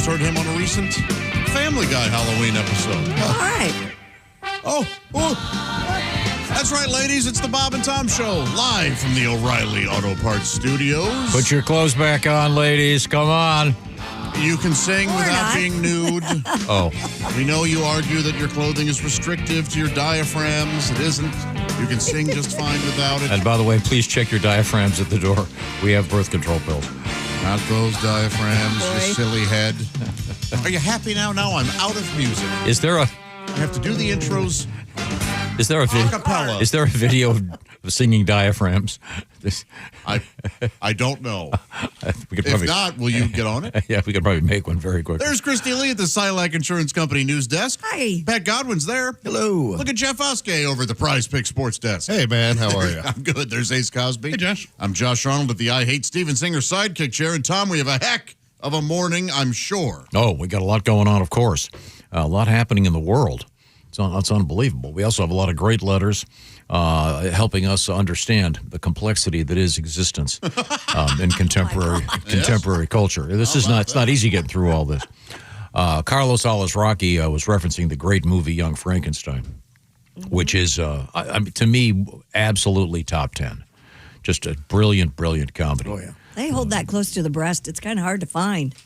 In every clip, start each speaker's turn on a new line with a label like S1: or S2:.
S1: heard him on a recent Family Guy Halloween episode.
S2: All right.
S1: Oh, that's right, ladies. It's the Bob and Tom Show, live from the O'Reilly Auto Parts Studios.
S3: Put your clothes back on, ladies. Come on.
S1: You can sing without being nude.
S3: Oh.
S1: We know you argue that your clothing is restrictive to your diaphragms. It isn't. You can sing just fine without it.
S3: And by the way, please check your diaphragms at the door. We have birth control pills.
S1: Not those diaphragms, you silly head. Are you happy now? Now I'm out of music.
S3: Is there a...
S1: I have to do the intros.
S3: Is there a
S1: Acapella.
S3: Is there a video of singing diaphragms?
S1: I don't know.
S3: We could
S1: If not, will you get on it?
S3: Yeah, we could probably make one very quickly.
S1: There's Christy Lee at the Silac Insurance Company news desk.
S2: Hi.
S1: Pat Godwin's there.
S4: Hello.
S1: Look at Jeff Uske over at the Prize Pick Sports Desk.
S4: Hey, man. How are you?
S1: I'm good. There's Ace Cosby.
S4: Hey, Josh.
S1: I'm Josh Arnold at the I Hate Steven Singer sidekick chair. And Tom, we have a heck of a morning, I'm sure.
S3: Oh, we got a lot going on, of course. A lot happening in the world. It's unbelievable. We also have a lot of great letters helping us understand the complexity that is existence in contemporary culture. It's not easy getting through all this. Carlos Alazraqui was referencing the great movie Young Frankenstein, which is, to me, absolutely top 10. Just a brilliant, brilliant comedy.
S4: Oh, yeah.
S2: They hold that close to the breast. It's kind of hard to find.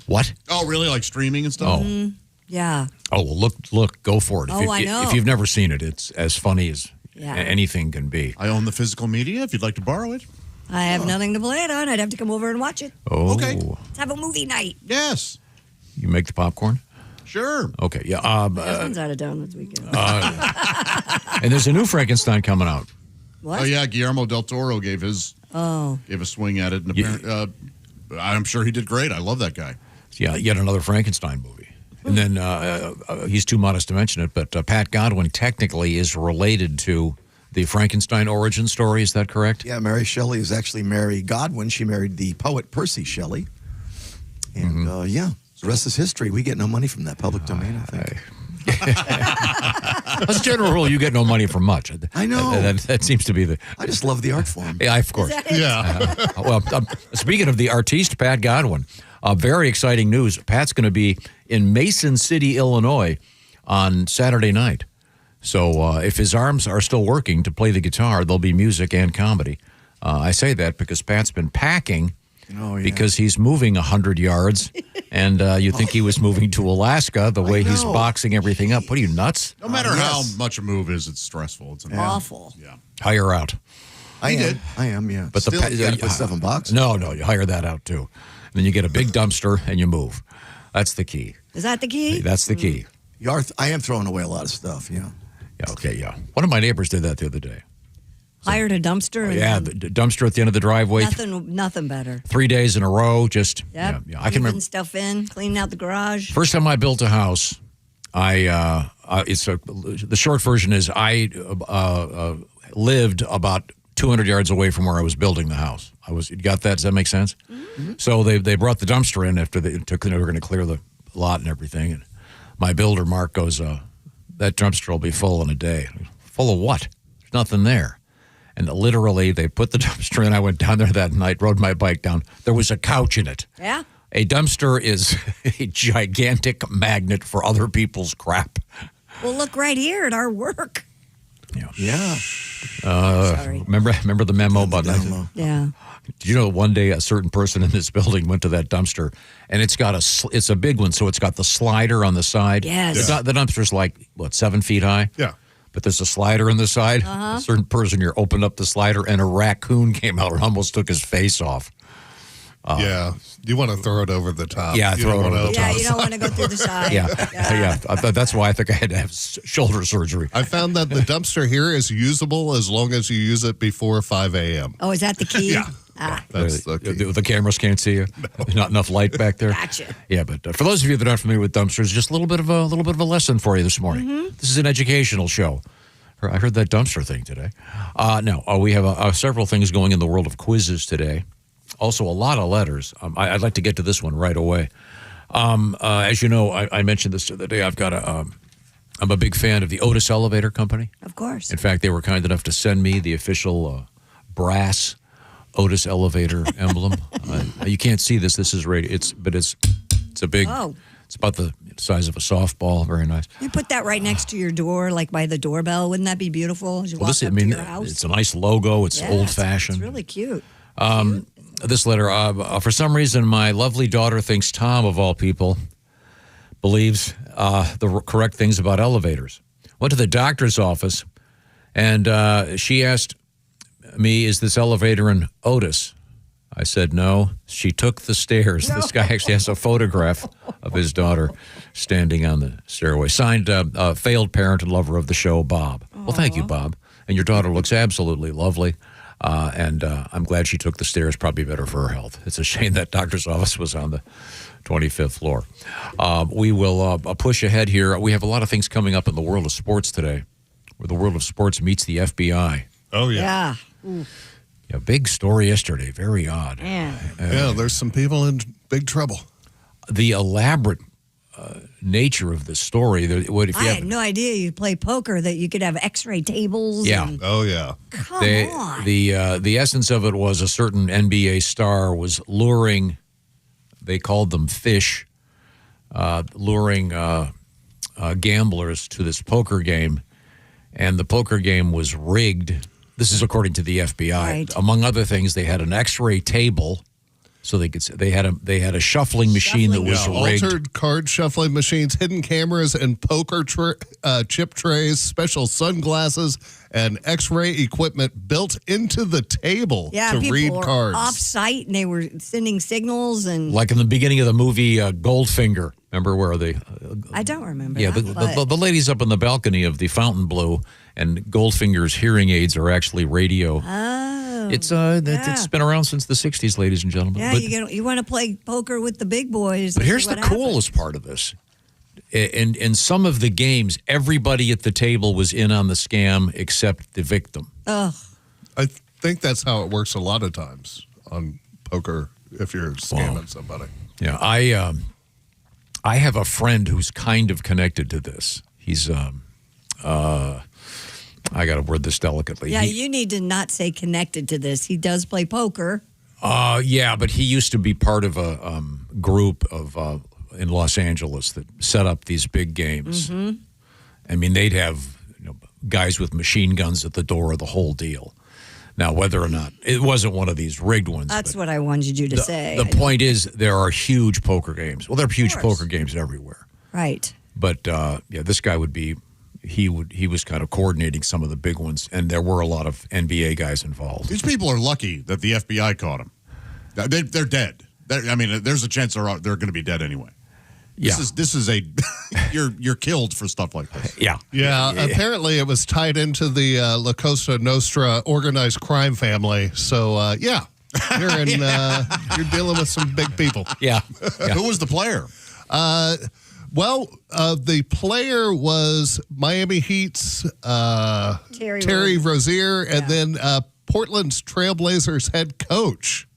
S3: What?
S1: Oh, really? Like streaming and stuff?
S3: Oh.
S2: Yeah.
S3: Oh, well, look, go for it.
S2: I know.
S3: If you've never seen it, it's as funny as anything can be.
S1: I own the physical media if you'd like to borrow it.
S2: I have nothing to play it on. I'd have to come over and watch it.
S3: Oh.
S1: Okay.
S2: Let's have a movie night.
S1: Yes.
S3: You make the popcorn?
S1: Sure.
S3: Okay, yeah.
S2: My husband's out of town this weekend.
S3: And there's a new Frankenstein coming out.
S2: What?
S1: Oh, yeah. Guillermo del Toro gave a swing at it. And I'm sure he did great. I love that guy.
S3: Yeah, yet another Frankenstein movie. And then he's too modest to mention it, but Pat Godwin technically is related to the Frankenstein origin story. Is that correct?
S4: Yeah, Mary Shelley is actually Mary Godwin. She married the poet Percy Shelley. And, the rest is history. We get no money from that public domain, I think.
S3: As a general rule, you get no money from much.
S4: I know.
S3: That seems to be the...
S4: I just love the art form.
S3: Yeah, of course.
S1: Yeah.
S3: Well, speaking of the artiste, Pat Godwin, very exciting news. Pat's going to be in Mason City, Illinois on Saturday night. So if his arms are still working to play the guitar, there'll be music and comedy. I say that because Pat's been packing because he's moving 100 yards, and you think he was moving to Alaska the way he's boxing everything up. What are you, nuts?
S1: No matter how much a move is, it's stressful. It's
S2: awful.
S1: Yeah.
S3: Hire out.
S4: I am, yeah.
S3: But
S4: still, you got to put stuff in boxes.
S3: No, you hire that out, too. And then you get a big dumpster and you move. That's the key.
S2: Is that the key?
S3: That's the key.
S4: I am throwing away a lot of stuff, yeah.
S3: Yeah, okay, yeah. One of my neighbors did that the other day.
S2: Hired a dumpster?
S3: The dumpster at the end of the driveway.
S2: Nothing better.
S3: 3 days in a row, just...
S2: Yep.
S3: Yeah, I can remember.
S2: Stuff in, cleaning out the garage.
S3: First time I built a house, the short version is I lived about 200 yards away from where I was building the house. You got that? Does that make sense? Mm-hmm. So they brought the dumpster in after they were going to clear the lot and everything. And my builder, Mark, goes, that dumpster will be full in a day. Full of what? There's nothing there. And literally, they put the dumpster in. I went down there that night, rode my bike down. There was a couch in it.
S2: Yeah.
S3: A dumpster is a gigantic magnet for other people's crap.
S2: Well, look right here at our work.
S4: Yeah.
S2: Sorry.
S3: Remember the memo about that?
S2: Yeah.
S3: Did you know one day a certain person in this building went to that dumpster, and it's a big one, so it's got the slider on the side.
S2: Yes.
S3: The dumpster's like, 7 feet high?
S1: Yeah.
S3: But there's a slider on the side.
S2: Uh-huh.
S3: A certain person here opened up the slider, and a raccoon came out and almost took his face off.
S5: You want to throw it over the top.
S3: Yeah, throw it over the top.
S2: Yeah, you don't want to go through the side.
S3: Yeah. That's why I think I had to have shoulder surgery.
S5: I found that the dumpster here is usable as long as you use it before 5 a.m.
S2: Oh, is that the key?
S5: Yeah. That's
S3: The cameras can't see you. No. Not enough light back there.
S2: Gotcha.
S3: Yeah, but for those of you that aren't familiar with dumpsters, just a little bit of a lesson for you this morning. Mm-hmm. This is an educational show. I heard that dumpster thing today. We have several things going in the world of quizzes today. Also, a lot of letters. I'd like to get to this one right away. As you know, I mentioned this the other day. I'm a big fan of the Otis Elevator Company.
S2: Of course.
S3: In fact, they were kind enough to send me the official brass Otis Elevator emblem. You can't see this. This is radio. It's It's a big.
S2: Oh.
S3: It's about the size of a softball. Very nice.
S2: You put that right next to your door, like by the doorbell. Wouldn't that be beautiful? As you walk up to your house?
S3: It's a nice logo. It's
S2: Yeah,
S3: old-fashioned.
S2: It's really cute.
S3: This letter, for some reason, my lovely daughter thinks Tom, of all people, believes the correct things about elevators. Went to the doctor's office, and she asked me, is this elevator in Otis? I said no. She took the stairs. No. This guy actually has a photograph of his daughter standing on the stairway. Signed, failed parent and lover of the show, Bob. Aww. Well, thank you, Bob. And your daughter looks absolutely lovely. And I'm glad she took the stairs. Probably better for her health. It's a shame that doctor's office was on the 25th floor. We will push ahead here. We have a lot of things coming up in the world of sports today, where the world of sports meets the FBI.
S5: Oh, yeah.
S2: Yeah.
S3: Yeah, big story yesterday. Very odd.
S2: Yeah.
S5: There's some people in big trouble.
S3: The elaborate nature of the story.
S2: I had no idea you play poker, that you could have X-ray tables.
S3: Yeah.
S2: And,
S5: Oh, yeah.
S2: come on.
S3: The essence of it was a certain NBA star was luring, they called them fish, luring gamblers to this poker game. And the poker game was rigged. This is according to the FBI.
S2: Right.
S3: Among other things, they had an X-ray table, so they could. They had a shuffling machine that was rigged.
S5: Altered card shuffling machines, hidden cameras, and poker chip trays, special sunglasses, and X-ray equipment built into the table to
S2: people
S5: read
S2: were
S5: cards.
S2: off-site, and they were sending signals. And
S3: Like in the beginning of the movie Goldfinger. Remember where they?
S2: I don't remember.
S3: Yeah,
S2: that,
S3: the ladies up on the balcony of the Fountain Blue, and Goldfinger's hearing aids are actually radio.
S2: Oh,
S3: It's been around since the 60s, ladies and gentlemen.
S2: yeah.
S3: But,
S2: You want to play poker with the big boys.
S3: but
S2: and
S3: here's
S2: see
S3: the
S2: what happens.
S3: coolest part of this. In some of the games, everybody at the table was in on the scam except the victim.
S2: Ugh.
S5: I think that's how it works a lot of times on poker if you're scamming somebody.
S3: Yeah, I have a friend who's kind of connected to this. He's I got to word this delicately.
S2: Yeah, you need to not say connected to this. He does play poker.
S3: Yeah, but he used to be part of a group of in Los Angeles that set up these big games. Mm-hmm. I mean, they'd have guys with machine guns at the door of the whole deal. Now, whether or not it wasn't one of these rigged ones.
S2: That's what I wanted you to say.
S3: The point is, there are huge poker games. Well, there are huge poker games everywhere.
S2: Right.
S3: But this guy would be. He was kind of coordinating some of the big ones, and there were a lot of NBA guys involved.
S1: These people are lucky that the FBI caught them. They're dead. There's a chance they're going to be dead anyway.
S3: Yeah.
S1: This is a you're killed for stuff like this.
S3: Yeah.
S5: Yeah, apparently it was tied into the La Cosa Nostra organized crime family. So, you're you're dealing with some big people.
S3: Yeah.
S1: Who was the player?
S5: The player was Miami Heat's Terry Rozier, and then Portland's Trailblazers head coach,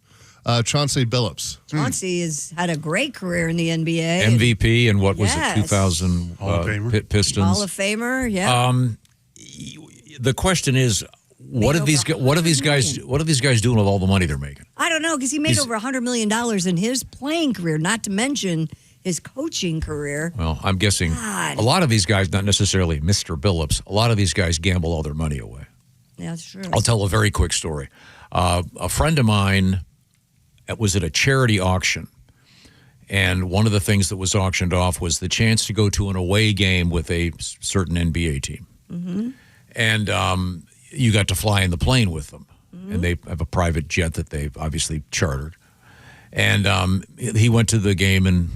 S5: Chauncey Billups.
S2: Chauncey has had a great career in the NBA.
S3: MVP and what was
S2: Yes.
S3: it, 2000
S1: Hall of Famer?
S3: Pistons.
S2: Hall of Famer, yeah.
S3: The question is, what are these guys doing with all the money they're making?
S2: I don't know, because he made over $100 million in his playing career, not to mention his coaching career.
S3: Well, I'm guessing
S2: God.
S3: a lot of these guys, not necessarily Mr. Billups, a lot of these guys gamble all their money away.
S2: Yeah, that's true.
S3: I'll tell a very quick story. A friend of mine was at a charity auction, and one of the things that was auctioned off was the chance to go to an away game with a certain NBA team. Mm-hmm. And you got to fly in the plane with them. Mm-hmm. And they have a private jet that they've obviously chartered. And he went to the game in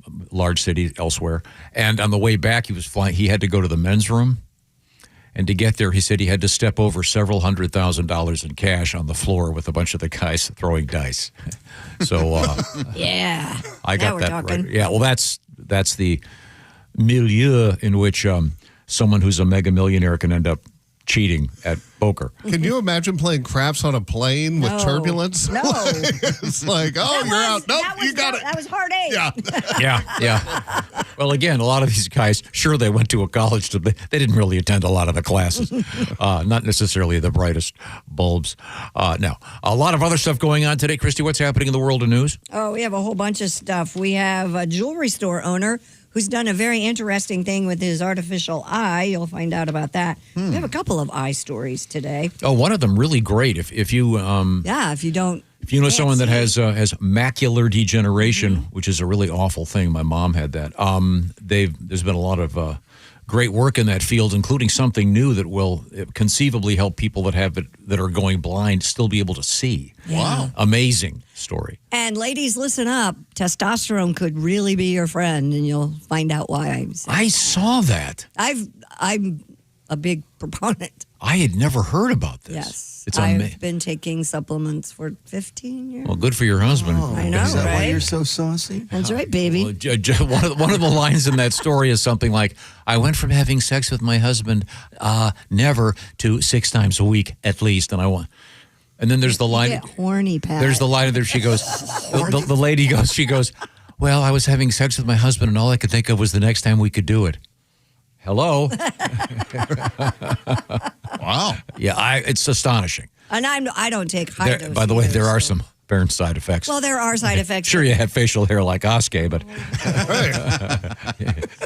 S3: a large city elsewhere. And on the way back, he had to go to the men's room. And to get there, he said he had to step over several $100,000 in cash on the floor with a bunch of the guys throwing dice. So
S2: yeah.
S3: I got
S2: now we're
S3: that
S2: talking.
S3: right. Yeah, well, that's the milieu in which someone who's a mega millionaire can end up cheating at poker.
S5: Can you imagine playing craps on a plane with
S2: No.
S5: turbulence?
S2: No.
S5: It's like, you're out. Nope, you got it.
S2: That was hard eight.
S5: Yeah.
S3: Yeah. Well, again, a lot of these guys, sure, they went to a college, but they didn't really attend a lot of the classes. Not necessarily the brightest bulbs. No. A lot of other stuff going on today. Christy, what's happening in the world of news?
S2: Oh, we have a whole bunch of stuff. We have a jewelry store owner who's done a very interesting thing with his artificial eye. You'll find out about that. We have a couple of eye stories today.
S3: Oh, one of them really great. If you
S2: if you don't.
S3: If you know someone that has macular degeneration, which is a really awful thing, my mom had that. There's been a lot of great work in that field, including something new that will conceivably help people that are going blind still be able to see.
S2: Wow,
S3: amazing story.
S2: And ladies, listen up. Testosterone could really be your friend, and you'll find out why I'm saying.
S3: I saw that.
S2: I'm a big proponent.
S3: I had never heard about this.
S2: Yes.
S3: It's
S2: I've been taking supplements for 15 years.
S3: Well, good for your husband.
S2: I know,
S4: Is that why
S2: right?
S4: you're so saucy?
S2: That's right, baby.
S3: One of the lines in that story is something like, I went from having sex with my husband never to 6 times a week at least. And then there's the line.
S2: Get horny, Pat.
S3: There's the line there. She goes, the lady goes, she goes, well, I was having sex with my husband and all I could think of was the next time we could do it. Hello.
S5: Wow.
S3: Yeah, it's astonishing.
S2: And I don't take high doses.
S3: By the way, there are some apparent side effects.
S2: Well, there are side effects.
S3: Sure, you have facial hair like Oskay, but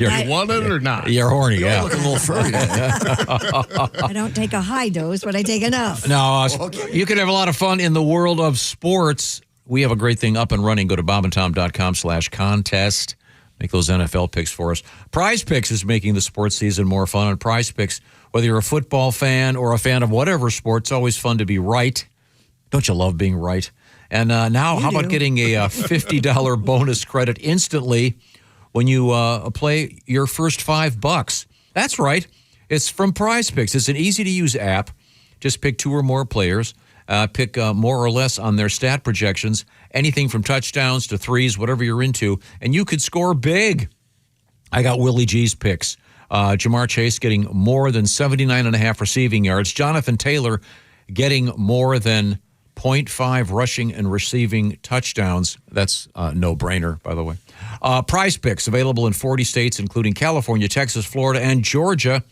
S5: You want it or not?
S3: you're horny.
S4: You're
S3: Yeah.
S4: looking a little furry.
S2: I don't take a high dose, but I take enough.
S3: Now, you can have a lot of fun in the world of sports. We have a great thing up and running. Go to bobandtom.com/contest. Make those NFL picks for us. Prize Picks is making the sports season more fun. On Prize Picks, whether you're a football fan or a fan of whatever sport, it's always fun to be right. Don't you love being right? And now, how about getting a $50 bonus credit instantly when you play your first $5? That's right. It's from Prize Picks. It's an easy-to-use app. Just pick 2 or more players. Pick more or less on their stat projections, anything from touchdowns to threes, whatever you're into, and you could score big. I got Willie G's picks. Jamar Chase getting more than 79.5 receiving yards. Jonathan Taylor getting more than 0.5 rushing and receiving touchdowns. That's a no-brainer, by the way. Prize Picks available in 40 states, including California, Texas, Florida, and Georgia.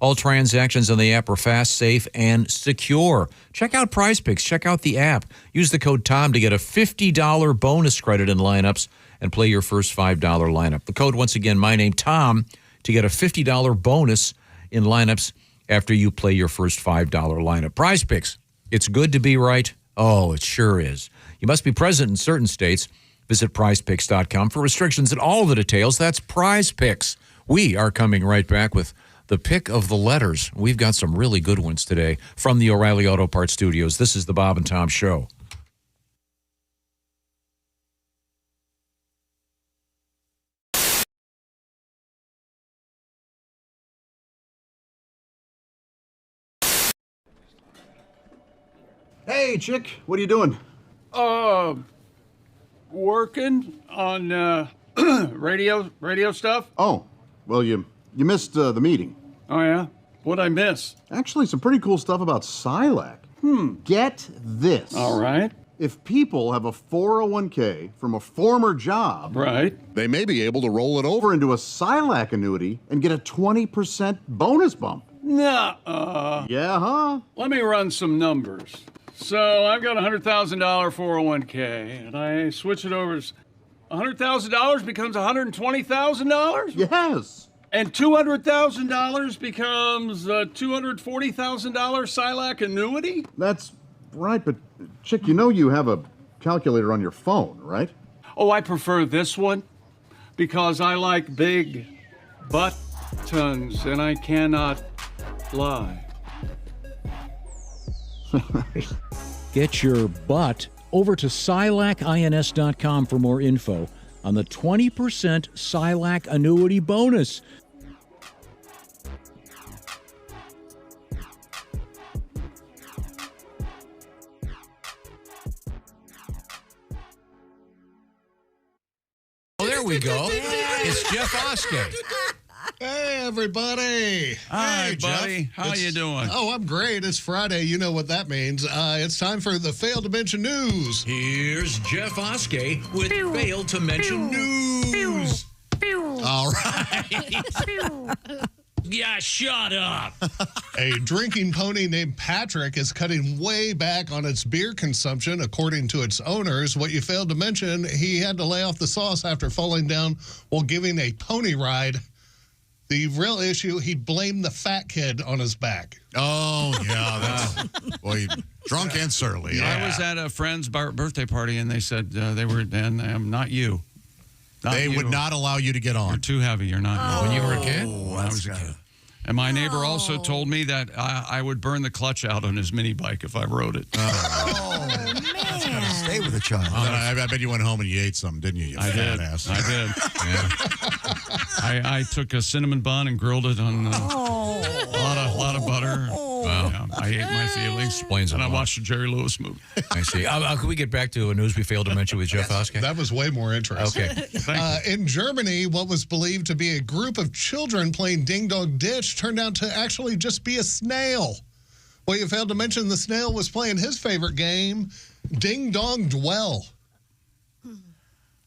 S3: All transactions on the app are fast, safe, and secure. Check out Prize Picks. Check out the app. Use the code TOM to get a $50 bonus credit in lineups and play your first $5 lineup. The code, once again, my name, Tom, to get a $50 bonus in lineups after you play your first $5 lineup. Prize Picks. It's good to be right. Oh, it sure is. You must be present in certain states. Visit prizepicks.com for restrictions and all the details. That's Prize Picks. We are coming right back with the pick of the letters. We've got some really good ones today from the O'Reilly Auto Parts Studios. This is the Bob and Tom Show.
S6: Hey, chick, what are you doing?
S7: Working on radio stuff.
S6: Oh, well, you missed the meeting.
S7: Oh yeah, what'd I miss?
S6: Actually, some pretty cool stuff about Silac. Get this.
S7: All right,
S6: If people have a 401k from a former job,
S7: right.
S6: they may be able to roll it over into a Silac annuity and get a 20% bonus bump.
S7: Nah.
S6: Yeah, huh?
S7: Let me run some numbers. So I've got a $100,000 401k, and I switch it over. $100,000 becomes $120,000,
S6: Yes.
S7: and $200,000 becomes a $240,000 Silac annuity.
S6: That's right, but chick, you know you have a calculator on your phone, right?
S7: Oh, I prefer this one because I like big buttons, and I cannot lie.
S8: Get your butt over to SilacINS.com for more info on the 20% Silac annuity bonus.
S3: Oh, there we go. It's Jeff Oskay.
S5: Hey, everybody.
S7: Hi,
S5: Hey, Jeff.
S7: buddy. How you doing?
S5: Oh, I'm great. It's Friday. You know what that means. It's time for the Failed to Mention News.
S3: Here's Jeff Oskay with Failed to Mention News.
S5: All right.
S3: Yeah, shut up.
S5: A drinking pony named Patrick is cutting way back on its beer consumption, according to its owners. What you failed to mention, he had to lay off the sauce after falling down while giving a pony ride. The real issue, he blamed the fat kid on his back.
S1: Oh, yeah. That's boy, drunk and surly.
S7: I was at a friend's birthday party, and they said they were, and not you.
S1: They would not allow you to get
S7: You're
S1: on.
S7: too heavy. You're not.
S3: When you were a kid?
S7: When I was a kid. And my neighbor also told me that I would burn the clutch out on his mini bike if I rode it.
S4: Oh, man. Stay with a child.
S1: I bet you went home and you ate something, didn't you? You
S7: I
S1: fat
S7: did.
S1: ass.
S7: I did. Yeah. I took a cinnamon bun and grilled it on a lot of butter. Yeah, I ate my feelings.
S3: Explains
S7: and
S3: a
S7: I
S3: lot.
S7: watched a Jerry Lewis movie.
S3: I see. Can we get back to a news we failed to mention with Jeff Oskey?
S5: That was way more interesting.
S3: Okay.
S5: In Germany, what was believed to be a group of children playing Ding Dong Ditch turned out to actually just be a snail. Well, you failed to mention the snail was playing his favorite game, Ding Dong Dwell.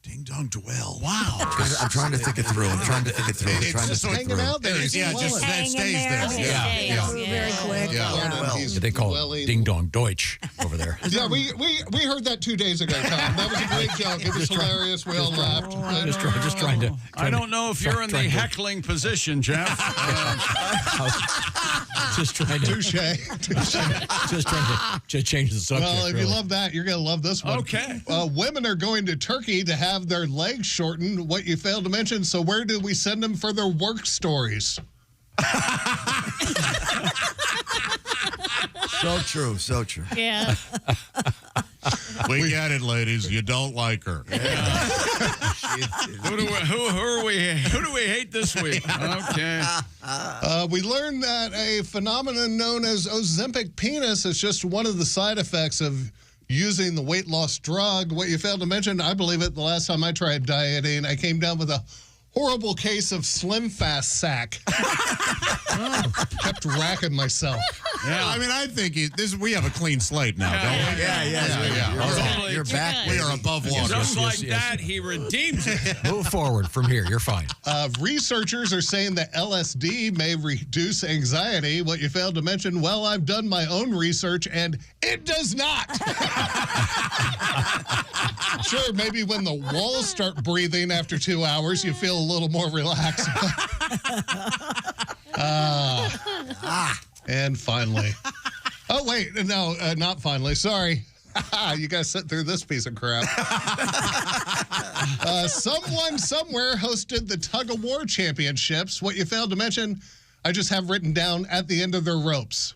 S1: Ding Dong Dwell. Wow.
S4: I'm trying to think it through.
S5: Just hanging out there. He's
S1: Yeah, just
S5: dwelling.
S1: that stays there.
S2: Yeah. Very quick.
S1: Yeah.
S5: He's
S3: They call
S5: dwelling.
S3: it Ding Dong Deutsch over there.
S5: Yeah, we heard that 2 days ago, Tom. That was a great joke. It was hilarious. We all laughed.
S3: Just trying to.
S7: I don't know if you're in the heckling position, Jeff.
S3: Just trying to.
S5: Touche.
S3: Just trying to change the subject.
S5: Well, if you
S3: really.
S5: love that, you're going to love this one.
S7: Okay.
S5: Women are going to Turkey to have their legs shortened. What you failed to mention. So where do we send them for their work stories?
S4: So true. So true.
S2: Yeah.
S1: We get it, ladies. You don't like her.
S7: Who do we hate this week? Okay.
S5: We learned that a phenomenon known as Ozempic penis is just one of the side effects of using the weight loss drug. What you failed to mention, I believe it, the last time I tried dieting, I came down with a horrible case of Slim Fast sack. Kept racking myself.
S1: Yeah. I mean, I think we have a clean slate now, don't we?
S4: Yeah. You're back.
S1: We are above water.
S7: Just like that, he redeems it.
S3: Move forward from here. You're fine.
S5: Researchers are saying that LSD may reduce anxiety. What you failed to mention, well, I've done my own research, and it does not. Sure, maybe when the walls start breathing after 2 hours, you feel a little more relaxed. And finally. Oh, wait. No, not finally. Sorry. You guys sit through this piece of crap. Someone somewhere hosted the tug of war championships. What you failed to mention, I just have written down at the end of their ropes.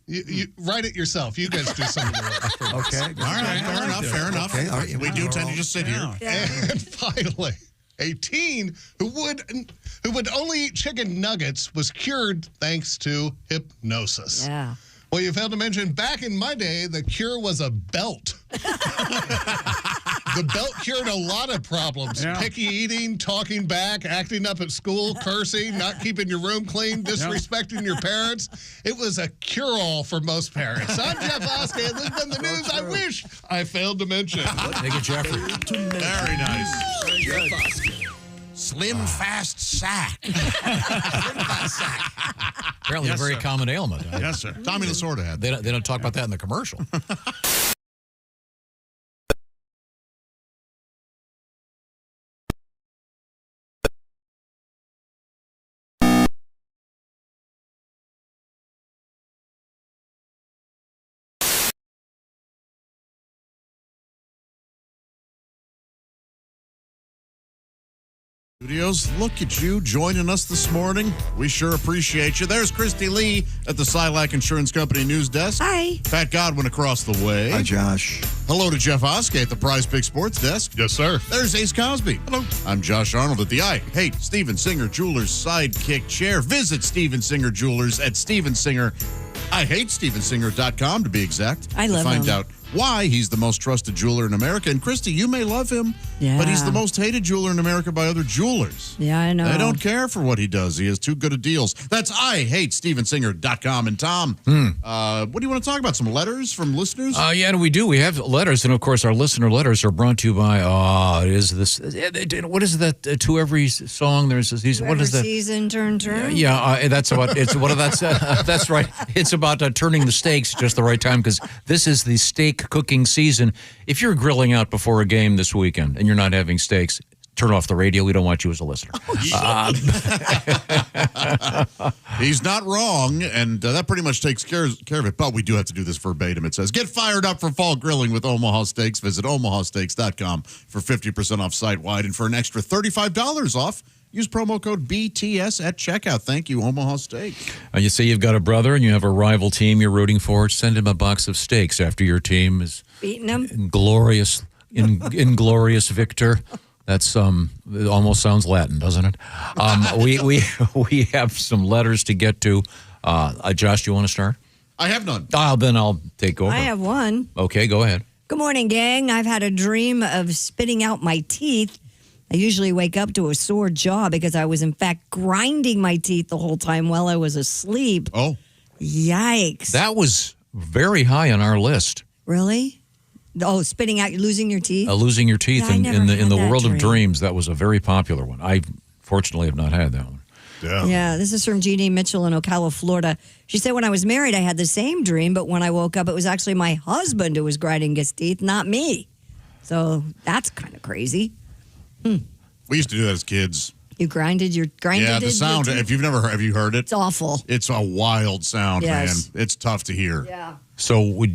S5: You write it yourself. You guys do some of the work.
S4: Okay.
S1: All right, fair enough.
S4: Okay, all right.
S1: We do tend to just sit here.
S5: And finally, a teen who would only eat chicken nuggets was cured thanks to hypnosis.
S2: Yeah.
S5: Well, you failed to mention, back in my day, the cure was a belt. The belt cured a lot of problems.
S7: Yeah.
S5: Picky eating, talking back, acting up at school, cursing, not keeping your room clean, disrespecting your parents. It was a cure-all for most parents. I'm Jeff Oskey, and this has been the news I wish I failed to mention.
S3: Thank you, Jeffrey.
S1: Very nice. Slim Fast sack.
S3: Apparently,
S7: Yes,
S3: a very
S7: sir.
S3: common ailment.
S7: Yes, sir.
S1: Tommy Lasorda had.
S3: They don't talk about that in the commercial.
S1: Studios, look at you joining us this morning. We sure appreciate you. There's Christy Lee at the Silac Insurance Company news desk.
S2: Hi.
S1: Pat Godwin across the way.
S4: Hi, Josh.
S1: Hello to Jeff Oskey at the Prize Pick Sports desk.
S5: Yes, sir.
S1: There's Ace Cosby. Hello. I'm Josh Arnold at the I Hate Steven Singer Jewelers Sidekick Chair. Visit Steven Singer Jewelers at Steven Singer. IHateStevenSinger.com to be exact.
S2: I love
S1: to find
S2: him.
S1: out why he's the most trusted jeweler in America. And Christy, you may love him,
S2: Yeah.
S1: but he's the most hated jeweler in America by other jewelers.
S2: Yeah, I know.
S1: They don't care for what he does. He has too good of deals. That's IHateStevensinger.com. And Tom, what do you want to talk about? Some letters from listeners?
S3: Yeah, we do. We have letters, and of course, our listener letters are brought to you by. What is that? To every song, there's these. What is that?
S2: Season turn.
S3: Yeah, that's about. It's what that's. That's right. It's about turning the steaks just the right time because this is the steak cooking season. If you're grilling out before a game this weekend and you're not having steaks, turn off the radio. We don't want you as a listener.
S1: He's not wrong, and that pretty much takes care of it. But we do have to do this verbatim. It says, get fired up for fall grilling with Omaha Steaks. Visit omahasteaks.com for 50% off site-wide and for an extra $35 off. Use promo code BTS at checkout. Thank you, Omaha Steaks.
S3: You say you've got a brother and you have a rival team you're rooting for. Send him a box of steaks after your team is
S2: beating him.
S3: Inglorious victor. That's it almost sounds Latin, doesn't it? We have some letters to get to. Josh, do you want to start?
S1: I have none.
S3: Then I'll take over.
S2: I have one.
S3: Okay, go ahead.
S2: Good morning, gang. I've had a dream of spitting out my teeth. I usually wake up to a sore jaw because I was, in fact, grinding my teeth the whole time while I was asleep.
S1: Oh.
S2: Yikes.
S3: That was very high on our list.
S2: Really? Oh, spitting out, losing your teeth?
S3: Losing your teeth
S2: Yeah, I
S3: in
S2: never
S3: the
S2: had that
S3: world of
S2: dream.
S3: dreams. That was a very popular one. I fortunately have not had that one.
S2: Yeah, this is from Jeannie Mitchell in Ocala, Florida. She said, when I was married, I had the same dream, but when I woke up, it was actually my husband who was grinding his teeth, not me. So that's kind of crazy.
S1: We used to do that as kids.
S2: You grinded your teeth?
S1: Yeah, the sound. If you've never heard, have you heard it?
S2: It's awful.
S1: It's a wild sound,
S2: Yes.
S1: man. It's tough to hear.
S2: Yeah.
S3: So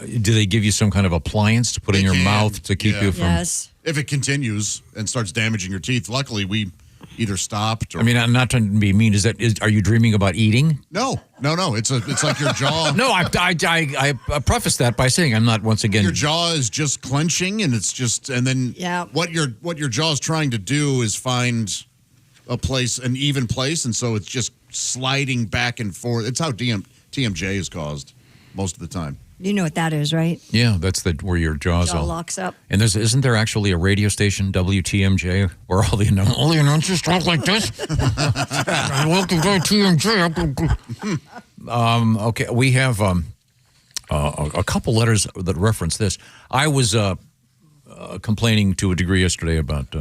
S3: do they give you some kind of appliance to put in your mouth to keep you from?
S2: Yes.
S1: If it continues and starts damaging your teeth, luckily we either stopped or.
S3: I mean, I'm not trying to be mean. Are you dreaming about eating?
S1: No. It's like your jaw.
S3: No, I preface that by saying I'm not once again.
S1: Your jaw is just clenching, and it's just, and then what your jaw is trying to do is find an even place, and so it's just sliding back and forth. It's how TMJ is caused most of the time.
S2: You know what that is, right?
S3: Yeah, that's where your jaw's
S2: Jaw
S3: all
S2: locks up.
S3: And isn't there actually a radio station, WTMJ, where all the announcers talk like this? Welcome to TMJ. Okay, we have a couple letters that reference this. I was complaining to a degree yesterday about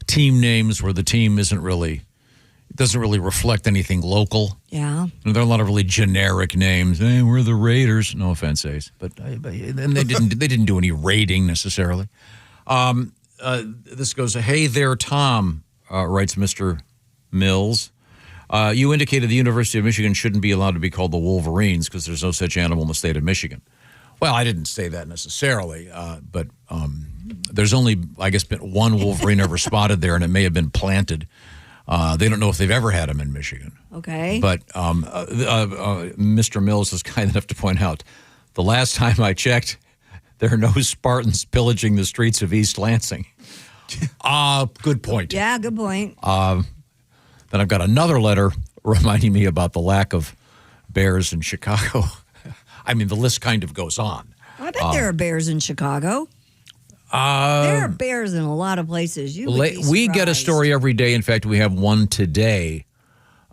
S3: team names where the team doesn't really reflect anything local.
S2: Yeah.
S3: And there are a lot of really generic names. Hey, we're the Raiders. No offense, Ace, but and they didn't do any raiding necessarily. This goes, hey there, Tom, writes Mr. Mills. You indicated the University of Michigan shouldn't be allowed to be called the Wolverines because there's no such animal in the state of Michigan. Well, I didn't say that necessarily, but there's only, I guess, been one Wolverine ever spotted there, and it may have been planted. They don't know if they've ever had them in Michigan.
S2: Okay.
S3: But Mr. Mills is kind enough to point out, the last time I checked, there are no Spartans pillaging the streets of East Lansing. Good point.
S2: Yeah, good point.
S3: Then I've got another letter reminding me about the lack of bears in Chicago. I mean, the list kind of goes on.
S2: I bet there are bears in Chicago. There are bears in a lot of places.
S3: We get a story every day. In fact, we have one today.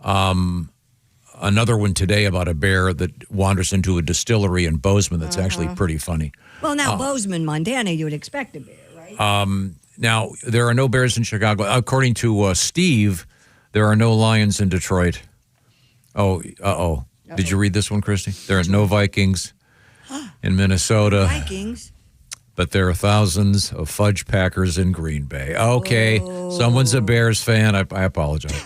S3: Another one today about a bear that wanders into a distillery in Bozeman that's actually pretty funny.
S2: Well, now, Bozeman, Montana, you would expect a bear, right?
S3: Now, there are no bears in Chicago. According to Steve, there are no lions in Detroit. Oh, Did you read this one, Christy? There are no Vikings in Minnesota.
S2: Vikings?
S3: But there are thousands of fudge packers in Green Bay. Okay, someone's a Bears fan. I apologize.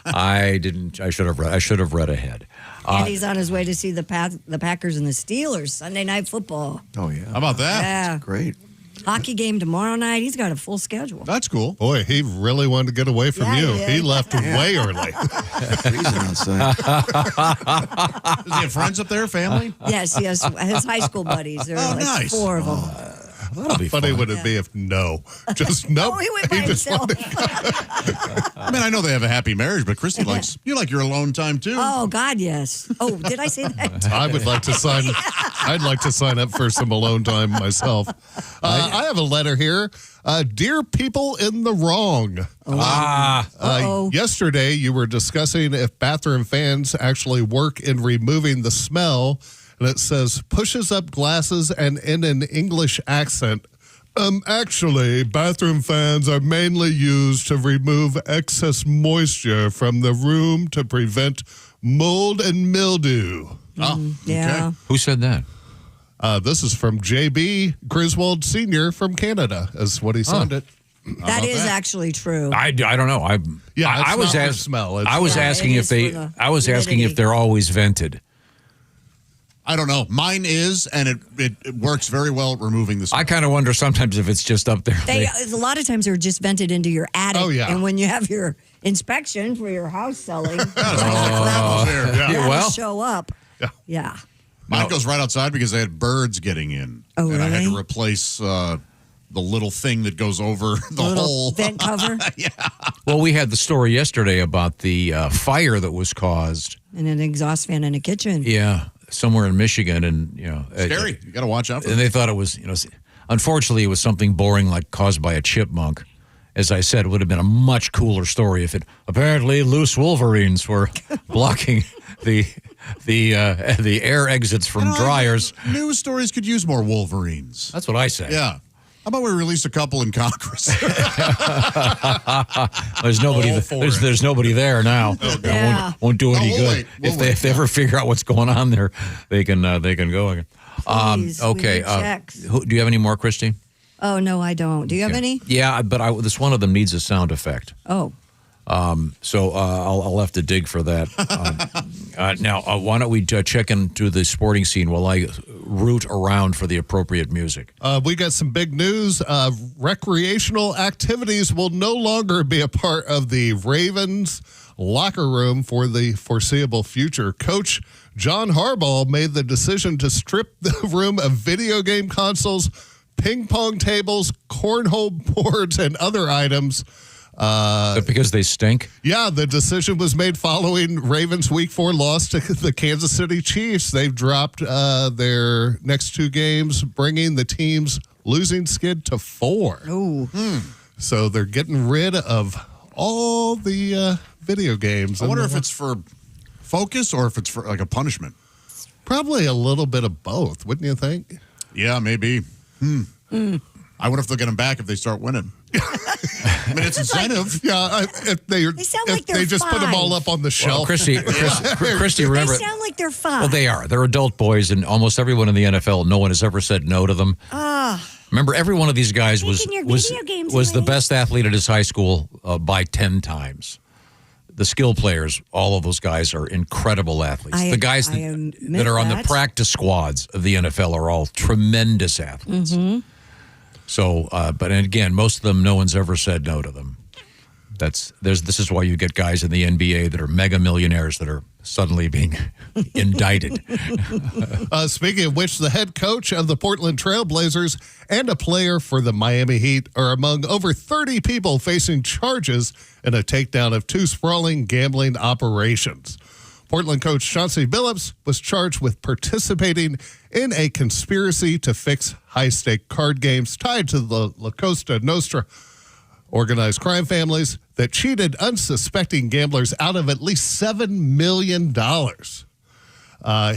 S3: I didn't. I should have read ahead.
S2: And he's on his way to see the Packers and the Steelers Sunday Night Football.
S4: Oh, yeah.
S1: How about that?
S2: Yeah.
S4: Great.
S2: Hockey game tomorrow night. He's got a full schedule.
S1: That's cool.
S5: Boy, he really wanted to get away from
S2: Yeah,
S5: you.
S2: he did.
S5: He left way early.
S4: Freezing outside.
S1: Does he have friends up there, family?
S2: Yes, his high school buddies. There are like
S1: nice.
S2: 4 of them.
S3: That'll be
S5: Funny
S3: fun.
S5: would it be if no? Just no.
S2: Oh, he went by himself.
S1: I mean, I know they have a happy marriage, but Christy likes you like your alone time too.
S2: Oh God, yes. Oh, did I say that?
S5: I would like to sign. I'd like to sign up for some alone time myself. I have a letter here. Dear people in the wrong. Yesterday, you were discussing if bathroom fans actually work in removing the smell, and it says pushes up glasses and in an English accent. Actually, bathroom fans are mainly used to remove excess moisture from the room to prevent mold and mildew.
S2: Yeah.
S3: Who said that?
S5: This is from J.B. Griswold Sr. from Canada, is what he sent it.
S2: That is actually true.
S3: I don't know. I was
S5: not for smell.
S3: I was asking
S2: it
S3: if
S2: is
S3: they.
S2: for the
S3: I was asking if
S2: humidity.
S3: they're always vented.
S1: I don't know. Mine is, and it works very well at removing the smell.
S3: I kind of wonder sometimes if it's just up there.
S2: They a lot of times they're just vented into your attic.
S5: Oh, yeah.
S2: And when you have your inspection for your house selling,
S1: Gravel's there. Yeah.
S2: that'll
S3: well.
S2: show up. Yeah.
S1: Mine goes right outside because they had birds getting in.
S2: Oh,
S1: and I had to
S2: really?
S1: replace the little thing that goes over the
S2: Little
S1: hole.
S2: vent cover
S3: Well, we had the story yesterday about the fire that was caused.
S2: and an exhaust fan in a kitchen.
S3: Yeah, somewhere in Michigan, and
S1: Scary. You got to watch out for
S3: And
S1: that.
S3: they thought it was, unfortunately, it was something boring like caused by a chipmunk. As I said, it would have been a much cooler story if it apparently loose wolverines were blocking the air exits from dryers.
S1: News stories could use more Wolverines.
S3: That's what I say.
S1: Yeah. How about we release a couple in Congress?
S3: There's nobody.
S1: All for
S3: There's nobody there now.
S2: Yeah.
S3: Won't do any
S1: we'll
S3: good.
S1: wait. We'll
S3: If they ever figure out what's going on there, they can go again.
S2: Please, we
S3: Okay.
S2: need checks.
S3: Do you have any more, Christy?
S2: Oh, no, I don't. Do you have any?
S3: Yeah, but this one of them needs a sound effect.
S2: Oh.
S3: So I'll have to dig for that. Now, why don't we check into the sporting scene while I root around for the appropriate music?
S5: We got some big news. Recreational activities will no longer be a part of the Ravens locker room for the foreseeable future. Coach John Harbaugh made the decision to strip the room of video game consoles, ping pong tables, cornhole boards, and other items.
S3: Because they stink?
S5: Yeah, the decision was made following Ravens' Week 4 loss to the Kansas City Chiefs. They've dropped their next two games, bringing the team's losing skid to 4.
S2: Oh.
S5: So they're getting rid of all the video games.
S1: I wonder if it's for focus or if it's for like a punishment.
S5: Probably a little bit of both, wouldn't you think?
S1: Yeah, maybe. I wonder if they'll get them back if they start winning. I mean, it's incentive.
S5: Yeah, if they
S2: sound like they're
S5: they just put them all
S2: five.
S5: up on the shelf.
S3: Well, Christy, remember.
S2: They sound like they're fun.
S3: Well, they are. They're adult boys, and almost everyone in the NFL, no one has ever said no to them. Remember, every one of these guys was
S2: Taking your video games
S3: the
S2: away.
S3: best athlete at his high school by 10 times. The skill players, all of those guys are incredible athletes. The guys
S2: I admit
S3: that are on the
S2: that.
S3: practice squads of the NFL are all tremendous athletes. So, but again, most of them, no one's ever said no to them. This is why you get guys in the NBA that are mega millionaires that are suddenly being indicted.
S5: Speaking of which, the head coach of the Portland Trailblazers and a player for the Miami Heat are among over 30 people facing charges in a takedown of 2 sprawling gambling operations. Portland coach Chauncey Billups was charged with participating in a conspiracy to fix high-stake card games tied to the La Costa Nostra organized crime families that cheated unsuspecting gamblers out of at least $7 million.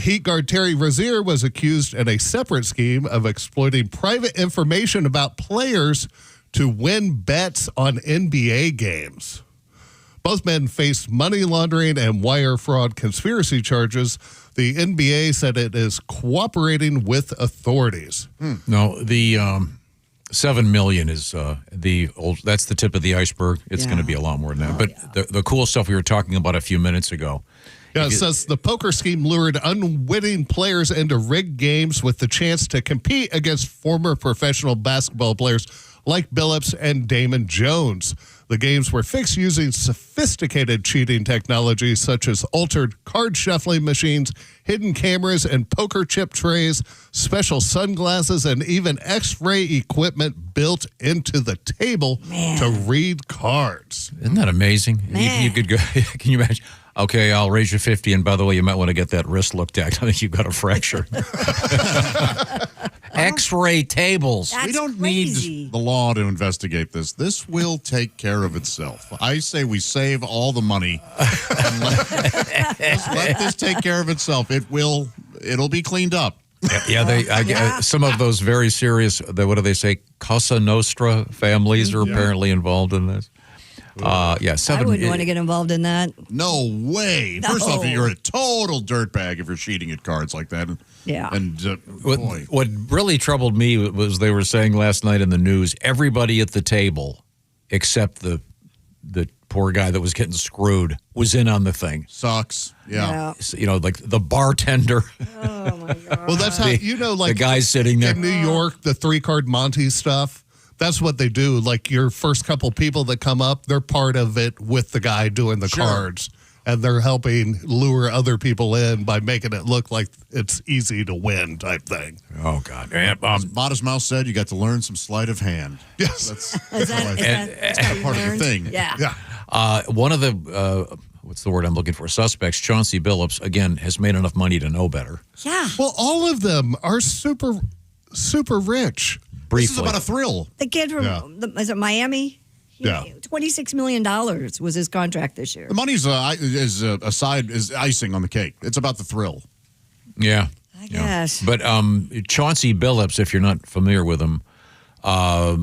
S5: Heat guard Terry Rozier was accused in a separate scheme of exploiting private information about players to win bets on NBA games. Both men faced money laundering and wire fraud conspiracy charges. The NBA said it is cooperating with authorities.
S3: No, the $7 million is that's the tip of the iceberg. It's going to be a lot more than that. But the cool stuff we were talking about a few minutes ago.
S5: Yeah, it says the poker scheme lured unwitting players into rigged games with the chance to compete against former professional basketball players like Billups and Damon Jones. The games were fixed using sophisticated cheating technology such as altered card shuffling machines, hidden cameras, and poker chip trays, special sunglasses, and even X-ray equipment built into the table to read cards.
S3: Isn't that amazing? You could go. Can you imagine? Okay, I'll raise you 50, and by the way, you might want to get that wrist looked at. I think you've got a fracture. X-ray tables.
S2: That's
S1: We don't
S2: crazy.
S1: need the law to investigate this. This will take care of itself. I say we save all the money. And just let this take care of itself. It'll be cleaned up.
S3: Yeah, some of those very serious, what do they say, Cosa Nostra families are apparently involved in this.
S2: I wouldn't want to get involved in that.
S1: No way.
S2: No.
S1: First off, you're a total dirtbag if you're cheating at cards like that.
S2: Yeah.
S1: And boy.
S3: What really troubled me was they were saying last night in the news, everybody at the table, except the poor guy that was getting screwed, was in on the thing.
S1: Sucks. Yeah.
S3: You know, like the bartender.
S2: Oh, my God.
S5: Well, that's how, like
S3: the guy sitting there.
S5: in New York, the 3-card Monty stuff. That's what they do. Like your first couple people that come up, they're part of it with the guy doing the cards. And they're helping lure other people in by making it look like it's easy to win type thing.
S3: Oh, God.
S1: As Modest Mouse said, you got to learn some sleight of hand.
S5: Yes.
S1: That's part of the thing.
S2: Yeah.
S3: One of the, what's the word I'm looking for, suspects, Chauncey Billups, again, has made enough money to know better.
S2: Yeah.
S5: Well, all of them are super, super rich.
S3: Briefly.
S1: This is about a thrill.
S2: The kid from, is it Miami?
S5: Yeah.
S2: $26 million was his contract this year.
S1: The money's is icing on the cake. It's about the thrill.
S3: Yeah.
S2: I guess.
S3: But Chauncey Billups, if you're not familiar with him,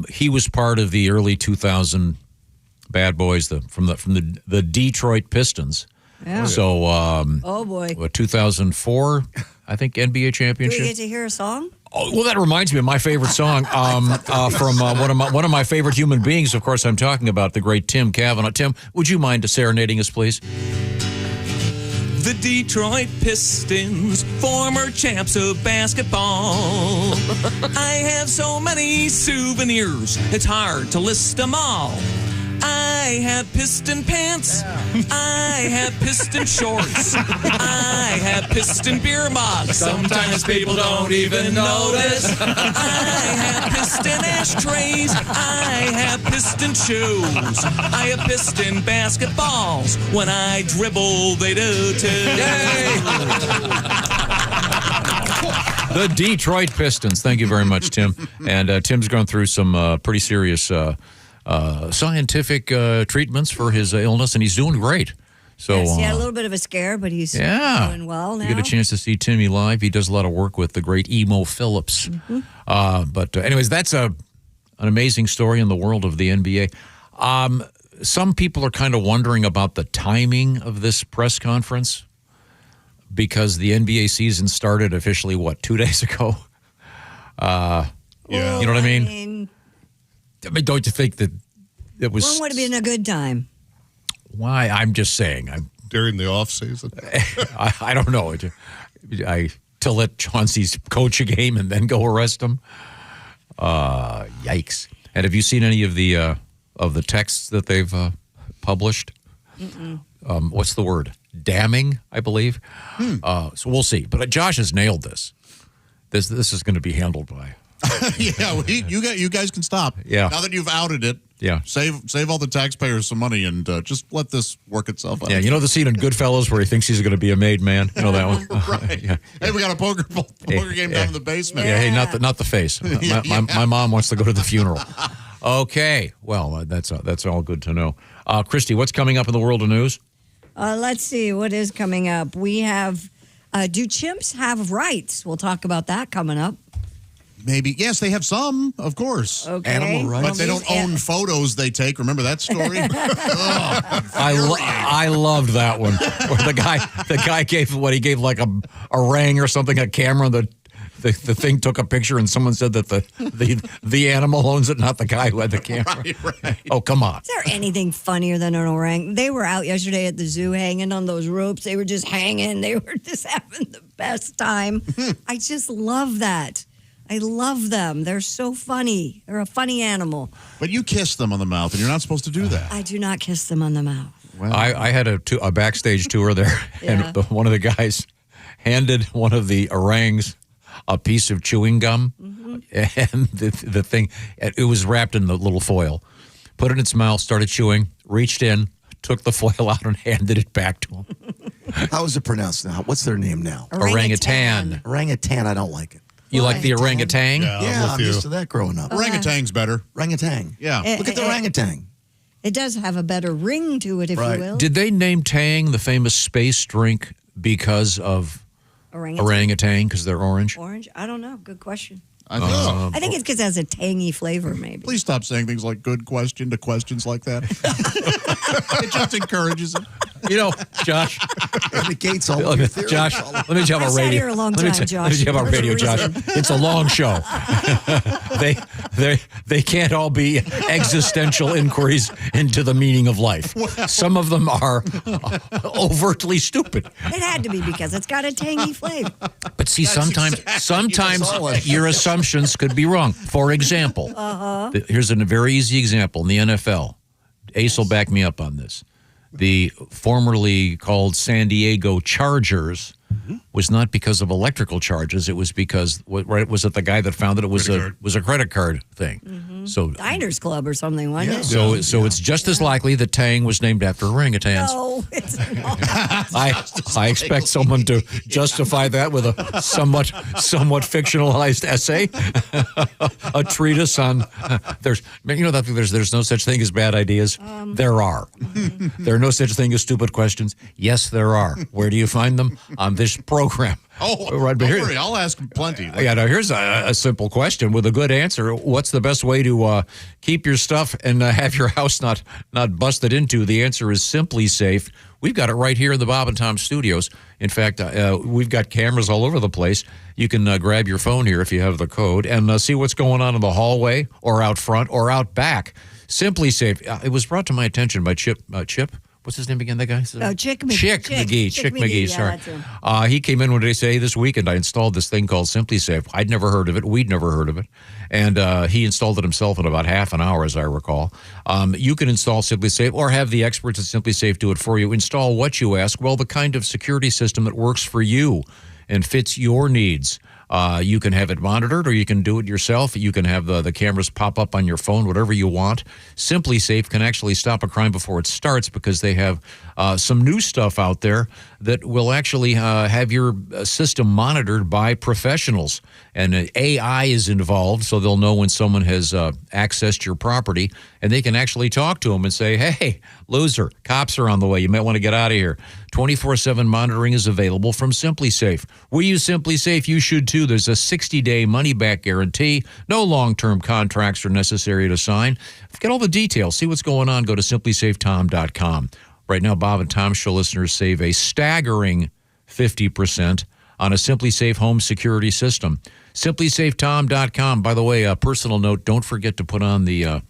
S3: he was part of the early 2000 Bad Boys from the Detroit Pistons.
S2: Yeah.
S3: So,
S2: oh, boy.
S3: 2004, I think, NBA
S2: Do we
S3: championship.
S2: get to hear a song?
S3: Oh, well, that reminds me of my favorite song from one of my favorite human beings. Of course, I'm talking about the great Tim Cavanaugh. Tim, would you mind serenading us, please?
S9: The Detroit Pistons, former champs of basketball. I have so many souvenirs, it's hard to list them all. I have piston pants. I have piston shorts. I have piston beer mugs. Sometimes people don't even notice. I have piston ashtrays. I have piston shoes. I have piston basketballs. When I dribble, they do too.
S3: The Detroit Pistons. Thank you very much, Tim. And Tim's gone through some pretty serious scientific treatments for his illness, and he's doing great. So
S2: Yes, he had a little bit of a scare, but he's doing well now.
S3: You get a chance to see Timmy live. He does a lot of work with the great Emo Phillips. But anyways, that's an amazing story in the world of the NBA. Some people are kind of wondering about the timing of this press conference because the NBA season started officially, 2 days ago?
S2: Well,
S3: you know what I mean? I mean, don't you think that it was...
S2: When would have been a good time?
S3: Why? I'm just saying.
S5: During the off season?
S3: I don't know. To let Chauncey's coach a game and then go arrest him? Yikes. And have you seen any of the texts that they've published? What's the word? Damning, I believe. So we'll see. But Josh has nailed this. This is going to be handled by...
S1: Yeah, you guys can stop.
S3: Yeah.
S1: Now that you've outed it, save all the taxpayers some money and just let this work itself out.
S3: Yeah, you know the scene in Goodfellas where he thinks he's going to be a made man? You know that one?
S1: Right.
S3: Yeah.
S1: Hey, we got a poker game down in the basement.
S3: Yeah, hey, not the face. My mom wants to go to the funeral. Okay, well, that's all good to know. Christy, what's coming up in the world of news?
S2: Let's see what is coming up. We have, do chimps have rights? We'll talk about that coming up.
S1: Maybe. Yes, they have some, of course.
S2: Okay.
S4: Animal rights.
S1: But they don't own photos they take. Remember that story?
S3: I loved that one. Where the guy gave like a ring or something, a camera. The thing took a picture, and someone said that the animal owns it, not the guy who had the camera.
S1: Right.
S3: Oh, come on.
S2: Is there anything funnier than an orang? They were out yesterday at the zoo hanging on those ropes. They were just hanging. They were just having the best time. I just love that. I love them. They're so funny. They're a funny animal.
S1: But you kiss them on the mouth, and you're not supposed to do that.
S2: I do not kiss them on the mouth.
S1: Well,
S3: I had a backstage tour there,
S2: Yeah.
S3: and one of the guys handed one of the orangs a piece of chewing gum, and the thing, it was wrapped in the little foil. Put it in its mouth, started chewing, reached in, took the foil out, and handed it back to him.
S4: How is it pronounced now? What's their name now?
S3: Orangutan.
S4: Orangutan, I don't like it.
S3: You like the orangutan?
S4: Yeah, I'm used to that growing up.
S1: Orangutan's better.
S4: Orangutan.
S1: Yeah.
S4: Look at the orangutan.
S2: It does have a better ring to it, if
S4: Right.
S2: you will.
S3: Did they name Tang the famous space drink because of orangutan, because they're orange?
S2: Orange? I don't know. Good question.
S1: I think so.
S2: I think it's because it has a tangy flavor, maybe.
S1: Please stop saying things like good question to questions like that. It just encourages it.
S3: You know, Josh.
S4: It negates all of your theories.
S3: Josh, let me tell
S2: I
S3: our
S2: sat
S3: radio.
S2: here a long
S3: let me
S2: time,
S3: tell- Let me
S2: Josh.
S3: tell our
S2: There's a
S3: radio, Josh.
S2: reason.
S3: It's a long show. they can't all be existential inquiries into the meaning of life. Some of them are overtly stupid.
S2: It had to be because it's got a tangy flavor.
S3: But see, sometimes your assumptions could be wrong. For example, here's a very easy example in the NFL. Ace will back me up on this. The formerly called San Diego Chargers was not because of electrical charges. It was because was it the guy that found that it was a credit card thing. So
S2: Diners Club or something, wasn't it?
S3: so it's just as likely that Tang was named after orangutans.
S2: No, it's not.
S3: I expect someone to justify that with a somewhat fictionalized essay, a treatise on there's no such thing as bad ideas. There are. There are no such thing as stupid questions. Yes, there are. Where do you find them? On this program.
S1: Oh,
S3: right, but
S1: don't worry. I'll ask him plenty.
S3: Yeah, now here's a simple question with a good answer. What's the best way to keep your stuff and have your house not busted into? The answer is Simply Safe. We've got it right here in the Bob and Tom studios. In fact, we've got cameras all over the place. You can grab your phone here if you have the code and see what's going on in the hallway or out front or out back. Simply Safe. It was brought to my attention by Chip. What's his name again, that guy?
S2: Chick McGee.
S3: Chick McGee, sorry.
S2: Yeah, that's him.
S3: He came in one day, say, this weekend I installed this thing called Simply Safe. I'd never heard of it. We'd never heard of it. And he installed it himself in about half an hour, as I recall. You can install Simply Safe or have the experts at Simply Safe do it for you. Install what you ask. Well, the kind of security system that works for you and fits your needs. You can have it monitored or you can do it yourself. You can have the cameras pop up on your phone, whatever you want. Simply Safe can actually stop a crime before it starts because they have some new stuff out there that will actually have your system monitored by professionals. And AI is involved, so they'll know when someone has accessed your property, and they can actually talk to them and say, hey, loser, cops are on the way. You might want to get out of here. 24/7 monitoring is available from Simply Safe. We use Simply Safe. You should too. There's a 60-day money-back guarantee. No long-term contracts are necessary to sign. Get all the details. See what's going on. Go to simplysafetom.com. Right now, Bob and Tom Show listeners save a staggering 50% on a Simply Safe home security system. simplysafetom.com. By the way, a personal note, don't forget to put on the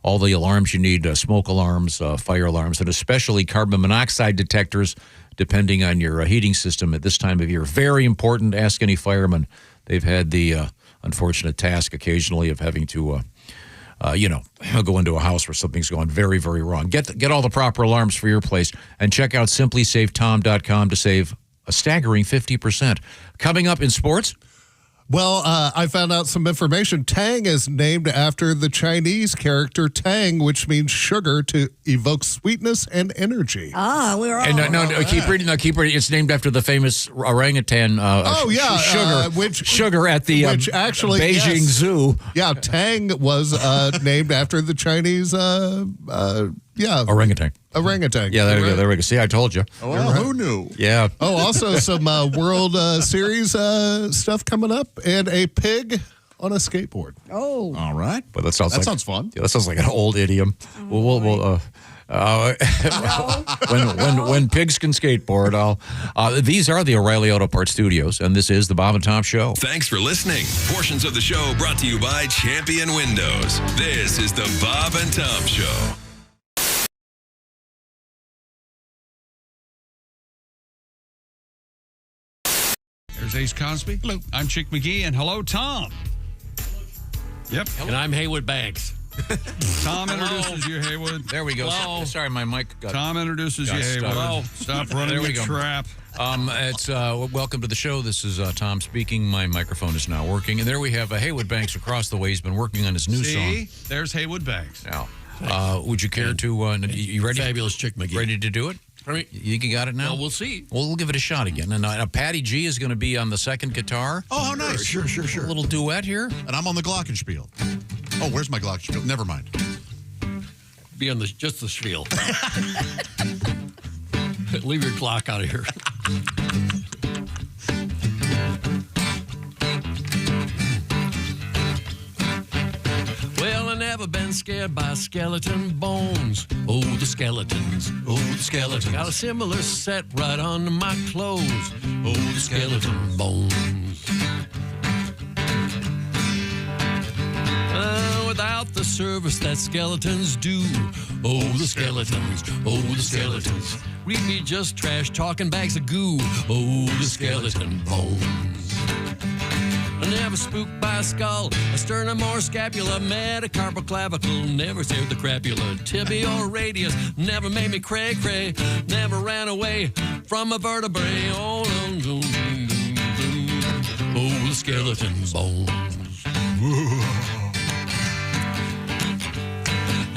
S3: all the alarms you need, smoke alarms, fire alarms, and especially carbon monoxide detectors, depending on your heating system at this time of year. Very important. Ask any fireman. They've had the unfortunate task occasionally of having to go into a house where something's going very, very wrong. Get all the proper alarms for your place and check out simplysafetom.com to save a staggering 50%. Coming up in sports.
S5: Well, I found out some information. Tang is named after the Chinese character Tang, which means sugar to evoke sweetness and energy.
S2: We were all
S3: And no, keep reading. It's named after the famous orangutan. Sugar at the
S5: which actually,
S3: Beijing Zoo.
S5: Yeah, Tang was named after the Chinese.
S3: Orangutan.
S5: Orangutan.
S3: Yeah, there we go. See, I told you.
S1: Oh, well, who knew?
S3: Yeah.
S5: Oh, also some World Series stuff coming up, and a pig on a skateboard.
S2: Oh.
S1: All right.
S3: But that sounds
S1: fun.
S3: Yeah, that sounds like an old idiom. We'll when pigs can skateboard, these are the O'Reilly Auto Parts Studios, and this is the Bob and Tom Show.
S10: Thanks for listening. Portions of the show brought to you by Champion Windows. This is the Bob and Tom Show.
S11: There's Ace Cosby. Hello, I'm Chick McGee, and hello, Tom. Yep.
S12: And I'm Haywood Banks.
S11: Tom introduces you, Haywood.
S3: There we go.
S12: Hello.
S3: Sorry, my mic got.
S11: Tom introduces you,
S3: stuck.
S11: Haywood. Stop running
S3: There we
S11: the
S3: go.
S11: trap.
S3: It's welcome to the show. This is Tom speaking. My microphone is now working, and there we have Haywood Banks across the way. He's been working on his new
S11: See?
S3: song.
S11: There's Haywood Banks.
S3: Now, would you care to? You ready?
S12: Fabulous Chick McGee.
S3: Ready to do it? You think you got it now?
S12: Well, we'll see.
S3: Well, we'll give it a shot again. And Patty G is going to be on the second guitar.
S1: Oh, how nice.
S4: Sure.
S3: A little duet here.
S1: And I'm on the glockenspiel. Oh, where's my glockenspiel? Never mind.
S12: Be on just the spiel. Leave your clock out of here. Well, I never been scared by skeleton bones. Oh, the skeletons. Oh, the skeletons. Got a similar set right under my clothes. Oh, the skeleton bones. Without the service that skeletons do. Oh, the skeletons. Oh, the skeletons. We'd be just trash talking bags of goo. Oh, the skeleton bones. Never spooked by a skull, a sternum or scapula, metacarpal clavicle, never saved the crapula, tibia or radius, never made me cray-cray, never ran away from a vertebrae. Oh, the skeleton bones.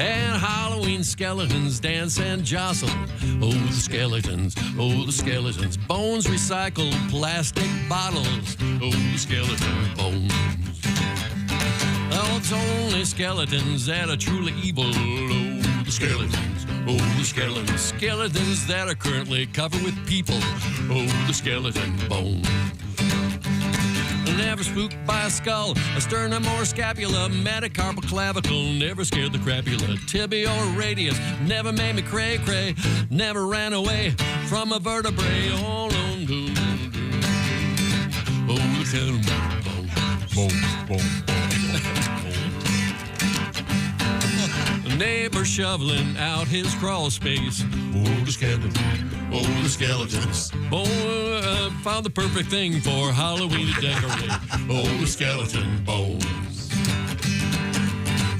S12: And Halloween skeletons dance and jostle. Oh, the skeletons. Oh, the skeletons. Bones recycled plastic bottles. Oh, the skeleton bones. Oh, it's only skeletons that are truly evil. Oh, the skeletons. Oh, the skeletons. Skeletons that are currently covered with people. Oh, the skeleton bones. Never spooked by a skull, a sternum or scapula, metacarpal clavicle, never scared the crapula, tibia or radius, never made me cray-cray, never ran away from a vertebrae. Oh, the skeleton bones. Neighbor shoveling out his crawl space. Oh, the skeleton. Oh, the skeletons. Oh, found the perfect thing for Halloween to decorate. Oh, the skeleton bones.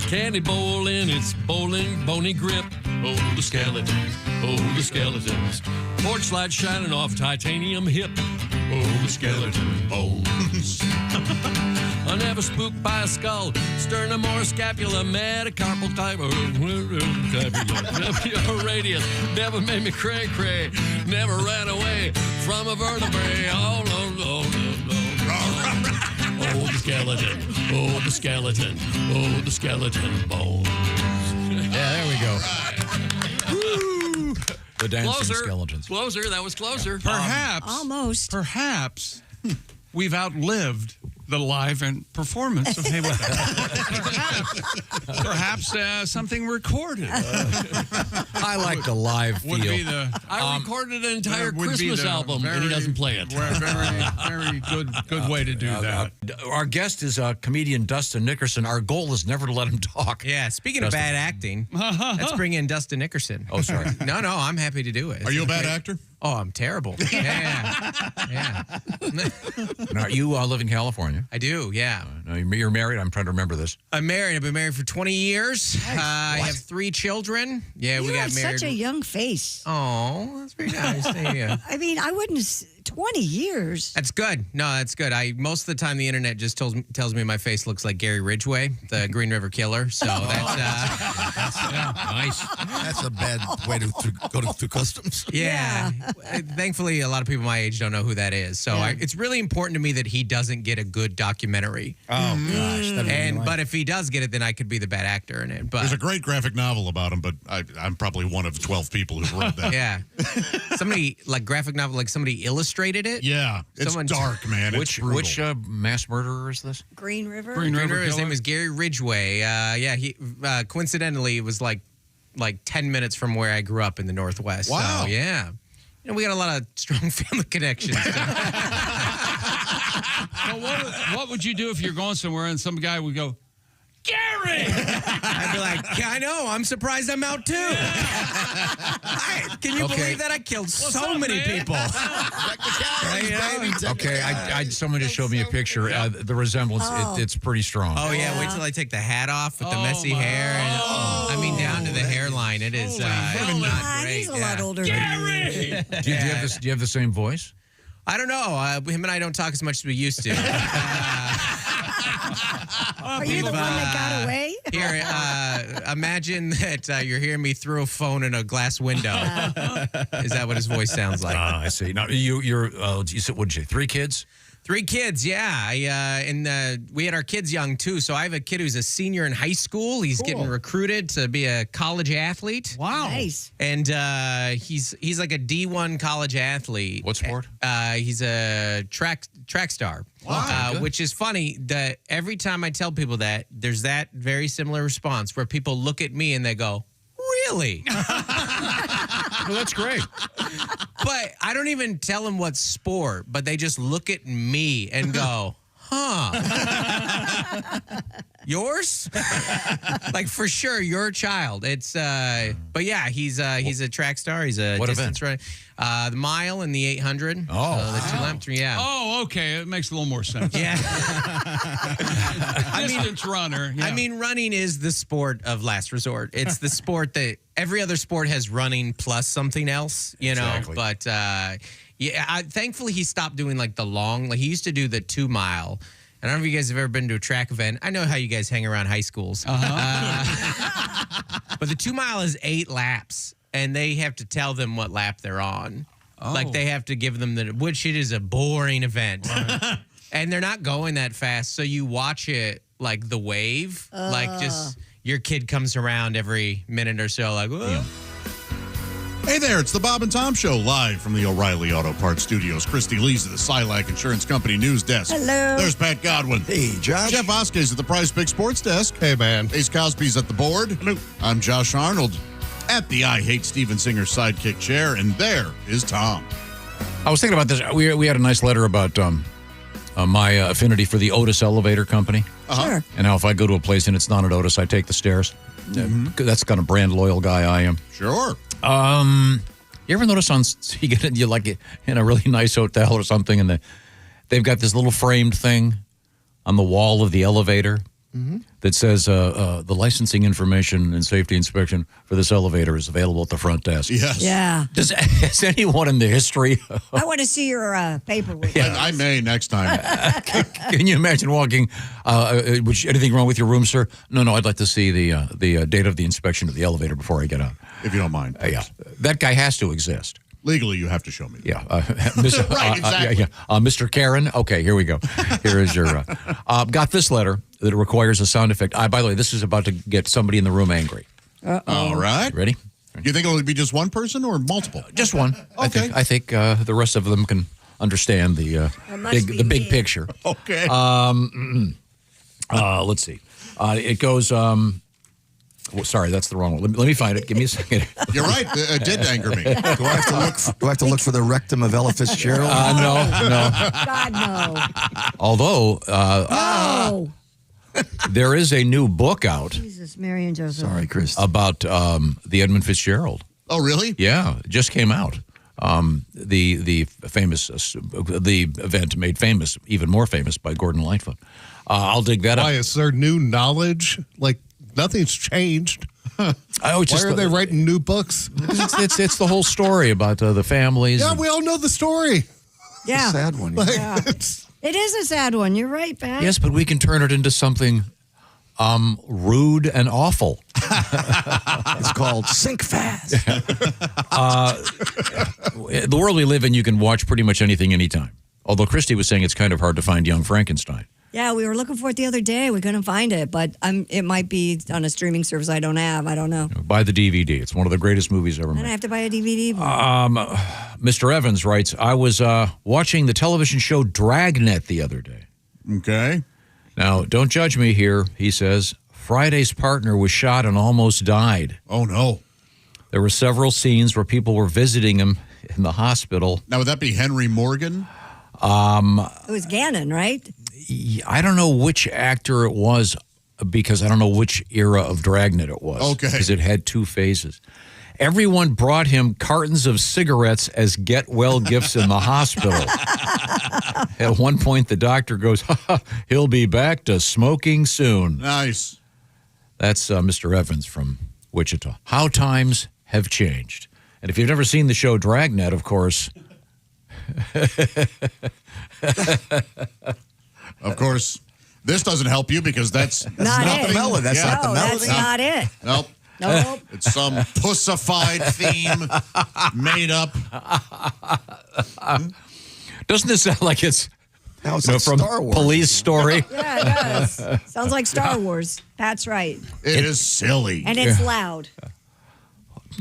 S12: Candy bowl in its bony grip. Oh, the skeletons. Oh, the skeletons. Porch light shining off titanium hip. Oh, the skeleton bones. I never spooked by a skull, sternum or scapula, metacarpal clavicle, radius, never made me cray-cray, never ran away from a vertebrae. Oh, no. Oh, the skeleton. Oh, the skeleton. Oh, the skeleton bones.
S3: Yeah, there we go. Woo! The dancing skeletons.
S12: Closer. That was closer.
S2: Almost.
S11: Perhaps we've outlived the live and performance of Haywood. Perhaps something recorded.
S3: I like the live feel.
S11: Would be the.
S12: I recorded an entire
S11: would be
S12: Christmas
S11: the
S12: album, and he doesn't play it.
S11: Very good way to do that.
S3: Our guest is comedian Dustin Nickerson. Our goal is never to let him talk.
S13: Yeah, speaking
S3: Dustin.
S13: of bad acting, let's bring in Dustin Nickerson.
S3: Oh, sorry.
S13: No, I'm happy to do it.
S1: Are you a bad actor?
S13: Oh, I'm terrible. Yeah.
S3: Now, you live in California.
S13: I do, yeah.
S3: Now, you're married. I'm trying to remember this.
S13: I'm married. I've been married for 20 years.
S2: Nice.
S13: I have 3 children. Yeah,
S2: You
S13: we
S2: have
S13: got married.
S2: such a young face.
S13: Oh, that's very nice. Thank you.
S2: I mean, I wouldn't. 20 years.
S13: That's good. No, that's good. Most of the time the internet just tells me my face looks like Gary Ridgway, the Green River Killer. So that's
S3: nice.
S4: That's a bad way to go through customs.
S13: Yeah. Thankfully, a lot of people my age don't know who that is. So it's really important to me that he doesn't get a good documentary.
S1: Oh, gosh.
S13: But if he does get it, then I could be the bad actor in it. But
S1: There's a great graphic novel about him, but I'm probably one of 12 people who've read that.
S13: yeah. Somebody, like graphic novel, like somebody illustrated it.
S1: Yeah. It's dark, man. It's brutal.
S3: Which mass murderer is this?
S2: Green River.
S13: Green River. His name is Gary Ridgway. He coincidentally it was like 10 minutes from where I grew up in the Northwest.
S1: Wow.
S13: So, yeah. We got a lot of strong family connections.
S11: So what would you do if you're going somewhere and some guy would go, Gary Gary!
S13: I'd be like, I know. I'm surprised I'm out too. Can you believe that? I killed so many people.
S3: Okay, someone just showed me a picture. The resemblance, it's pretty strong.
S13: Oh, yeah. Wait till I take the hat off with the messy hair. And, I mean, down to the hairline. It is not great.
S2: He's a lot older.
S11: Gary!
S3: Do you have the same voice?
S13: I don't know. Him and I don't talk as much as we used to.
S2: Are you the one that got away?
S13: Here, imagine that you're hearing me through a phone in a glass window. Is that what his voice sounds like?
S3: I see. Now, you said, what did you say, 3 kids?
S13: 3 kids, yeah. We had our kids young, too. So I have a kid who's a senior in high school. He's getting recruited to be a college athlete.
S11: Wow.
S2: Nice.
S13: And he's like a D1 college athlete.
S3: What sport?
S13: He's a track star.
S3: Wow.
S13: Which is funny that every time I tell people that, there's that very similar response where people look at me and they go, really?
S3: Well, that's great.
S13: But I don't even tell them what sport, but they just look at me and go, huh. Yours? Like, for sure, your child. It's but yeah, he's a track star. He's a
S3: What
S13: distance runner. The mile and the 800.
S3: Oh.
S13: The 2 lap, yeah.
S11: Oh, okay. It makes a little more sense.
S13: Yeah.
S11: Distance runner. Yeah.
S13: I mean, running is the sport of last resort. It's the sport that every other sport has running plus something else, you know.
S3: Exactly.
S13: But thankfully he stopped doing like the long. Like he used to do the 2 mile. I don't know if you guys have ever been to a track event. I know how you guys hang around high schools. But the 2 mile is 8 laps, and they have to tell them what lap they're on.
S11: Oh.
S13: Like they have to give them which it is a boring event. And they're not going that fast, so you watch it like the wave. Like just your kid comes around every minute or so like, whoa.
S1: Hey there, it's the Bob and Tom Show, live from the O'Reilly Auto Parts Studios. Christy Lee's at the Silac Insurance Company News Desk.
S2: Hello.
S1: There's Pat Godwin.
S4: Hey, Josh.
S1: Jeff Oskey's at the Prize Big Sports Desk.
S5: Hey, man.
S1: Ace Cosby's at the board. Hello. I'm Josh Arnold at the I Hate Steven Singer sidekick chair, and there is Tom.
S3: I was thinking about this. We had a nice letter about my affinity for the Otis Elevator Company.
S2: Sure.
S3: And how if I go to a place and it's not an Otis, I take the stairs. That's kind of brand loyal guy I am.
S1: Sure.
S3: You ever notice you like in a really nice hotel or something, and they've got this little framed thing on the wall of the elevator that says the licensing information and safety inspection for this elevator is available at the front desk.
S1: Yes.
S2: Yeah.
S3: Has anyone in the history?
S2: I want to see your paperwork.
S1: Yeah, I may next time.
S3: Can you imagine walking? Anything wrong with your room, sir? No. I'd like to see the date of the inspection of the elevator before I get out.
S1: If you don't mind.
S3: Yeah, that guy has to exist.
S1: Legally, you have to show me.
S3: Yeah,
S1: Right, exactly.
S3: Mr. Karen. Okay, here we go. Here is your. Got this letter that requires a sound effect. By the way, this is about to get somebody in the room angry.
S1: All right.
S3: Ready?
S1: You think it'll be just one person or multiple?
S3: Just one.
S1: Okay.
S3: I think the rest of them can understand the big picture.
S1: Okay.
S3: Let's see. It goes. Sorry, that's the wrong one. Let me find it. Give me a second.
S1: You're right. It did anger me.
S4: Do I have to look for the rectum of Ella Fitzgerald?
S3: No.
S2: God, no.
S3: Although
S2: No.
S3: there is a new book out
S2: Jesus, Mary and Joseph.
S4: Sorry, Chris.
S3: about the Edmund Fitzgerald.
S1: Oh, really?
S3: Yeah, it just came out. The famous the event made famous, even more famous by Gordon Lightfoot. I'll dig that
S5: Why
S3: up.
S5: is there new knowledge? Like nothing's changed. Why are they writing new books?
S3: It's the whole story about the families.
S5: Yeah, we all know the story.
S2: Yeah.
S4: Sad one.
S5: Like,
S2: Yeah. It is a sad one. You're right, Pat.
S3: Yes, but we can turn it into something rude and awful.
S4: It's called Sink Fast.
S3: The world we live in, you can watch pretty much anything, anytime. Although Christy was saying it's kind of hard to find Young Frankenstein.
S2: Yeah, we were looking for it the other day. We couldn't find it, but it might be on a streaming service I don't have. I don't know.
S3: Buy the DVD. It's one of the greatest movies ever
S2: And I
S3: made.
S2: have to buy a DVD.
S3: Mr. Evans writes, I was watching the television show Dragnet the other day.
S1: Okay.
S3: Now, don't judge me here, he says. Friday's partner was shot and almost died.
S1: Oh, no.
S3: There were several scenes where people were visiting him in the hospital.
S1: Now, would that be Henry Morgan?
S2: It was Gannon, right?
S3: I don't know which actor it was. because I don't know which era of Dragnet it was.
S1: Okay.
S3: Because it had two phases. Everyone brought him cartons of cigarettes as get-well gifts in the hospital. At one point, the doctor goes, he'll be back to smoking soon.
S1: Nice.
S3: That's Mr. Evans from Wichita. How times have changed. And if you've never seen the show Dragnet, of course...
S1: Of course, this doesn't help you because that's
S2: Not
S1: nothing.
S2: it.
S4: melody. That's not the melody.
S2: That's not it.
S1: Nope.
S2: Nope.
S1: It's some pussified theme made up.
S3: Doesn't this sound like it's
S4: Now it's
S3: you know,
S4: like
S3: from
S4: Star Wars.
S3: Police Story?
S2: Yeah, it does. Sounds like Star Wars. That's right.
S1: It is silly.
S2: And it's loud.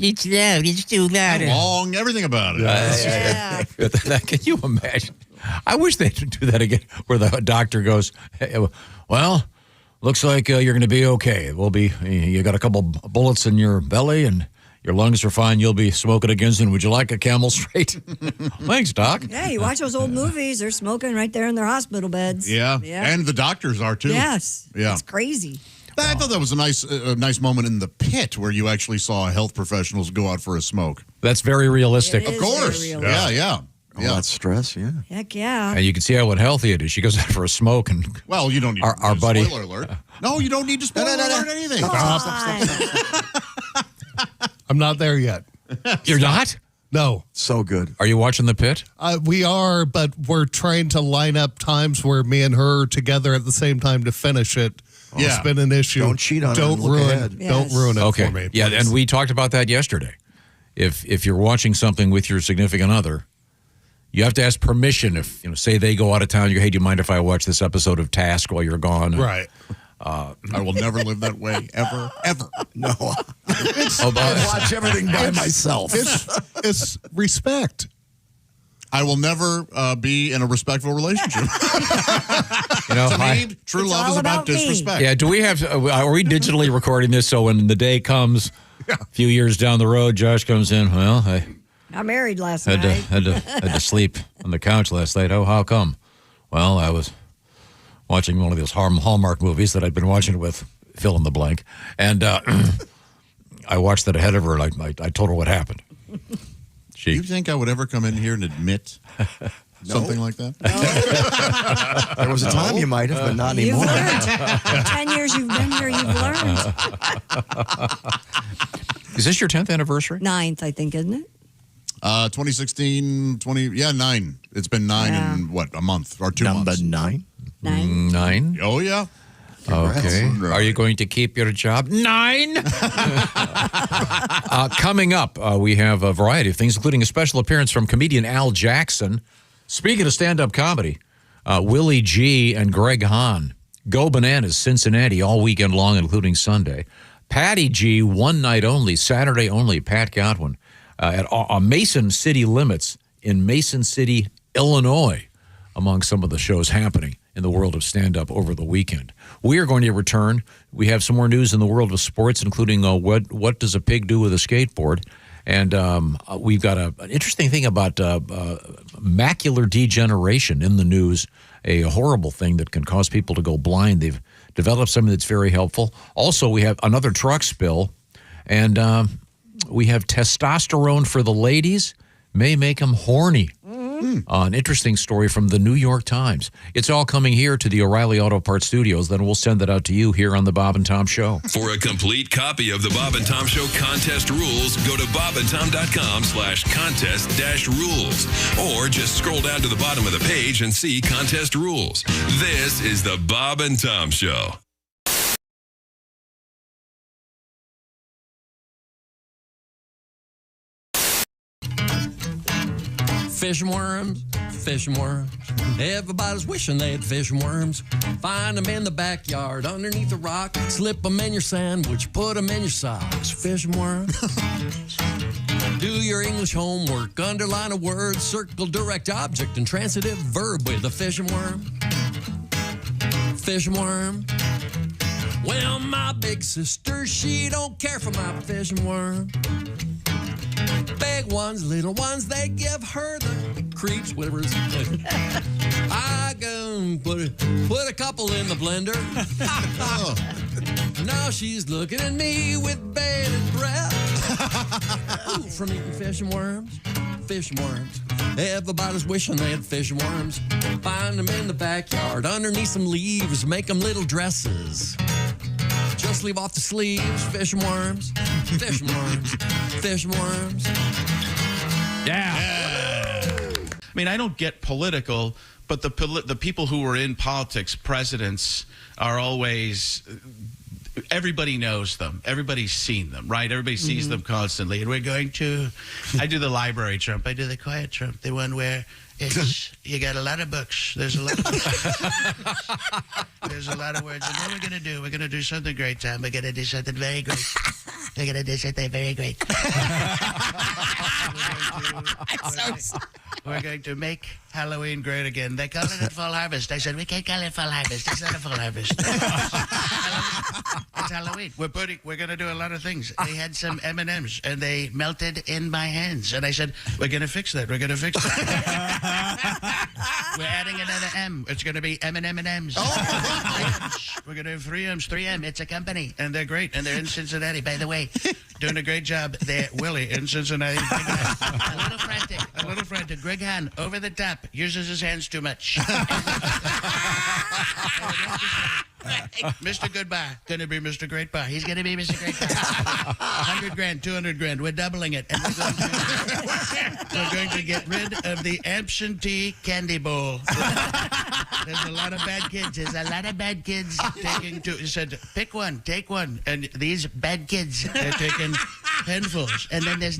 S13: It's loud. It's too loud.
S1: Long, everything about it.
S2: Yeah.
S3: Can you imagine? I wish they'd do that again, where the doctor goes, hey, well, looks like you're going to be okay. You got a couple bullets in your belly and your lungs are fine. You'll be smoking again soon. Would you like a Camel Straight? Thanks, Doc.
S2: Yeah, you watch those old movies. They're smoking right there in their hospital beds.
S1: Yeah.
S2: Yeah.
S1: And the doctors are too.
S2: Yes.
S1: Yeah.
S2: It's crazy.
S1: I thought that was a nice moment in the pit where you actually saw health professionals go out for a smoke.
S3: That's very realistic.
S2: It is
S1: Of course.
S2: very realistic.
S1: Yeah.
S4: All that stress, yeah.
S2: Heck yeah.
S3: And you can see how unhealthy it is. She goes out for a smoke and
S1: Well, you don't need
S3: our
S1: to
S3: buddy.
S1: spoiler alert. No, you don't need to spoiler alert anything.
S5: I'm not there yet.
S3: You're not?
S5: No.
S4: So good.
S3: Are you watching The Pit?
S5: We are, but we're trying to line up times where me and her are together at the same time to finish it.
S1: Yeah.
S5: It's been an issue.
S4: Don't cheat on it
S5: Don't
S4: and look
S5: ruin.
S4: ahead.
S5: Don't ruin it
S3: Okay.
S5: for me.
S3: Yeah,
S5: please.
S3: and we talked about that yesterday. If you're watching something with your significant other, you have to ask permission. If say they go out of town, hey, do you mind if I watch this episode of Task while you're gone?
S5: Right.
S1: I will never live that way, ever.
S4: No. I watch everything by myself.
S5: It's respect.
S1: I will never be in a respectful relationship. To me, true
S2: It's
S1: love
S2: all
S1: is about
S2: about me.
S1: disrespect.
S3: Yeah, do we have? Are we digitally recording this so when the day comes, a few years down the road, Josh comes in? Well, I
S2: Got married last
S3: had
S2: night.
S3: to sleep on the couch last night. Oh, how come? Well, I was watching one of those Hallmark movies that I'd been watching with fill in the blank, and I watched that ahead of her. And I told her what happened.
S1: Do you think I would ever come in here and admit something like that?
S4: There was a time you might have, but not
S2: You've
S4: anymore.
S2: learned. 10 years you've been here, you've learned.
S3: Is this your 10th anniversary?
S2: 9th, I think, isn't it?
S1: 2016, 9. It's been 9 in what, a month or 2 months?
S4: Number 9.
S3: 9.
S1: Oh, yeah.
S3: Okay. Are you going to keep your job? 9. Coming up, we have a variety of things, including a special appearance from comedian Al Jackson. Speaking of stand-up comedy, Willie G. and Greg Hahn. Go Bananas, Cincinnati, all weekend long, including Sunday. Patty G., one night only, Saturday only, Pat Godwin, at Mason City Limits in Mason City, Illinois, among some of the shows happening in the world of stand-up over the weekend. We are going to return. We have some more news in the world of sports, including what does a pig do with a skateboard? And we've got an interesting thing about macular degeneration in the news, a horrible thing that can cause people to go blind. They've developed something that's very helpful. Also, we have another truck spill, and we have testosterone for the ladies may make them horny. An interesting story from the New York Times. It's all coming here to the O'Reilly Auto Parts Studios. Then we'll send that out to you here on the Bob and Tom Show.
S10: For a complete copy of the Bob and Tom Show contest rules, go to bobandtom.com/contest-rules. Or just scroll down to the bottom of the page and see contest rules. This is the Bob and Tom Show.
S12: Fish and worms, fish and worms. Everybody's wishing they had fish and worms. Find them in the backyard, underneath a rock. Slip them in your sandwich, put them in your socks. Fish and worms. Do your English homework, underline a word, circle direct object and transitive verb with a fish and worm. Fish and worm. Well, my big sister, she don't care for my fish and worm. Big ones, little ones, they give her the creeps, whatever it's. I go and put a couple in the blender. Now she's looking at me with bated breath. Ooh, from eating fish and worms. Fish and worms. Everybody's wishing they had fish and worms. Find them in the backyard underneath some leaves. Make them little dresses. Just leave off the sleeves. Fish and worms. Fish and worms. Fish and worms.
S14: I mean, I don't get political, but the people who are in politics, presidents, are always, everybody knows them. Everybody's seen them, right? Everybody sees them constantly. And we're going to, I do the library Trump. I do the quiet Trump, the one where it's, you got a lot of books. There's a lot of There's a lot of words. And what we're going to do, we're going to do something great, Tom. We're going to do something very great. We're going to do something very great. We're going to make Halloween great again. They call it Fall Harvest. I said, we can't call it Fall Harvest. It's not a Fall Harvest. It's Halloween. We're going to do a lot of things. They had some M&Ms, and they melted in my hands. And I said, we're going to fix that. We're going to fix that. We're adding another M. It's going to be M&M's. We're going to have 3 M's. 3M. It's a company, and they're great. And they're in Cincinnati. By the way, doing a great job there. Willie in Cincinnati. A little frantic. Greg Hahn, over the top, uses his hands too much. Mr. Goodbye, going to be Mr. Great Bar. He's going to be Mr. Great Bar. 100 grand, 200 grand. We're doubling it. And we're going to get rid of the absentee candy bowl. There's a lot of bad kids. Taking two. He said, pick one, take one. And these bad kids are taking penfuls. And then there's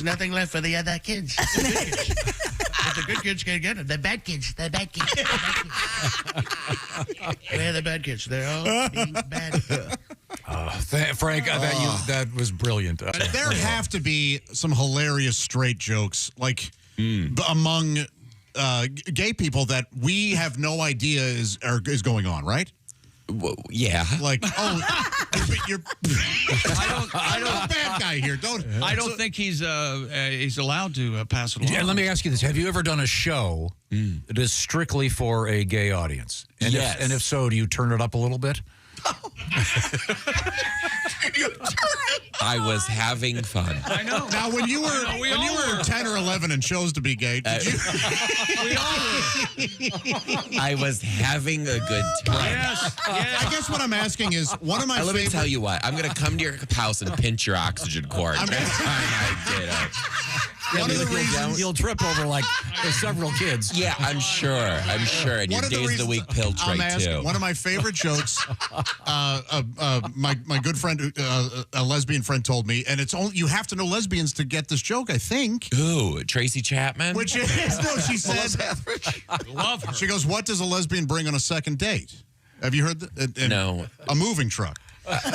S14: nothing left for the other kids. But the good kids can't get it. The bad kids. They're the bad kids. They're all being bad.
S3: Frank, that was brilliant.
S1: There have to be some hilarious straight jokes, like among gay people that we have no idea is going on, right?
S15: Well, yeah.
S1: Like, you're I don't bad guy here.
S11: I don't think he's allowed to pass it along.
S3: Yeah, let me ask you this: have you ever done a show that is strictly for a gay audience? And
S15: yes.
S3: If so, do you turn it up a little bit?
S15: I was having fun.
S11: I know.
S1: Now, when you were 10 or 11 and chose to be gay, did you?
S11: We all were.
S15: I was having a good time.
S11: Yes.
S1: I guess what I'm asking is, one of my
S15: Let
S1: favorite...
S15: me tell you what. I'm going to come to your house and pinch your oxygen cord next time I get up.
S1: One of the reasons
S3: you'll trip over like several kids.
S15: Yeah, I'm sure. And your days of the week pill tray too.
S1: One of my favorite jokes, my good friend, a lesbian friend told me, and it's only you have to know lesbians to get this joke, I think.
S15: Ooh, Tracy Chapman?
S1: Which is, no, she said,
S11: Love her.
S1: She goes, what does a lesbian bring on a second date? Have you heard that?
S15: No.
S1: A moving truck.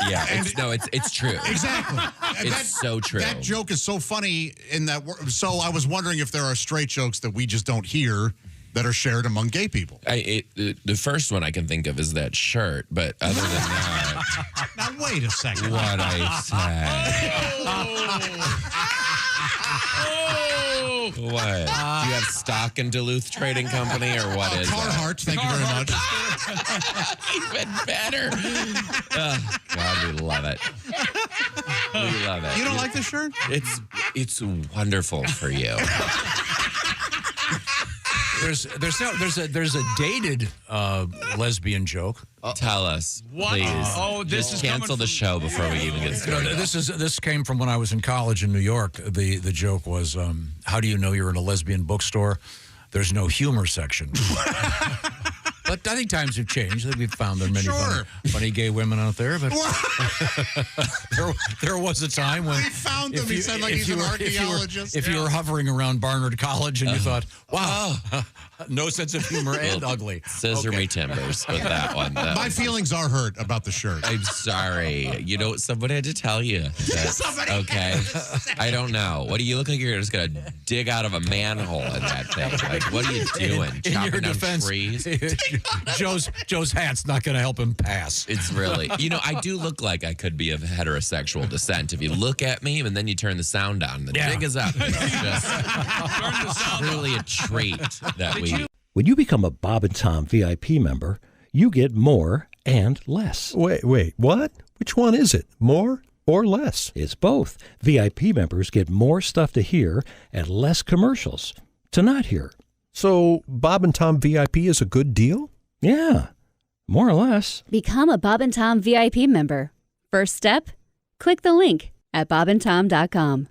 S15: Yeah, it's true.
S1: Exactly.
S15: It's so true.
S1: That joke is so funny in that. So I was wondering if there are straight jokes that we just don't hear that are shared among gay people.
S15: The first one I can think of is that shirt, but other than that,
S1: now wait a second.
S15: What I said. What? Do you have stock in Duluth Trading Company or what is
S1: Carhartt, thank you very much.
S15: Even better. Oh, God, we love it. We love it.
S1: You don't like this shirt?
S15: It's wonderful for you.
S3: There's a dated lesbian joke.
S15: Tell us,
S11: What?
S15: please.
S11: Oh, this
S15: Just
S11: is
S15: cancel the show before we even get started.
S3: This came from when I was in college in New York. The joke was, how do you know you're in a lesbian bookstore? There's no humor section. But I think times have changed. We've found there are many funny gay women out there. But there was a time when
S1: we found him. He said like he's an archaeologist.
S3: If you were hovering around Barnard College and you thought, wow, no sense of humor and ugly.
S15: Scissor me timbers with that one.
S1: My feelings are hurt about the shirt.
S15: I'm sorry. You know, somebody had to tell you. Okay. I don't know. What do you look like? You're just going to dig out of a manhole in that thing. Like, what are you doing?
S3: In
S15: Chopping
S3: your
S15: down
S3: defense,
S15: trees?
S3: Joe's hat's not going to help him pass.
S15: It's really, I do look like I could be of heterosexual descent. If you look at me and then you turn the sound down, the jig is up. It's just really a trait that we.
S16: When you become a Bob and Tom VIP member, you get more and less.
S17: Wait, what? Which one is it? More or less?
S16: It's both. VIP members get more stuff to hear and less commercials to not hear.
S17: So Bob and Tom VIP is a good deal?
S16: Yeah, more or less.
S18: Become a Bob and Tom VIP member. First step, click the link at bobandtom.com.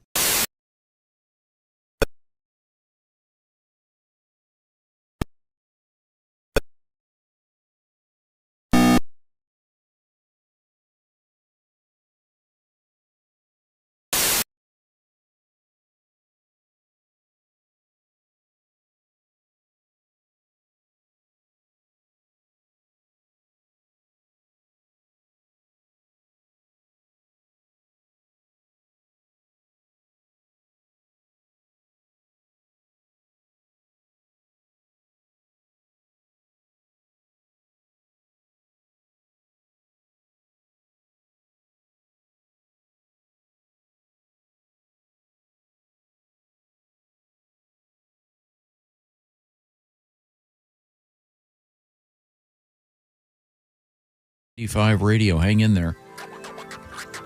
S3: D5 Radio. Hang in there.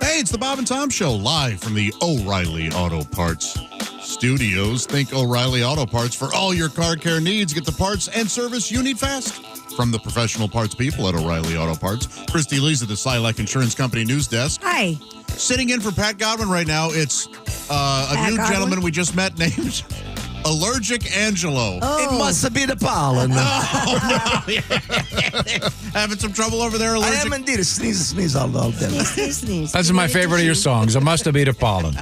S1: Hey, it's the Bob and Tom Show, live from the O'Reilly Auto Parts Studios. Think O'Reilly Auto Parts for all your car care needs. Get the parts and service you need fast. From the professional parts people at O'Reilly Auto Parts, Christy Lee's at the Silac Insurance Company news desk.
S2: Hi.
S1: Sitting in for Pat Godwin right now, it's a new gentleman we just met named Allergic Angelo.
S4: It must have been the pollen.
S1: Having some trouble over there, Allergic?
S4: I am indeed. Sneeze all day.
S2: Sneeze.
S3: That's my favorite of your songs. It must have been a pollen.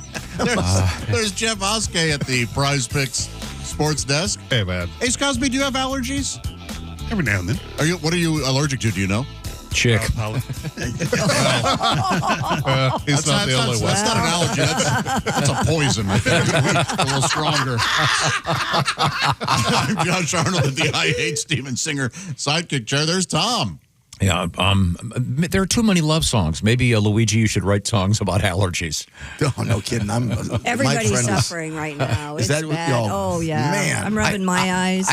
S1: There's Jeff Oskey at the Prize Picks Sports Desk.
S19: Hey, man.
S1: Hey, Cosby, do you have allergies?
S19: Every now and then.
S1: What are you allergic to? Do you know?
S3: Chick.
S1: He's not the only one. That's not an allergy. That's a poison. A little stronger. I'm Josh Arnold at the I Hate Steven Singer sidekick chair. There's Tom.
S3: Yeah, there are too many love songs. Maybe, Luigi, you should write songs about allergies.
S4: Oh, no kidding.
S2: Everybody's suffering right now.
S4: Is that
S2: bad.
S4: what
S2: Oh, yeah.
S4: Man.
S2: I'm rubbing my eyes.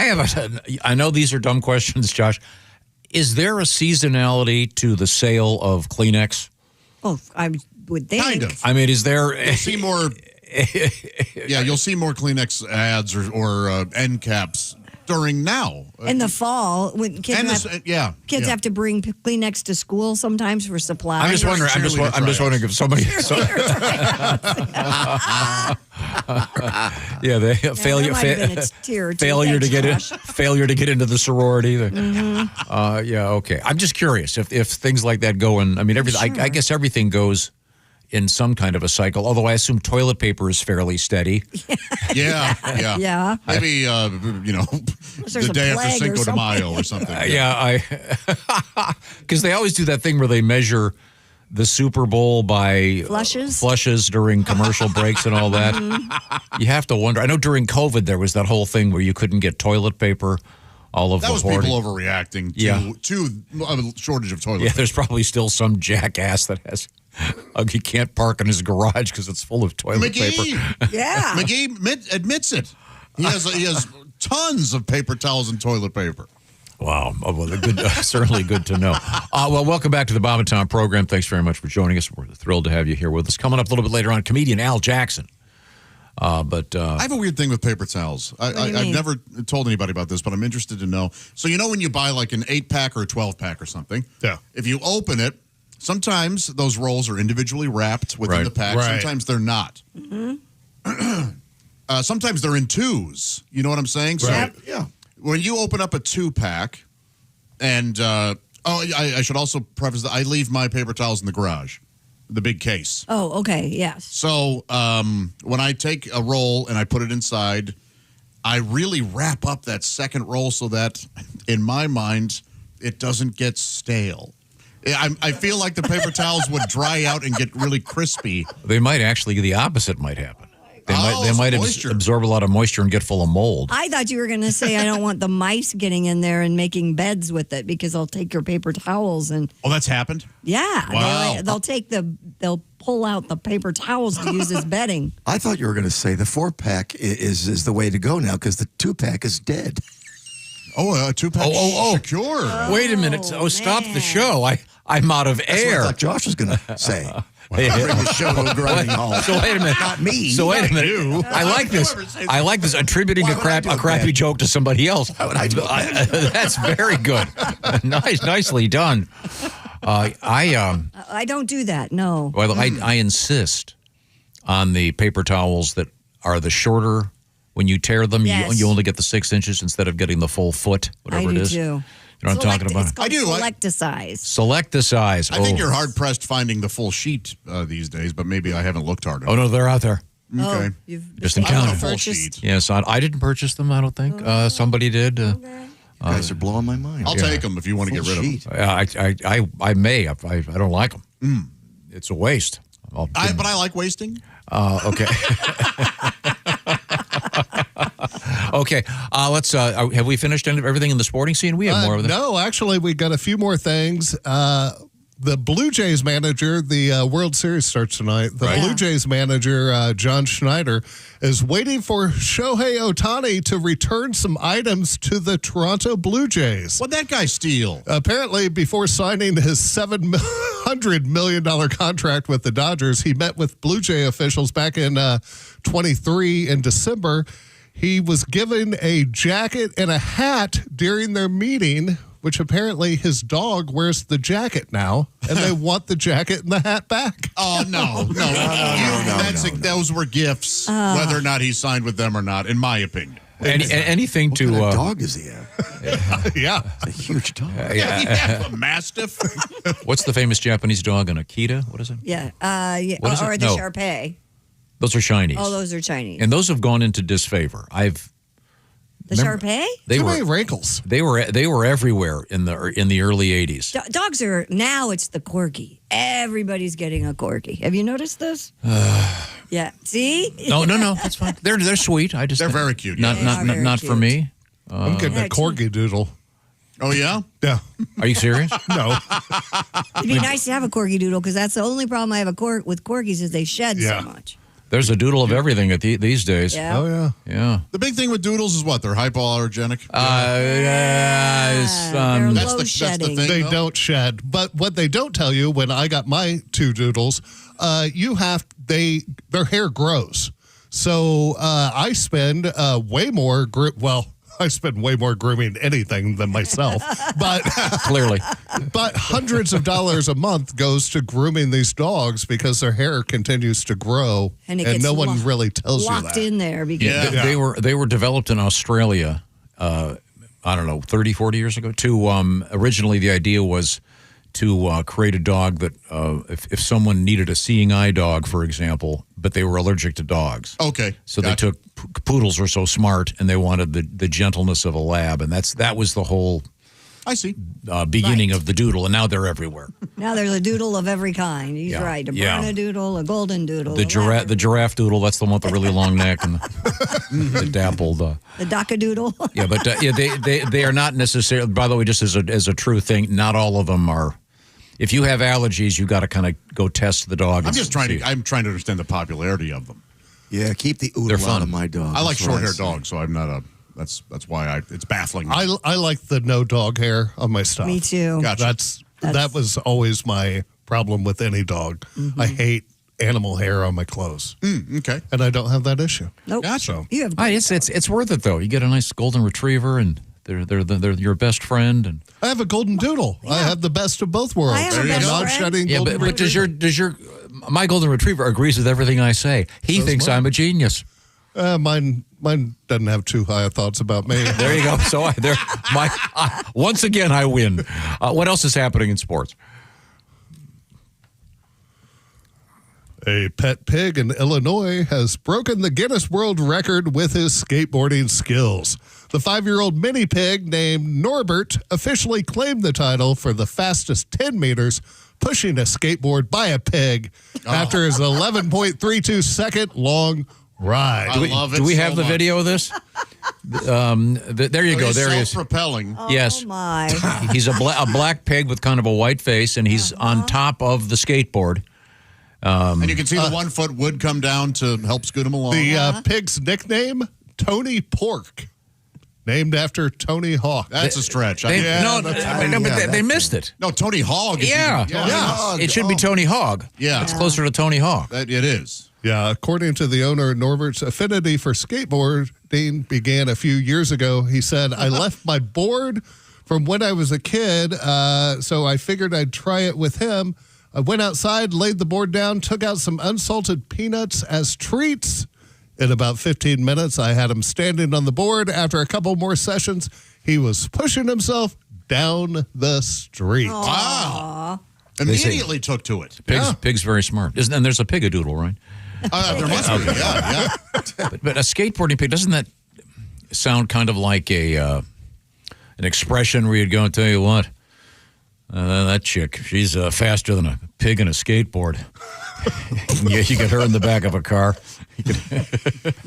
S3: I know these are dumb questions, Josh. Is there a seasonality to the sale of Kleenex?
S2: Oh, I would think.
S1: Kind of.
S3: I mean, is there...
S1: You'll see more... yeah, you'll see more Kleenex ads or end caps during now.
S2: In the fall, when kids
S1: kids
S2: have to bring Kleenex to school sometimes for supplies.
S3: I'm just wondering. I'm just wondering if somebody. Failure to get into the sorority. Yeah, okay. I'm just curious if things like that go in. I mean, everything.
S2: Sure.
S3: I guess everything goes in some kind of a cycle. Although I assume toilet paper is fairly steady.
S2: Yeah.
S1: Maybe the day after Cinco de Mayo or something.
S3: Because they always do that thing where they measure the Super Bowl by flushes during commercial breaks and all that. You have to wonder. I know during COVID there was that whole thing where you couldn't get toilet paper. That was
S1: people overreacting to a shortage of toilet paper.
S3: Yeah, there's probably still some jackass that has. He can't park in his garage because it's full of toilet paper.
S2: Yeah,
S1: McGee admits it. He has tons of paper towels and toilet paper.
S3: Wow. Oh, well, good, certainly good to know. Well, welcome back to the Bob and Tom program. Thanks very much for joining us. We're thrilled to have you here with us. Coming up a little bit later on, comedian Al Jackson. I
S1: have a weird thing with paper towels. I've never told anybody about this, but I'm interested to know. So when you buy like an 8-pack or a 12-pack or something, if you open it, sometimes those rolls are individually wrapped within the pack. Right. Sometimes they're not. Sometimes they're in twos. You know what I'm saying?
S4: Right.
S1: So, when you open up a 2-pack, and I should also preface that I leave my paper towels in the garage, the big case.
S2: Oh, okay, yes.
S1: So when I take a roll and I put it inside, I really wrap up that second roll so that, in my mind, it doesn't get stale. I feel like the paper towels would dry out and get really crispy.
S3: They might actually, the opposite might happen. They might absorb a lot of moisture and get full of mold.
S2: I thought you were going to say I don't want the mice getting in there and making beds with it because they'll take your paper towels and.
S1: Oh, that's happened?
S2: Yeah.
S1: Wow.
S2: They'll pull out the paper towels to use as bedding.
S4: I thought you were going to say the 4-pack is the way to go now because the 2-pack is dead.
S1: Oh, a two-pack Shakur.
S3: Wait a minute. Oh, stop the show. I'm out of
S4: That's
S3: air.
S4: what I thought Josh was going to say. Bring the show to a grinding halt.
S3: So wait a minute.
S4: Not me.
S3: So wait a minute.
S1: you.
S3: I like this. I like this attributing a crappy joke to somebody else.
S4: Why would I do it?
S3: That's very good. Nicely done.
S2: I don't do that. No.
S3: Well, I insist on the paper towels that are the shorter. When you tear them,
S2: Yes.
S3: you only get the 6 inches instead of getting the full foot, whatever
S2: I do
S3: it is.
S2: too.
S3: You know what I'm talking about?
S2: It's called
S1: I do.
S2: select a size.
S3: Select the size.
S1: I think you're hard-pressed finding the full sheet these days, but maybe I haven't looked hard enough.
S3: Oh, no, they're out there.
S1: Okay.
S3: Just encountered.
S2: purchased?
S3: Yes, I didn't purchase them, I don't think. Somebody did.
S4: You guys are blowing my mind.
S1: I'll take them if you want to get rid of them.
S3: I may. I don't like them. It's a waste.
S1: But I like wasting.
S3: Okay. Okay. Let's. Have we finished everything in the sporting scene? We have more of that.
S5: No, actually, we got a few more things. The Blue Jays manager, the World Series starts tonight. The Blue Jays manager, John Schneider, is waiting for Shohei Ohtani to return some items to the Toronto Blue Jays.
S1: What'd that guy steal?
S5: Apparently, before signing his $700 million contract with the Dodgers, he met with Blue Jay officials back in 23 in December. He was given a jacket and a hat during their meeting, which apparently his dog wears the jacket now, and they want the jacket and the hat back.
S1: Oh, no. Those were gifts, whether or not he signed with them or not, in my opinion.
S3: Anything
S4: what
S3: to.
S4: What kind of dog is he?
S5: Yeah.
S4: It's a huge dog.
S1: A Mastiff.
S3: What's the famous Japanese dog? An Akita? What is it?
S2: Yeah.
S3: What is
S2: Or
S3: it?
S2: the
S3: No.
S2: Shar-Pei.
S3: Those are Chinese.
S2: Oh, those are Chinese.
S3: And those have gone into disfavor.
S2: The Shar-Pei?
S3: They
S5: Too
S3: were
S5: many wrinkles.
S3: They were everywhere in the early 80s.
S2: Dogs are, now it's the Corgi. Everybody's getting a Corgi. Have you noticed this? Yeah. See?
S3: No, that's fine. They're sweet.
S1: They're very cute.
S3: Not
S2: very
S3: for me.
S5: I'm getting a Corgi doodle.
S1: Oh, yeah?
S5: Yeah.
S3: Are you serious?
S5: No.
S2: It'd be nice to have a Corgi doodle because that's the only problem I have with Corgis is they shed so much.
S3: There's a doodle of everything these days.
S2: Yeah.
S5: Oh, yeah.
S3: Yeah.
S1: The big thing with doodles is what? They're hypoallergenic?
S2: They're
S1: That's
S2: low
S1: the
S2: shedding.
S1: thing.
S5: They
S1: though?
S5: don't shed. But what they don't tell you when I got my two doodles, their hair grows. So I spend way more I spend way more grooming anything than myself, but
S3: clearly,
S5: but hundreds of dollars a month goes to grooming these dogs because their hair continues to grow,
S2: And it gets
S5: no one really tells you
S2: locked
S5: that.
S2: in there because
S3: They were developed in Australia. I don't know, 30, 40 years ago. Originally, the idea was to create a dog that if someone needed a seeing eye dog, for example, but they were allergic to dogs.
S1: Okay.
S3: So they took poodles are so smart, and they wanted the gentleness of a lab, and that was the whole.
S1: I see.
S3: Beginning of the doodle, and now they're everywhere.
S2: now there's a doodle of every kind. He's right. A Brahma doodle, a golden doodle.
S3: The giraffe doodle, that's the one with the really long neck and the dappled.
S2: The Daka doodle.
S3: Yeah, but they are not necessarily. By the way, just as a true thing, not all of them are. If you have allergies, you got to kind of go test the dog.
S1: I'm trying to understand the popularity of them.
S4: Yeah, keep the
S3: They're
S4: oodle
S3: fun.
S4: out of my dog.
S1: I like
S4: That's what
S1: short-haired
S4: say.
S1: dogs, so I'm not a. That's why it's baffling.
S5: I like the no dog hair on my stuff.
S2: Me too.
S1: Gotcha.
S5: That was always my problem with any dog.
S2: Mm-hmm.
S5: I hate animal hair on my clothes.
S1: Okay.
S5: And I don't have that issue.
S2: Nope.
S1: Gotcha.
S2: You have
S3: it's worth it though. You get a nice golden retriever, and they're your best friend. And
S5: I have a golden doodle. I have the best of both worlds.
S2: I have a best
S5: non-shedding
S3: yeah,
S5: golden
S3: but
S5: retriever.
S3: does your my golden retriever agrees with everything I say? He thinks I'm a genius.
S5: Mine doesn't have too high thoughts about me.
S3: There you go. So once again I win. What else is happening in sports?
S5: A pet pig in Illinois has broken the Guinness World Record with his skateboarding skills. The 5-year-old mini pig named Norbert officially claimed the title for the fastest 10 meters pushing a skateboard by a pig after his 11.32 second long ride.
S1: I love it.
S3: Do we
S1: so
S3: have the
S1: much.
S3: video of this? There you go. There he is.
S1: Self-propelling.
S3: Yes.
S2: Oh my.
S3: He's a black pig with kind of a white face, and he's on top of the skateboard.
S1: And you can see the 1 foot wood come down to help scoot him along.
S5: The pig's nickname, Tony Pork. named after Tony Hawk.
S1: That's a stretch.
S3: They missed it.
S1: No, Tony Hogg.
S3: It should be Tony Hogg.
S1: Yeah.
S3: It's closer to Tony Hawk.
S1: It is.
S5: Yeah, according to the owner, Norbert's affinity for skateboarding began a few years ago. He said, I left my board from when I was a kid, so I figured I'd try it with him. I went outside, laid the board down, took out some unsalted peanuts as treats. In about 15 minutes, I had him standing on the board. After a couple more sessions, he was pushing himself down the street.
S1: Wow. Immediately took to it.
S3: Pig's very smart. And there's a pig-a-doodle, right?
S1: There must be, yeah.
S3: But a skateboarding pig, doesn't that sound kind of like an expression where you'd go and tell you what? That chick, she's faster than a pig in a skateboard. You get her in the back of a car.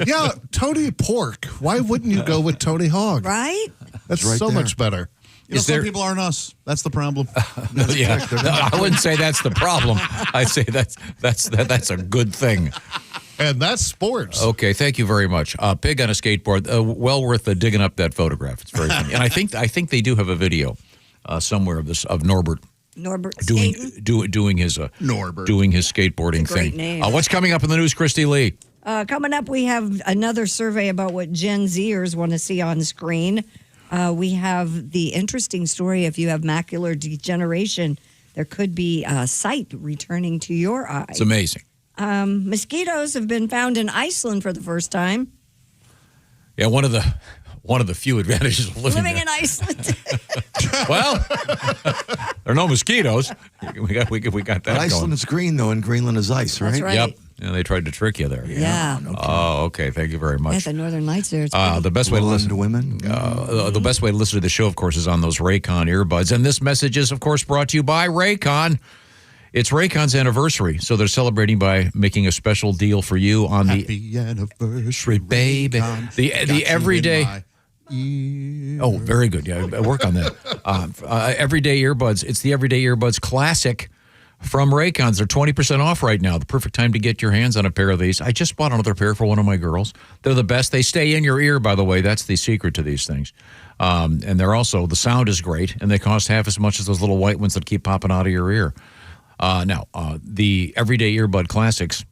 S5: Yeah, Tony Pork. Why wouldn't you go with Tony Hogg?
S2: Right?
S5: That's
S1: right
S5: so
S1: there.
S5: much better.
S1: Some people aren't us. That's the problem.
S3: Yeah, I wouldn't say that's the problem. I'd say that's a good thing.
S5: And that's sports.
S3: Okay, thank you very much. Pig on a skateboard, well worth digging up that photograph. It's very funny, and I think they do have a video somewhere of Norbert doing his skateboarding
S2: great
S3: thing.
S2: name.
S3: What's coming up in the news, Christy Lee?
S2: Coming up, we have another survey about what Gen Zers want to see on screen. We have the interesting story, if you have macular degeneration, there could be sight returning to your eye.
S3: It's amazing.
S2: Mosquitoes have been found in Iceland for the first time.
S3: Yeah, one of the few advantages of living
S2: in Iceland.
S3: Well, there are no mosquitoes. We got that.
S4: But Iceland is green, though, and Greenland is ice, right?
S2: That's right.
S3: Yep. Yeah, they tried to trick you there.
S2: Yeah.
S3: Oh, okay. Thank you very much.
S2: Yeah, the Northern Lights there.
S3: The best way to listen
S4: to women.
S3: The best way to listen to the show, of course, is on those Raycon earbuds. And this message is, of course, brought to you by Raycon. It's Raycon's anniversary, so they're celebrating by making a special deal for you on
S1: Happy anniversary,
S3: baby. The everyday. Oh, very good. Yeah, work on that. Everyday earbuds. It's the Everyday Earbuds Classic from Raycons. They're 20% off right now. The perfect time to get your hands on a pair of these. I just bought another pair for one of my girls. They're the best. They stay in your ear, by the way. That's the secret to these things. And they're also, the sound is great, and they cost half as much as those little white ones that keep popping out of your ear. Now, the Everyday Earbud Classics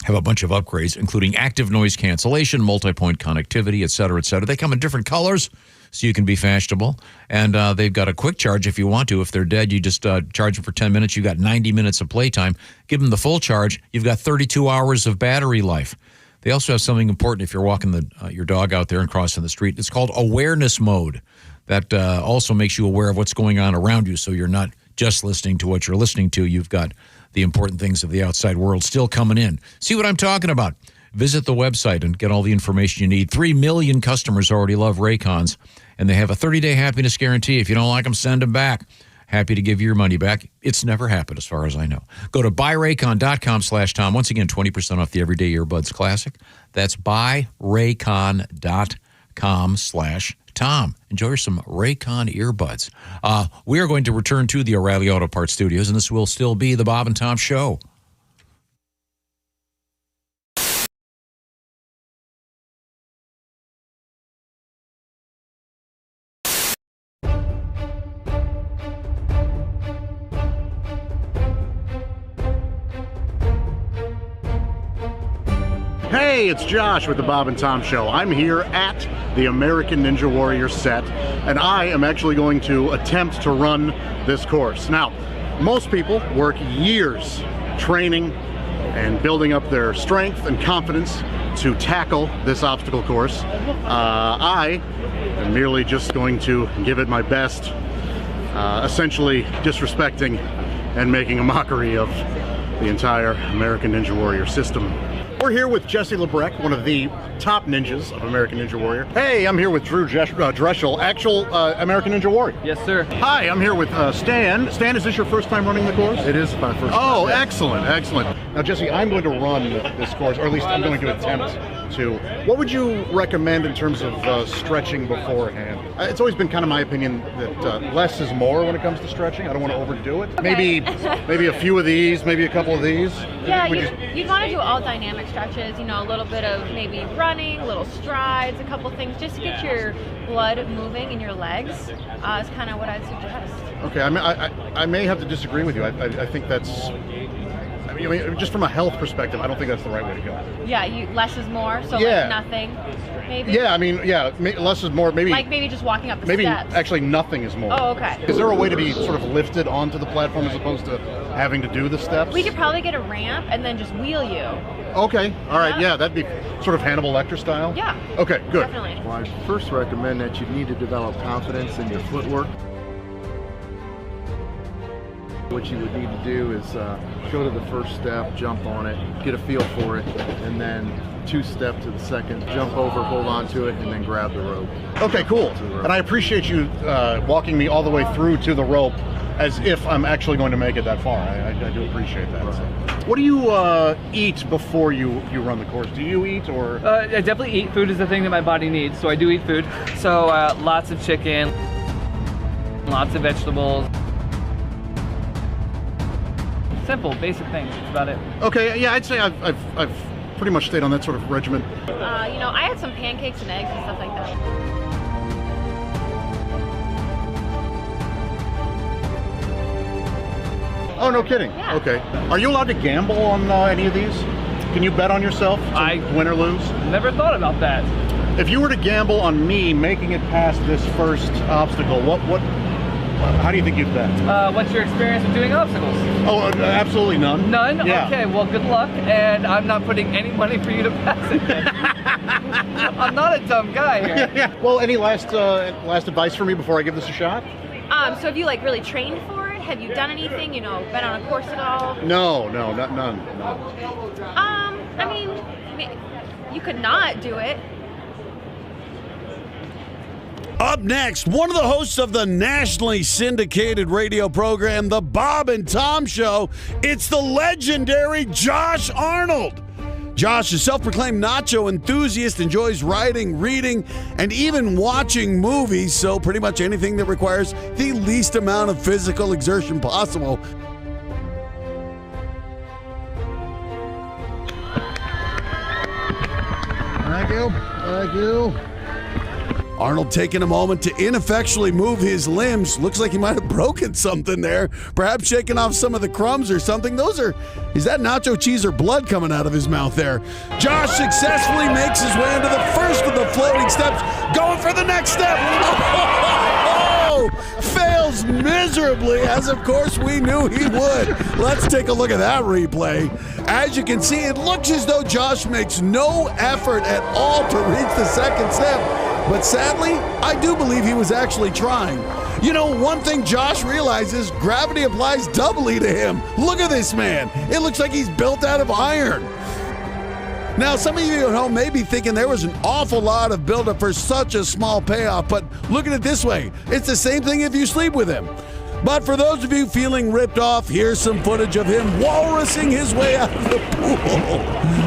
S3: have a bunch of upgrades, including active noise cancellation, multi-point connectivity, et cetera, et cetera. They come in different colors, so you can be fashionable. And they've got a quick charge if you want to. If they're dead, you just charge them for 10 minutes. You've got 90 minutes of playtime. Give them the full charge. You've got 32 hours of battery life. They also have something important if you're walking your dog out there and crossing the street. It's called awareness mode. That also makes you aware of what's going on around you, so you're not just listening to what you're listening to. You've got the important things of the outside world still coming in. See what I'm talking about? Visit the website and get all the information you need. 3 million customers already love Raycons, and they have a 30-day happiness guarantee. If you don't like them, send them back. Happy to give you your money back. It's never happened as far as I know. Go to buyraycon.com/Tom. Once again, 20% off the Everyday Earbuds Classic. That's buyraycon.com/Tom. Enjoy some Raycon earbuds. We are going to return to the O'Reilly Auto Parts Studios, and this will still be the Bob and Tom Show.
S6: Hey, it's Josh with the Bob and Tom Show. I'm here at the American Ninja Warrior set, and I am actually going to attempt to run this course. Now, most people work years training and building up their strength and confidence to tackle this obstacle course. I am merely just going to give it my best, essentially disrespecting and making a mockery of the entire American Ninja Warrior system. We're here with Jesse Lebrecht, one of the top ninjas of American Ninja Warrior. Hey, I'm here with Drew Dreschel, actual American Ninja Warrior.
S19: Yes, sir.
S6: Hi, I'm here with Stan. Stan, is this your first time running the course?
S19: It is my first time.
S6: Oh, excellent, excellent. Now, Jesse, I'm going to run this course, or at least I'm going to attempt to. What would you recommend in terms of stretching beforehand? It's always been kind of my opinion that less is more when it comes to stretching. I don't want to overdo it.
S19: Okay.
S6: Maybe a few of these, maybe a couple of these.
S19: Yeah, you'd want to do all dynamic stretches, a little bit of maybe running, little strides, a couple things just to get your blood moving in your legs is kind of what I'd suggest.
S6: Okay, I may have to disagree with you. I think that's... I mean, just from a health perspective, I don't think that's the right way to go.
S19: Yeah, less is more, so
S6: Yeah.
S19: like nothing, maybe?
S6: Yeah, I mean, less is more. Maybe
S19: Like maybe just walking up the
S6: maybe
S19: steps.
S6: actually nothing is more.
S19: Oh, okay.
S6: Is there a way to be sort of lifted onto the platform as opposed to having to do the steps?
S19: We could probably get a ramp and then just wheel you.
S6: Okay, all right, yeah, that'd be sort of Hannibal Lecter style.
S19: Yeah.
S6: Okay, good.
S19: Definitely.
S20: Well, I first recommend that you need to develop confidence in your footwork. What you would need to do is go to the first step, jump on it, get a feel for it, and then 2-step to the second, jump over, hold on to it, and then grab the rope.
S6: Okay, cool. And I appreciate you walking me all the way through to the rope as if I'm actually going to make it that far. I do appreciate that.
S20: Right.
S6: What do you eat before you run the course? Do you eat or?
S21: I definitely eat. Food is the thing that my body needs, so I do eat food. So lots of chicken, lots of vegetables. Simple, basic things. That's about it.
S6: Okay, yeah, I'd say I've pretty much stayed on that sort of regimen.
S19: I had some pancakes and eggs and stuff like that.
S6: Oh, no kidding.
S19: Yeah.
S6: Okay. Are you allowed to gamble on any of these? Can you bet on yourself to win or lose?
S21: Never thought about that.
S6: If you were to gamble on me making it past this first obstacle, how do you think you'd bet?
S21: What's your experience with doing obstacles?
S6: Oh, absolutely none.
S21: None?
S6: Yeah.
S21: Okay, well, good luck, and I'm not putting any money for you to pass it. I'm not a dumb guy here.
S6: Yeah. Well, any last advice for me before I give this a shot?
S19: So have you like really trained for it? Have you done anything? Been on a course at all?
S6: No, none. No.
S19: I mean, you could not do it.
S22: Up next, one of the hosts of the nationally syndicated radio program, The Bob and Tom Show. It's the legendary Josh Arnold. Josh, a self-proclaimed nacho enthusiast, enjoys writing, reading, and even watching movies, so pretty much anything that requires the least amount of physical exertion possible.
S6: Thank you.
S22: Arnold taking a moment to ineffectually move his limbs. Looks like he might have broken something there. Perhaps shaking off some of the crumbs or something. Is that nacho cheese or blood coming out of his mouth there? Josh successfully makes his way into the first of the floating steps. Going for the next step. Fails miserably, as of course we knew he would. Let's take a look at that replay. As you can see, it looks as though Josh makes no effort at all to reach the second step. But sadly, I do believe he was actually trying. One thing Josh realizes, gravity applies doubly to him. Look at this man. It looks like he's built out of iron. Now, some of you at home may be thinking there was an awful lot of buildup for such a small payoff, but look at it this way. It's the same thing if you sleep with him. But for those of you feeling ripped off, here's some footage of him walrusing his way out of the pool.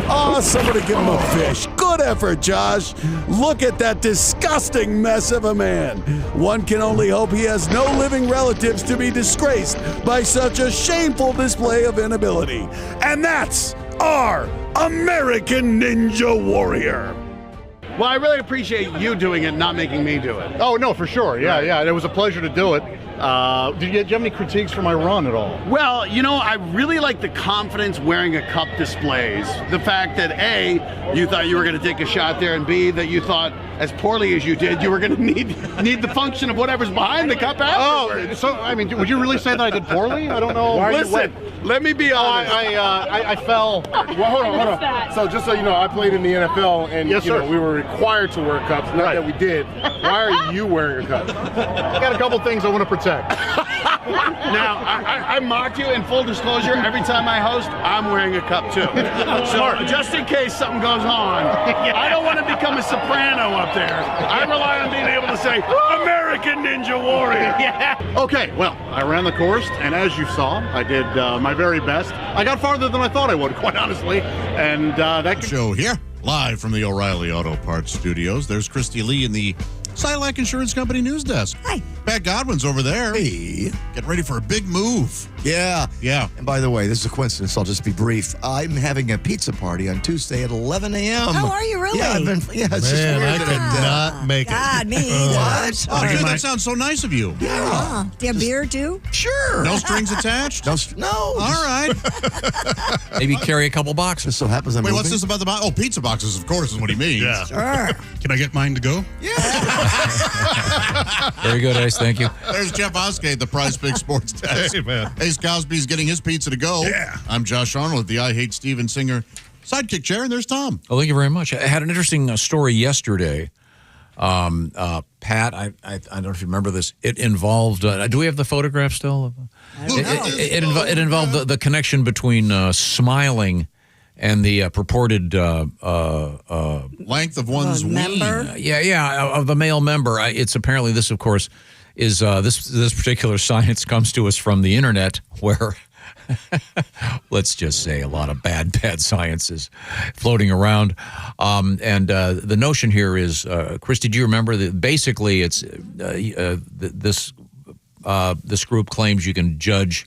S22: Oh, somebody give him a fish. Good effort, Josh. Look at that disgusting mess of a man. One can only hope he has no living relatives to be disgraced by such a shameful display of inability. And that's our American Ninja Warrior.
S23: Well, I really appreciate you doing it, not making me do it.
S6: Oh, no, for sure. Yeah. It was a pleasure to do it. Do you have any critiques for my run at all?
S23: Well, I really like the confidence wearing a cup displays. The fact that A, you thought you were going to take a shot there, and B, that you thought, as poorly as you did, you were going to need the function of whatever's behind the cup afterwards.
S6: Oh, so, would you really say that I did poorly? I don't know.
S23: Listen, let me be honest.
S6: I fell.
S23: Well, hold on. So just so you know, I played in the NFL, and
S6: yes, sir.
S23: We were required to wear cups. Not that we did. Why are you wearing a cup?
S6: I got a couple things I want to protect.
S23: Now, I mock you. In full disclosure, every time I host, I'm wearing a cup too. So just in case something goes on, I don't want to become a soprano up there. I rely on being able to say, American Ninja Warrior.
S6: Okay, well, I ran the course, and as you saw, I did my very best. I got farther than I thought I would, quite honestly. And that
S1: show here, live from the O'Reilly Auto Parts Studios. There's Christy Lee in the Silac Insurance Company news desk.
S2: Hi.
S1: Pat Godwin's over there.
S4: Hey.
S1: Getting ready for a big move.
S4: Yeah.
S1: Yeah.
S4: And by the way, this is a coincidence. I'll just be brief. I'm having a pizza party on Tuesday at 11 a.m.
S2: Oh, are you really?
S4: Yeah, I've been. Yeah, it's just
S5: Man,
S4: weird
S5: I
S4: that
S5: could
S4: it,
S5: not make
S2: God,
S5: it.
S2: me either.
S4: What?
S1: Oh, dude, that sounds so nice of you.
S4: Yeah.
S2: Do you have beer too?
S4: Sure.
S1: No strings attached?
S4: No.
S1: All right.
S3: Maybe carry a couple boxes.
S4: Just so happens I'm
S1: Wait, what's
S4: moving.
S1: this about the box? Oh, pizza boxes, of course, is what he means.
S6: Yeah.
S2: Sure.
S6: Can I get mine to go?
S3: Very good, Ace. Thank you.
S1: There's Jeff Oskate, the Prize Big Sports Desk.
S6: Hey, man.
S1: Ace Cosby's getting his pizza to go.
S6: Yeah.
S1: I'm Josh Arnold at the I Hate Steven Singer sidekick chair, and there's Tom.
S3: Oh, thank you very much. I had an interesting story yesterday. Pat, I don't know if you remember this. It involved. Do we have the photograph still? It involved the connection between smiling and the purported
S1: length of one's
S2: member.
S3: of the male member. It's apparently this, of course, is this particular science comes to us from the internet, where let's just say a lot of bad science is floating around. And the notion here is, Christy, do you remember that basically it's this group claims you can judge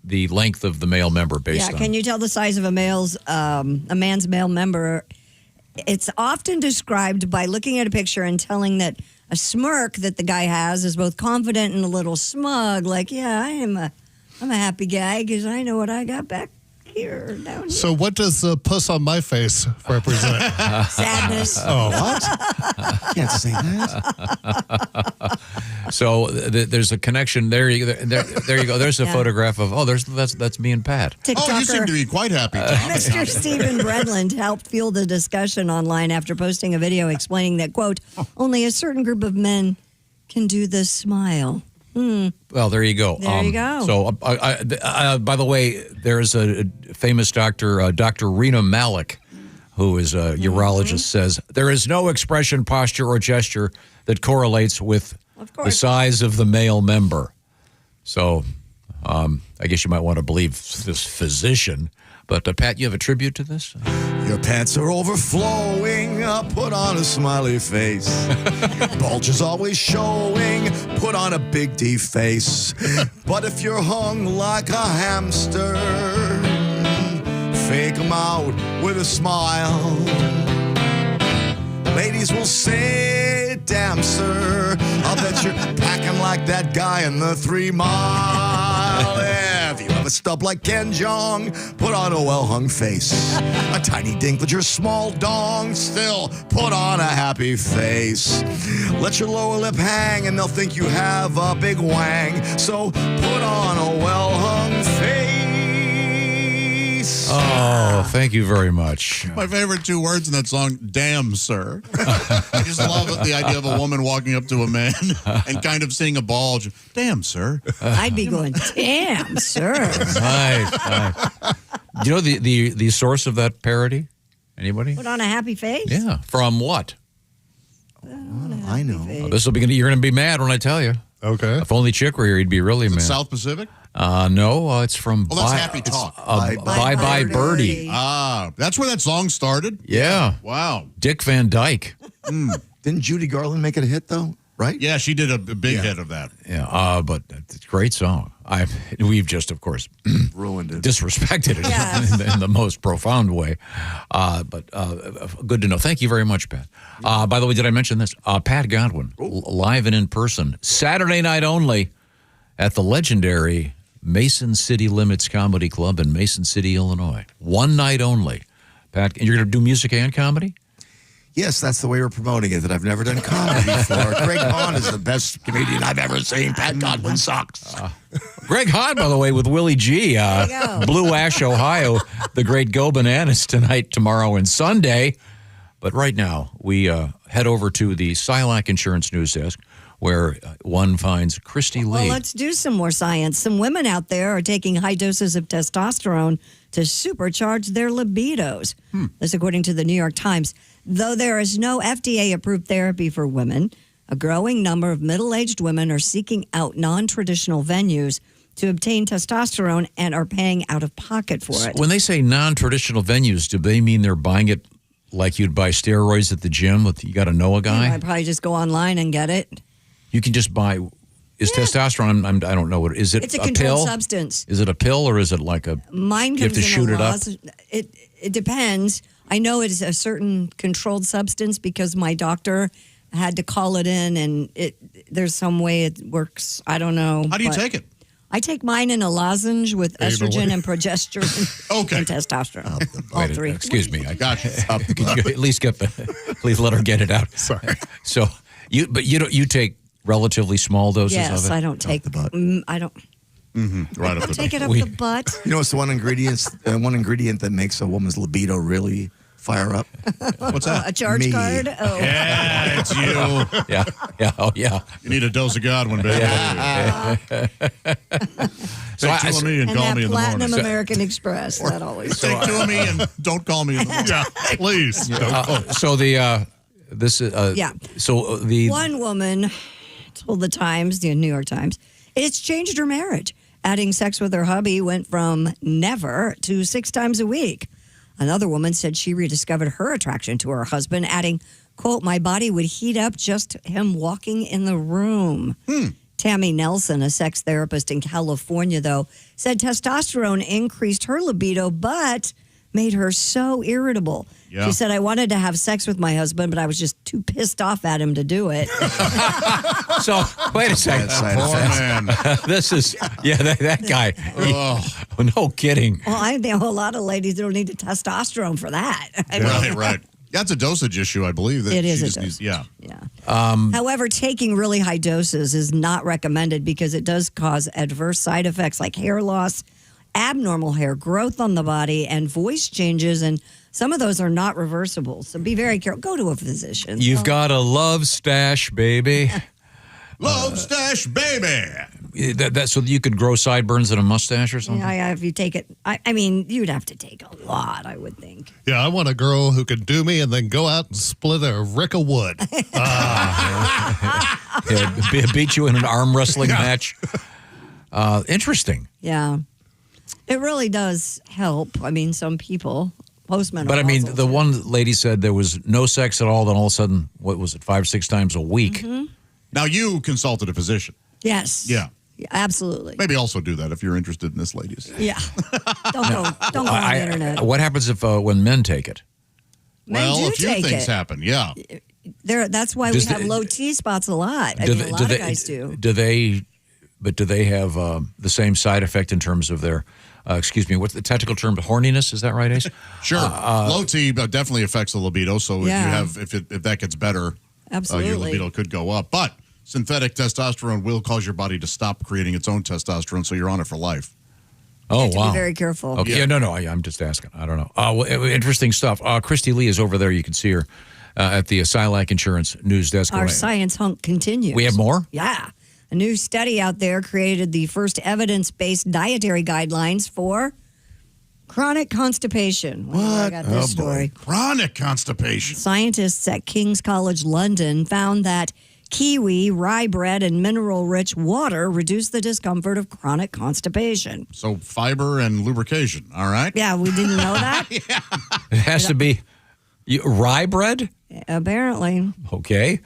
S3: the length of the male member based on.
S2: Can you tell the size of a man's male member? It's often described by looking at a picture and telling that a smirk that the guy has is both confident and a little smug. Like, yeah, I'm a happy guy because I know what I got back here, down here.
S5: So what does the puss on my face represent?
S2: Sadness.
S5: Oh, what?
S4: Can't say that.
S3: So there's a connection. There you go. There's a photograph of. That's me and Pat.
S2: TikToker.
S1: Oh, you seem to be quite happy, Tom.
S2: Mr. Stephen Bredland helped fuel the discussion online after posting a video explaining that, quote, only a certain group of men can do the smile.
S3: Well, there you go.
S2: There you go.
S3: So, by the way, there's a famous doctor, Dr. Rena Malik, who is a urologist, says there is no expression, posture, or gesture that correlates with the size of the male member. So, I guess you might want to believe this physician. But, Pat, you have a tribute to this?
S4: Your pants are overflowing, put on a smiley face. Bulge is always showing, put on a big D face. But if you're hung like a hamster, fake 'em out with a smile. Ladies will say, damn, sir, I'll bet you're packing like that guy in the 3 Mile. Yeah, if you have a stub like Ken Jeong, put on a well-hung face. A tiny dink with your small dong, still put on a happy face. Let your lower lip hang and they'll think you have a big wang. So put on a well-hung face.
S3: Oh, thank you very much.
S1: My favorite 2 words in that song, damn, sir. I just love the idea of a woman walking up to a man and kind of seeing a bulge. Damn, sir.
S2: I'd be going, damn, sir.
S3: Nice. Do you know the source of that parody? Anybody?
S2: Put on a happy face?
S3: Yeah. From what?
S4: I know.
S3: You're going to be mad when I tell you.
S5: Okay.
S3: If only Chick were here, he'd be really mad.
S1: South Pacific?
S3: No, it's from
S1: that's Happy Talk.
S3: Bye Bye Birdie.
S1: Ah, that's where that song started?
S3: Yeah.
S1: Wow.
S3: Dick Van Dyke.
S4: Didn't Judy Garland make it a hit, though? Right?
S1: Yeah, she did a big hit of that.
S3: Yeah, but it's a great song. We've just, of course,
S4: ruined it,
S3: disrespected it in the most profound way. But good to know. Thank you very much, Pat. By the way, did I mention this? Pat Godwin, live and in person, Saturday night only at the legendary Mason City Limits Comedy Club in Mason City, Illinois. One night only. Pat, and you're going to do music and comedy?
S4: Yes, that's the way we're promoting it, that I've never done comedy before. Greg Hahn is the best comedian I've ever seen. Pat Godwin sucks.
S3: Greg Hahn, by the way, with Willie G. Blue Ash, Ohio. The Great Go Bananas tonight, tomorrow, and Sunday. But right now, we head over to the Silac Insurance News Desk, where one finds Christy Lee.
S2: Well, let's do some more science. Some women out there are taking high doses of testosterone to supercharge their libidos. This according to the New York Times. Though there is no FDA-approved therapy for women, a growing number of middle-aged women are seeking out non-traditional venues to obtain testosterone and are paying out of pocket for it.
S3: When they say non-traditional venues, do they mean they're buying it like you'd buy steroids at the gym? You got to know a guy?
S2: I'd probably just go online and get it.
S3: You can just buy Is testosterone? I don't know what is it.
S2: It's a
S3: a
S2: controlled
S3: pill?
S2: substance.
S3: Is it a pill or is it like a?
S2: Mine
S3: you have
S2: comes
S3: to
S2: in
S3: shoot
S2: a
S3: it up.
S2: lozenge. It depends. I know it's a certain controlled substance because my doctor had to call it in, and there's some way it works. I don't know.
S1: How do you take it?
S2: I take mine in a lozenge with estrogen and progesterone and testosterone. All three.
S3: Excuse me. I
S1: got you.
S3: Could you at least please let her get it out.
S5: Sorry.
S3: So you take relatively small doses of it?
S2: Yes, I don't take. I don't.
S1: Right up
S2: I'll
S1: the
S2: take it up
S4: We-
S2: the butt.
S4: You know, it's the one ingredient that makes a woman's libido really fire up.
S1: What's that?
S2: A charge
S4: Me.
S2: card? Oh.
S1: Yeah, it's you.
S3: Yeah. Oh, yeah.
S1: You need a dose of Godwin, baby. Take two of me and
S2: And
S1: call
S2: that
S1: me in the
S2: Platinum
S1: morning.
S2: American Express. That always.
S1: Take two of me and don't call me in the morning. Yeah, please.
S3: So this is
S2: Yeah.
S3: So the
S2: One woman told the Times, the New York Times, it's changed her marriage. Adding sex with her hubby went from never to 6 times a week. Another woman said she rediscovered her attraction to her husband, adding, quote, my body would heat up just him walking in the room. Tammy Nelson, a sex therapist in California, though, said testosterone increased her libido, but made her so irritable.
S1: Yeah.
S2: She said, I wanted to have sex with my husband, but I was just too pissed off at him to do it.
S3: So wait a second.
S1: Poor man.
S3: This is that guy. No kidding.
S2: Well, I know a lot of ladies don't need the testosterone for that. I mean,
S1: Right. That's a dosage issue, I believe. That
S2: It is
S1: she
S2: a
S1: just needs-
S2: dosage.
S1: Yeah.
S2: However, taking really high doses is not recommended because it does cause adverse side effects like hair loss, abnormal hair growth on the body, and voice changes. And some of those are not reversible. So be very careful. Go to a physician.
S3: You've got a love stash, baby.
S1: Love stash, baby.
S3: So you could grow sideburns and a mustache or something?
S2: Yeah, if you take it, I mean, you'd have to take a lot, I would think.
S5: Yeah, I want a girl who can do me and then go out and split a rick of wood.
S3: Beat you in an arm wrestling match. Interesting.
S2: Yeah. It really does help. I mean, some people, postmenopausal.
S3: But I mean, the one lady said there was no sex at all, then all of a sudden, what was it, 5 or 6 times a week?
S1: Now, you consulted a physician.
S2: Yes.
S1: Yeah.
S2: Absolutely.
S1: Maybe also do that if you're interested in this, ladies.
S2: Yeah. Don't go on the internet.
S3: What happens if when men take it?
S2: Men
S1: Well,
S2: do
S1: a few
S2: take
S1: things
S2: it.
S1: happen. Yeah.
S2: That's why
S3: Does
S2: we have
S3: the-
S2: low T spots a lot. I mean, a lot of guys do.
S3: Do they have the same side effect in terms of their, excuse me, what's the technical term? Horniness? Is that right, Ace?
S1: Sure. Low T definitely affects the libido. So
S2: Yeah.
S1: if that gets better, your
S2: Absolutely.
S1: libido could go up. But synthetic testosterone will cause your body to stop creating its own testosterone, so you're on it for life.
S3: Oh,
S2: have to
S3: wow.
S2: be very careful.
S3: Okay. Yeah, no. I'm just asking. I don't know. Well, interesting stuff. Christy Lee is over there. You can see her at the Silac Insurance News Desk.
S2: Our science hunk continues.
S3: We have more?
S2: Yeah. A new study out there created the first evidence-based dietary guidelines for chronic constipation. Well, I got this story.
S1: Chronic constipation.
S2: Scientists at King's College London found that kiwi, rye bread, and mineral-rich water reduce the discomfort of chronic constipation.
S1: So fiber and lubrication, all right?
S2: Yeah, we didn't know that?
S3: It has to be rye bread?
S2: Apparently.
S3: Okay.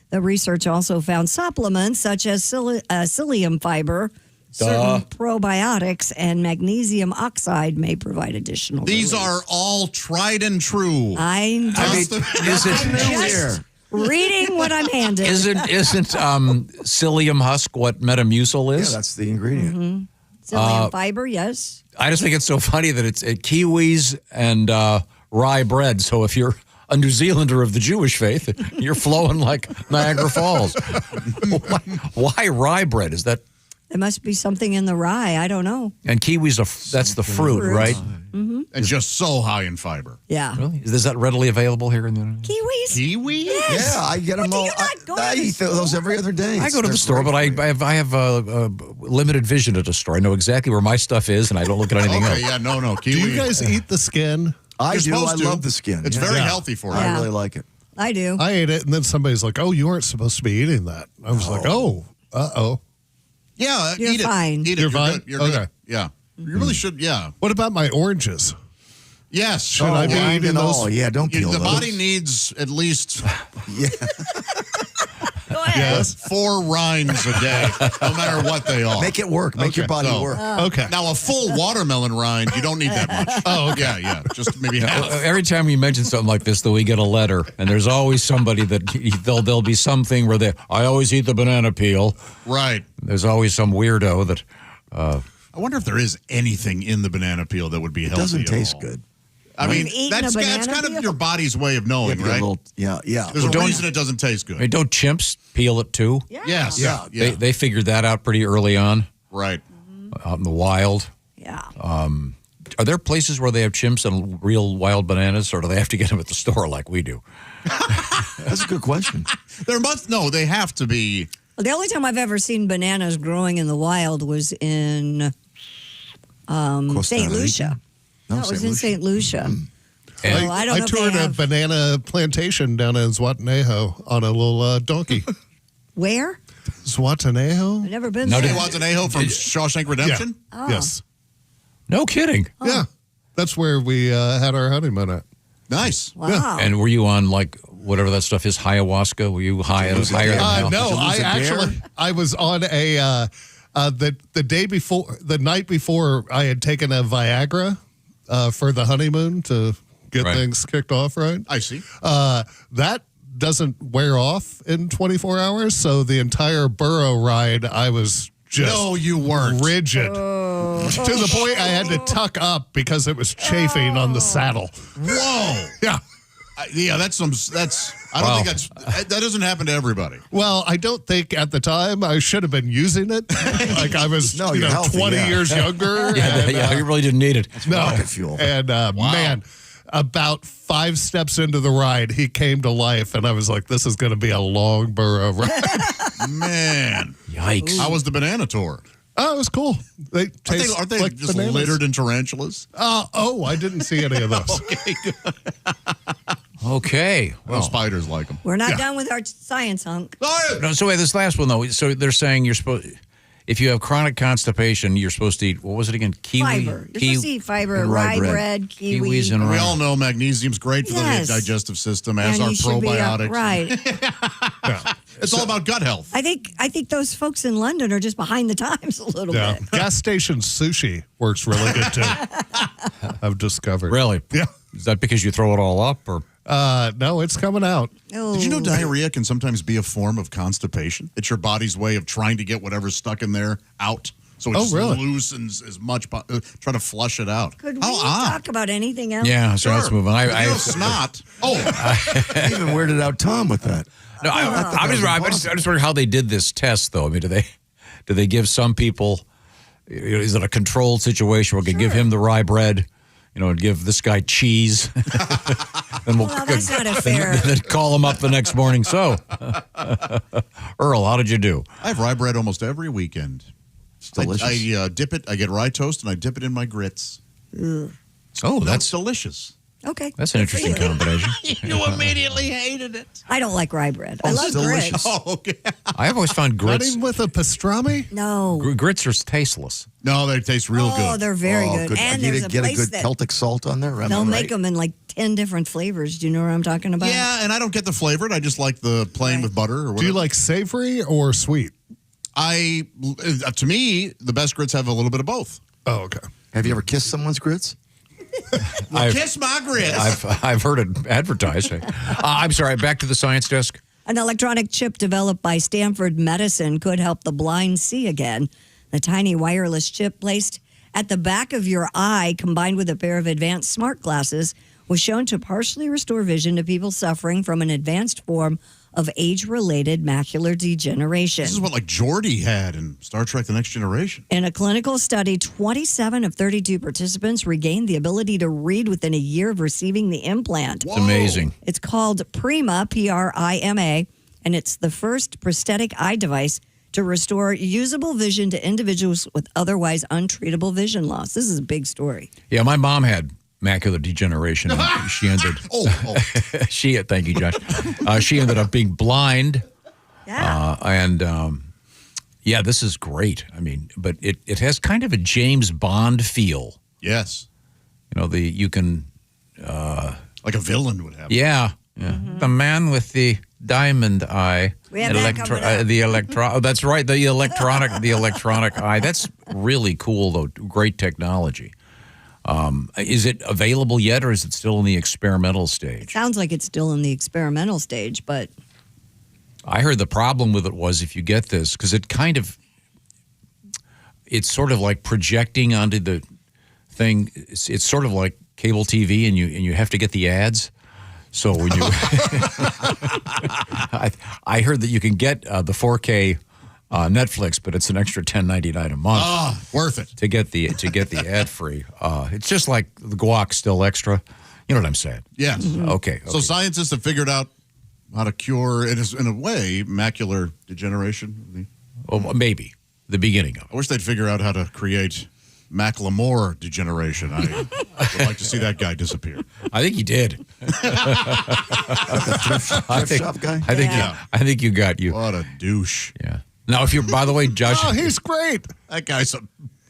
S2: The research also found supplements such as psyllium fiber, certain probiotics, and magnesium oxide may provide additional
S1: These
S2: relief.
S1: are all tried and true.
S2: I'm just reading what I'm handed.
S3: Isn't psyllium husk what Metamucil is?
S4: Yeah, that's the ingredient.
S2: Psyllium fiber, yes.
S3: I just think it's so funny that it's kiwis and rye bread. So if you're a New Zealander of the Jewish faith, you're flowing like Niagara Falls. Why rye bread? Is that?
S2: There must be something in the rye. I don't know.
S3: And kiwis that's the fruit, right?
S2: Mm-hmm.
S1: And just so high in fiber.
S2: Yeah.
S3: Really? Is that readily available here in the United States?
S2: Kiwis?
S1: Kiwi?
S2: Yes.
S4: Yeah, I get them all. I eat those every other day.
S3: I go to the store, but I have limited vision at the store. I know exactly where my stuff is, and I don't look at anything else.
S1: Okay, yeah, no.
S5: Do
S1: Kiwi.
S5: you guys eat the skin?
S4: I
S1: You're
S4: do. I
S1: supposed to.
S4: love the skin.
S1: It's
S4: Yeah.
S1: very
S4: Yeah.
S1: healthy for you.
S4: I
S2: Yeah.
S4: really like it.
S2: I do.
S5: I ate it, and then somebody's like, "Oh, you aren't supposed to be eating that." I was like, "Oh, uh-oh."
S1: Yeah,
S2: You're
S1: eat
S2: fine.
S1: it. Eat it.
S5: You're fine?
S1: Good. You're
S5: Okay.
S1: good. Yeah. You really should, yeah.
S5: What about my oranges?
S1: Yes.
S5: Should I be
S4: rind
S5: eating
S4: and
S5: those?
S4: all. Yeah, don't peel
S1: The
S4: those.
S1: body needs at least
S4: Yeah.
S2: Go ahead.
S1: Yes. 4 rinds a day, no matter what they are.
S4: Make it work. Make your body work.
S1: Okay. Now, a full watermelon rind, you don't need that much. Oh, okay. Yeah. Just maybe half.
S3: Every time we mention something like this, though, we get a letter, and there's always somebody that there'll be something where I always eat the banana peel.
S1: Right.
S3: There's always some weirdo that.
S1: I wonder if there is anything in the banana peel that would be healthy.
S4: It doesn't taste
S1: all.
S4: good.
S1: I mean,
S2: You've eaten
S1: that's
S2: a banana
S1: kind
S2: peel?
S1: of your body's way of knowing,
S4: Yeah,
S1: right?
S4: Yeah.
S1: There's a reason it doesn't taste good.
S3: I mean, don't chimps peel it too?
S1: Yes.
S4: Yeah.
S3: They figured that out pretty early on.
S1: Right.
S3: Out in the wild.
S2: Yeah.
S3: Are there places where they have chimps and real wild bananas, or do they have to get them at the store like we do?
S4: That's a good question.
S1: They have to be.
S2: Well, the only time I've ever seen bananas growing in the wild was in St. Lucia.
S4: No,
S2: That was in St. Lucia. So
S5: And
S2: I don't know if they
S5: toured a
S2: have-
S5: banana plantation down in Zwatanejo on a little donkey.
S2: Where?
S5: Zwatanejo?
S2: I've never been
S1: Hey,
S2: there.
S1: Watanabe from Shawshank Redemption?
S2: Oh.
S5: Yes.
S3: No kidding.
S5: Yeah. That's where we had our honeymoon at.
S1: Nice.
S2: Wow.
S3: And were you on like whatever that stuff is, ayahuasca? Were you higher than hell?
S5: No, I was on a the night before I had taken a Viagra for the honeymoon to get things kicked off right.
S1: I see.
S5: That doesn't wear off in 24 hours, so the entire burro ride I was just
S1: No, you weren't.
S5: rigid. To the point I had to tuck up because it was chafing on the saddle.
S1: Whoa.
S5: Yeah.
S1: Yeah, that's I don't think that doesn't happen to everybody.
S5: Well, I don't think at the time I should have been using it. Like I was,
S4: No, you're healthy,
S5: 20
S4: yeah.
S5: years younger.
S3: Yeah, you really didn't need it.
S5: No.
S4: Rocket fuel.
S5: And man, about 5 steps into the ride, he came to life, and I was like, "This is going to be a long burro ride."
S1: Man,
S3: yikes!
S1: How was the banana tour?
S5: Oh, it was cool. They taste
S1: Aren't they
S5: like
S1: just
S5: bananas.
S1: littered in tarantulas?
S5: I didn't see any of those.
S1: Okay, good.
S3: Okay.
S1: Well, spiders like them.
S2: We're not done with our science hunk.
S3: No, so wait, this last one though. So they're saying you're supposed, if you have chronic constipation, you're supposed to eat. What was it again? Kiwi.
S2: Fiber. You're supposed to eat fiber, rye bread, kiwi.
S3: Kiwis and
S1: We
S3: rye.
S1: all know magnesium's great for
S2: Yes.
S1: the digestive system, as
S2: And
S1: are
S2: you should be,
S1: probiotics.
S2: right.
S1: It's all about gut health.
S2: I think those folks in London are just behind the times a little
S5: Yeah.
S2: bit.
S5: Gas station sushi works really good too. I've discovered.
S3: Really?
S5: Yeah.
S3: Is that because you throw it all up, or?
S5: No, it's coming out.
S1: Did you know diarrhea can sometimes be a form of constipation? It's your body's way of trying to get whatever's stuck in there out. So it just
S5: really?
S1: loosens as much, try to flush it out.
S2: Could we talk about anything else?
S3: Yeah, so let's move on. I
S1: snot.
S4: I even weirded out Tom with that.
S3: No, I just wonder how they did this test, though. I mean, do they give some people? Is it a controlled situation where we could give him the rye bread, and give this guy cheese, and
S2: Well, that's not a fair.
S3: then call him up the next morning. So, Earl, how did you do?
S1: I have rye bread almost every weekend. It's
S4: delicious.
S1: I dip it. I get rye toast and I dip it in my grits.
S3: Oh,
S1: That's delicious.
S2: Okay.
S3: That's an interesting combination.
S15: You immediately hated it.
S2: I don't like rye bread. I love grits.
S1: Oh, okay.
S3: I've always found
S5: Not
S3: grits.
S5: even with a pastrami?
S2: No.
S3: Grits are tasteless.
S1: No, they taste real
S2: Oh,
S1: good.
S2: they're very good. And there's a
S4: get a
S2: place
S4: good
S2: that
S4: Celtic salt on there.
S2: they'll make them in like 10 different flavors. Do you know what I'm talking about?
S1: Yeah, and I don't get the flavored. I just like the plain with butter or whatever.
S5: Do you like savory or sweet?
S1: To me, the best grits have a little bit of both.
S5: Oh, okay.
S4: Have you ever kissed someone's grits?
S1: Kiss my grits.
S3: I've heard it advertised. I'm sorry. Back to the science desk.
S2: An electronic chip developed by Stanford Medicine could help the blind see again. The tiny wireless chip placed at the back of your eye, combined with a pair of advanced smart glasses, was shown to partially restore vision to people suffering from an advanced form of age-related macular degeneration.
S1: This is what like Geordi had in Star Trek The Next Generation.
S2: In a clinical study, 27 of 32 participants regained the ability to read within a year of receiving the implant.
S3: It's amazing.
S2: It's called Prima, Prima, and it's the first prosthetic eye device to restore usable vision to individuals with otherwise untreatable vision loss. This is a big story.
S3: Yeah, my mom had macular degeneration. And she ended. Thank you, Josh. She ended up being blind.
S2: Yeah.
S3: This is great. I mean, but it has kind of a James Bond feel.
S1: Yes.
S3: You can
S1: like a villain would have.
S3: Yeah.
S2: Mm-hmm.
S3: The man with the Diamond Eye.
S2: We have that coming up.
S3: That's right. The electronic eye. That's really cool, though. Great technology. Is it available yet, or is it still in the experimental stage?
S2: Sounds like it's still in the experimental stage, but
S3: I heard the problem with it was if you get this, because it's sort of like projecting onto the thing. It's sort of like cable TV, and you have to get the ads. So when you, I heard that you can get the 4K Netflix, but it's an extra $10.99 a month.
S1: Oh, worth it
S3: to get the ad free. It's just like the guac still extra. You know what I'm saying?
S1: Yes.
S3: Okay.
S1: So scientists have figured out how to cure, in a way, macular degeneration.
S3: Oh, maybe the beginning of it.
S1: I wish they'd figure out how to create Macklemore degeneration. I would like to see that guy disappear.
S3: I think he did.
S4: Thrift shop guy?
S3: I think you got you.
S1: What a douche.
S3: Yeah. Now, if you're, by the way, Josh.
S1: Oh, he's great. That guy's a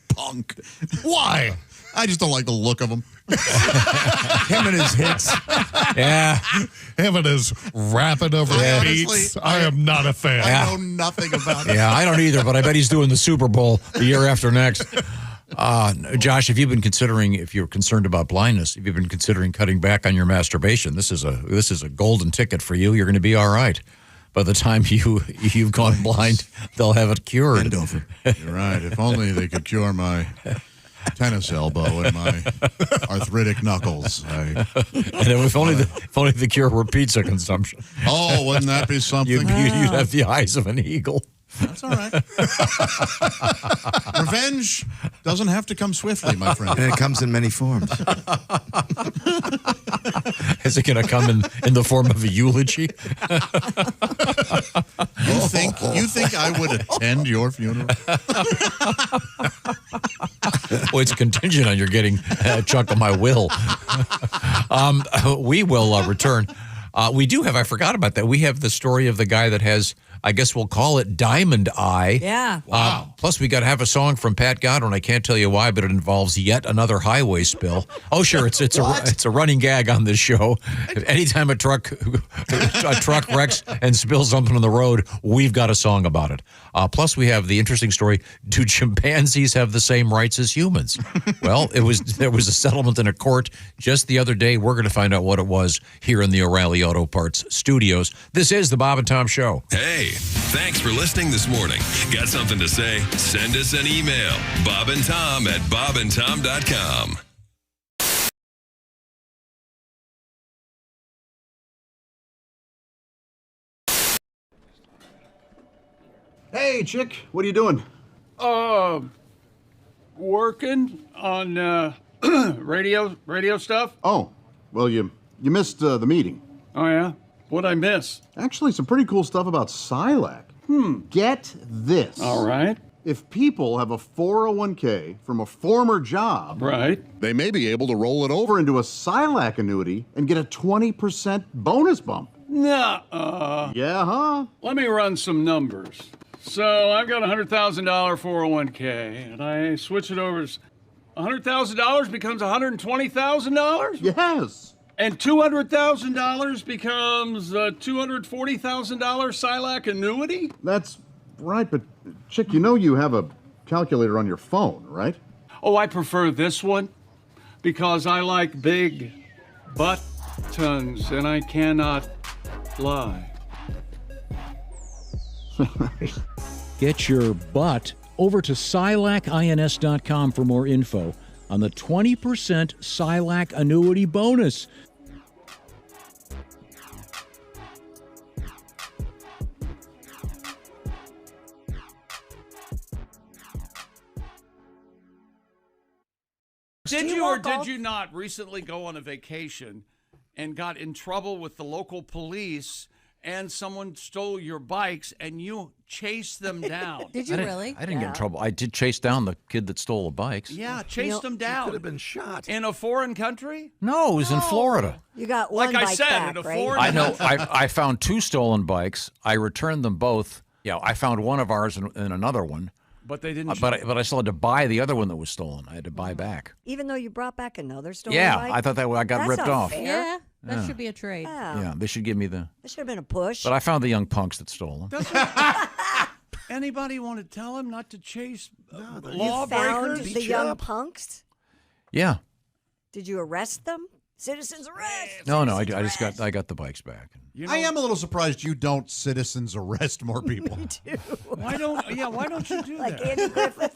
S1: punk. Why? I just don't like the look of him.
S4: Him and his hits.
S3: Yeah.
S5: Him and his rapping over beats. I am not a fan.
S1: I know nothing about it.
S3: Yeah, I don't either, but I bet he's doing the Super Bowl the year after next. Josh, if you're concerned about blindness, if you've been considering cutting back on your masturbation, this is a golden ticket for you. You're going to be all right. By the time you've gone blind, they'll have it cured.
S1: You're right. If only they could cure my tennis elbow and my arthritic knuckles.
S3: And if only the cure were pizza consumption.
S1: Oh, wouldn't that be something?
S3: You'd have the eyes of an eagle.
S1: That's all right. Revenge doesn't have to come swiftly, my friend.
S4: And it comes in many forms.
S3: Is it going to come in the form of a eulogy?
S1: You think I would attend your funeral?
S3: Well, it's contingent on your getting a chunk of my will. We will return. We do have, I forgot about that. We have the story of the guy that has, I guess we'll call it Diamond Eye.
S2: Yeah.
S3: Wow. Plus, we got to have a song from Pat Godwin. I can't tell you why, but it involves yet another highway spill. Oh, sure, it's a running gag on this show. Anytime a truck wrecks and spills something on the road, we've got a song about it. Plus, we have the interesting story: do chimpanzees have the same rights as humans? Well, there was a settlement in a court just the other day. We're going to find out what it was here in the O'Reilly Auto Parts studios. This is the Bob and Tom Show.
S10: Hey, thanks for listening this morning. Got something to say? Send us an email. bobandtom@bobandtom.com.
S6: Hey, chick, what are you doing?
S11: Working on radio stuff.
S6: Oh, well, you missed the meeting.
S11: Oh yeah, what'd I miss?
S6: Actually, some pretty cool stuff about Silac. Get this.
S11: All right.
S6: If people have a 401k from a former job,
S11: Right.
S6: they may be able to roll it over into a Silac annuity and get a 20% bonus bump.
S11: Nah.
S6: Yeah, huh?
S11: Let me run some numbers. So I've got a $100,000 401k, and I switch it over. $100,000 becomes $120,000.
S6: Yes.
S11: And $200,000 becomes a $240,000 Silac annuity.
S6: That's right, but chick, you know you have a calculator on your phone, right?
S11: Oh, I prefer this one because I like big buttons, and I cannot lie.
S7: Get your butt over to SilacINS.com for more info on the 20% Silac annuity bonus.
S11: Did you or did you not recently go on a vacation and got in trouble with the local police and someone stole your bikes and you chased them down?
S2: Did you really?
S3: I didn't get in trouble. I did chase down the kid that stole the bikes.
S11: Yeah, chased them down.
S4: Could have been shot.
S11: In a foreign country?
S3: No, it was in Florida.
S2: You got one
S11: Like I
S2: bike
S11: said,
S2: back,
S11: in a
S2: right?
S11: foreign
S3: I know. I found 2 stolen bikes. I returned them both. Yeah, I found one of ours and another one.
S11: But they didn't.
S3: But I still had to buy the other one that was stolen. I had to buy back.
S2: Even though you brought back another stolen
S3: Yeah,
S2: bike?
S3: I thought that I got
S2: That's
S3: ripped
S2: not
S3: off.
S2: fair.
S8: Yeah. That
S3: Yeah.
S8: should be a trade.
S3: Yeah, they should give me the.
S2: That should have been a push.
S3: But I found the young punks that stole them.
S11: Anybody want to tell him not to chase
S2: You found
S11: lawbreakers?
S2: the young punks?
S3: Yeah.
S2: Did you arrest them? Citizens arrest.
S3: No, I got the bikes back.
S1: I am a little surprised you don't citizens arrest more people.
S11: Why don't you do
S2: Like
S11: that?
S2: Andy Griffith.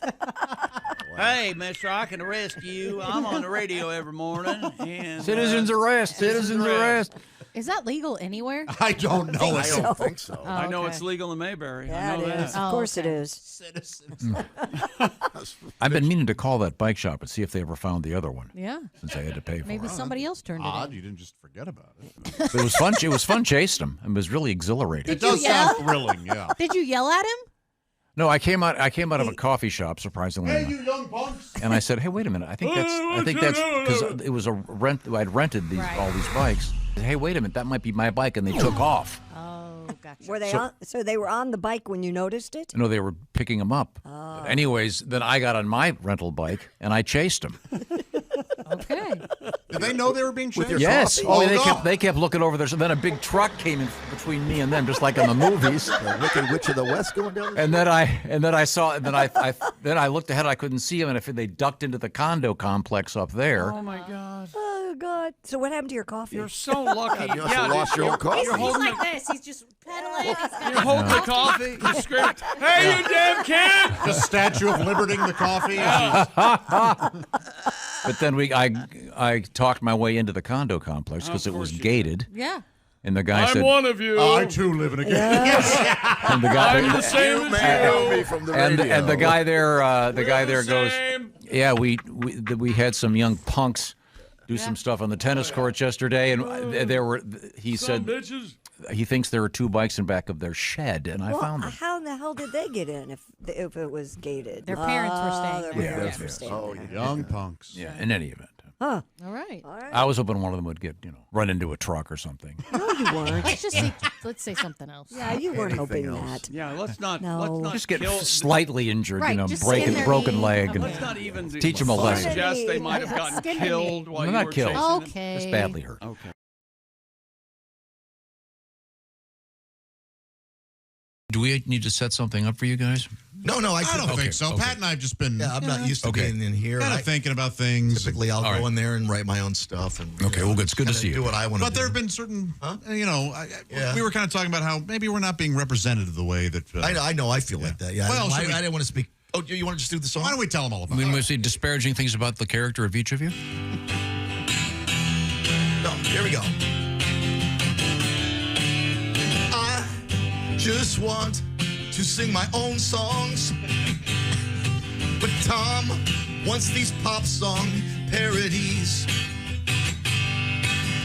S11: Hey, mister, I can arrest you. I'm on the radio every morning. And,
S3: Citizens arrest. Citizens arrest.
S8: Is that legal anywhere?
S1: I don't know.
S4: I don't think so.
S8: Oh,
S11: I know
S8: okay.
S11: it's legal in Mayberry.
S2: Yeah,
S11: I know
S2: it
S11: that.
S2: is. Of course
S8: okay.
S2: it is.
S1: Citizens.
S3: I've been meaning to call that bike shop and see if they ever found the other one.
S8: Yeah.
S3: Since I had to pay for
S8: Maybe
S3: it.
S8: somebody else turned it
S1: Odd,
S8: in.
S1: you didn't just forget about it.
S3: But it was fun. It was fun chasing them. It was really exhilarating.
S1: It does sound thrilling, yeah.
S8: Did you yell at him?
S3: No, I came out of a coffee shop, surprisingly.
S1: Hey, you young punks!
S3: And I said, "Hey, wait a minute. I think that's because it was a rent. I'd rented all these bikes. Hey, wait a minute. That might be my bike." And they took off.
S8: Oh, gotcha.
S2: Were they on? So they were on the bike when you noticed it?
S3: No, they were picking them up.
S2: Oh.
S3: Anyways, then I got on my rental bike and I chased them.
S8: Okay.
S1: Did they know they were being chased?
S3: Yes.
S1: Oh,
S3: They kept looking over there. So then a big truck came in between me and them, just like in the movies.
S4: The Wicked Witch of the West going down.
S3: And then I looked ahead. I couldn't see them, and they ducked into the condo complex up there.
S11: Oh my God!
S2: Oh God! So what happened to your coffee?
S11: You're so lucky.
S4: You also lost your own coffee.
S8: He's
S11: holding
S8: like this. He's just pedaling.
S11: You're holding the coffee. You're screaming, "Hey, you damn kid!"
S1: The Statue of Liberty, the coffee.
S3: But then I talked my way into the condo complex because it was gated.
S8: Yeah.
S3: And the guy said,
S11: of you.
S1: I too live in a
S3: and the guy,
S11: I'm the same as you.
S4: From the
S3: and
S4: radio.
S3: the guy there, goes,
S11: Same.
S3: yeah, we had some young punks do some stuff on the tennis courts yesterday, and he said
S11: Bitches.
S3: he thinks there were 2 bikes in back of their shed, and I found them.
S2: How in the hell did they get in if it was gated?
S8: Their parents were staying
S2: Their
S8: there.
S2: parents were staying there.
S1: Young punks.
S3: Yeah, in any event.
S2: Huh.
S8: All right.
S3: I was hoping one of them would get, run into a truck or something.
S2: No, you weren't.
S8: Let's say something else.
S2: Yeah, you weren't hoping that.
S11: Yeah, let's not.
S2: No.
S11: Let's not
S3: Just get
S11: kill,
S3: slightly injured,
S8: Right, just
S3: break
S8: skin
S3: a
S8: their
S3: broken
S8: knee.
S3: leg. And
S11: Let's not even
S3: teach them a lesson.
S11: suggest they might have gotten
S8: Skin their knee.
S11: killed while
S3: They're
S11: you
S3: not
S11: were
S3: killed.
S11: chasing them.
S8: Okay.
S3: Just badly hurt.
S11: Okay.
S3: Do we need to set something up for you guys?
S4: No, I
S1: don't think so.
S3: okay.
S1: Pat and I have just been
S4: I'm not used to being in here.
S1: kind of thinking about things.
S4: Typically, I'll go in there and write my own stuff. And
S3: Okay, well, good. It's good to see you.
S4: Do what I want to
S1: But
S4: do.
S1: there have been certain,
S4: Yeah.
S1: we were kind of talking about how maybe we're not being represented the way that.
S4: I know. I feel like that. Yeah.
S1: Well,
S4: I
S1: should we-
S4: didn't want to speak. Oh, you want to just do the song?
S1: Why don't we tell them all about
S3: When
S1: it?
S3: we say disparaging things about the character of each of you?
S4: No, here we go. I just want to sing my own songs, but Tom wants these pop song parodies.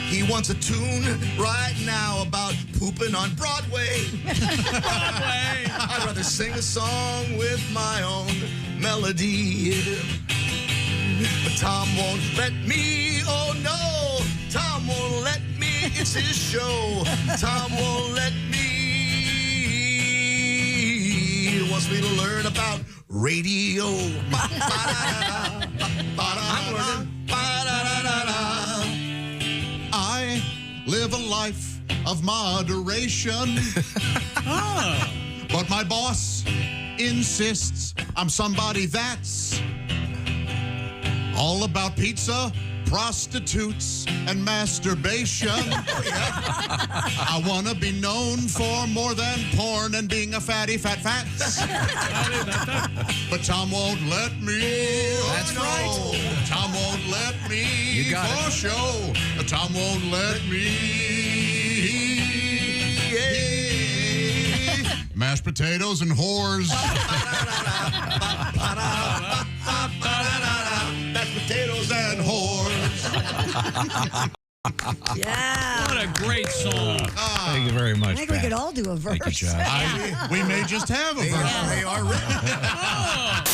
S4: He wants a tune right now about pooping on Broadway. Broadway! I'd rather sing a song with my own melody. But Tom won't let me, oh no, Tom won't let me, it's his show. Tom won't let me, he wants me to learn about radio. I'm learning.
S1: I live a life of moderation. But my boss insists I'm somebody that's all about pizza, prostitutes, and masturbation. I want to be known for more than porn and being a fatty fats. But Tom won't let me.
S3: That's right.
S1: Tom won't let me.
S3: You got
S1: for
S3: it.
S1: show. Tom won't let me. Mashed potatoes and whores.
S4: Mashed potatoes
S1: and whores.
S2: Yeah.
S11: What a great song.
S3: Thank you very much,
S2: I think we could all do a verse.
S3: Thank you, Josh.
S1: We may just have a verse.
S4: They are written.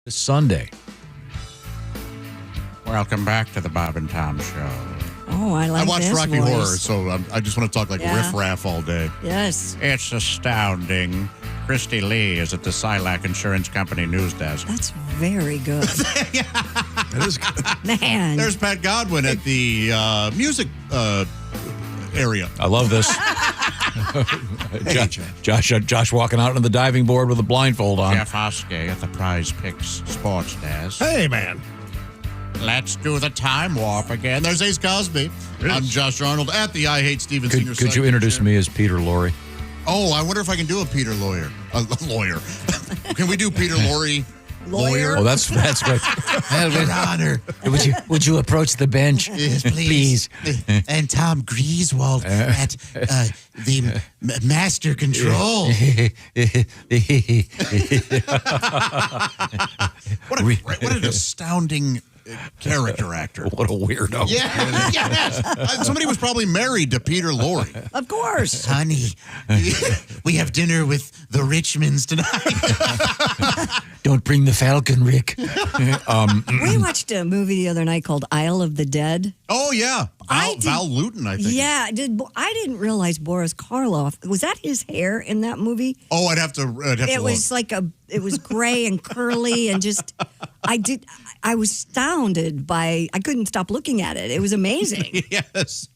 S3: This Sunday,
S1: Welcome back to the Bob and Tom Show.
S2: Oh, I like
S1: I watch
S2: this
S1: Rocky
S2: voice.
S1: Horror, so I just want to talk like
S2: Yeah.
S1: riff-raff all day.
S2: Yes.
S1: It's astounding. Christy Lee is at the Silac Insurance Company news desk.
S2: That's very good.
S1: That is good.
S2: Man.
S1: There's Pat Godwin at the music area.
S3: I love this. Josh walking out on the diving board with a blindfold on.
S1: Jeff Oskey at the Prize Picks sports desk.
S22: Hey, man.
S1: Let's do the time warp again. There's Ace Cosby. I'm Josh Arnold at the I Hate Steven Senior
S3: Could you introduce me as Peter Lorre?
S1: Oh, I wonder if I can do a Peter Lawyer. Lawyer. Can we do Peter Lorre? Lawyer?
S3: Oh, that's great.
S9: Your Honor, would you approach the bench? Yes, please. And Tom Grieswald at the Master Control.
S1: What an astounding character actor.
S3: What a weirdo.
S1: Yeah, yes. Somebody was probably married to Peter Lorre.
S2: Of course.
S9: Honey, we have dinner with the Richmonds tonight. Don't bring the Falcon, Rick.
S2: We watched a movie the other night called Isle of the Dead.
S1: Oh, yeah. Val Luton, I think.
S2: Yeah, I didn't realize Boris Karloff, was that his hair in that movie?
S1: Oh, I'd have to
S2: It was
S1: look.
S2: it was gray and curly and just, I was astounded by, I couldn't stop looking at it. It was amazing.
S1: Yes.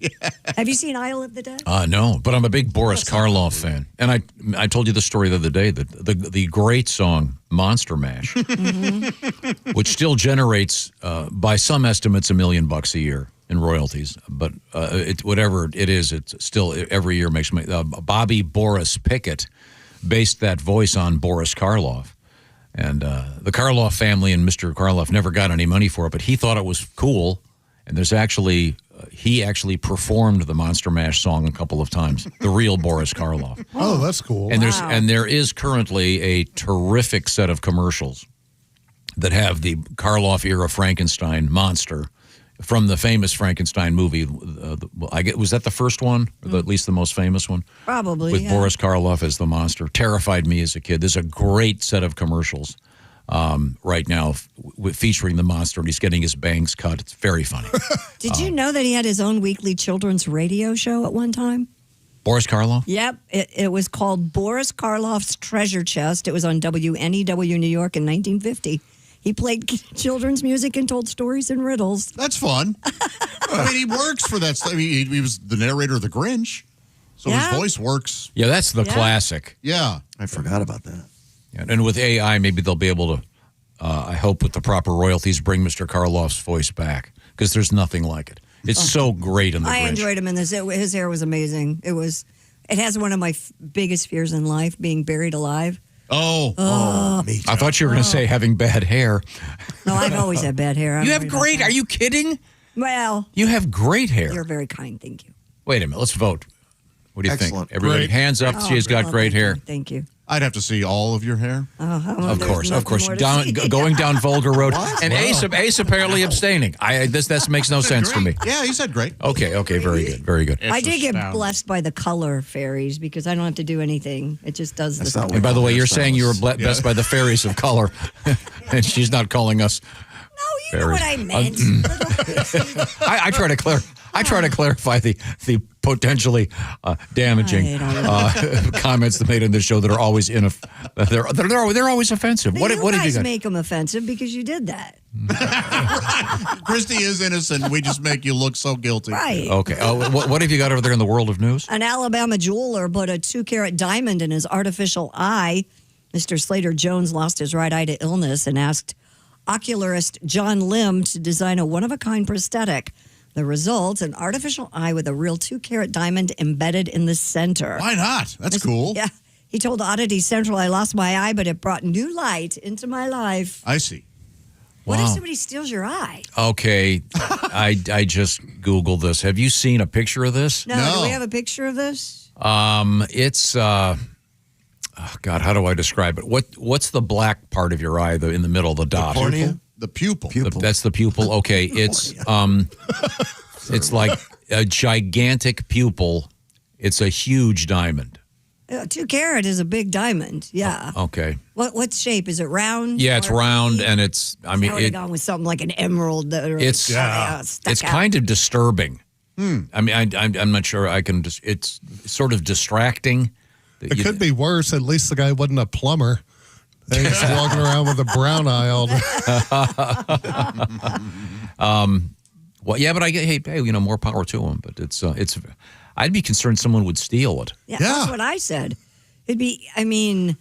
S2: Have you seen Isle of the Dead?
S3: No, but I'm a big Boris Karloff fan. And I told you the story the other day, that the great song Monster Mash, which still generates, by some estimates, $1 million a year in royalties. But whatever it is, it's still every year makes me. Bobby Boris Pickett based that voice on Boris Karloff. And the Karloff family and Mr. Karloff never got any money for it, but he thought it was cool. And there's actually, he actually performed the Monster Mash song a couple of times, the real Boris Karloff.
S22: Oh, that's cool.
S3: And there is currently a terrific set of commercials that have the Karloff era Frankenstein monster from the famous Frankenstein movie. Was that the first one, or at least the most famous one?
S2: Probably,
S3: With
S2: yeah.
S3: Boris Karloff as the monster. Terrified me as a kid. There's a great set of commercials right now featuring the monster, and he's getting his bangs cut. It's very funny.
S2: Did you know that he had his own weekly children's radio show at one time?
S3: Boris Karloff?
S2: Yep. It was called Boris Karloff's Treasure Chest. It was on WNEW New York in 1950. He played children's music and told stories and riddles.
S1: That's fun. I mean, he works for that. I mean, he was the narrator of The Grinch, so
S2: Yeah.
S1: his voice works.
S3: Yeah, that's the classic.
S1: Yeah.
S22: I forgot about that.
S3: And with AI, maybe they'll be able to, I hope with the proper royalties, bring Mr. Karloff's voice back, because there's nothing like it. It's so great in The
S2: I
S3: Grinch.
S2: enjoyed him in this. His hair was amazing. It has one of my biggest fears in life, being buried alive.
S1: Oh,
S22: me too.
S3: I thought you were going to say having bad hair.
S2: No, I've always had bad hair.
S3: You have great. Are you kidding?
S2: Well,
S3: You have great hair.
S2: you're very kind. Thank you.
S3: Wait a minute. Let's vote. What do you
S22: Excellent.
S3: think? Everybody,
S22: Great.
S3: hands up. She has got great hair.
S2: Thank you.
S1: I'd have to see all of your hair.
S3: Of course. Going down Vulgar Road. And Ace apparently abstaining. This makes no sense to me.
S1: Yeah, he said great.
S3: Okay, very good. Very good.
S2: I did get blessed by the color fairies because I don't have to do anything. It just does the
S3: And by the way, you're saying you were blessed by the fairies of color, and she's not calling us.
S2: You know what I meant.
S3: I try to clarify the potentially damaging comments that made in this show that are always they're always offensive. What
S2: you
S3: have you
S2: guys
S3: got?
S2: make them offensive because you did that.
S1: Christy is innocent. We just make you look so guilty.
S2: Right.
S3: Okay. What have you got over there in the world of news?
S2: An Alabama jeweler put a 2-carat diamond in his artificial eye. Mr. Slater Jones lost his right eye to illness and asked ocularist John Lim to design a one-of-a-kind prosthetic. The result, an artificial eye with a real 2-carat diamond embedded in the center.
S1: Why not? That's cool.
S2: Yeah. He told Oddity Central, I lost my eye, but it brought new light into my life.
S1: I see.
S2: What if
S3: Wow.
S2: somebody steals your eye?
S3: Okay, I just Googled this. Have you seen a picture of this?
S2: No. Do we have a picture of this?
S3: It's oh God, how do I describe it? What's the black part of your eye, in the middle, the dot?
S1: The pupil.
S3: That's the pupil. Okay, it's it's like a gigantic pupil. It's a huge diamond.
S2: 2 carat is a big diamond. Yeah.
S3: Okay.
S2: What shape is it? Round?
S3: Yeah, it's
S2: Or-
S3: round, and it's. I mean,
S2: I would have gone with something like an emerald.
S3: it's kind of disturbing. I mean, I'm not sure I can. It's sort of distracting.
S5: It could be worse. At least the guy wasn't a plumber. He's walking around with a brown eye all day.
S3: Well, yeah, but hey, more power to him. But it's. I'd be concerned someone would steal it.
S2: Yeah, that's what I said. It'd be. I mean,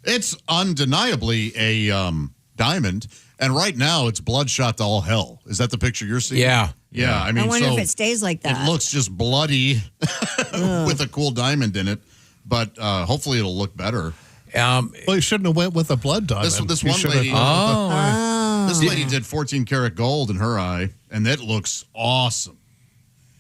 S1: it's undeniably a diamond, and right now it's bloodshot to all hell. Is that the picture you're seeing?
S3: Yeah.
S1: Yeah. I mean,
S2: I wonder if it stays like that.
S1: It looks just bloody with a cool diamond in it, but hopefully it'll look better.
S5: Well, you shouldn't have went with a blood diamond.
S1: This
S5: You
S1: one
S5: should
S1: lady.
S5: have-
S1: This lady did 14 karat gold in her eye, and it looks awesome.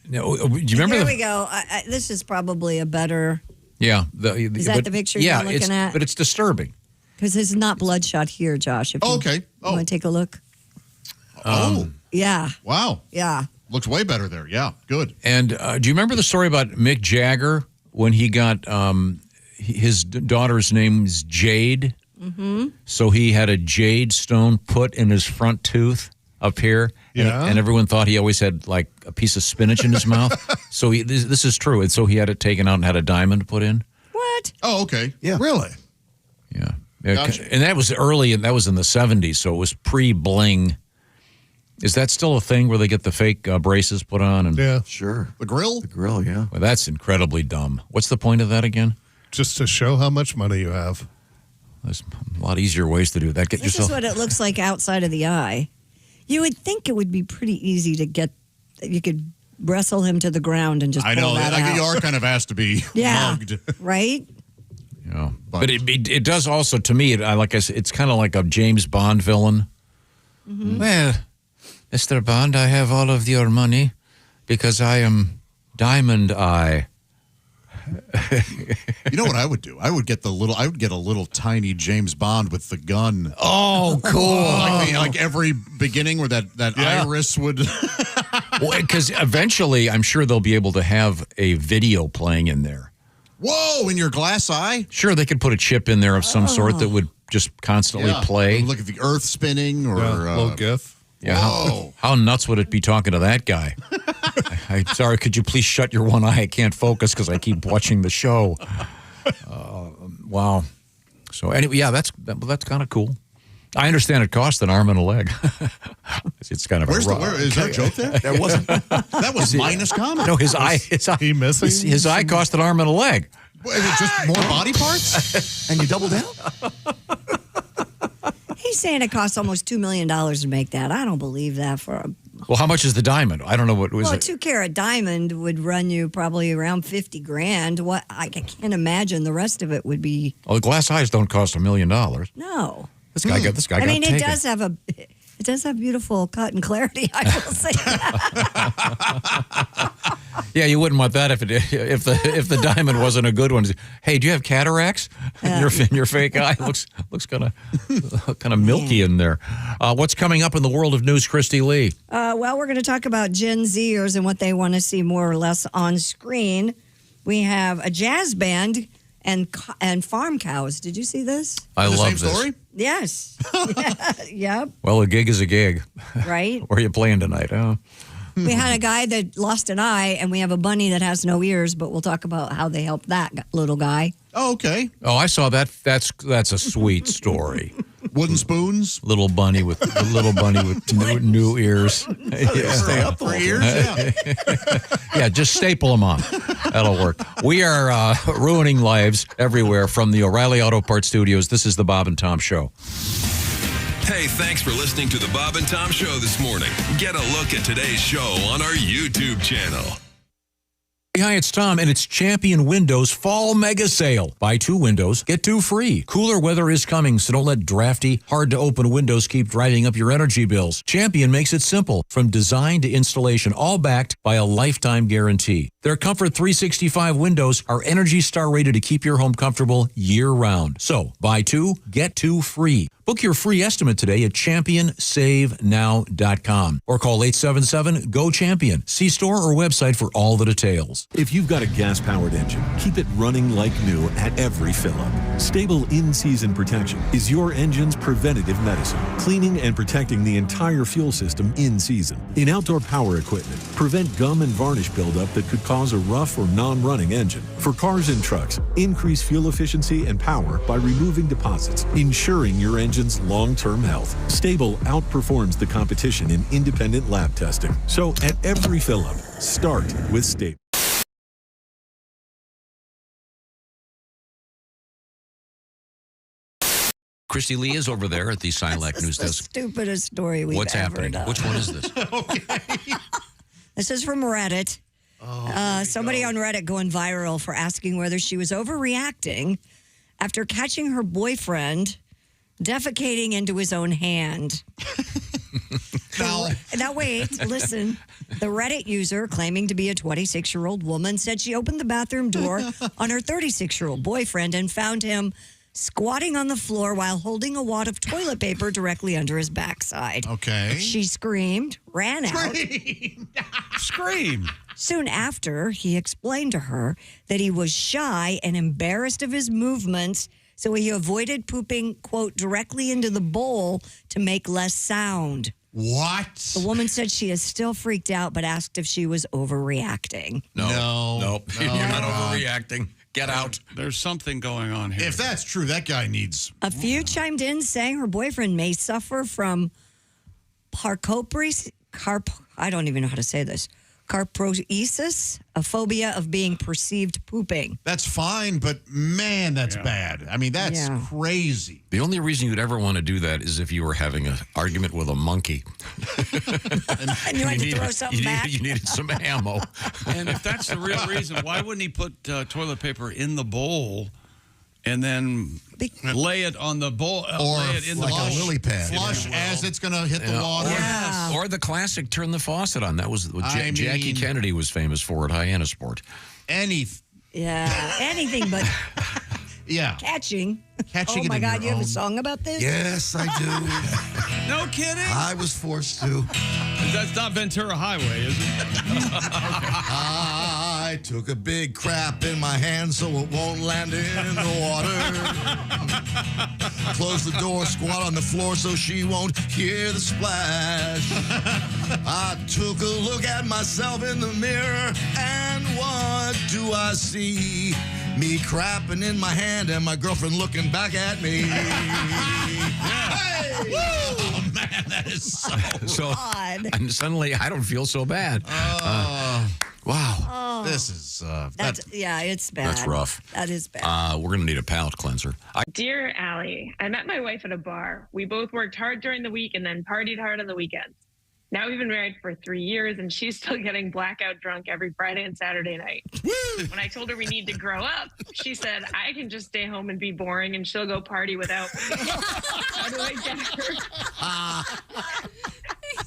S3: No, do you remember?
S2: There we go. This is probably a better
S3: Yeah.
S2: Is that the picture you're looking at?
S3: But it's disturbing.
S2: because it's not bloodshot here, Josh. If you,
S1: okay.
S2: You want to take a look? Yeah.
S1: Wow.
S2: Yeah.
S1: Looks way better there. Yeah. Good.
S3: And do you remember the story about Mick Jagger when he got his daughter's name's Jade?
S2: Mm-hmm.
S3: So he had a jade stone put in his front tooth up here.
S5: Yeah.
S3: And everyone thought he always had like a piece of spinach in his mouth. So this is true. And so he had it taken out and had a diamond put in.
S2: What?
S1: Oh, okay.
S22: Yeah.
S5: Really?
S3: Yeah.
S1: Gotcha.
S3: And that was early, and that was in the 70s, so it was pre-bling. Is that still a thing where they get the fake braces put on? And
S5: Yeah.
S22: Sure.
S1: The grill?
S22: The grill, yeah.
S3: Well, that's incredibly dumb. What's the point of that again?
S5: Just to show how much money you have.
S3: There's a lot easier ways to do that. Get
S2: This
S3: yourself.
S2: is what it looks like outside of the eye. You would think it would be pretty easy to get. You could wrestle him to the ground and just.
S1: I
S2: pull
S1: know.
S2: that out.
S1: You are kind of asked to be
S2: Yeah.
S1: mugged.
S2: Right.
S3: Yeah. But it does also, to me, like I said, it's kind of like a James Bond villain.
S2: Mm-hmm.
S3: Well, Mr. Bond, I have all of your money because I am Diamond Eye.
S1: You know what I would do? I would get a little tiny James Bond with the gun.
S3: Oh, cool!
S1: Like every beginning where that iris would.
S3: Well, because eventually, I'm sure they'll be able to have a video playing in there.
S1: Whoa! In your glass eye?
S3: Sure, they could put a chip in there of some sort that would just constantly play.
S1: Look at the Earth spinning, or
S5: little GIF.
S3: Yeah.
S1: Whoa.
S3: How nuts would it be talking to that guy? I'm sorry, could you please shut your one eye? I can't focus because I keep watching the show. Wow. So anyway, yeah, that's kind of cool. I understand it costs an arm and a leg. It's kind of
S1: Is there a joke there?
S22: That wasn't.
S1: That was minus comment.
S3: No, his eye.
S5: He missing?
S3: His eye cost an arm and a leg.
S1: Is it just more body parts?
S22: And you double down?
S2: He's saying it costs almost $2 million to make that. I don't believe that for a.
S3: Well, how much is the diamond? I don't know what was
S2: Well, a
S3: it.
S2: 2 carat diamond would run you probably around $50,000. What I can't imagine the rest of it would be.
S3: Well, the glass eyes don't cost $1 million.
S2: No.
S3: This guy got
S2: I mean,
S3: taken.
S2: it does have beautiful cut and clarity. I will say that.
S3: Yeah, you wouldn't want that if the diamond wasn't a good one. Hey, do you have cataracts in your fake eye? Looks kind of milky in there. What's coming up in the world of news, Christy Lee?
S2: Well, we're going to talk about Gen Zers and what they want to see more or less on screen. We have a jazz band and farm cows. Did you see this?
S3: I love
S1: same
S3: this.
S1: story?
S2: Yes. Yep.
S3: Well, a gig is a gig.
S2: Right.
S3: Where are you playing tonight? Huh?
S2: We had a guy that lost an eye, and we have a bunny that has no ears. But we'll talk about how they helped that little guy.
S1: Oh, okay.
S3: Oh, I saw that. That's a sweet story.
S1: Wooden spoons.
S3: Little bunny with new ears. Yeah.
S1: Stay up for ears. Yeah.
S3: Yeah, just staple them on. That'll work. We are ruining lives everywhere from the O'Reilly Auto Parts Studios. This is the Bob and Tom Show.
S10: Hey, thanks for listening to the Bob and Tom Show this morning. Get a look at today's show on our YouTube channel.
S3: Hi, it's Tom, and it's Champion Windows Fall Mega Sale. Buy 2 windows, get 2 free. Cooler weather is coming, so don't let drafty, hard-to-open windows keep driving up your energy bills. Champion makes it simple, from design to installation, all backed by a lifetime guarantee. Their Comfort 365 windows are Energy Star rated to keep your home comfortable year-round. So, buy 2, get 2 free. Book your free estimate today at ChampionSaveNow.com or call 877-GO-CHAMPION. See store or website for all the details.
S12: If you've got a gas-powered engine, keep it running like new at every fill-up. Stable in-season protection is your engine's preventative medicine, cleaning and protecting the entire fuel system in season. In outdoor power equipment, prevent gum and varnish buildup that could cause a rough or non-running engine. For cars and trucks, increase fuel efficiency and power by removing deposits, ensuring your engine's long-term health. Stable outperforms the competition in independent lab testing. So at every fill-up, start with Stable.
S3: Christy Lee is over there at the Silac News
S2: The
S3: Desk.
S2: stupidest story we've
S3: What's
S2: ever
S3: happening?
S2: done.
S3: Which one is this?
S2: This is from Reddit. Somebody on Reddit going viral for asking whether she was overreacting after catching her boyfriend defecating into his own hand. Now, wait, listen. The Reddit user, claiming to be a 26-year-old woman, said she opened the bathroom door on her 36-year-old boyfriend and found him squatting on the floor while holding a wad of toilet paper directly under his backside.
S1: Okay.
S2: She screamed, ran out.
S11: Scream.
S2: Soon after, he explained to her that he was shy and embarrassed of his movements, so he avoided pooping, quote, directly into the bowl to make less sound.
S1: What?
S2: The woman said she is still freaked out, but asked if she was overreacting.
S3: No. You're not overreacting. Get out.
S11: There's something going on here.
S1: If that's true, that guy needs...
S2: A few chimed in saying her boyfriend may suffer from I don't even know how to say this. Carproesis, a phobia of being perceived pooping.
S1: That's fine, but man, that's bad. I mean, that's crazy.
S3: The only reason you'd ever want to do that is if you were having an argument with a monkey.
S2: And you had to throw something back.
S3: You needed some ammo.
S11: And if that's the real reason, why wouldn't he put toilet paper in the bowl and then lay it on the bowl?
S1: Or
S11: lay it in
S1: like
S11: the bowl.
S1: a lily pad. Flush as it's going to hit the water.
S3: Or the classic turn the faucet on. That was what Jackie Kennedy was famous for at Hyannisport.
S2: Anything but catching. Oh, my God, you have a song about this?
S4: Yes, I do.
S11: No kidding?
S4: I was forced to.
S11: That's not Ventura Highway, is it?
S4: I took a big crap in my hand so it won't land in the water. Close the door, squat on the floor so she won't hear the splash. I took a look at myself in the mirror, and what do I see? Me crapping in my hand and my girlfriend looking back at me.
S1: Hey! Oh, man, that is so
S2: odd.
S3: And suddenly, I don't feel so bad. Wow.
S1: This is...
S2: it's bad.
S3: That's rough.
S2: That is bad.
S3: We're going to need a palate cleanser.
S13: Dear Allie, I met my wife at a bar. We both worked hard during the week and then partied hard on the weekends. Now we've been married for 3 years, and she's still getting blackout drunk every Friday and Saturday night. When I told her we need to grow up, she said, I can just stay home and be boring, and she'll go party without me. How do I get her?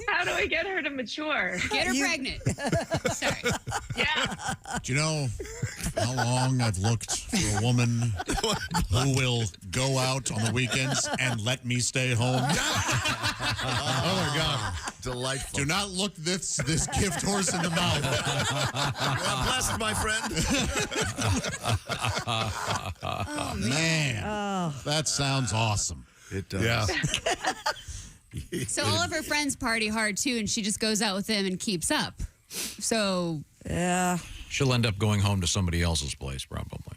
S13: How do I get her to mature?
S14: Get her pregnant. Sorry.
S13: Yeah.
S1: Do you know how long I've looked for a woman who will go out on the weekends and let me stay home? Oh, my God.
S4: Delightful.
S1: Do not look this gift horse in the mouth.
S4: God bless, my friend.
S1: Oh, man. That sounds awesome.
S4: It does.
S1: Yeah.
S14: So all of her friends party hard too, and she just goes out with them and keeps up. So
S3: She'll end up going home to somebody else's place, probably.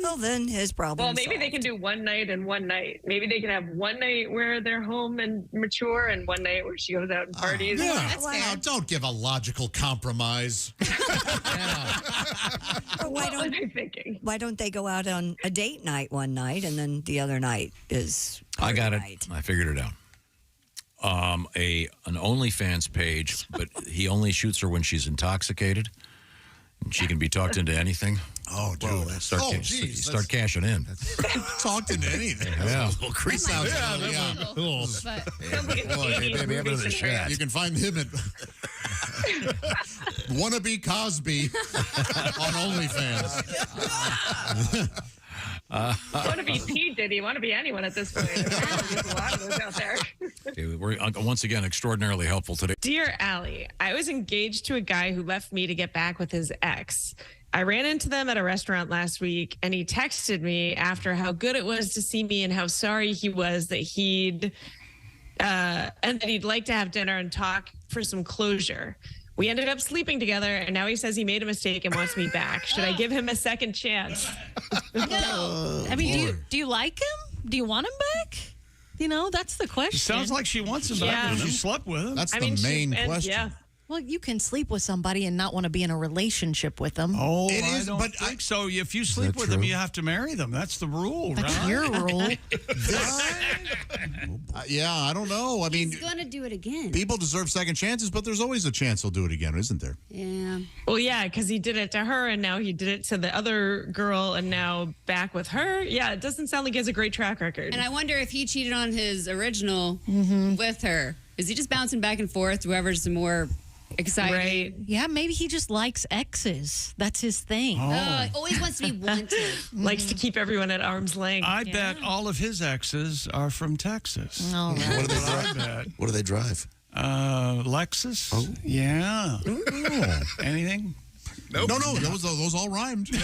S2: Well, then his problem.
S13: Well, maybe they can do one night and one night. Maybe they can have one night where they're home and mature, and one night where she goes out and parties.
S1: Well, don't give a logical compromise.
S2: Why don't they go out on a date night one night, and then the other night is...
S3: I got it. I figured it out. An OnlyFans page, but he only shoots her when she's intoxicated, and she can be talked into anything.
S1: Oh, dude.
S3: Start cashing in.
S1: Talked into anything.
S3: Yeah.
S1: He sounds cool. You can find him at Wannabe Cosby on OnlyFans.
S13: Want to be P. Diddy? Want to be anyone at this point? There's a lot of those out there.
S3: We're once again extraordinarily helpful today.
S16: Dear Allie, I was engaged to a guy who left me to get back with his ex. I ran into them at a restaurant last week, and he texted me after how good it was to see me and how sorry he was that he'd like to have dinner and talk for some closure. We ended up sleeping together, and now he says he made a mistake and wants me back. Should I give him a second chance?
S8: No. I mean, do you like him? Do you want him back? You know, that's the question.
S11: Sounds like she wants him back because she slept with him.
S1: That's the main question.
S16: Yeah.
S8: Well, you can sleep with somebody and not want to be in a relationship with them.
S11: Oh, I don't think so. If you sleep with them, you have to marry them. That's the rule,
S8: That's
S11: right?
S8: your rule.
S1: Yeah, I don't know. I mean,
S14: He's going to do it again.
S1: people deserve second chances, but there's always a chance he'll do it again, isn't there?
S14: Yeah.
S16: Well, yeah, because he did it to her, and now he did it to the other girl, and now back with her. Yeah, it doesn't sound like he has a great track record.
S14: And I wonder if he cheated on his original with her. Is he just bouncing back and forth, whoever's the more exciting?
S16: Right.
S8: Yeah, maybe he just likes exes. That's his thing.
S14: Always wants to be wanted.
S16: Likes to keep everyone at arm's length.
S11: I bet all of his exes are from Texas.
S8: All right.
S4: What do they
S11: I
S4: drive?
S11: bet.
S4: What do they drive?
S11: Lexus. Oh. Yeah. Anything?
S1: Nope. No, those all rhymed. Yeah,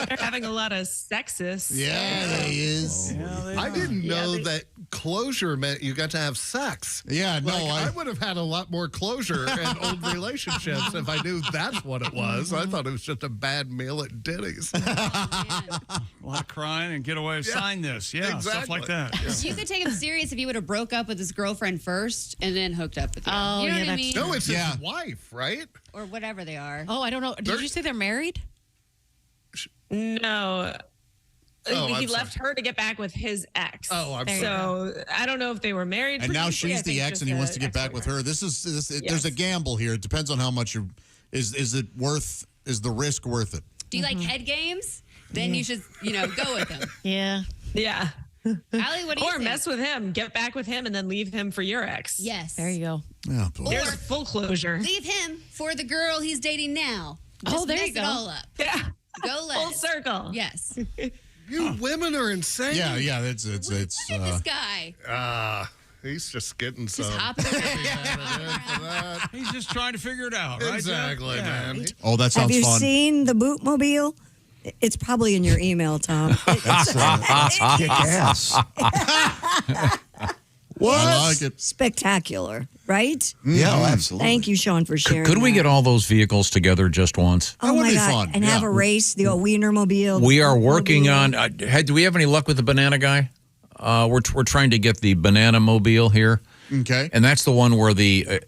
S16: They're having a lot of sexist.
S1: they is.
S5: I didn't know that closure meant you got to have sex.
S1: Yeah, no,
S5: I would have had a lot more closure in old relationships if I knew that's what it was. I thought it was just a bad meal at Denny's.
S11: A lot of crying and get away. Sign this. Yeah, stuff like that. Yeah.
S14: You could take him serious if he would have broke up with his girlfriend first and then hooked up with you.
S8: Oh,
S14: you know
S8: yeah,
S14: what I
S8: that's
S14: mean?
S5: No, it's his wife, right?
S14: Or whatever they are.
S8: Oh, I don't know. Did you say they're married?
S16: No.
S5: Oh,
S16: he
S5: I'm
S16: left her to get back with his ex.
S5: Oh, I'm
S16: sorry. So I don't know if they were married.
S1: And now
S16: previously. I
S1: she's the
S16: think
S1: ex,
S16: just
S1: and he wants to
S16: the
S1: get back with her. There's a gamble here. It depends on how much is the risk worth it?
S14: Do you like head games? Then you should, go with him.
S8: Yeah.
S16: Yeah.
S14: Allie, what do you
S16: Or
S14: think?
S16: mess with him, get back with him, and then leave him for your ex.
S14: Yes.
S8: There you go.
S1: Yeah,
S16: There's full closure.
S14: Leave him for the girl he's dating now. Just
S8: there
S14: mess
S8: you go.
S14: it all up.
S16: Yeah.
S14: Go
S16: Full
S14: Les.
S16: circle.
S14: Yes.
S5: You women are insane.
S1: Yeah. It's
S14: This guy.
S5: He's just getting some.
S14: Just hopping around.
S11: He's just trying to figure it out, right?
S5: Exactly,
S11: Jeff?
S5: man.
S1: Oh, that sounds
S2: Have you
S1: fun.
S2: seen the Bootmobile? It's probably in your email, Tom.
S4: Kick ass.
S1: What? I like it.
S2: Spectacular, right?
S4: Yeah, absolutely.
S2: Thank you, Sean, for sharing.
S3: Could we
S2: that.
S3: get all those vehicles together just once?
S2: Oh
S1: would
S2: my
S1: be
S2: God!
S1: fun,
S2: And
S1: yeah.
S2: have a race, the Wienermobile.
S3: We are
S2: Bootmobile.
S3: working on. Do we have any luck with the banana guy? We're trying to get the banana mobile here.
S1: Okay.
S3: And that's the one where the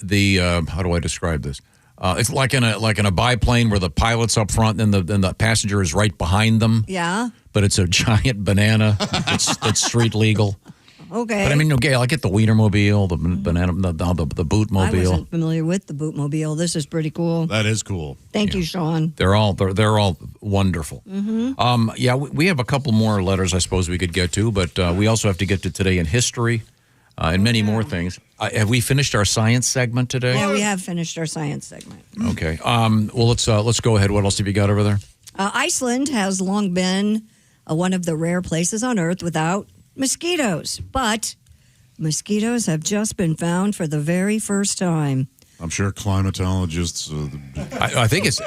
S3: how do I describe this? It's like in a biplane where the pilot's up front and the passenger is right behind them.
S2: Yeah.
S3: But it's a giant banana that's street legal.
S2: Okay.
S3: But I mean, okay, I'll get the Wienermobile, the banana, the
S2: I
S3: Bootmobile.
S2: wasn't familiar with the Bootmobile. This is pretty cool.
S1: That is cool.
S2: Thank you, Sean.
S3: They're all wonderful. We have a couple more letters I suppose we could get to, but we also have to get to today in history and many more things. Have we finished our science segment today?
S2: Yeah, we have finished our science segment.
S3: Okay. Well, let's go ahead. What else have you got over there?
S2: Iceland has long been one of the rare places on Earth without mosquitoes, but mosquitoes have just been found for the very first time.
S1: I'm sure climatologists.
S3: I think it's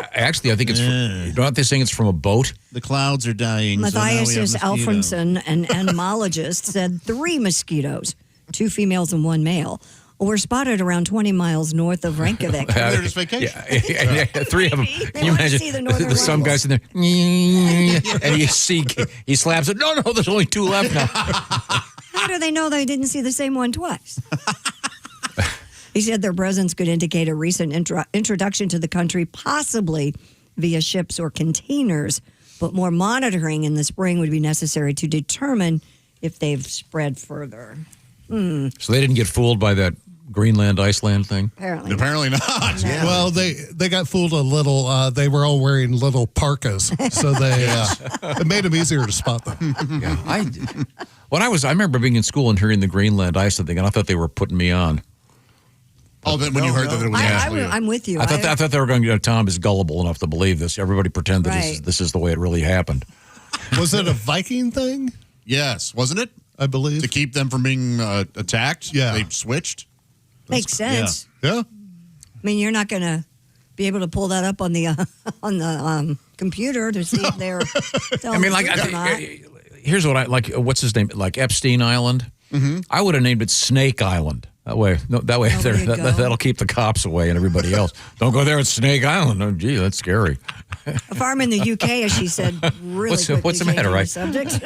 S3: don't they saying it's from a boat?
S1: The clouds are dying.
S2: Matthias Alfredson, an entomologist, said 3 mosquitoes, 2 females and 1 male, were spotted around 20 miles north of Reykjavik.
S1: They're just vacation.
S3: Yeah, 3 of them. Can you
S2: want to
S3: imagine
S2: see the northern
S3: some
S2: lights.
S3: guys in there, and he slaps it. No, there's only 2 left now.
S2: How do they know they didn't see the same one twice? He said their presence could indicate a recent introduction to the country, possibly via ships or containers, but more monitoring in the spring would be necessary to determine if they've spread further.
S3: So they didn't get fooled by that Greenland, Iceland thing?
S1: Apparently not.
S5: Yeah. Well, they got fooled a little. They were all wearing little parkas, so it made them easier to spot them.
S3: I remember being in school and hearing the Greenland Iceland thing, and I thought they were putting me on.
S1: Oh, then when you heard that it was
S2: I'm with you.
S3: I thought they were going to. Tom is gullible enough to believe this. Everybody pretend that this is the way it really happened.
S5: Was it a Viking thing?
S1: Yes, wasn't it?
S5: I believe
S1: to keep them from being attacked.
S5: Yeah,
S1: they switched.
S2: Makes sense.
S5: Yeah.
S2: I mean, you're not going to be able to pull that up on the computer to see if they're.
S3: I mean, here's what I like. What's his name? Like Epstein Island.
S1: Mm-hmm.
S3: I would have named it Snake Island. That way, that'll keep the cops away and everybody else. Don't go there at Snake Island. Oh, gee, that's scary.
S2: A farm in the UK, as she said, really
S3: what's the matter, right?
S2: Subject.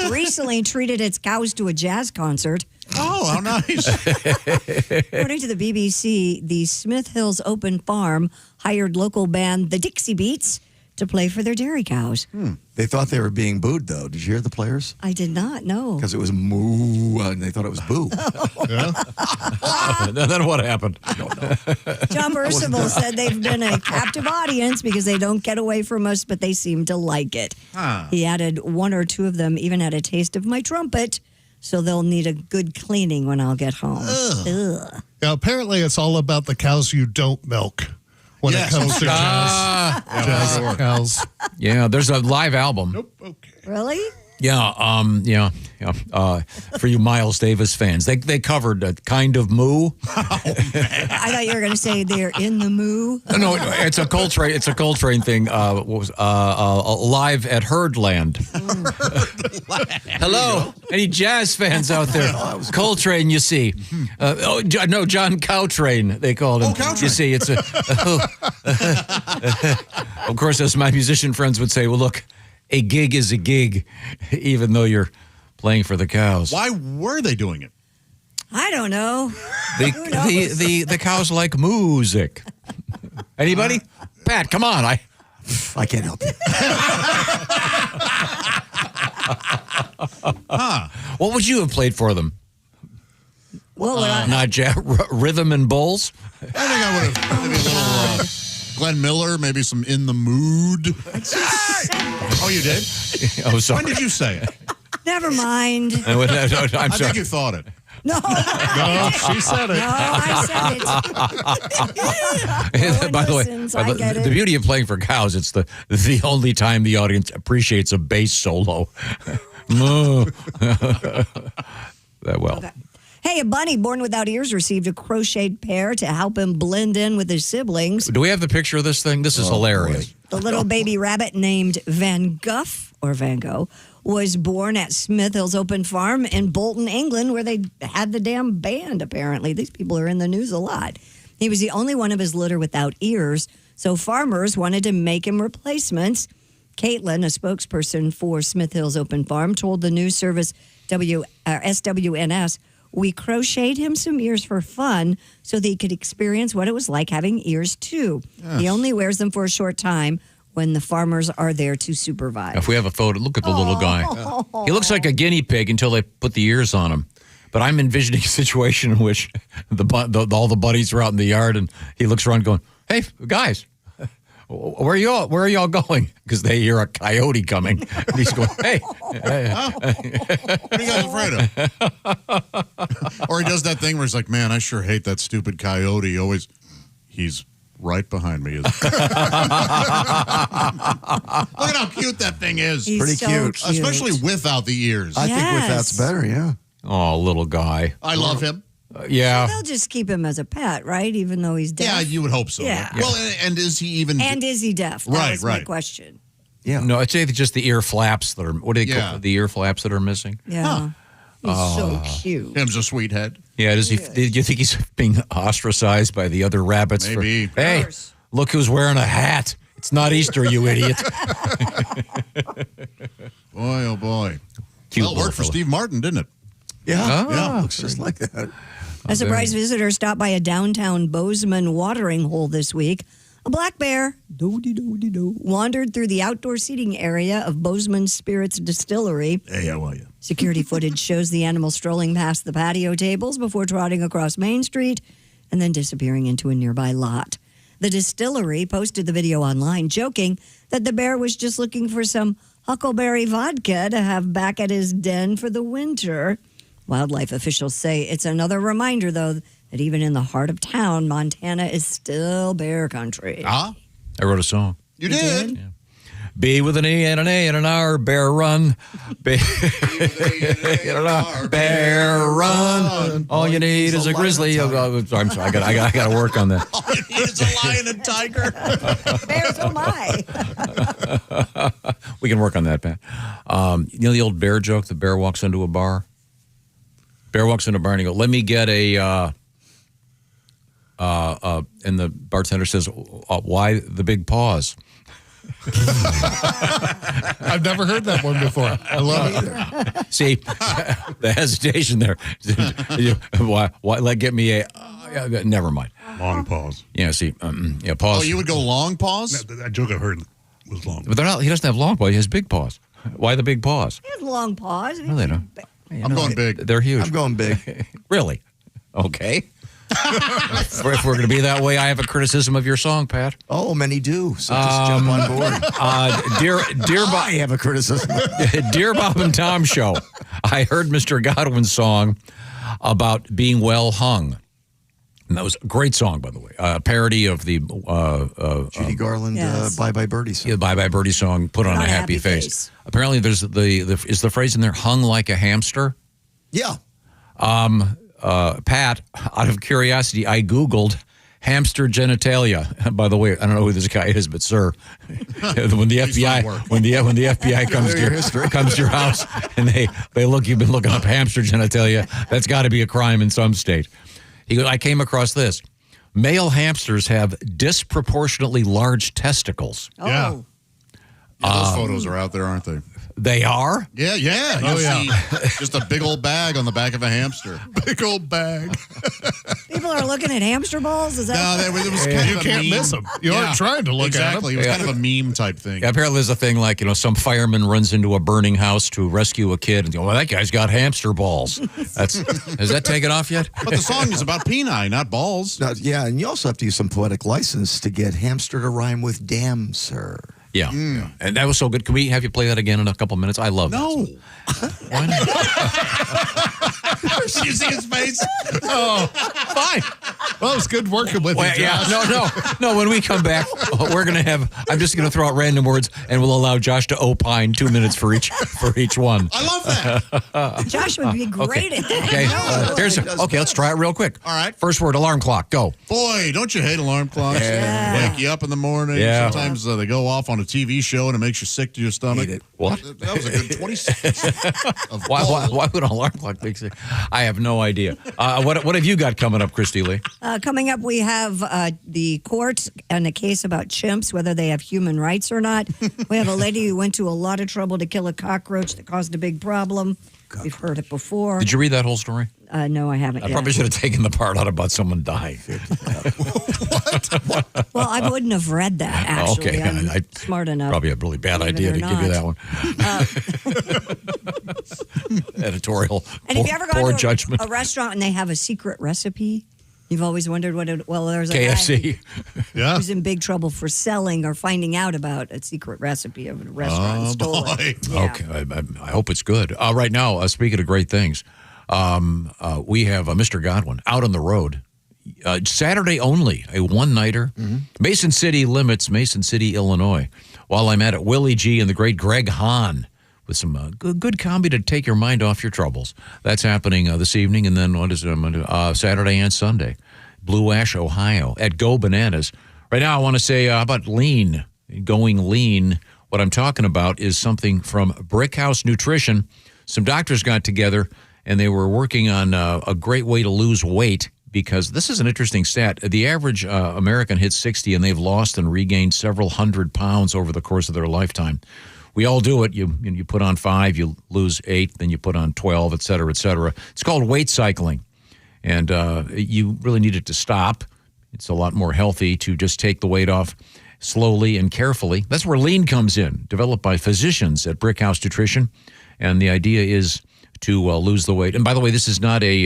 S2: Recently treated its cows to a jazz concert.
S1: Oh, how nice.
S2: According to the BBC, the Smith Hills Open Farm hired local band The Dixie Beats to play for their dairy cows.
S4: They thought they were being booed, though. Did you hear the players?
S2: I did not know.
S4: Because it was moo, and they thought it was boo.
S3: Then what happened?
S4: I don't know.
S2: John Percival said they've been a captive audience because they don't get away from us, but they seem to like it. He added one or two of them even had a taste of my trumpet, so they'll need a good cleaning when I'll get home. Ugh.
S5: Now, apparently it's all about the cows you don't milk when it comes to jazz cows.
S3: Yeah, there's a live album.
S2: Really?
S3: Yeah, for you Miles Davis fans, they covered a Kind of Moo.
S2: I thought you were going to say they're in the moo.
S3: No, it's a Coltrane. It's a Coltrane thing. What was live at Herdland? Hello, any jazz fans out there? Coltrane, you see? John Cowtrain. They called him.
S1: Oh, Cowtrain.
S3: You see, it's a. Of course, as my musician friends would say, well, look. A gig is a gig, even though you're playing for the cows.
S1: Why were they doing it?
S2: I don't know.
S3: The cows like music. Anybody? Pat, come on. I
S4: can't help you.
S3: What would you have played for them?
S2: What would I?
S3: Not rhythm and bowls?
S1: I think I would have maybe a little Glenn Miller, maybe some In the Mood. Oh, you did?
S3: Oh, sorry.
S1: When did you say it?
S2: Never mind.
S3: I'm
S1: I
S3: sorry.
S1: think you thought it.
S2: No.
S5: No, she said it.
S2: No, I said it.
S3: By the way,
S2: I get
S3: the beauty of playing for cows, it's the only time the audience appreciates a bass solo. Moo. Well.
S2: Okay. Hey, a bunny born without ears received a crocheted pair to help him blend in with his siblings.
S3: Do we have the picture of this thing? This is hilarious.
S2: Boy. The little baby rabbit named Van Gogh was born at Smith Hills Open Farm in Bolton, England, where they had the damn band, apparently. These people are in the news a lot. He was the only one of his litter without ears, so farmers wanted to make him replacements. Caitlin, a spokesperson for Smith Hills Open Farm, told the news service SWNS, "We crocheted him some ears for fun so that he could experience what it was like having ears too.
S1: Yes.
S2: He only wears them for a short time when the farmers are there to supervise."
S3: If we have a photo, look at the little guy. He looks like a guinea pig until they put the ears on him. But I'm envisioning a situation in which all the buddies are out in the yard and he looks around going, "Hey, guys, where are y'all going?" Because they hear a coyote coming. And he's going, "Hey.
S1: What are you guys afraid of?" Or he does that thing where he's like, "Man, I sure hate that stupid coyote. He's right behind me." Look at how cute that thing is.
S2: He's
S4: Pretty
S2: so
S4: cute.
S1: Especially without the ears.
S4: I think without's better, yeah.
S3: Oh, little guy.
S1: I love him.
S3: Yeah.
S2: They'll just keep him as a pet, right? Even though he's deaf.
S1: Yeah, you would hope so.
S2: Yeah.
S1: Well, and is he even...
S2: And is he deaf? That was my question.
S3: Yeah. No, I'd say just the ear flaps that are, what do they call the ear flaps that are missing?
S2: Yeah. He's so cute.
S1: Him's a sweethead.
S3: Yeah, do you think he's being ostracized by the other rabbits?
S1: Maybe.
S3: Hey, look who's wearing a hat. It's not Easter, you idiot.
S1: Boy, oh boy.
S3: Cute
S1: Well, it worked for
S3: little
S1: Steve Martin, didn't it?
S4: Yeah.
S1: Yeah.
S4: Looks just like that.
S2: A surprise visitor stopped by a downtown Bozeman watering hole this week. A black bear wandered through the outdoor seating area of Bozeman Spirits Distillery.
S1: Hey, how are you?
S2: Security footage shows the animal strolling past the patio tables before trotting across Main Street and then disappearing into a nearby lot. The distillery posted the video online, joking that the bear was just looking for some huckleberry vodka to have back at his den for the winter. Wildlife officials say it's another reminder, though, that even in the heart of town, Montana is still bear country.
S1: Ah,
S3: I wrote a song.
S1: you did.
S3: Yeah. B with an E and an A and an R, bear run. B bear run. All you need is a grizzly. I'm sorry, I got to work on that.
S1: All you need is a lion and tiger.
S2: Bears, oh my.
S3: We can work on that, Pat. You know the old bear joke? The bear walks into a bar. Bear walks into a bar and he goes, "Let me get a." And the bartender says, "Why the big paws?"
S5: I've never heard that one before. I love it.
S3: See, the hesitation there. Why? Get me a. Never mind.
S17: Long pause.
S3: Yeah. See. Pause.
S1: Oh, you would go long pause?
S17: That joke I heard was long.
S3: But they're not. He doesn't have long paws. He has big paws. Why the big paws?
S2: He has long paws.
S3: No, they don't.
S1: I'm going big.
S3: They're huge.
S4: I'm going big.
S3: Really? Okay. If we're going to be that way, I have a criticism of your song, Pat.
S4: Oh, many do. So just jump on board.
S3: Dear Bob,
S4: I have a criticism.
S3: Dear Bob and Tom show, I heard Mr. Godwin's song about being well hung. And that was a great song, by the way. A parody of the
S4: Judy Garland
S2: Yes.
S4: Bye Bye Birdie song.
S3: Yeah, Bye Bye Birdie song, Put on a Happy Face. Apparently, there's is the phrase in there, hung like a hamster?
S4: Yeah.
S3: Pat, out of curiosity, I Googled hamster genitalia. By the way, I don't know who this guy is, but sir, when the FBI comes to your house and they look, you've been looking up hamster genitalia, that's got to be a crime in some state. He goes, I came across this. Male hamsters have disproportionately large testicles.
S2: Oh.
S1: Yeah. Those photos are out there, aren't they?
S3: They are?
S1: Yeah. You'll see just a big old bag on the back of a hamster.
S5: Big old bag.
S2: People are looking at hamster balls? Is that
S1: No, it was kind
S5: You
S1: of a
S5: can't
S1: meme.
S5: miss them. You aren't trying to look
S1: exactly.
S5: at them.
S1: It was kind of a meme type thing.
S3: Yeah, apparently there's a thing like, some fireman runs into a burning house to rescue a kid and go, well, that guy's got hamster balls. Has that taken off yet?
S1: But the song is about peni, not balls.
S4: Yeah, and you also have to use some poetic license to get hamster to rhyme with damn, sir.
S3: Yeah. And that was so good. Can we have you play that again in a couple minutes? I love
S1: No.
S3: Why not?
S1: You see his face?
S3: Oh, fine.
S5: Well, it's good working with you,
S3: Yeah,
S5: Josh.
S3: no. When we come back, we're going to have, I'm just going to throw out random words and we'll allow Josh to opine 2 minutes for each one.
S1: I love that.
S2: Josh would be great at that.
S3: Okay. Let's try it real quick.
S1: All right.
S3: First word, alarm clock. Go.
S1: Boy, don't you hate alarm clocks?
S2: Yeah.
S1: Wake you up in the morning.
S3: Yeah.
S1: Sometimes they go off on a TV show and it makes you sick to your stomach.
S3: What?
S1: That was a good 20 seconds. Of
S3: Why
S1: gold.
S3: would an alarm clock make sense? I have no idea. What have you got coming up, Christy Lee?
S2: Coming up, we have the court and a case about chimps, whether they have human rights or not. We have a lady who went to a lot of trouble to kill a cockroach that caused a big problem. We've heard it before.
S3: Did you read that whole story?
S2: No, I haven't
S3: I
S2: yet.
S3: probably should have taken the part out about someone dying.
S2: Well, I wouldn't have read that, actually.
S3: Okay.
S2: I'm
S3: I
S2: smart enough.
S3: Probably a really bad
S2: believe it
S3: idea
S2: or
S3: to give you
S2: not.
S3: that one. Editorial.
S2: And have you ever
S3: poor
S2: gone to
S3: judgment.
S2: a restaurant and they have a secret recipe? You've always wondered what it, well, there's a
S3: KFC.
S2: guy who's in big trouble for selling or finding out about a secret recipe of a restaurant and stole it. Yeah.
S3: Okay. I hope it's good. Right now, speaking of great things, we have Mr. Godwin out on the road. Saturday only, a one-nighter. Mason City limits, Mason City, Illinois. While I'm at it, Willie G and the great Greg Hahn with some good comedy to take your mind off your troubles. That's happening this evening, and then what is it? Saturday and Sunday. Blue Ash, Ohio, at Go Bananas. Right now, I want to say, how about lean? Going lean. What I'm talking about is something from Brickhouse Nutrition. Some doctors got together, and they were working on a great way to lose weight, because this is an interesting stat. The average American hits 60, and they've lost and regained several hundred pounds over the course of their lifetime. We all do it. You put on 5, you lose 8, then you put on 12, et cetera, et cetera. It's called weight cycling, and you really need it to stop. It's a lot more healthy to just take the weight off slowly and carefully. That's where lean comes in, developed by physicians at Brickhouse Nutrition, and the idea is to lose the weight. And by the way, this is not a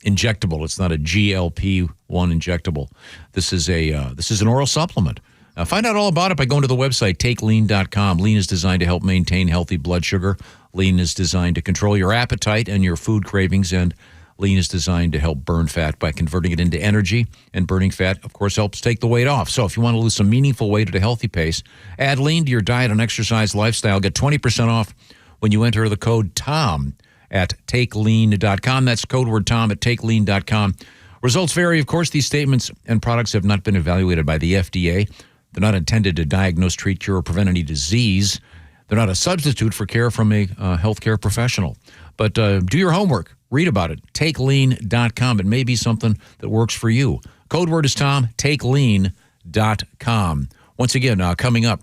S3: injectable. It's not a GLP-1 injectable. This is an oral supplement. Find out all about it by going to the website, takelean.com. Lean is designed to help maintain healthy blood sugar. Lean is designed to control your appetite and your food cravings, and Lean is designed to help burn fat by converting it into energy. And burning fat, of course, helps take the weight off. So if you want to lose some meaningful weight at a healthy pace, add Lean to your diet and exercise lifestyle. Get 20% off when you enter the code TOM at takelean.com. That's code word TOM at takelean.com. Results vary, of course. These statements and products have not been evaluated by the FDA. They're not intended to diagnose, treat, cure, or prevent any disease. They're not a substitute for care from a healthcare professional. But do your homework. Read about it. TakeLean.com. It may be something that works for you. Code word is Tom. TakeLean.com. Once again, coming up,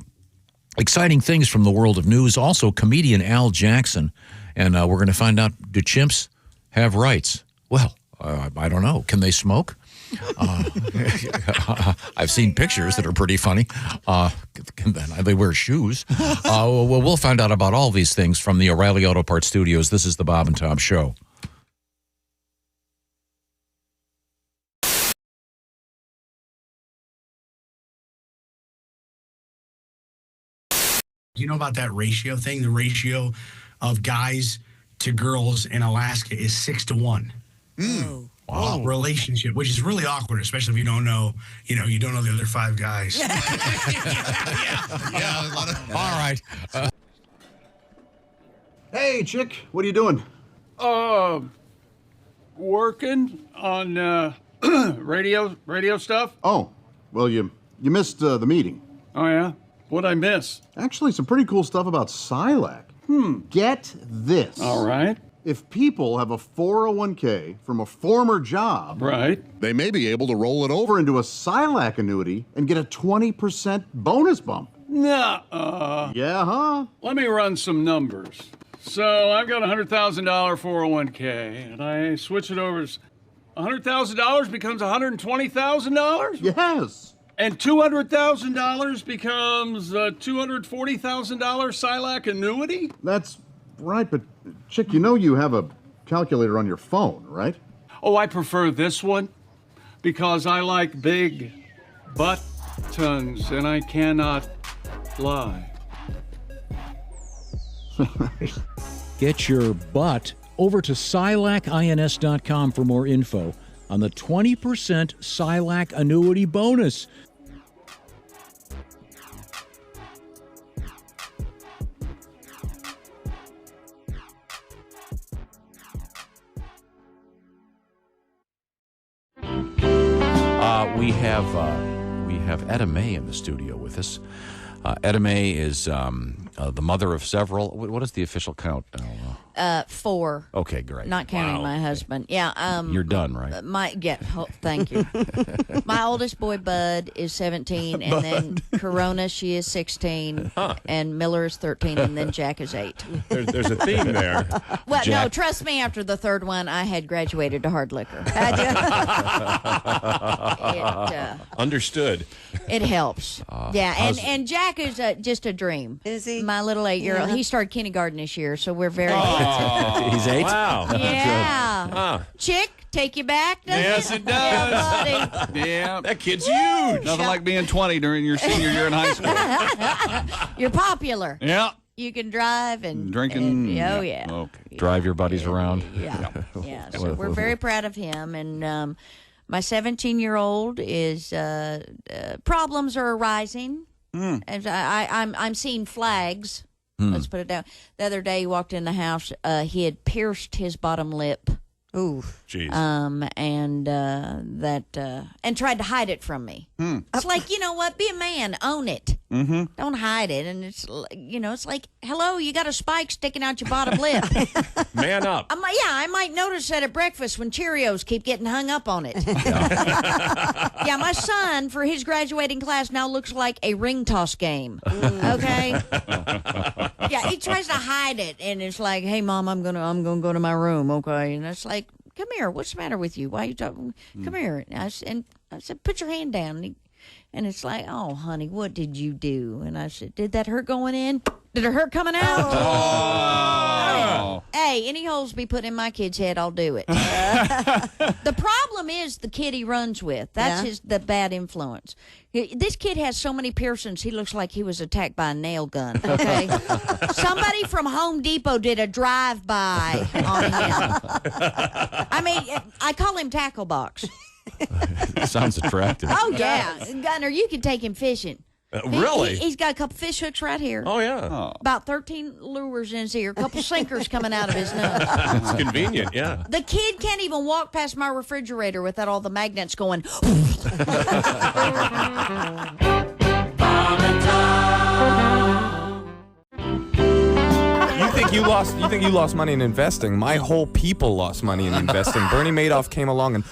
S3: exciting things from the world of news. Also, comedian Al Jackson. And we're going to find out, do chimps have rights? Well, I don't know. Can they smoke? I've seen pictures that are pretty funny. They wear shoes. We'll find out about all these things from the O'Reilly Auto Parts Studios. This is the Bob and Tom Show.
S18: Do you know about that ratio thing? The ratio of guys to girls in Alaska is 6-1. Wow. Relationship, which is really awkward, especially if you don't know the other 5 guys.
S3: All right.
S6: Hey, chick, what are you doing?
S11: Working on radio stuff.
S6: Oh, well, you missed the meeting.
S11: Oh yeah, what'd I miss?
S6: Actually, some pretty cool stuff about Silac. Get this.
S11: All right.
S6: If people have a 401k from a former job,
S11: right,
S6: they may be able to roll it over into a Silac annuity and get a 20% bonus bump.
S11: Nuh-uh.
S6: Yeah, huh?
S11: Let me run some numbers. So I've got a $100,000 401k, and I switch it over. $100,000 becomes $120,000?
S6: Yes.
S11: And $200,000 becomes a $240,000 Silac annuity?
S6: That's right, but chick, you know you have a calculator on your phone, right?
S11: Oh, I prefer this one because I like big buttons and I cannot lie.
S7: Get your butt over to SilacINS.com for more info on the 20% Silac annuity bonus.
S3: We have Etta May in the studio with us. Etta May is the mother of several. What is the official count now?
S20: 4.
S3: Okay, great.
S20: Not counting my husband. Yeah.
S3: You're done, right?
S20: Thank you. My oldest boy, Bud, is 17, and then Corona, she is 16, and Miller is 13, and then Jack is 8.
S21: There's a theme there.
S20: Well,
S3: Jack.
S20: no, trust me, after the third one, I had graduated to hard liquor.
S21: Understood.
S20: It helps. And Jack is just a dream. Is he? My little 8-year-old. He started kindergarten this year, so we're very
S21: He's 8? Wow.
S20: Yeah. Chick, take you back, doesn't
S11: Yes, it does.
S20: Yeah, buddy.
S11: Yeah.
S21: That kid's huge.
S11: Nothing like being 20 during your senior year in high school.
S20: You're popular.
S11: Yeah.
S20: You can drive and
S3: Drinking.
S20: yeah.
S3: Okay. Drive your buddies around.
S20: Yeah. So we're very proud of him. And my 17-year-old is problems are arising. As I'm seeing flags. Let's put it down. The other day, he walked in the house. He had pierced his bottom lip.
S21: Ooh. Jeez.
S20: And tried to hide it from me. It's like, you know what? Be a man. Own it.
S21: Mm-hmm.
S20: Don't hide it. And it's, it's like, hello, you got a spike sticking out your bottom lip.
S21: Man up.
S20: I might notice that at breakfast when Cheerios keep getting hung up on it. Yeah, my son, for his graduating class, now looks like a ring toss game. Okay? Yeah, he tries to hide it, and it's like, hey, Mom, I'm gonna go to my room, okay? And it's like, come here. What's the matter with you? Why are you talking? Come here. And I said, put your hand down. And it's like, oh, honey, what did you do? And I said, did that hurt going in? Did it hurt coming out? I didn't Hey, any holes be put in my kid's head, I'll do it. The problem is the kid he runs with. That's the bad influence. This kid has so many piercings, he looks like he was attacked by a nail gun. Okay, somebody from Home Depot did a drive-by on him. I mean, I call him Tackle Box.
S3: Sounds attractive.
S20: Oh yeah, Gunner, you can take him fishing.
S21: Really?
S20: He's got a couple fish hooks right here.
S21: Oh, yeah.
S20: About 13 lures in his ear, a couple sinkers coming out of his nose.
S21: It's convenient, yeah.
S20: The kid can't even walk past my refrigerator without all the magnets going.
S15: You think you lost money in investing? My whole people lost money in investing. Bernie Madoff came along and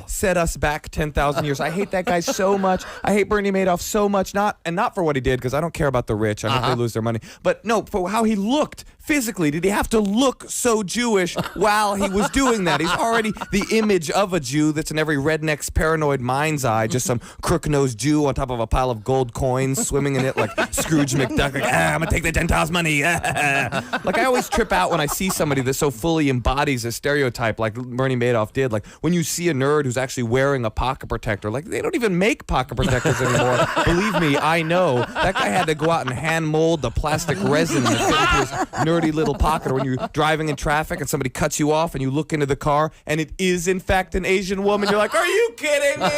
S15: set us back 10,000 years. I hate that guy so much. I hate Bernie Madoff so much. Not for what he did, because I don't care about the rich. I hope they lose their money. But no, for how he looked physically. Did he have to look so Jewish while he was doing that? He's already the image of a Jew that's in every redneck's paranoid mind's eye. Just some crook-nosed Jew on top of a pile of gold coins, swimming in it like Scrooge McDuck. Like, I'm gonna take the Gentiles' money. Like, I always trip out when I see somebody that so fully embodies a stereotype like Bernie Madoff did. Like, when you see a nerd who's actually wearing a pocket protector, like, they don't even make pocket protectors anymore. Believe me, I know. That guy had to go out and hand mold the plastic resin that fit into his nerdy little pocket. Or when you're driving in traffic and somebody cuts you off and you look into the car and it is, in fact, an Asian woman, you're like, are you kidding me?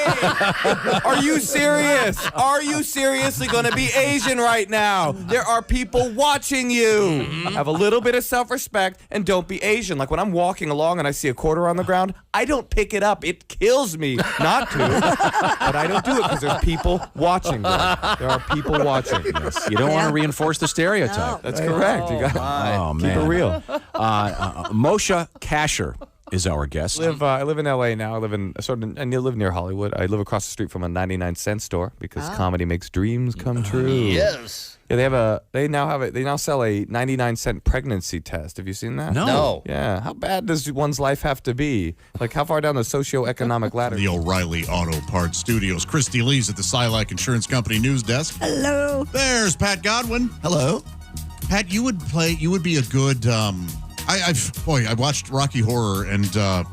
S15: Are you serious? Are you seriously going to be Asian right now? There are people watching you. Have a little bit of self-respect and don't be Asian. Like, when I'm walking along and I see a quarter on the ground, I don't pick it up. It kills me not to. But I don't do it because there's people watching. There are people watching.
S3: Yes. You don't want to reinforce the stereotype.
S15: That's correct. You got keep it real.
S3: Moshe Kasher is our guest.
S15: I live in L.A. now. I live near Hollywood. I live across the street from a 99-cent store because comedy makes dreams come true.
S4: Yes.
S15: Yeah, they now sell a 99-cent pregnancy test. Have you seen that?
S4: No.
S15: Yeah. How bad does one's life have to be? Like, how far down the socioeconomic ladder?
S1: The O'Reilly Auto Parts Studios. Christy Lee's at the Silac Insurance Company news desk.
S2: Hello.
S1: There's Pat Godwin.
S4: Hello.
S1: Pat, you would be a good. I watched Rocky Horror, and so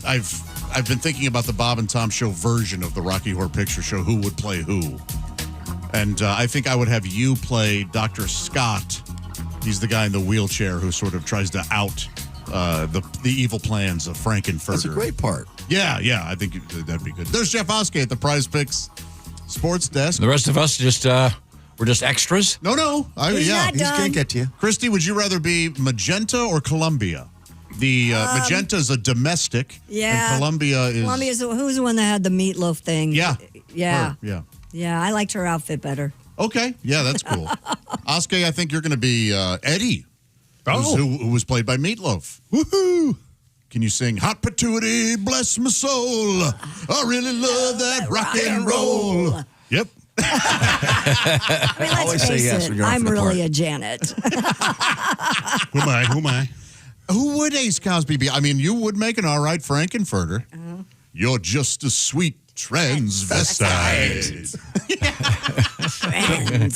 S1: I've been thinking about the Bob and Tom Show version of the Rocky Horror Picture Show. Who would play who? And I think I would have you play Dr. Scott. He's the guy in the wheelchair who sort of tries to out the evil plans of Frankenfurter.
S4: That's a great part.
S1: Yeah, I think that'd be good. There's Jeff Oskey at the Prize Picks Sports Desk.
S3: The rest of us we're just extras?
S1: No.
S4: He's gonna get to you.
S1: Christy, would you rather be Magenta or Columbia? The Magenta is a domestic.
S2: Yeah.
S1: And Columbia is.
S2: Columbia's who's the one that had the meatloaf thing?
S1: Yeah.
S2: Yeah.
S1: Her, yeah.
S2: Yeah, I liked her outfit better.
S1: Okay. Yeah, that's cool. Oskey, I think you're going to be Eddie, who was played by Meatloaf. Woohoo! Can you sing Hot Patootie, bless my soul? I really love that rock and roll. Yep.
S2: I mean, let's face it, I'm really a Janet.
S17: Who am I?
S1: Who would Ace Cosby be? I mean, you would make an all right Frankenfurter. You're just a sweet transvestite.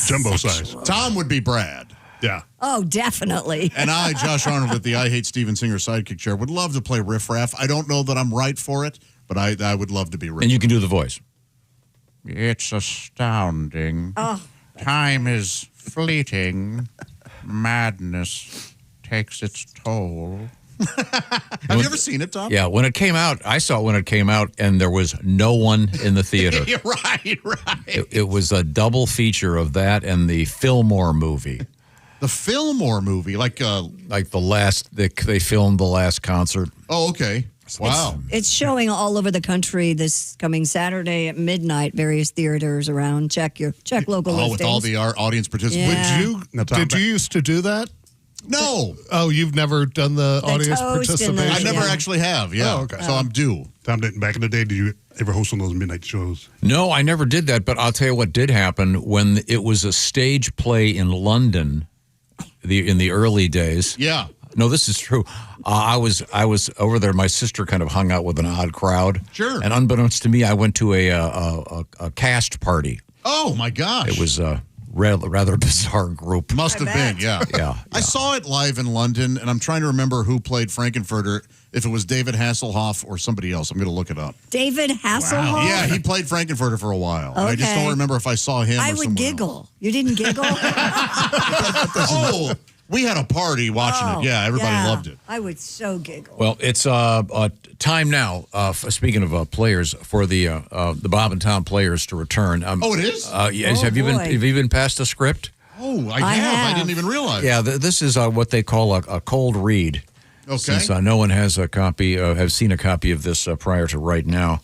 S17: Jumbo size.
S1: Tom would be Brad.
S17: Yeah.
S2: Oh, definitely.
S1: And I, Josh Arnold, at the I Hate Steven Singer sidekick chair, would love to play Riff Raff. I don't know that I'm right for it, but I would love to be Riff.
S3: And you can do the voice.
S1: It's astounding. Time is fleeting. Madness takes its toll. Have you ever seen it, Tom?
S3: Yeah, when it came out, I saw it when it came out, and there was no one in the theater.
S1: Right.
S3: It was a double feature of that and the Fillmore movie.
S1: The Fillmore movie, like
S3: the last, they filmed the last concert.
S1: Oh, okay. Wow.
S2: It's showing all over the country this coming Saturday at midnight, various theaters around. Check local listings.
S1: With all the audience participants.
S2: Yeah.
S5: Did you used to do that?
S1: No.
S5: Oh, you've never done the audience participation?
S1: I never actually have, yeah.
S5: Oh, okay.
S1: So I'm due.
S17: Tom, back in the day, did you ever host one of those midnight shows?
S3: No, I never did that, but I'll tell you what did happen when it was a stage play in London in the early days.
S1: Yeah.
S3: No, this is true. I was over there. My sister kind of hung out with an odd crowd.
S1: Sure.
S3: And unbeknownst to me, I went to a cast party.
S1: Oh, my gosh.
S3: It was rather bizarre group.
S1: Must have been, yeah.
S3: Yeah.
S1: I saw it live in London, and I'm trying to remember who played Frankenfurter, if it was David Hasselhoff or somebody else. I'm going to look it up.
S2: David Hasselhoff?
S1: Yeah, he played Frankenfurter for a while. And I just
S2: Okay.
S1: don't remember if I saw him
S2: I
S1: or
S2: would
S1: someone
S2: giggle.
S1: else.
S2: You didn't giggle?
S1: Oh, we had a party watching it. Yeah, everybody loved it.
S2: I would so giggle.
S3: Well, it's time now. Speaking of players, for the Bob and Tom players to return.
S1: Oh, it is?
S3: Yes. Have you been passed the script?
S1: Oh, I have. I didn't even realize.
S3: Yeah, this is what they call a cold read.
S1: Okay.
S3: Since no one has a copy, have seen a copy of this prior to right now.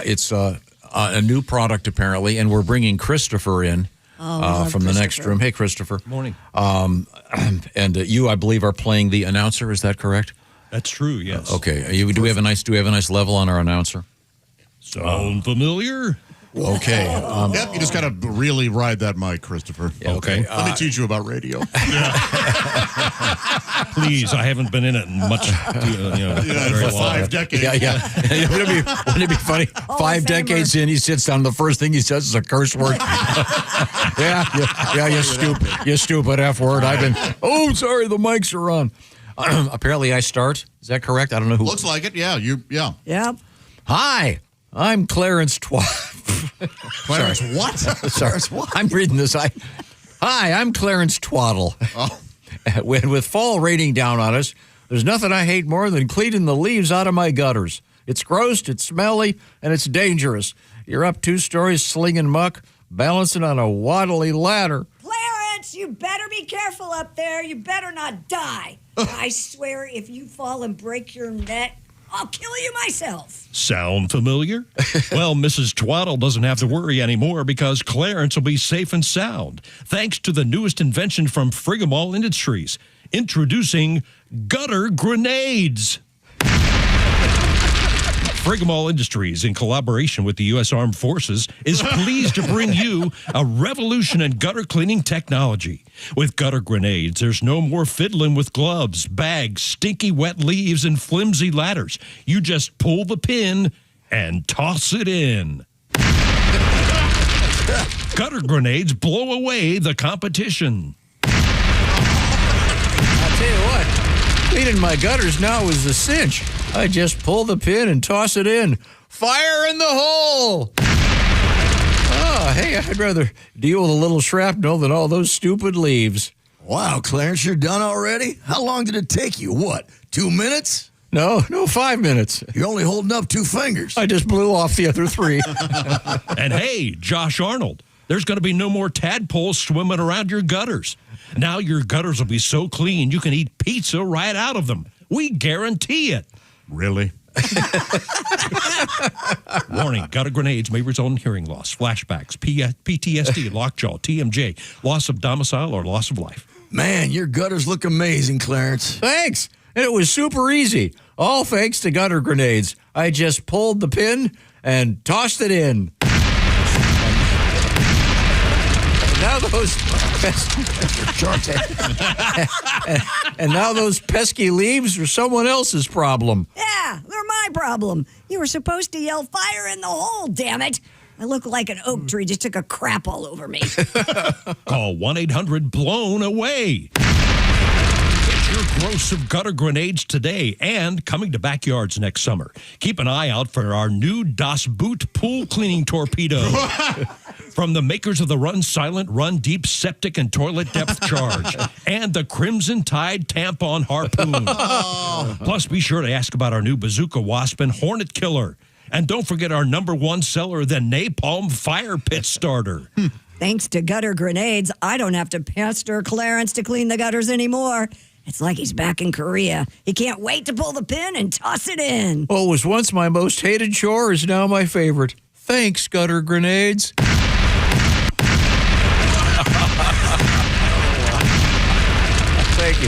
S3: It's a new product apparently, and we're bringing Christopher in from the next room. Hey, Christopher.
S9: Morning.
S3: And you, I believe, are playing the announcer. Is that correct?
S9: That's true. Yes.
S3: Okay. Do we have a nice level on our announcer?
S9: Sound familiar?
S3: Okay.
S1: Yep, you just got to really ride that mic, Christopher.
S3: Okay.
S1: Let me teach you about radio.
S9: Please, I haven't been in it much. Very
S1: for 5 decades.
S3: Yeah. Wouldn't it be funny? 5 decades in, he sits down. The first thing he says is a curse word. You stupid F word. Oh, sorry, the mics are on. Apparently, I start. Is that correct? I don't know who.
S1: Looks like it. Yeah.
S2: Yep.
S3: Hi, I'm Clarence
S1: Clarence what?
S3: Clarence what? I'm reading this. Hi, I'm Clarence Twaddle.
S1: Oh.
S3: With fall raining down on us, there's nothing I hate more than cleaning the leaves out of my gutters. It's gross, it's smelly, and it's dangerous. You're up 2 stories slinging muck, balancing on a waddly ladder.
S2: Clarence, you better be careful up there. You better not die. I swear if you fall and break your neck, I'll kill you myself.
S9: Sound familiar? Well, Mrs. Twaddle doesn't have to worry anymore because Clarence will be safe and sound, thanks to the newest invention from Frigamall Industries. Introducing gutter grenades. Frigamall Industries, in collaboration with the U.S. Armed Forces, is pleased to bring you a revolution in gutter cleaning technology. With gutter grenades, there's no more fiddling with gloves, bags, stinky wet leaves, and flimsy ladders. You just pull the pin and toss it in. Gutter grenades blow away the competition.
S3: I'll tell you what, cleaning my gutters now is a cinch. I just pull the pin and toss it in. Fire in the hole! Oh, hey, I'd rather deal with a little shrapnel than all those stupid leaves.
S4: Wow, Clarence, you're done already? How long did it take you? What, 2 minutes?
S3: No, 5 minutes.
S4: You're only holding up 2 fingers.
S3: I just blew off the other 3.
S9: And hey, Josh Arnold, there's going to be no more tadpoles swimming around your gutters. Now your gutters will be so clean you can eat pizza right out of them. We guarantee it.
S1: Really?
S9: Warning, gutter grenades may result in hearing loss, flashbacks, PTSD, lockjaw, TMJ, loss of domicile, or loss of life.
S4: Man, your gutters look amazing, Clarence.
S3: Thanks. And it was super easy. All thanks to gutter grenades. I just pulled the pin and tossed it in. Now those and now those pesky leaves are someone else's problem.
S2: Yeah, they're my problem. You were supposed to yell fire in the hole, damn it. I look like an oak tree just took a crap all over me.
S9: Call 1-800-BLOWN-AWAY. Get your gross of gutter grenades today and coming to backyards next summer. Keep an eye out for our new Das Boot pool cleaning torpedo. From the makers of the Run Silent, Run Deep septic and toilet depth charge and the Crimson Tide tampon harpoon. Plus, be sure to ask about our new Bazooka Wasp and Hornet Killer. And don't forget our #1 seller, the Napalm Fire Pit Starter.
S2: Thanks to gutter grenades, I don't have to pester Clarence to clean the gutters anymore. It's like he's back in Korea. He can't wait to pull the pin and toss it in.
S3: What was once my most hated chore is now my favorite. Thanks, gutter grenades.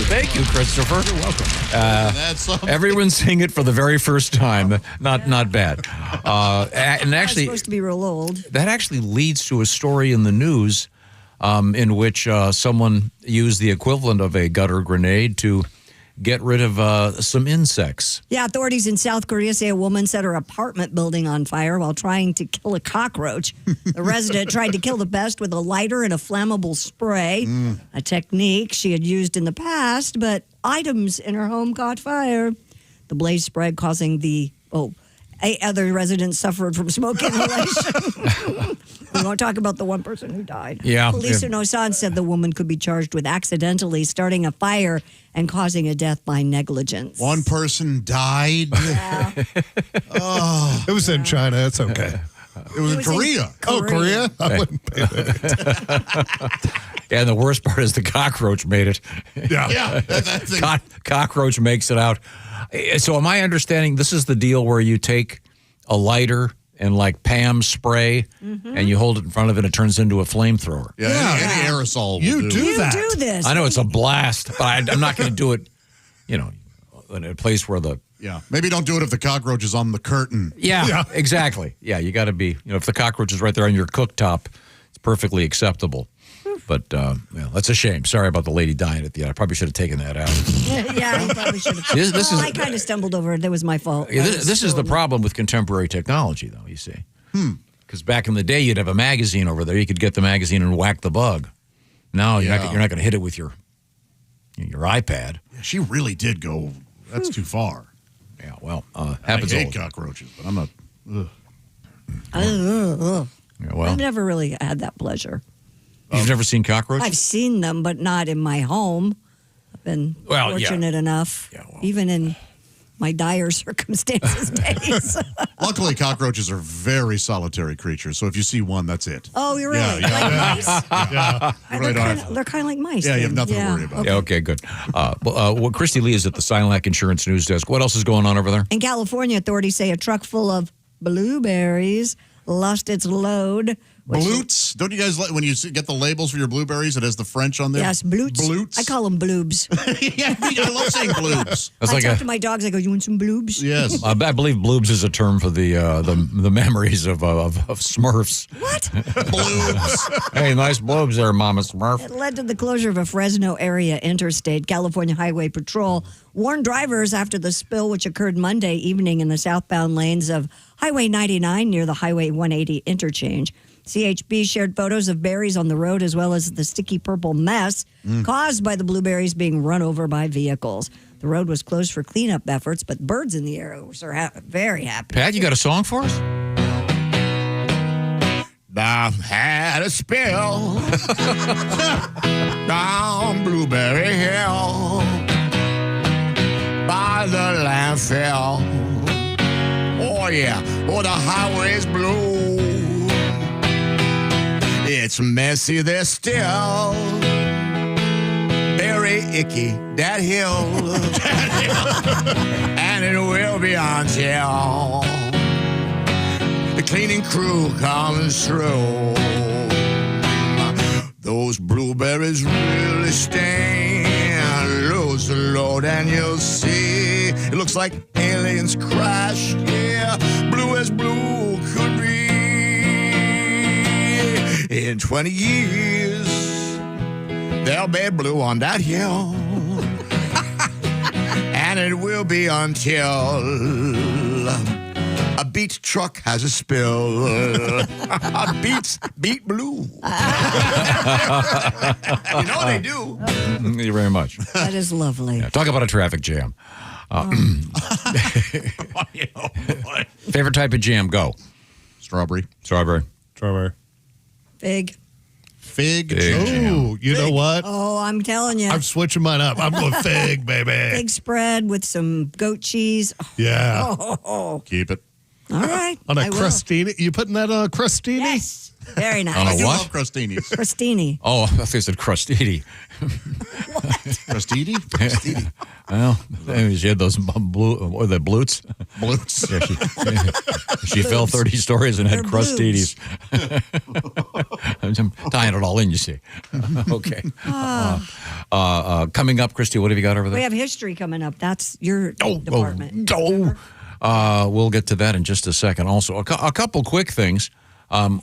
S3: Thank you, Christopher.
S1: You're welcome.
S3: Everyone's seeing it for the very first time. Not bad. And actually,
S2: I'm supposed to be real old.
S3: That actually leads to a story in the news in which someone used the equivalent of a gutter grenade to get rid of some insects.
S2: Yeah, authorities in South Korea say a woman set her apartment building on fire while trying to kill a cockroach. The resident tried to kill the pest with a lighter and a flammable spray, a technique she had used in the past, but items in her home caught fire. The blaze spread, causing 8 other residents suffered from smoke inhalation. We won't talk about the one person who died.
S3: Yeah.
S2: Police in Osan said the woman could be charged with accidentally starting a fire and causing a death by negligence.
S1: One person died.
S5: It was in China. It's okay.
S1: It was in Korea.
S5: Oh, Korea? I wouldn't pay that.
S3: And the worst part is the cockroach made it.
S1: Yeah. That thing.
S3: Cockroach makes it out. So am I understanding this is the deal where you take a lighter and like Pam spray and you hold it in front of it and it turns into a flamethrower?
S1: Yeah, any aerosol will
S5: You do
S2: You
S5: that.
S2: do this.
S3: I know it's a blast, but I'm not going to do it, in a place where the...
S1: Yeah. Maybe don't do it if the cockroach is on the curtain.
S3: Yeah, exactly. Yeah, you got to be, if the cockroach is right there on your cooktop, it's perfectly acceptable. But that's a shame. Sorry about the lady dying at the end. I probably should have taken that out.
S2: Yeah, I probably should have.
S3: This is-
S2: I kind of stumbled over it. That was my fault.
S3: Yeah, this is the problem with contemporary technology, though, you see. Because back in the day, you'd have a magazine over there. You could get the magazine and whack the bug. Now you're not going to hit it with your iPad.
S1: Yeah, she really did go. That's too far.
S3: Yeah, well,
S1: I
S3: happens
S1: hate
S3: all.
S1: cockroaches, but I'm not. Ugh.
S3: Yeah, well,
S2: I've never really had that pleasure.
S3: you've never seen cockroaches?
S2: I've seen them, but not in my home. I've been fortunate enough, even in my dire circumstances days.
S1: Luckily, cockroaches are very solitary creatures. So if you see one, that's it.
S2: Oh, you're really
S1: Yeah,
S2: like mice?
S1: Yeah. You really don't have-
S2: They're kind of like mice.
S1: Yeah, you have
S2: then.
S1: nothing to worry about.
S3: Yeah, okay, good. Well, Christy Lee is at the Silac Insurance News Desk. What else is going on over there?
S2: In California, authorities say a truck full of blueberries lost its load.
S1: Bloots? Don't you guys like when you get the labels for your blueberries? It has the French on there.
S2: Yes, bloots.
S1: Bloots.
S2: I call them bloobs.
S1: Yeah, I love saying bloobs.
S3: That's
S2: I
S3: like
S2: talk
S3: a-
S2: to my dogs. I go, "You want some bloobs?"
S1: Yes.
S3: I believe bloobs is a term for the memories of Smurfs.
S2: What?
S1: Bloobs.
S3: Hey, nice bloobs there, Mama Smurf.
S2: It led to the closure of a Fresno area interstate. California Highway Patrol warned drivers after the spill, which occurred Monday evening in the southbound lanes of Highway 99 near the Highway 180 interchange. CHP shared photos of berries on the road as well as the sticky purple mess caused by the blueberries being run over by vehicles. The road was closed for cleanup efforts, but birds in the area were very happy.
S3: Pat, you got a song for us?
S4: I had a spill down Blueberry Hill by the landfill. Oh yeah, the highway's blue. It's messy there still. Very icky, that hill. And it will be until the cleaning crew comes through. Those blueberries really sting. Lose the load and you'll see. It looks like aliens crashed. Yeah, blue as blue could be. In 20 years, there'll be blue on that hill. And it will be until a beat truck has a spill. Beats beat blue. You know they do.
S3: Thank you very much.
S2: That is lovely.
S3: Yeah, talk about a traffic jam. Favorite type of jam? Go.
S1: Strawberry.
S3: Strawberry.
S2: Fig.
S1: Fig.
S5: Ooh, you know what?
S2: Oh, I'm telling you.
S5: I'm switching mine up. I'm going fig, baby.
S2: Fig spread with some goat cheese.
S5: Yeah.
S2: Oh.
S1: Keep it.
S2: All right.
S5: On a
S2: I will.
S5: crostini. You putting that on a crostini?
S2: Yes. Very nice.
S3: On a
S1: I do
S3: what?
S1: love crostinis.
S2: Crostini.
S3: Oh, I thought you said crostini.
S1: Crostini? Crostini.
S3: Well, she had those blue, or the blutes.
S1: Blutes.
S3: Yeah, she fell 30 stories and had
S2: They're
S3: crostinis. I'm tying it all in, you see. Okay. Coming up, Christy, what have you got over there?
S2: We have history coming up. That's your department.
S3: We'll get to that in just a second. Also, a couple quick things.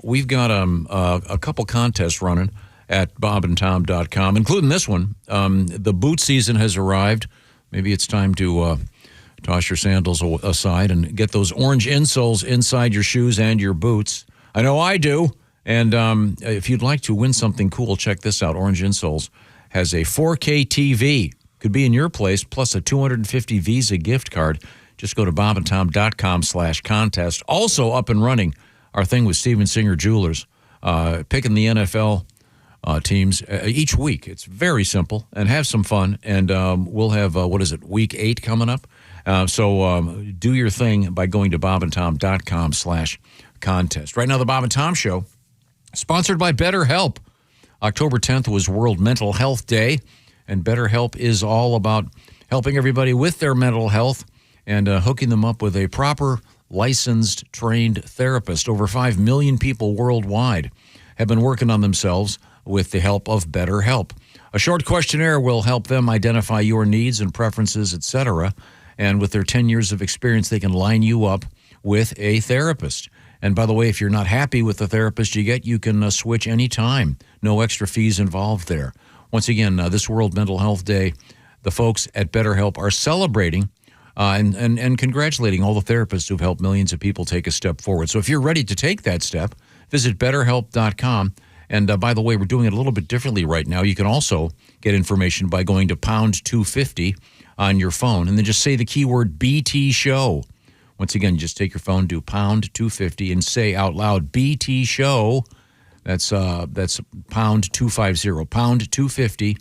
S3: We've got a couple contests running at bobandtom.com, including this one. The boot season has arrived. maybe it's time to toss your sandals aside and get those orange insoles inside your shoes and your boots. I know I do. And if you'd like to win something cool, check this out. Orange Insoles has a 4K TV. Could be in your place, plus a $250 Visa gift card. Just go to bobandtom.com/contest. Also up and running, our thing with Steven Singer Jewelers, picking the NFL teams each week. It's very simple, and have some fun. And we'll have, week 8 coming up. So do your thing by going to bobandtom.com/contest. Right now, the Bob and Tom Show, sponsored by BetterHelp. October 10th was World Mental Health Day, and BetterHelp is all about helping everybody with their mental health and hooking them up with a proper, licensed, trained therapist. Over 5 million people worldwide have been working on themselves with the help of BetterHelp. A short questionnaire will help them identify your needs and preferences, etc., and with their 10 years of experience, they can line you up with a therapist. And by the way, if you're not happy with the therapist you get, you can switch anytime. No extra fees involved there. Once again, this World Mental Health Day, the folks at BetterHelp are celebrating and congratulating all the therapists who've helped millions of people take a step forward. So if you're ready to take that step, visit BetterHelp.com. And by the way, we're doing it a little bit differently right now. You can also get information by going to pound 250 on your phone, and then just say the keyword BT Show. Once again, just take your phone, do pound 250, and say out loud BT Show. That's pound 250, pound 250,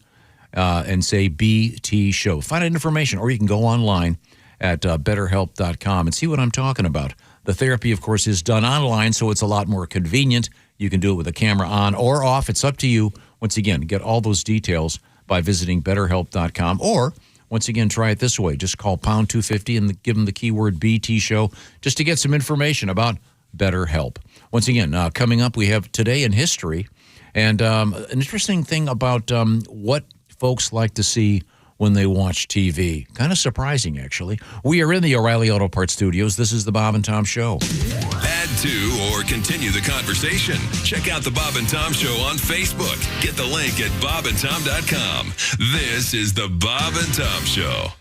S3: and say BT Show. Find out information, or you can go online at betterhelp.com and see what I'm talking about. The therapy, of course, is done online, so it's a lot more convenient. You can do it with a camera on or off. It's up to you. Once again, get all those details by visiting betterhelp.com, or once again, try it this way. Just call pound 250 and give them the keyword BT Show just to get some information about BetterHelp. Once again, coming up, we have Today in History, and an interesting thing about what folks like to see when they watch TV. Kind of surprising, actually. We are in the O'Reilly Auto Parts studios. This is the Bob and Tom Show.
S10: Add to or continue the conversation. Check out the Bob and Tom Show on Facebook. Get the link at bobandtom.com. This is the Bob and Tom Show.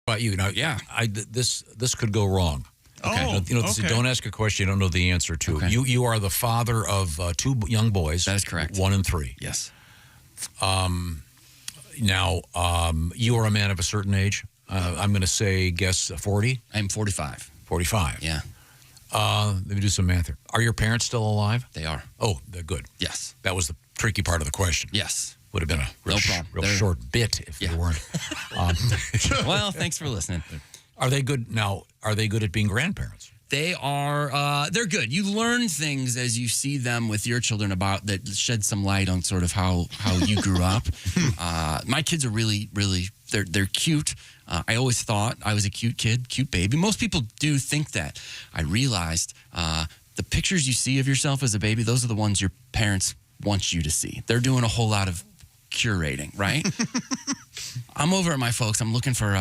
S3: About you, now, yeah, this could go wrong. Okay. Okay. Don't ask a question you don't know the answer to. Okay. You are the father of 2 young boys.
S19: That is correct.
S3: 1 and 3.
S19: Yes.
S3: Now, you are a man of a certain age. I'm going to guess 40?
S19: I'm 45.
S3: 45.
S19: Yeah.
S3: Let me do some math here. Are your parents still alive?
S19: They are.
S3: Oh, they're good.
S19: Yes.
S3: That was the tricky part of the question.
S19: Yes.
S3: Would have been a real short bit if they weren't.
S19: Well, thanks for listening.
S3: Are they good now? Are they good at being grandparents?
S19: They are. They're good. You learn things as you see them with your children about that shed some light on sort of how you grew up. My kids are really they're cute. I always thought I was a cute kid, cute baby. Most people do think that. I realized the pictures you see of yourself as a baby, those are the ones your parents want you to see. They're doing a whole lot of curating, right? I'm over at my folks. I'm looking for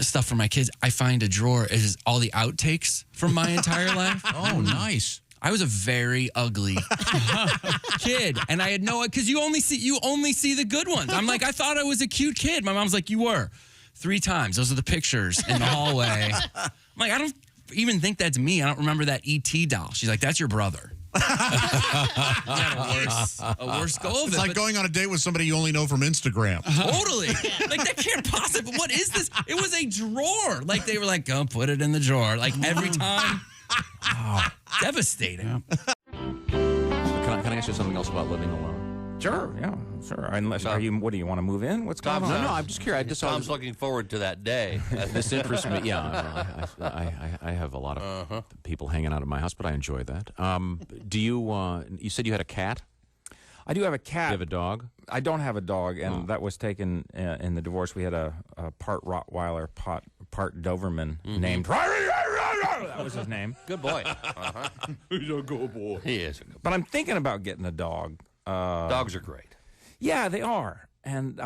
S19: stuff for my kids. I find a drawer. It is all the outtakes from my entire life.
S3: Oh, nice.
S19: I was a very ugly kid, and I had because you only see the good ones. I'm like, I thought I was a cute kid. My mom's like, you were 3 times. Those are the pictures in the hallway. I'm like, I don't even think that's me. I don't remember that ET doll. She's like, that's your brother. a worse goal of
S1: it's like going on a date with somebody you only know from Instagram.
S19: Totally. Like, that can't possibly. What is this? It was a drawer. Like, they were like, go put it in the drawer. Like, every time. Oh, devastating.
S3: Yeah. Can I ask you something else about living alone?
S15: Sure, yeah, sure. Unless, what do you want to move in? What's going on?
S21: No,
S15: I'm just curious.
S21: Tom's looking forward to that day.
S3: This interests me. Yeah, I have a lot of people hanging out at my house, but I enjoy that. Do you? You said you had a cat?
S15: I do have a cat.
S3: Do you have a dog?
S15: I don't have a dog, and that was taken in the divorce. We had a part Rottweiler, part Doberman named. That was his name.
S21: Good boy.
S15: He's a good boy.
S21: He is.
S15: But I'm thinking about getting a dog.
S21: Dogs are great.
S15: Yeah, they are, and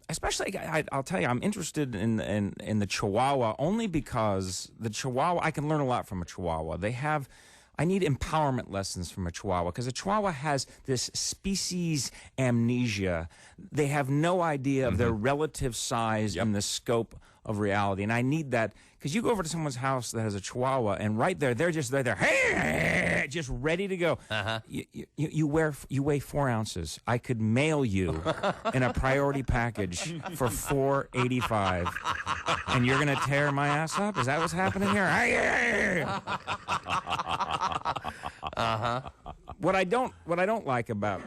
S15: especially I'll tell you, I'm interested in the Chihuahua only because the Chihuahua, I can learn a lot from a Chihuahua. They have
S12: I need empowerment lessons from a Chihuahua, because a Chihuahua has this species amnesia. They have no idea of their relative size and the scope of reality. And I need that, because you go over to someone's house that has a Chihuahua, and right there, they're just there, hey, just ready to go. You weigh 4 ounces. I could mail you in a priority package for $4.85, and you're gonna tear my ass up? Is that what's happening here? What I don't like about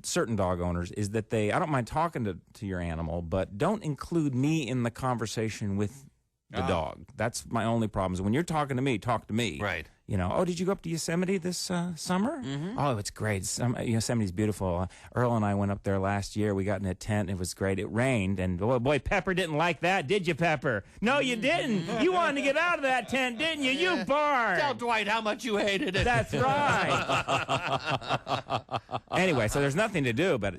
S12: certain dog owners is that I don't mind talking to your animal, but don't include me in the conversation with the dog. That's my only problem. Is when you're talking to me, talk to me.
S21: Right.
S12: You know, oh, did you go up to Yosemite this summer? Oh, it's great. Yosemite's beautiful. Earl and I went up there last year. We got in a tent. It was great. It rained, and boy, Pepper didn't like that, did you, Pepper? No, you didn't. You wanted to get out of that tent, didn't you? You barred.
S21: Tell Dwight how much you hated it.
S12: That's right. Anyway, so there's nothing to do, but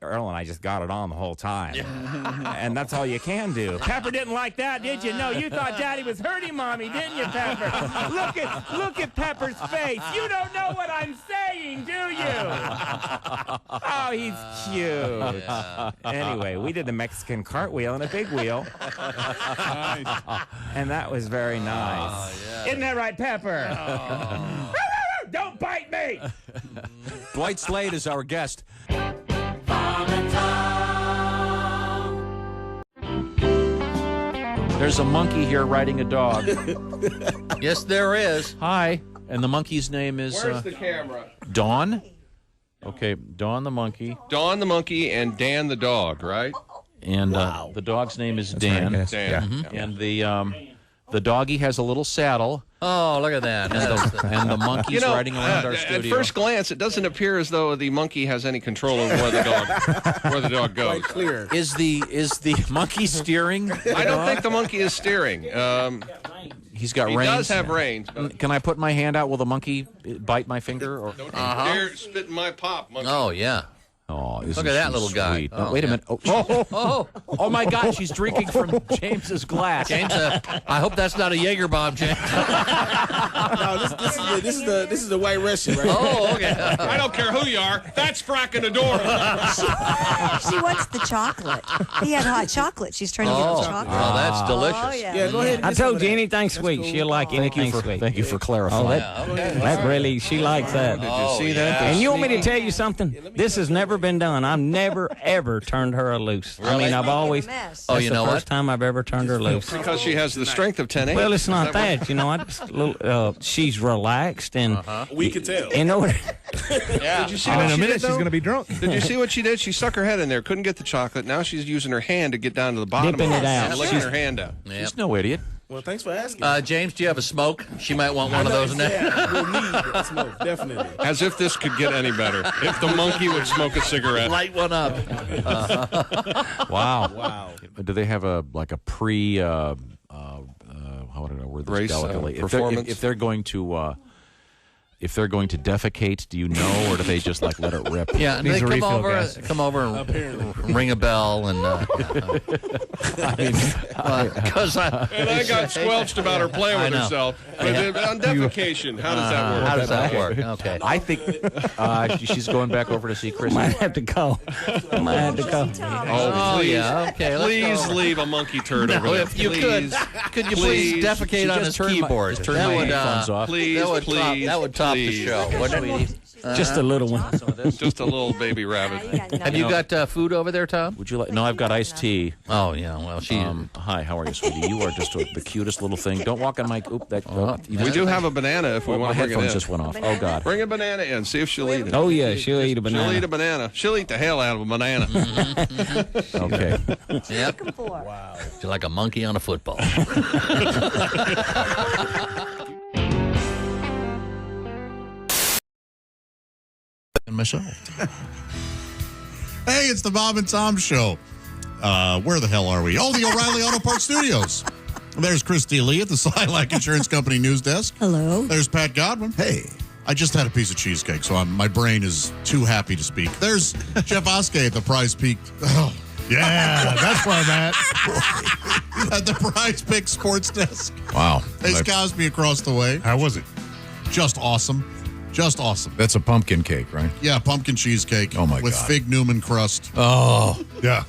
S12: Earl and I just got it on the whole time, and that's all you can do. Pepper didn't like that, did you? No, you thought Daddy was hurting Mommy, didn't you, Pepper? Look at Pepper's face. You don't know what I'm saying, do you? Oh, he's cute.
S21: Yeah.
S12: Anyway, we did the Mexican cartwheel and a big wheel. And that was very nice.
S21: Oh, yeah.
S12: Isn't that right, Pepper? Oh. Don't bite me!
S3: Dwight Slade is our guest. There's a monkey here riding a dog.
S21: Yes, there is.
S3: Hi. And the monkey's name is...
S22: Where's the camera?
S3: Dawn? Okay, Dawn the monkey.
S22: Dawn the monkey and Dan the dog, right?
S3: And the dog's name is Dan.
S22: Right, Dan.
S3: Yeah. And the doggy has a little saddle.
S21: Oh, look at that.
S3: And the monkey's riding around our studio.
S22: At first glance, it doesn't appear as though the monkey has any control over where the dog goes.
S3: Quite clear. Is the monkey steering?
S22: I don't think the monkey is steering.
S3: He's got
S22: he
S3: reins.
S22: He does have reins. But
S3: can I put my hand out? Will the monkey bite my finger? Or?
S22: Don't dare spit in my pop, monkey.
S21: Oh, yeah.
S3: Oh,
S21: look at that little guy.
S3: Oh, wait a minute. Oh, my God, she's drinking from James's glass.
S21: James, I hope that's not a Jaeger bomb, James.
S23: No, this is the White Russian, right?
S21: Oh, okay.
S22: I don't care who you are. That's fracking the door.
S2: She wants the chocolate. He had hot chocolate. She's trying to get the chocolate.
S21: Oh, that's delicious.
S2: Oh, yeah.
S23: Yeah, go ahead.
S24: I told you anything sweet. She'll like anything sweet.
S3: Thank you for clarifying.
S24: That really, she likes that.
S22: Did you see that?
S24: And you want me to tell you something? This has never been done. I've never, ever turned her loose.
S21: Really?
S24: I mean, I've always.
S21: Oh, you know
S24: the first time I've ever turned her loose.
S22: Because she has the strength of 10
S24: Well, it's not that. You know, she's relaxed and.
S23: We could tell.
S24: You know.
S22: Yeah. Did you see
S23: And
S22: what
S23: in a
S22: she
S23: minute,
S22: did,
S23: she's
S22: though?
S23: going to be drunk.
S22: Did you see what she did? She stuck her head in there, couldn't get the chocolate. Now she's using her hand to get down to the bottom
S24: Dipping
S22: of
S24: it out.
S22: licking her hand out.
S21: Yep.
S3: She's no idiot.
S23: Well, thanks for asking.
S21: James, do you have a smoke? She might want one of those now.
S23: Yeah, we'll need a smoke, definitely.
S22: As if this could get any better. If the monkey would smoke a cigarette.
S21: Light one up.
S3: Wow. Do they have a pre? How would I word this
S22: Race,
S3: delicately?
S22: performance?
S3: If they're going to. If they're going to defecate, do you know, or do they just let it rip?
S21: Yeah, they come over and ring a bell and. Because
S22: I got squelched about her playing with herself. But on defecation, how does that work?
S21: How does that work? Okay.
S3: I think she's going back over to see Chris.
S24: Might have to call. Might have to call.
S22: Oh, please,
S21: yeah. Okay.
S22: please leave a monkey turd over there.
S21: If you
S22: Please.
S21: could you please defecate on his keyboard?
S3: Turn my headphones off.
S22: Please, please.
S21: That would top the show, wouldn't it?
S24: Just a little one.
S22: Just a little baby rabbit.
S21: Have you got food over there, Tom?
S3: Would you like? No, I've got iced tea.
S21: Oh yeah. Well, she.
S3: Hi, how are you, sweetie? You are just the cutest little thing. Don't walk on my.
S22: We do have a banana if we
S3: my
S22: want to bring it
S3: headphones
S22: in.
S3: just went off. Oh God.
S22: Bring a banana in. See if she'll eat it.
S24: Oh yeah, she'll eat a banana.
S22: She'll eat a banana. She'll eat the hell out of a banana.
S3: Okay.
S21: Yep. Wow. She's like a monkey on a football.
S1: And myself. Hey, it's the Bob and Tom Show. Where the hell are we? Oh, the O'Reilly Auto Parts Studios. There's Christy Lee at the Silac Insurance Company news desk.
S2: Hello.
S1: There's Pat Godwin. Hey. I just had a piece of cheesecake, so my brain is too happy to speak. There's Jeff Oskey at the Prize Peak. Oh, yeah, that's where I'm at. At the Prize Pick Sports Desk.
S3: Wow.
S1: Ace Cosby across the way.
S17: How was it?
S1: Just awesome. Just awesome.
S3: That's a pumpkin cake, right?
S1: Yeah, pumpkin cheesecake.
S3: Oh, my
S1: with
S3: God.
S1: Fig Newman crust.
S3: Oh.
S17: Yeah.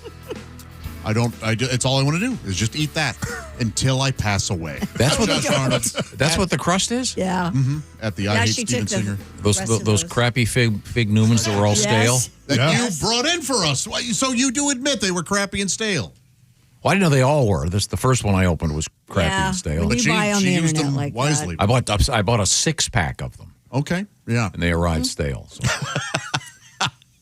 S1: It's all I want to do is just eat that until I pass away.
S3: That's what
S1: Josh Arnold.
S3: That's what the crust is?
S2: Yeah.
S1: At the
S2: Yeah,
S1: I Hate
S2: she
S1: Steven
S2: took the
S1: Singer.
S2: rest of
S3: Those crappy fig Newmans that were all stale?
S1: That you brought in for us. So you do admit they were crappy and stale.
S3: Well, I didn't know they all were. The first one I opened was crappy and stale.
S2: When you buy on the
S1: used
S2: internet
S1: them
S2: like
S1: wisely.
S3: I bought a 6-pack of them.
S1: Okay. Yeah.
S3: And they arrived stale. So.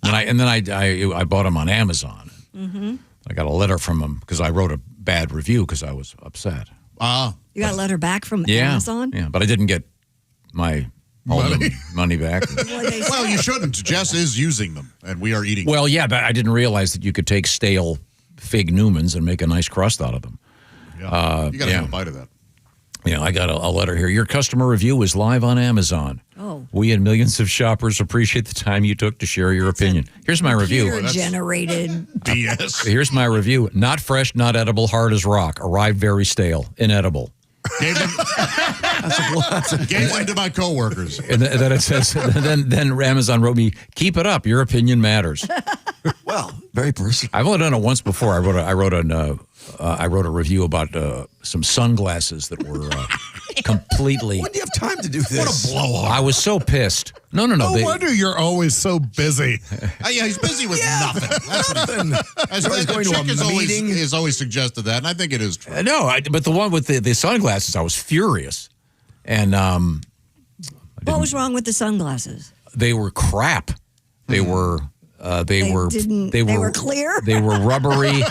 S3: and then I bought them on Amazon.
S2: Mm-hmm.
S3: I got a letter from them because I wrote a bad review because I was upset.
S2: You got a letter back from
S3: Yeah.
S2: Amazon?
S3: Yeah, but I didn't get my money back.
S1: Well, you shouldn't. Jess is using them, and we are eating them.
S3: Well, yeah, but I didn't realize that you could take stale Fig Newmans and make a nice crust out of them.
S1: Yeah. You got to have a bite of that.
S3: Yeah, I got a letter here. Your customer review is live on Amazon.
S2: Oh.
S3: We and millions of shoppers appreciate the time you took to share your opinion. Here's my review.
S2: Generated.
S1: BS.
S3: Here's my review. Not fresh, not edible, hard as rock. Arrived very stale, inedible.
S1: Gave them to my coworkers.
S3: And then it says, then Amazon wrote me, keep it up. Your opinion matters.
S4: Well, very personal.
S3: I've only done it once before. I wrote a review about some sunglasses that were completely.
S4: When do you have time to do this?
S1: What a blow off.
S3: I was so pissed. No.
S17: No wonder you're always so busy.
S1: Yeah, he's busy with nothing. That's
S4: Nothing.
S1: As
S4: going to a meeting.
S1: Has always suggested that, and I think it is true.
S3: But the one with the sunglasses, I was furious. And
S2: What was wrong with the sunglasses?
S3: they were crap. They were
S2: They were clear?
S3: They were rubbery.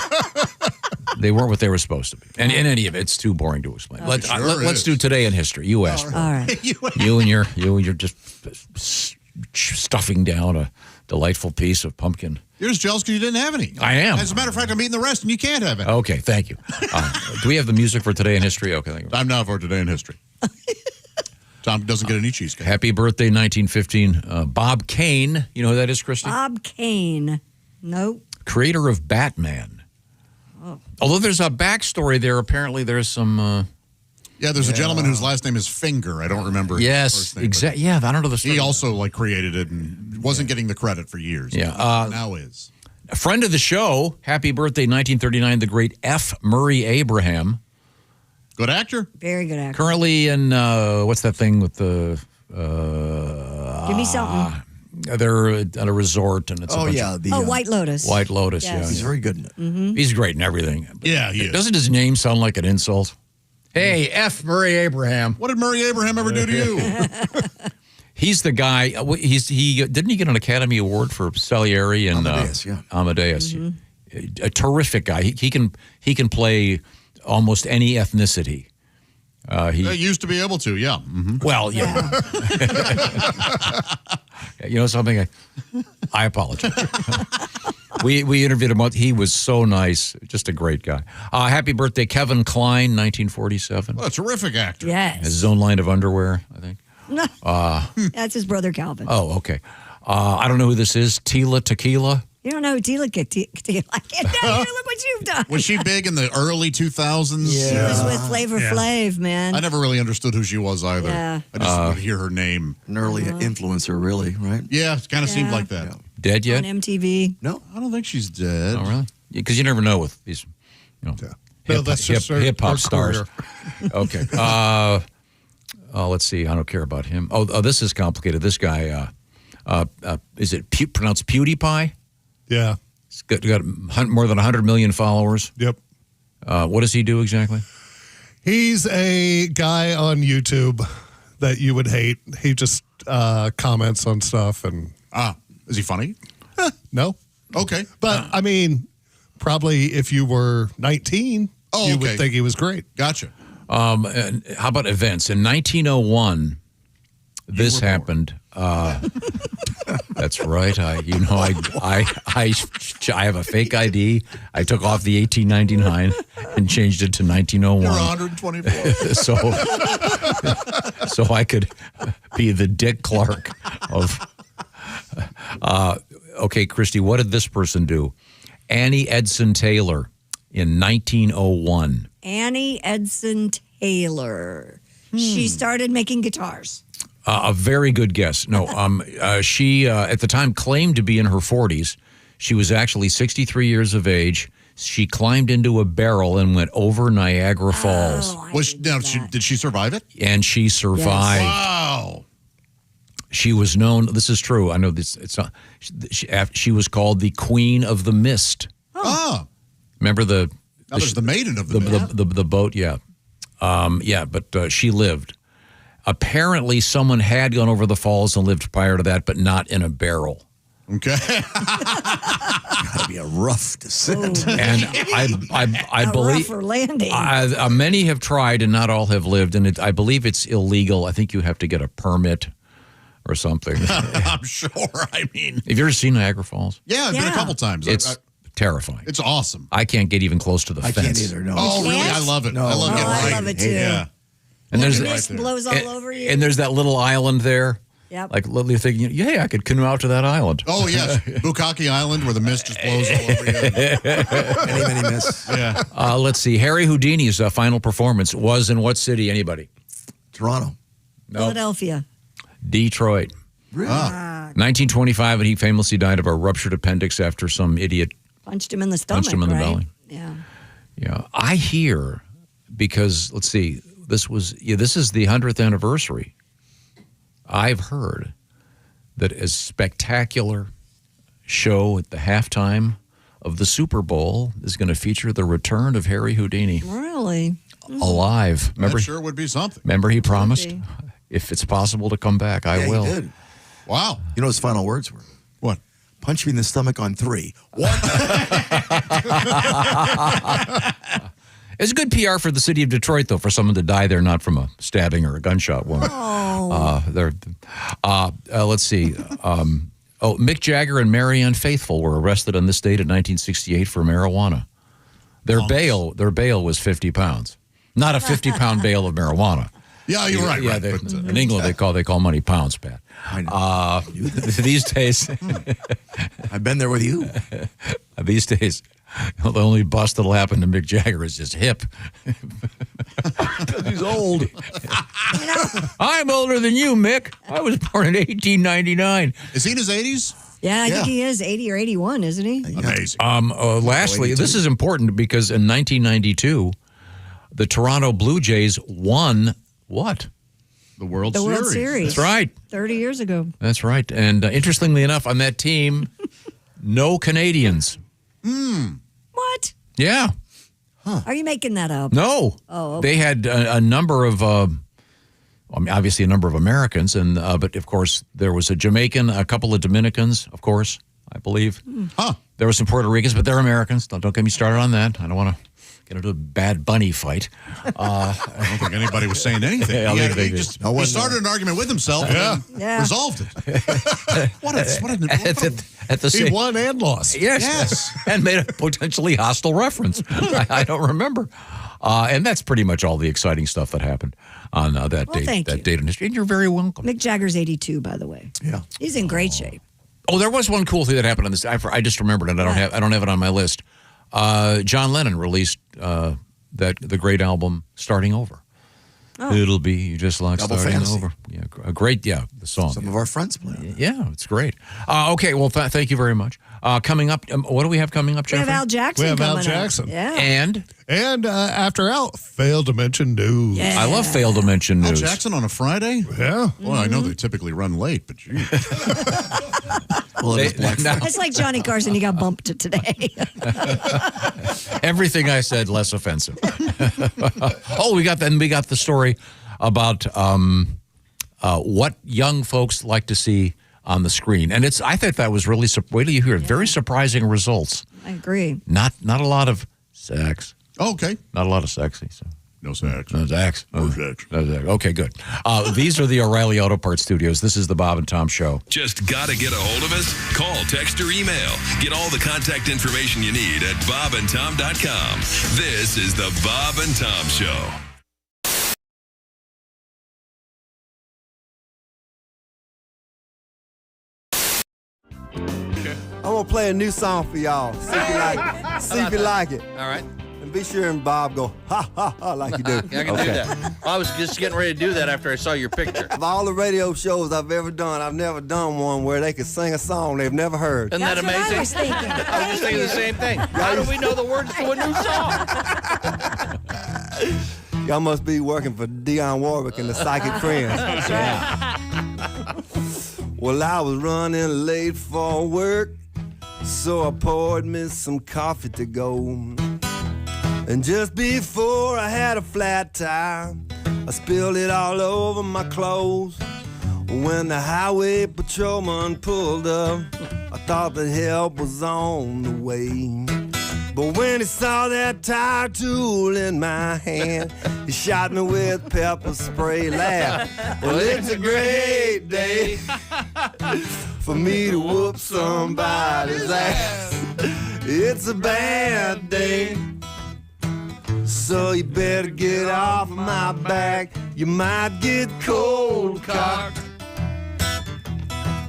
S3: They weren't what they were supposed to be. And in any event, it's too boring to explain. Let's do today in history. You asked for it.
S2: All right.
S3: You and your just stuffing down a delightful piece of pumpkin.
S1: You're just jealous because you didn't have any.
S3: I am.
S1: As a matter of fact, I'm eating the rest, and you can't have it.
S3: Okay, thank you. Do we have the music for today in history? Okay, thank you.
S1: Time now for Today in History. Tom doesn't get any cheesecake.
S3: Happy birthday, 1915. Bob Kane. You know who that is, Christy?
S2: Bob Kane. Nope.
S3: Creator of Batman.
S2: Oh.
S3: Although there's a backstory there, apparently there's some...
S1: there's a gentleman whose last name is Finger. I don't remember his first name.
S3: Exactly. Yeah, I don't know the story.
S1: He also created it and wasn't getting the credit for years.
S3: Yeah.
S1: Now is.
S3: A friend of the show, happy birthday, 1939, the great F. Murray Abraham.
S1: Good actor.
S2: Very good actor.
S3: Currently in, what's that thing with the...
S2: Give me something.
S3: They're at a resort, and it's
S2: White Lotus.
S3: White Lotus,
S2: Yes.
S3: yeah.
S4: He's very good in it.
S2: Mm-hmm.
S3: He's great in everything.
S1: Yeah, he is.
S3: Doesn't his name sound like an insult? Hey, F. Murray Abraham.
S1: What did Murray Abraham ever do to you?
S3: He's the guy. He didn't he get an Academy Award for Salieri and
S4: Amadeus, yeah.
S3: Amadeus.
S2: Mm-hmm.
S3: A terrific guy. He can play almost any ethnicity.
S1: He used to be able to, yeah. Mm-hmm.
S3: Well, yeah. You know something? I apologize. We interviewed him. He was so nice. Just a great guy. Happy birthday, Kevin Kline, 1947.
S1: What a terrific actor.
S3: Has
S2: Yes.
S3: his own line of underwear, I think.
S2: That's his brother Calvin.
S3: Oh, okay. I don't know who this is. Tila Tequila.
S2: You don't know who Tila I can't tell you. Look what you've done.
S1: Was she big in the early 2000s?
S2: She was with Flavor Flav, man.
S1: I never really understood who she was either.
S2: Yeah.
S1: I just would hear her name.
S4: An early influencer, really, right?
S1: Yeah, it kind of seemed like that.
S3: Dead yet?
S2: On MTV.
S1: No, I don't think she's dead.
S3: Oh, really? Because you never know with these,
S17: No, that's just her
S3: hip-hop stars.
S17: career.
S3: Okay. Let's see. I don't care about him. Oh, this is complicated. This guy, is it pronounced PewDiePie?
S17: Yeah.
S3: He's got more than 100 million followers.
S17: Yep.
S3: What does he do exactly?
S17: He's a guy on YouTube that you would hate. He just comments on stuff and.
S1: Is he funny?
S17: No.
S1: Okay.
S17: But, I mean, probably if you were 19, you would think he was great.
S1: Gotcha.
S3: And how about events? In 1901, this happened. That's right. I have a fake ID. I took off the 1899 and changed it to 1901.
S1: You're 124.
S3: so I could be the Dick Clark of. Okay, Christy, what did this person do? Annie Edson Taylor in 1901.
S2: Annie Edson Taylor. She started making guitars.
S3: A very good guess. No, she at the time claimed to be in her 40s. She was actually 63 years of age. She climbed into a barrel and went over Niagara Falls.
S1: Did she survive it?
S3: And she survived.
S1: Yes. Wow.
S3: She was known. This is true. I know this. It's not. She was called the Queen of the Mist. Remember the
S1: Maiden of the Mist.
S3: The boat. Yeah, but she lived. Apparently, someone had gone over the falls and lived prior to that, but not in a barrel.
S1: Okay.
S4: That'd be a rough descent.
S3: And I believe
S2: rougher landing.
S3: Many have tried and not all have lived, and I believe it's illegal. I think you have to get a permit or something.
S1: I'm sure. I mean,
S3: have you ever seen Niagara Falls?
S1: Yeah, I've been a couple times.
S3: It's terrifying.
S1: It's awesome.
S3: I can't get even close to the fence.
S4: I can't either. No.
S1: Oh, really? I love it. I love it.
S2: I love it too.
S1: Yeah.
S3: And there's
S2: the mist blows all over you.
S3: And there's that little island there.
S2: Yep.
S3: Like literally thinking, hey, I could canoe out to that island.
S1: Oh yes, Bukkake Island, where the mist just blows all over you.
S4: Many mists.
S1: Yeah.
S3: Let's see. Harry Houdini's final performance was in what city? Anybody?
S4: Toronto.
S3: No.
S2: Philadelphia.
S3: Detroit.
S4: Really?
S3: 1925, and he famously died of a ruptured appendix after some idiot
S2: Punched him in the stomach.
S3: punched him in the
S2: right?
S3: belly.
S2: Yeah.
S3: Yeah. I hear, because let's see, this is the 100th anniversary. I've heard that a spectacular show at the halftime of the Super Bowl is going to feature the return of Harry Houdini.
S2: Really?
S3: Alive. Remember,
S1: That sure would be something.
S3: remember he promised, if it's possible to come back, I will.
S4: He did.
S1: Wow.
S4: You know his final words were?
S1: What?
S4: Punch me in the stomach on 3. What?
S3: It's good PR for the city of Detroit, though, for someone to die there, not from a stabbing or a gunshot wound. Let's see. Mick Jagger and Marianne Faithfull were arrested on this date in 1968 for marijuana. Their bail was 50 pounds, not a 50-pound bale of marijuana.
S1: Yeah, you're right.
S3: Yeah,
S1: right.
S3: In England they call money pounds, Pat.
S4: I know.
S3: These days,
S4: I've been there with you.
S3: These days, the only bust that'll happen to Mick Jagger is his hip.
S4: Because he's old.
S3: I'm older than you, Mick. I was born in 1899.
S1: Is he in his 80s?
S2: Yeah, I think he is 80 or 81, isn't he?
S1: Amazing.
S3: Lastly, this is important because in 1992, the Toronto Blue Jays won what?
S1: The World
S2: The World Series.
S3: That's right.
S2: 30 years ago.
S3: That's right. And interestingly enough, on that team, no Canadians.
S2: What?
S3: Yeah.
S2: Are you making that up?
S3: No.
S2: Oh, okay.
S3: They had a number of, obviously a number of Americans, but of course there was a Jamaican, a couple of Dominicans, of course, I believe. There were some Puerto Ricans, but they're Americans. Don't get me started on that. I don't want to get into a bad bunny fight.
S1: I don't think anybody was saying anything. He started an argument with himself and resolved it.
S17: He won and lost.
S3: Yes. And made a potentially hostile reference. I don't remember. And that's pretty much all the exciting stuff that happened on that date.
S2: thank
S3: that
S2: you.
S3: date in history. And you're very welcome.
S2: Mick Jagger's 82, by the way.
S4: Yeah.
S2: He's in great shape.
S3: Oh, there was one cool thing that happened on this. I just remembered it. I don't have it on my list. John Lennon released the great album "Starting Over."
S2: Oh.
S3: It'll be just like
S4: Double
S3: starting
S4: Fantasy.
S3: over. Yeah, a great. Yeah, the song.
S4: Some of our friends play on it.
S3: Yeah, it's great. Okay, well, thank you very much. Coming up, what do we have coming up,
S2: We
S3: Jeffrey?
S2: have Al Jackson
S17: We have Al
S2: coming up.
S17: Jackson.
S2: Yeah.
S17: And after Al, failed to mention news.
S2: Yeah.
S3: I love fail to mention
S1: Al
S3: news.
S1: Jackson on a Friday?
S17: Yeah.
S1: Well, I know they typically run late, but gee.
S2: It's like Johnny Carson. He got bumped to today.
S3: Everything I said less offensive. We got the story about what young folks like to see on the screen, and I thought that was really. Wait till you hear it. Very surprising results.
S2: I agree.
S3: Not a lot of sex.
S1: Okay.
S3: Not a lot of sexy. So.
S1: No sex.
S3: No sex.
S1: No sex.
S3: No sex. Okay, good. These are the O'Reilly Auto Parts Studios. This is the Bob and Tom Show.
S10: Just got to get a hold of us? Call, text, or email. Get all the contact information you need at bobandtom.com. This is the Bob and Tom Show.
S8: I'm gonna play a new song for y'all. See if you like it.
S21: All right.
S8: The And be sure and Bob go, ha, ha, ha, like you do.
S21: I can do that. I was just getting ready to do that after I saw your picture.
S8: Of all the radio shows I've ever done, I've never done one where they could sing a song they've never heard.
S21: Isn't that amazing?
S2: I was thinking.
S21: I was just thinking the same thing. How do we know the words to a new song?
S8: Y'all must be working for Dionne Warwick and the Psychic Friends. Well, I was running late for work, so I poured me some coffee to go. And just before I had a flat tire, I spilled it all over my clothes. When the highway patrolman pulled up, I thought that help was on the way. But when he saw that tire tool in my hand, he shot me with pepper spray. Laugh. Well, it's a great day for me to whoop somebody's ass. It's a bad day, so you better get off my back. You might get cold cocked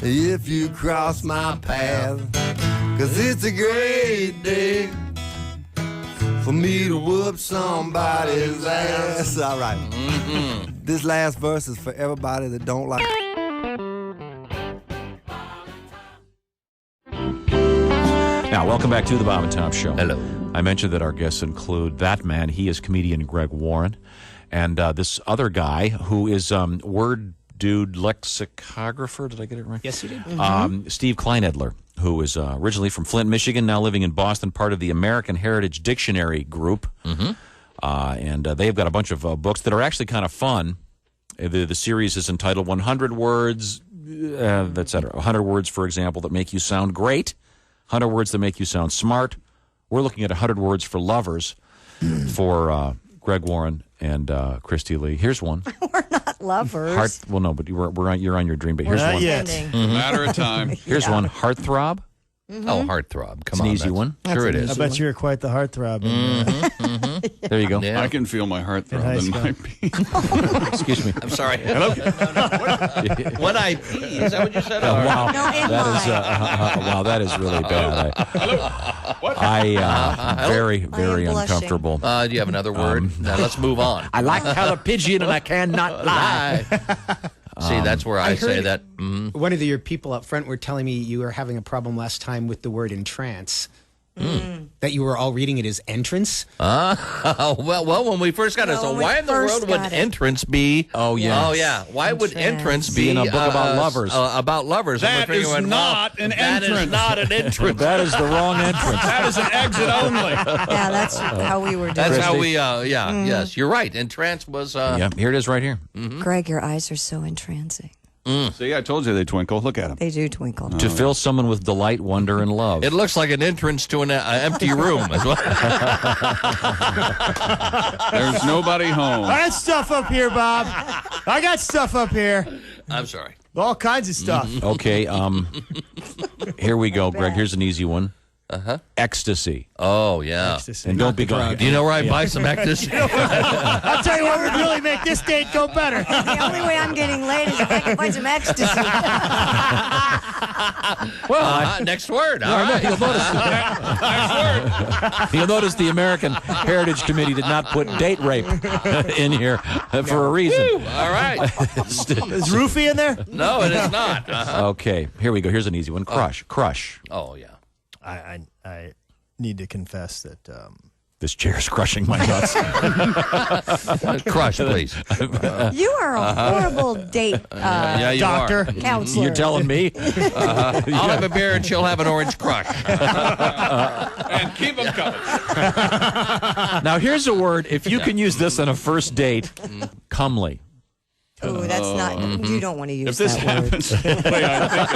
S8: if you cross my path. 'Cause it's a great day for me to whoop somebody's ass. All right. This last verse is for everybody that don't like.
S3: Now, welcome back to the Bob and Tom Show.
S21: Hello.
S3: I mentioned that our guests include that man. He is comedian Greg Warren. And this other guy who is word dude lexicographer. Did I get it right?
S24: Yes, you did.
S3: Steve Kleinedler, who is originally from Flint, Michigan, now living in Boston, part of the American Heritage Dictionary Group. And they've got a bunch of books that are actually kind of fun. The series is entitled 100 Words, etc. 100 words, for example, that make you sound great. 100 words that make you sound smart. We're looking at 100 words for lovers for Greg Warren and Christy Lee. Here's one.
S2: We're not lovers.
S3: Well, no, but you're on your dream. But here's
S2: Not
S3: one.
S2: yet.
S13: Matter of time.
S3: Here's one. Heartthrob.
S21: Oh, heartthrob.
S3: It's
S21: Come
S3: an
S21: on.
S3: easy one.
S21: Sure it
S14: I
S21: is.
S14: bet you're quite the heartthrob.
S3: There you go.
S21: Yeah.
S13: I can feel my heart
S14: In high
S13: throbbing.
S14: school.
S3: Excuse me.
S21: I'm sorry.
S3: Hello.
S21: When I pee, is that what you said?
S3: Wow,
S2: No, in
S3: wow, that is really bad. Very, very
S2: I am blushing.
S3: uncomfortable.
S21: Do you have another word? Now let's move on.
S3: I like how the pigeon and I cannot lie.
S21: See, that's where I say
S16: heard
S21: that.
S16: One of your people up front were telling me you were having a problem last time with the word entrance. That you were all reading it as entrance.
S21: Well, when we first got it, so why in the world would entrance be?
S3: Oh yeah.
S21: Why would entrance
S3: Be in a book about lovers.
S21: About lovers. And
S13: That
S21: we're
S13: is
S21: figuring,
S13: not an
S21: That is
S13: entrance.
S21: not an entrance.
S3: That is the wrong entrance.
S13: That is an exit only.
S2: Yeah, that's how we were doing.
S21: That's how
S3: Christy?
S21: we. Yes, you're right. Entrance was.
S3: Yeah, here it is right here.
S2: Greg, your eyes are so entrancing.
S13: See, I told you they twinkle. Look at them.
S2: They do twinkle.
S3: To fill someone with delight, wonder, and love.
S21: It looks like an entrance to an empty room as well.
S13: There's nobody home.
S14: I got stuff up here, Bob. I got stuff up here.
S21: I'm sorry.
S14: All kinds of stuff.
S3: Okay, here we go, Greg. Here's an easy one. Ecstasy.
S21: Oh yeah.
S14: Ecstasy.
S3: And don't be going.
S21: Do you know where I buy some ecstasy?
S14: I'll tell you what would really make this date go better.
S2: The only way I'm getting laid is if I can find some ecstasy.
S21: Well, next word. All right.
S3: You'll notice the American Heritage Committee did not put date rape in here for a reason.
S21: Woo, all right.
S14: Is roofie in there?
S21: No, it is not.
S3: Okay, here we go. Here's an easy one. Crush. Crush.
S21: Oh yeah.
S14: I need to confess that
S3: This chair's crushing my nuts.
S21: Crush, please.
S2: You are a horrible date
S21: yeah, you
S2: doctor,
S21: are.
S2: counselor.
S3: You're telling me?
S21: I'll have a beer and she'll have an orange crush.
S13: And keep them coming.
S3: Now, here's a word. If you can use this on a first date, comely.
S2: Oh, that's not. You don't want to use
S13: If this
S2: that
S13: happens, the way I think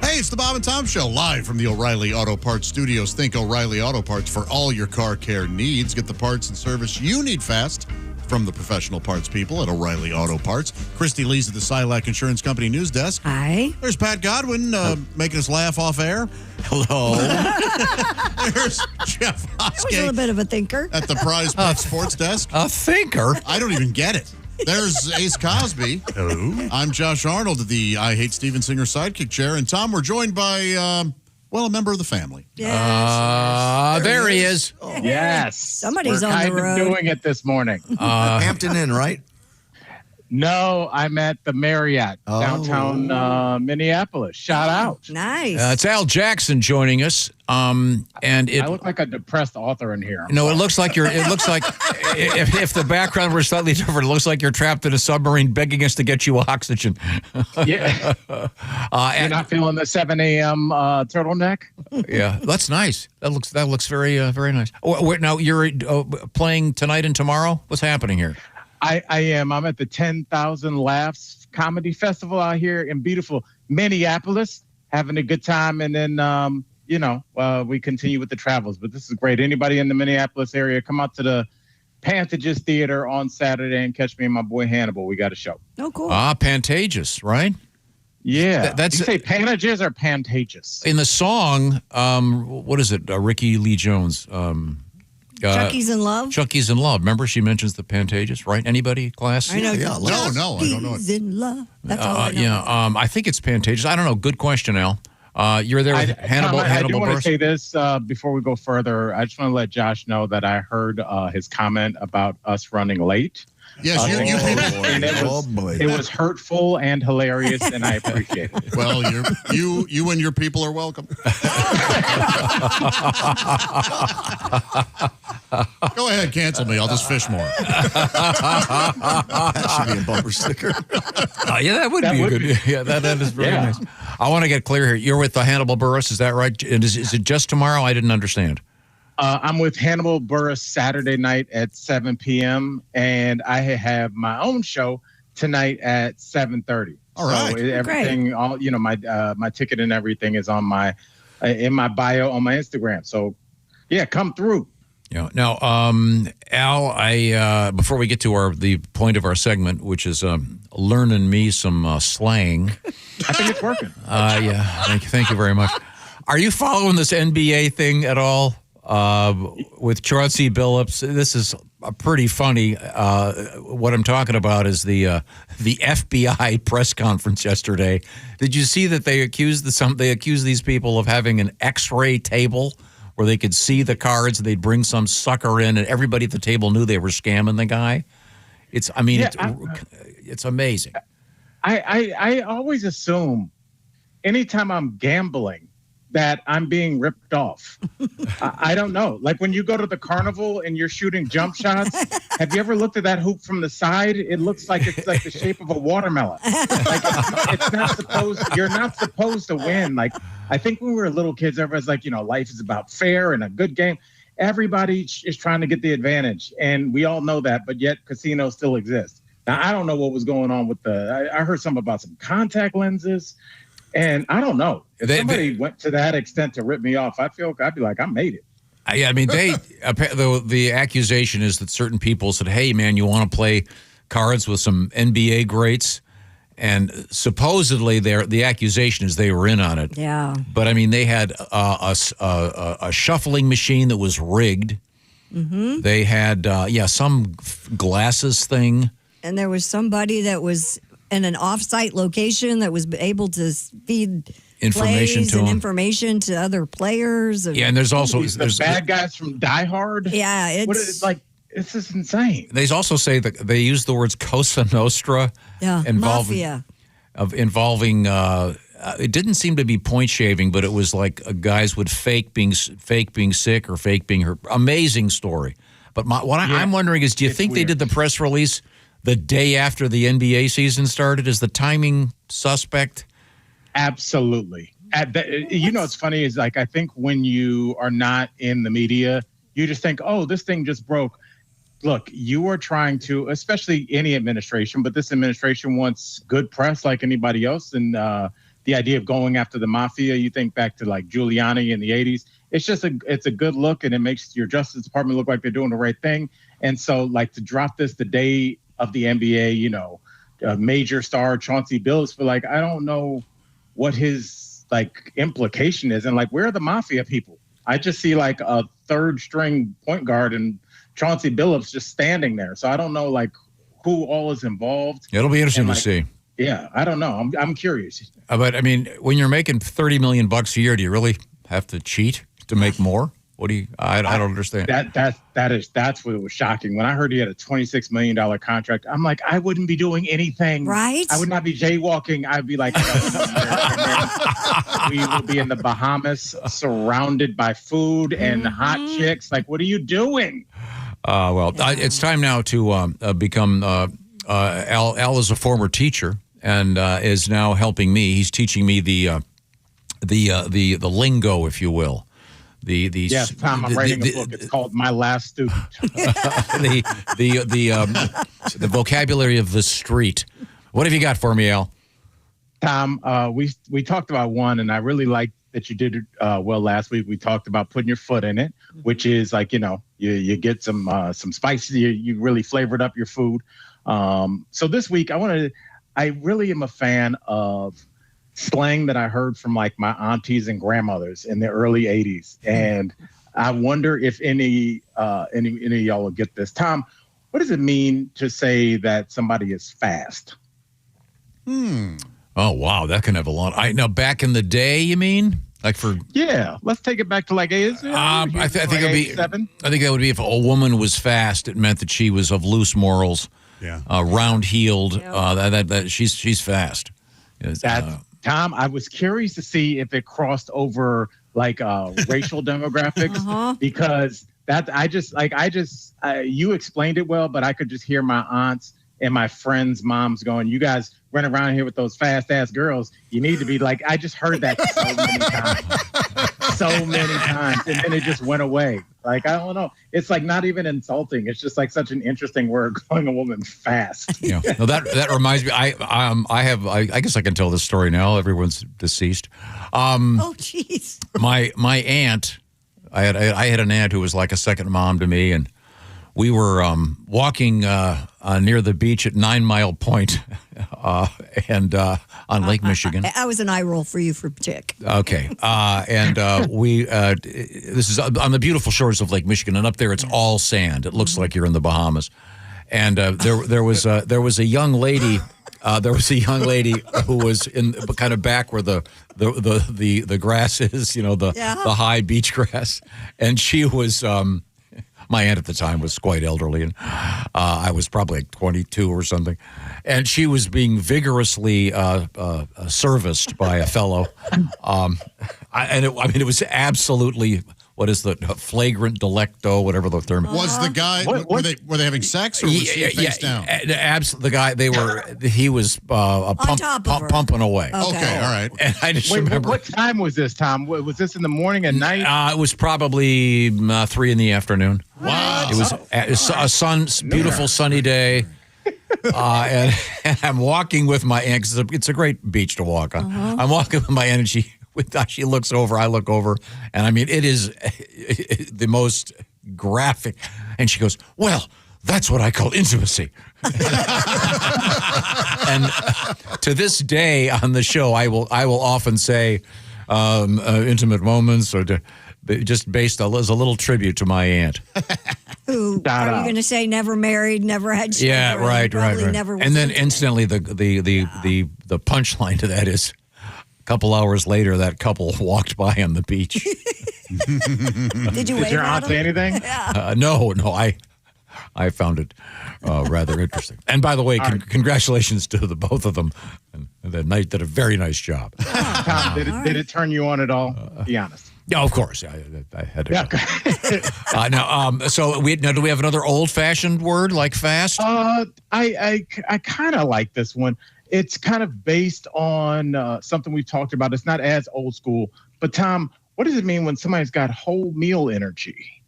S1: Hey, it's the Bob and Tom Show, live from the O'Reilly Auto Parts Studios. Think O'Reilly Auto Parts for all your car care needs. Get the parts and service you need fast. from the professional parts people at O'Reilly Auto Parts. Christy Lee's at the Silac Insurance Company news desk.
S2: Hi.
S1: There's Pat Godwin making us laugh off air.
S3: Hello.
S1: There's Jeff
S2: I was a
S1: Hoskey
S2: little bit of a thinker.
S1: at the Prize Pet Sports Desk.
S3: A thinker?
S1: I don't even get it. There's Ace Cosby.
S3: Hello.
S1: I'm Josh Arnold at the I Hate Steven Singer sidekick chair. And Tom, we're joined by, a member of the family.
S3: There he is.
S6: Yes.
S2: Somebody's
S6: We're
S2: on the
S6: kind of
S2: road.
S6: doing it this morning.
S4: Hampton Inn, right?
S6: No, I'm at the Marriott downtown Minneapolis. Shout out.
S2: Nice.
S3: It's Al Jackson joining us. And
S6: I look like a depressed author in here.
S3: No, it looks like if the background were slightly different, it looks like you're trapped in a submarine begging us to get you oxygen.
S6: Yeah. You're not feeling the 7 a.m. turtleneck?
S3: Yeah, that's nice. That looks very very nice. Now you're playing tonight and tomorrow. What's happening here?
S6: I am. I'm at the 10,000 Laughs Comedy Festival out here in beautiful Minneapolis, having a good time. And then, we continue with the travels. But this is great. Anybody in the Minneapolis area, come out to the Pantages Theater on Saturday and catch me and my boy Hannibal. We got a show.
S2: Oh, cool.
S3: Pantages, right?
S6: Yeah.
S3: That's
S6: you say Pantages or Pantages?
S3: In the song, what is it? Ricky Lee Jones.
S2: Chucky's in Love?
S3: Chucky's in Love. Remember, she mentions the Pantages, right? Anybody, class?
S2: I know.
S1: No, I don't know it.
S2: Chucky's in Love. That's all I know.
S3: Yeah, I think it's Pantages. I don't know. Good question, Al. You're there with Hannibal.
S6: I do want to
S3: Buress?
S6: say this before we go further. I just want to let Josh know that I heard his comment about us running late.
S1: Yes, you people.
S6: And it was hurtful and hilarious, and I appreciate it.
S1: Well, you and your people are welcome. Go ahead, cancel me. I'll just fish more.
S4: That should be a bumper sticker.
S3: Yeah, that would be good. Yeah, that is very nice. I want to get clear here. You're with the Hannibal Buress, is that right? And is it just tomorrow? I didn't understand.
S6: I'm with Hannibal Buress Saturday night at 7 p.m. and I have my own show tonight at 7:30.
S1: All right,
S6: so everything, all my ticket and everything is on my in my bio on my Instagram. So, yeah, come through.
S3: Yeah. Now, Al, I before we get to the point of our segment, which is learning me some slang.
S6: I think it's working.
S3: Yeah. Thank you very much. Are you following this NBA thing at all? With Chauncey Billups, this is pretty funny. What I'm talking about is the FBI press conference yesterday. Did you see that they accused these people of having an X-ray table where they could see the cards? They'd bring some sucker in, and everybody at the table knew they were scamming the guy. It's amazing.
S6: I always assume anytime I'm gambling that I'm being ripped off. I don't know. Like when you go to the carnival and you're shooting jump shots, have you ever looked at that hoop from the side? It looks like it's like the shape of a watermelon. Like it's not supposed. You're not supposed to win. Like I think when we were little kids, everybody's like, life is about fair and a good game. Everybody is trying to get the advantage, and we all know that. But yet, casinos still exist. Now I don't know what was going on with I heard something about some contact lenses. And I don't know. If somebody went to that extent to rip me off, I'd be like, I made it.
S3: I mean, the accusation is that certain people said, hey, man, you want to play cards with some NBA greats? And supposedly the accusation is they were in on it.
S2: Yeah.
S3: But, I mean, they had a shuffling machine that was rigged.
S2: Mm-hmm.
S3: They had, some glasses thing.
S2: And there was somebody that was in an off-site location that was able to feed
S3: information
S2: plays
S3: to
S2: and
S3: them.
S2: information to other players.
S3: Yeah, and there's also
S6: the bad guys from Die Hard.
S2: Yeah,
S6: it's just insane.
S3: They also say that they use the words Cosa Nostra.
S2: Yeah,
S3: involving. It didn't seem to be point shaving, but it was like guys would fake being sick or fake being hurt. Amazing story. But I'm wondering is, do you think weird. They did the press release the day after the NBA season started? Is the timing suspect?
S6: Absolutely. What's funny is I think when you are not in the media, you just think, oh, this thing just broke. Look, you are trying to, especially any administration, but this administration wants good press like anybody else. And the idea of going after the mafia, you think back to Giuliani in the 80s. it's just it's a good look, and it makes your Justice Department look like they're doing the right thing. And so, like, to drop this the day of the NBA, you know, major star Chauncey Billups, but like, I don't know what his like implication is, and like, where are the mafia people? I just see like a third string point guard and Chauncey Billups just standing there. So I don't know like who all is involved.
S3: It'll be interesting to
S6: like,
S3: see.
S6: Yeah, I don't know. I'm curious.
S3: But I mean, when you're making $30 million a year, do you really have to cheat to make more? What do you? I don't understand.
S6: That's what was shocking. When I heard he had a $26 million contract, I'm like, I wouldn't be doing anything.
S2: Right?
S6: I would not be jaywalking. I'd be like, we would be in the Bahamas, surrounded by food and hot chicks. Like, what are you doing?
S3: It's time now to become. Al is a former teacher and is now helping me. He's teaching me the lingo, if you will.
S6: Yes, Tom, I'm writing a book. It's called My Last Student.
S3: the vocabulary of the street. What have you got for me, Al?
S6: Tom, we talked about one, and I really liked that you did well last week. We talked about putting your foot in it, which is like, you know, you get some spices. You really flavored up your food. So this week, I really am a fan of slang that I heard from like my aunties and grandmothers in the early 80s. And I wonder if any of y'all will get this. Tom, what does it mean to say that somebody is fast?
S3: Oh, wow. That can have a lot. Now, back in the day, you mean? Like for
S6: let's take it back to like
S3: I think it would be 7. I think that would be if a woman was fast, it meant that she was of loose morals, round-heeled. That she's fast.
S6: Tom, I was curious to see if it crossed over like racial demographics because you explained it well, but I could just hear my aunts and my friends' moms going, "You guys run around here with those fast ass girls. You need to be like." I just heard that so many times, and then it just went away. Like, I don't know. It's like not even insulting. It's just like such an interesting word, calling a woman fast.
S3: Yeah. No, that reminds me. I guess I can tell this story now. Everyone's deceased.
S2: Oh, jeez.
S3: My aunt. I had an aunt who was like a second mom to me, and we were walking near the beach at 9 Mile Point, and on Lake Michigan.
S2: I was an eye roll for you for chick.
S3: Okay, and this is on the beautiful shores of Lake Michigan, and up there it's all sand. It looks like you're in the Bahamas. And there was a young lady. There was a young lady who was in kind of back where the grass is, you know, the high beach grass, and she was. My aunt at the time was quite elderly, and I was probably like 22 or something. And she was being vigorously serviced by a fellow. It was absolutely, what is the flagrant delicto, whatever the term is.
S1: Was the guy, were they having sex or was he face down?
S3: The guy, he was pumping away.
S1: Okay, all right.
S3: And I just remember.
S6: What time was this, Tom? Was this in the morning and night?
S3: It was probably 3 in the afternoon.
S1: Wow.
S3: It was a beautiful sunny day. And I'm walking with my aunt, because it's a great beach to walk on. I'm walking with my aunt, and she looks over, I look over, and I mean, it is the most graphic. And she goes, "Well, that's what I call intimacy." And to this day on the show, I will often say intimate moments, or just based as a little tribute to my aunt.
S2: Who are you going to say never married, never had children?
S3: Yeah, right.
S2: Never
S3: and then instantly the punchline to that is, a couple hours later, that couple walked by on the beach.
S2: Did you wave
S6: your
S2: at
S6: aunt say
S2: them?
S6: anything?
S2: Yeah.
S3: No, I found it rather interesting. And by the way, congratulations to the both of them. They did a very nice job.
S6: Tom, did it turn you on at all? Be honest.
S3: Yeah, of course. I had to. Yeah. Do we have another old-fashioned word like fast?
S6: I kind of like this one. It's kind of based on something we've talked about. It's not as old school. But, Tom, what does it mean when somebody's got whole meal energy?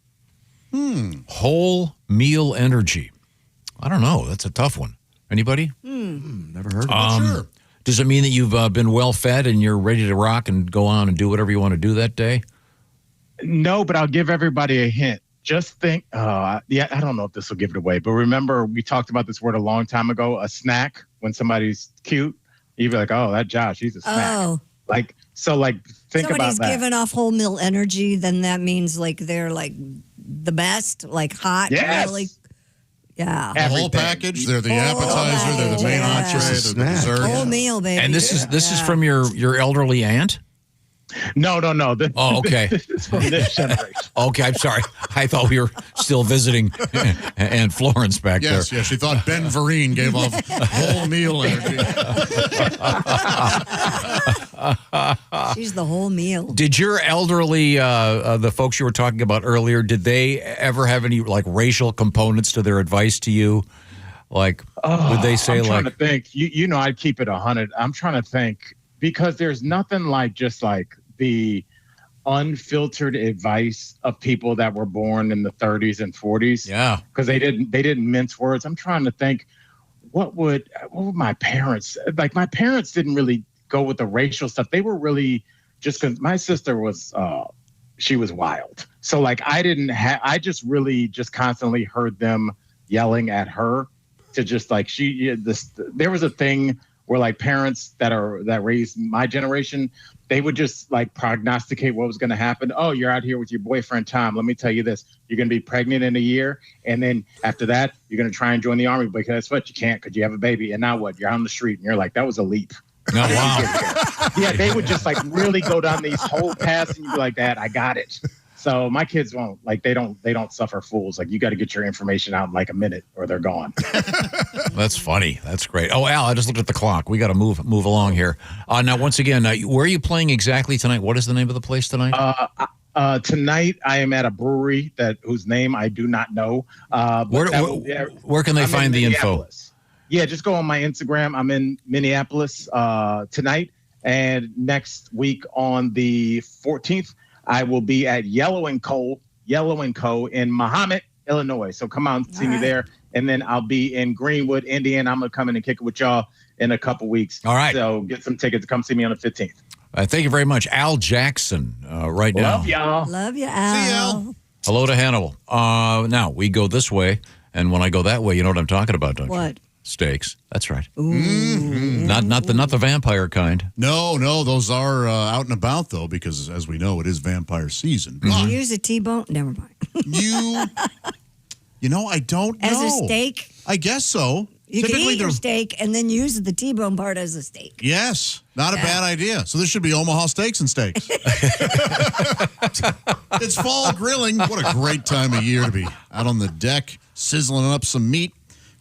S3: Whole meal energy. I don't know. That's a tough one. Anybody?
S1: Never heard of it. Sure.
S3: Does it mean that you've been well fed and you're ready to rock and go on and do whatever you want to do that day?
S6: No, but I'll give everybody a hint. Just think, I don't know if this will give it away, but remember we talked about this word a long time ago, a snack. When somebody's cute, you'd be like, oh, that Josh, he's a snack.
S2: Oh.
S6: Think
S2: Somebody's
S6: about that.
S2: giving off whole meal energy, then that means like they're like the best, like hot,
S6: Yes.
S2: really. Yeah.
S1: The whole package. They're the appetizer. They're the main entree. They're the dessert.
S2: Whole meal, baby.
S3: And this is from your elderly aunt?
S6: No.
S3: Okay.
S6: This is from this generation.
S3: Okay, I'm sorry. I thought we were still visiting Aunt Florence back there.
S1: Yes, she thought Ben Vereen gave off whole meal energy.
S2: She's the whole meal.
S3: Did your elderly, the folks you were talking about earlier, did they ever have any like racial components to their advice to you? Like, would they say
S6: I'm trying
S3: like?
S6: to think. You know, I'd keep it 100. I'm trying to think because there's nothing like just like the unfiltered advice of people that were born in the 30s and 40s.
S3: Yeah,
S6: because they didn't mince words. I'm trying to think. What would my parents like? My parents didn't really go with the racial stuff. They were really just because my sister was she was wild. So like I just really just constantly heard them yelling at her to just like there was a thing where like parents that raised my generation, they would just like prognosticate what was going to happen. Oh, you're out here with your boyfriend, Tom. Let me tell you this. You're going to be pregnant in a year. And then after that, you're going to try and join the army because that's what you can't because you have a baby. And now what? You're on the street and you're like, that was a leap.
S3: No, wow.
S6: Yeah, they would just like really go down these whole paths and you'd be like, Dad, I got it. So my kids won't like they don't suffer fools. Like you got to get your information out in like a minute or they're gone.
S3: That's funny. That's great. Oh, Al, I just looked at the clock. We got to move along here. Now, once again, where are you playing exactly tonight? What is the name of the place tonight?
S6: Tonight I am at a brewery whose name I do not know.
S3: Where can they find the info?
S6: Yeah, just go on my Instagram. I'm in Minneapolis tonight, and next week on the 14th. I will be at Yellow & Co. in Mahomet, Illinois. So come out and see me there. And then I'll be in Greenwood, Indiana. I'm going to come in and kick it with y'all in a couple weeks.
S3: All right.
S6: So get some tickets to come see me on the 15th.
S3: Thank you very much. Al Jackson right now.
S6: Love y'all.
S2: Love you, Al.
S1: See Al.
S3: Hello to Hannibal. Now, we go this way, and when I go that way, you know what I'm talking about, don't you?
S2: What?
S3: Steaks. That's right.
S1: Mm-hmm.
S3: Not the vampire kind.
S1: No, those are out and about though, because as we know, it is vampire season.
S2: Did you use a T-bone? Never mind.
S1: You know, I don't know.
S2: As a steak?
S1: I guess so.
S2: You can eat your steak and then use the T-bone part as a steak.
S1: Yes, not a bad idea. So this should be Omaha Steaks and Steaks. It's fall grilling. What a great time of year to be out on the deck, sizzling up some meat.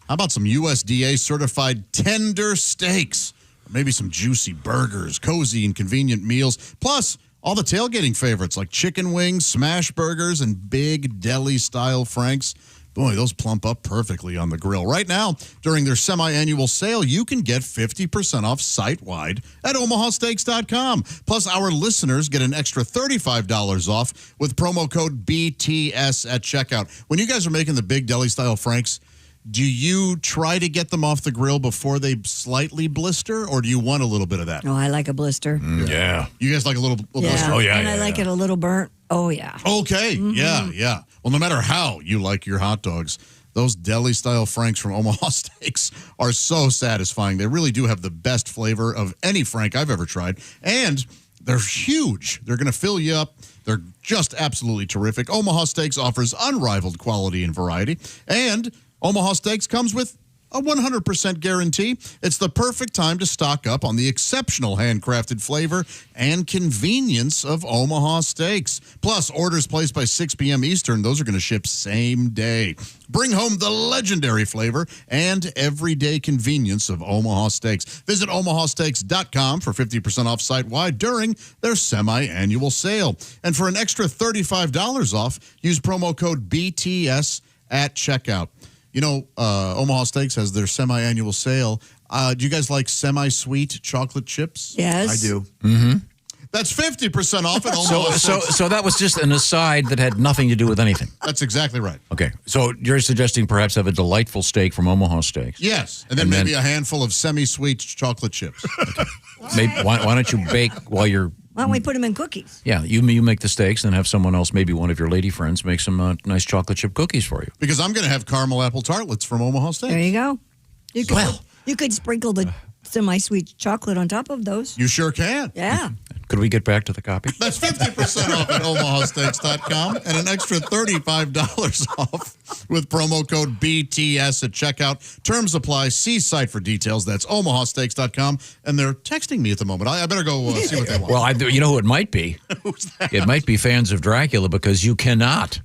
S1: How about some USDA certified tender steaks? Or maybe some juicy burgers, cozy and convenient meals. Plus, all the tailgating favorites like chicken wings, smash burgers, and big deli-style franks. Boy, those plump up perfectly on the grill. Right now, during their semi-annual sale, you can get 50% off site-wide at omahasteaks.com. Plus, our listeners get an extra $35 off with promo code BTS at checkout. When you guys are making the big deli-style franks, do you try to get them off the grill before they slightly blister, or do you want a little bit of that?
S2: Oh, I like a blister.
S3: Yeah.
S1: You guys like a little blister?
S3: Oh, yeah.
S2: And I like it a little burnt. Oh, yeah.
S1: Okay.
S2: Mm-hmm.
S1: Yeah. Well, no matter how you like your hot dogs, those deli-style franks from Omaha Steaks are so satisfying. They really do have the best flavor of any frank I've ever tried. And they're huge. They're going to fill you up. They're just absolutely terrific. Omaha Steaks offers unrivaled quality and variety. And Omaha Steaks comes with a 100% guarantee. It's the perfect time to stock up on the exceptional handcrafted flavor and convenience of Omaha Steaks. Plus, orders placed by 6 p.m. Eastern, those are going to ship same day. Bring home the legendary flavor and everyday convenience of Omaha Steaks. Visit omahasteaks.com for 50% off site-wide during their semi-annual sale. And for an extra $35 off, use promo code BTS at checkout. You know, Omaha Steaks has their semi-annual sale. Do you guys like semi-sweet chocolate chips?
S2: Yes.
S1: I do.
S3: Mm-hmm.
S1: That's 50% off at Omaha Steaks.
S3: So that was just an aside that had nothing to do with anything.
S1: That's exactly right.
S3: Okay. So you're suggesting perhaps have a delightful steak from Omaha Steaks.
S1: Yes. And then maybe a handful of semi-sweet chocolate chips.
S3: Maybe, why don't you bake while you're
S2: Why don't we put them in cookies?
S3: Yeah, you make the steaks and have someone else, maybe one of your lady friends, make some nice chocolate chip cookies for you.
S1: Because I'm going to have caramel apple tartlets from Omaha Steaks.
S2: There you go. You could sprinkle the semi-sweet chocolate on top of those.
S1: You sure can.
S2: Yeah.
S3: Could we get back to the copy?
S1: That's 50% off at omahasteaks.com and an extra $35 off with promo code BTS at checkout. Terms apply. See site for details. That's omahasteaks.com. And they're texting me at the moment. I better go see what they want.
S3: Well, you know who it might be?
S1: Who's that?
S3: It might be fans of Dracula, because you cannot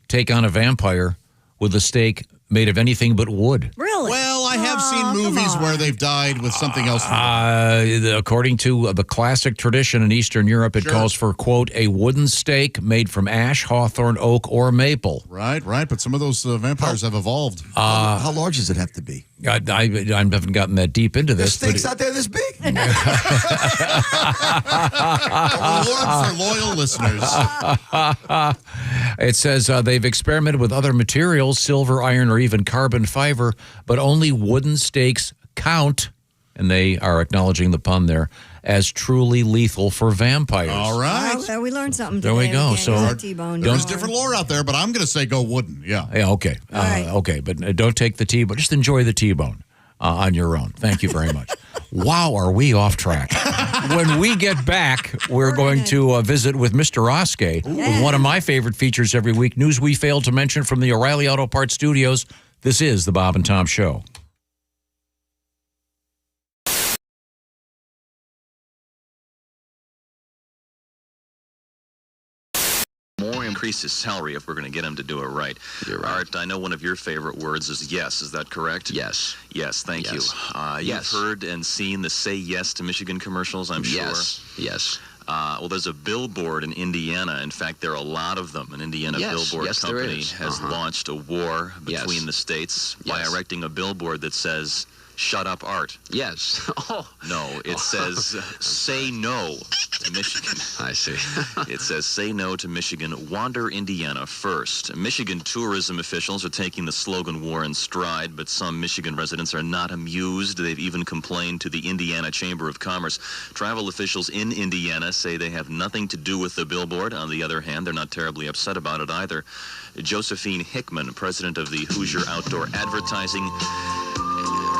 S3: take on a vampire with a steak made of anything but wood.
S2: Really?
S1: Well, I have seen movies where they've died with something else.
S3: According to the classic tradition in Eastern Europe, it calls for, quote, a wooden stake made from ash, hawthorn, oak, or maple.
S1: Right. But some of those vampires have evolved.
S4: How large does it have to be?
S3: I haven't gotten that deep into this.
S4: The steak's out there this big?
S1: Reward for loyal listeners.
S3: It says they've experimented with other materials, silver, iron, or even carbon fiber, but only wooden stakes count, and they are acknowledging the pun there, as truly lethal for vampires.
S1: All right.
S2: We learned something
S3: There
S2: today.
S3: we go.
S2: can't
S3: So
S2: use a T-bone
S1: There's
S2: anymore.
S1: different lore out there, but I'm going to say go wooden. Yeah.
S3: Yeah, okay. Okay, but don't take the T-bone. Just enjoy the T-bone on your own. Thank you very much. Wow, are we off track? When we get back, we're going to visit with Mr. Oskay with one of my favorite features every week, news we failed to mention from the O'Reilly Auto Parts Studios. This is the Bob and Tom Show.
S7: More increase his salary if we're going to get him to do it right.
S11: You're right.
S7: Art, I know one of your favorite words is yes. Is that correct?
S11: Yes.
S7: Yes, thank
S11: Yes.
S7: you. You've heard and seen the Say Yes to Michigan commercials, I'm sure.
S11: Yes.
S7: Well, there's a billboard in Indiana. In fact, there are a lot of them. An Indiana billboard
S11: yes, there
S7: company
S11: is.
S7: has launched a war between the states by erecting a billboard that says, "Shut up, Art."
S11: Yes. Oh.
S7: No, it says, "Say no to Michigan."
S11: I see.
S7: It says, "Say no to Michigan. Wander Indiana first." Michigan tourism officials are taking the slogan war in stride, but some Michigan residents are not amused. They've even complained to the Indiana Chamber of Commerce. Travel officials in Indiana say they have nothing to do with the billboard. On the other hand, they're not terribly upset about it either. Josephine Hickman, president of the Hoosier Outdoor Advertising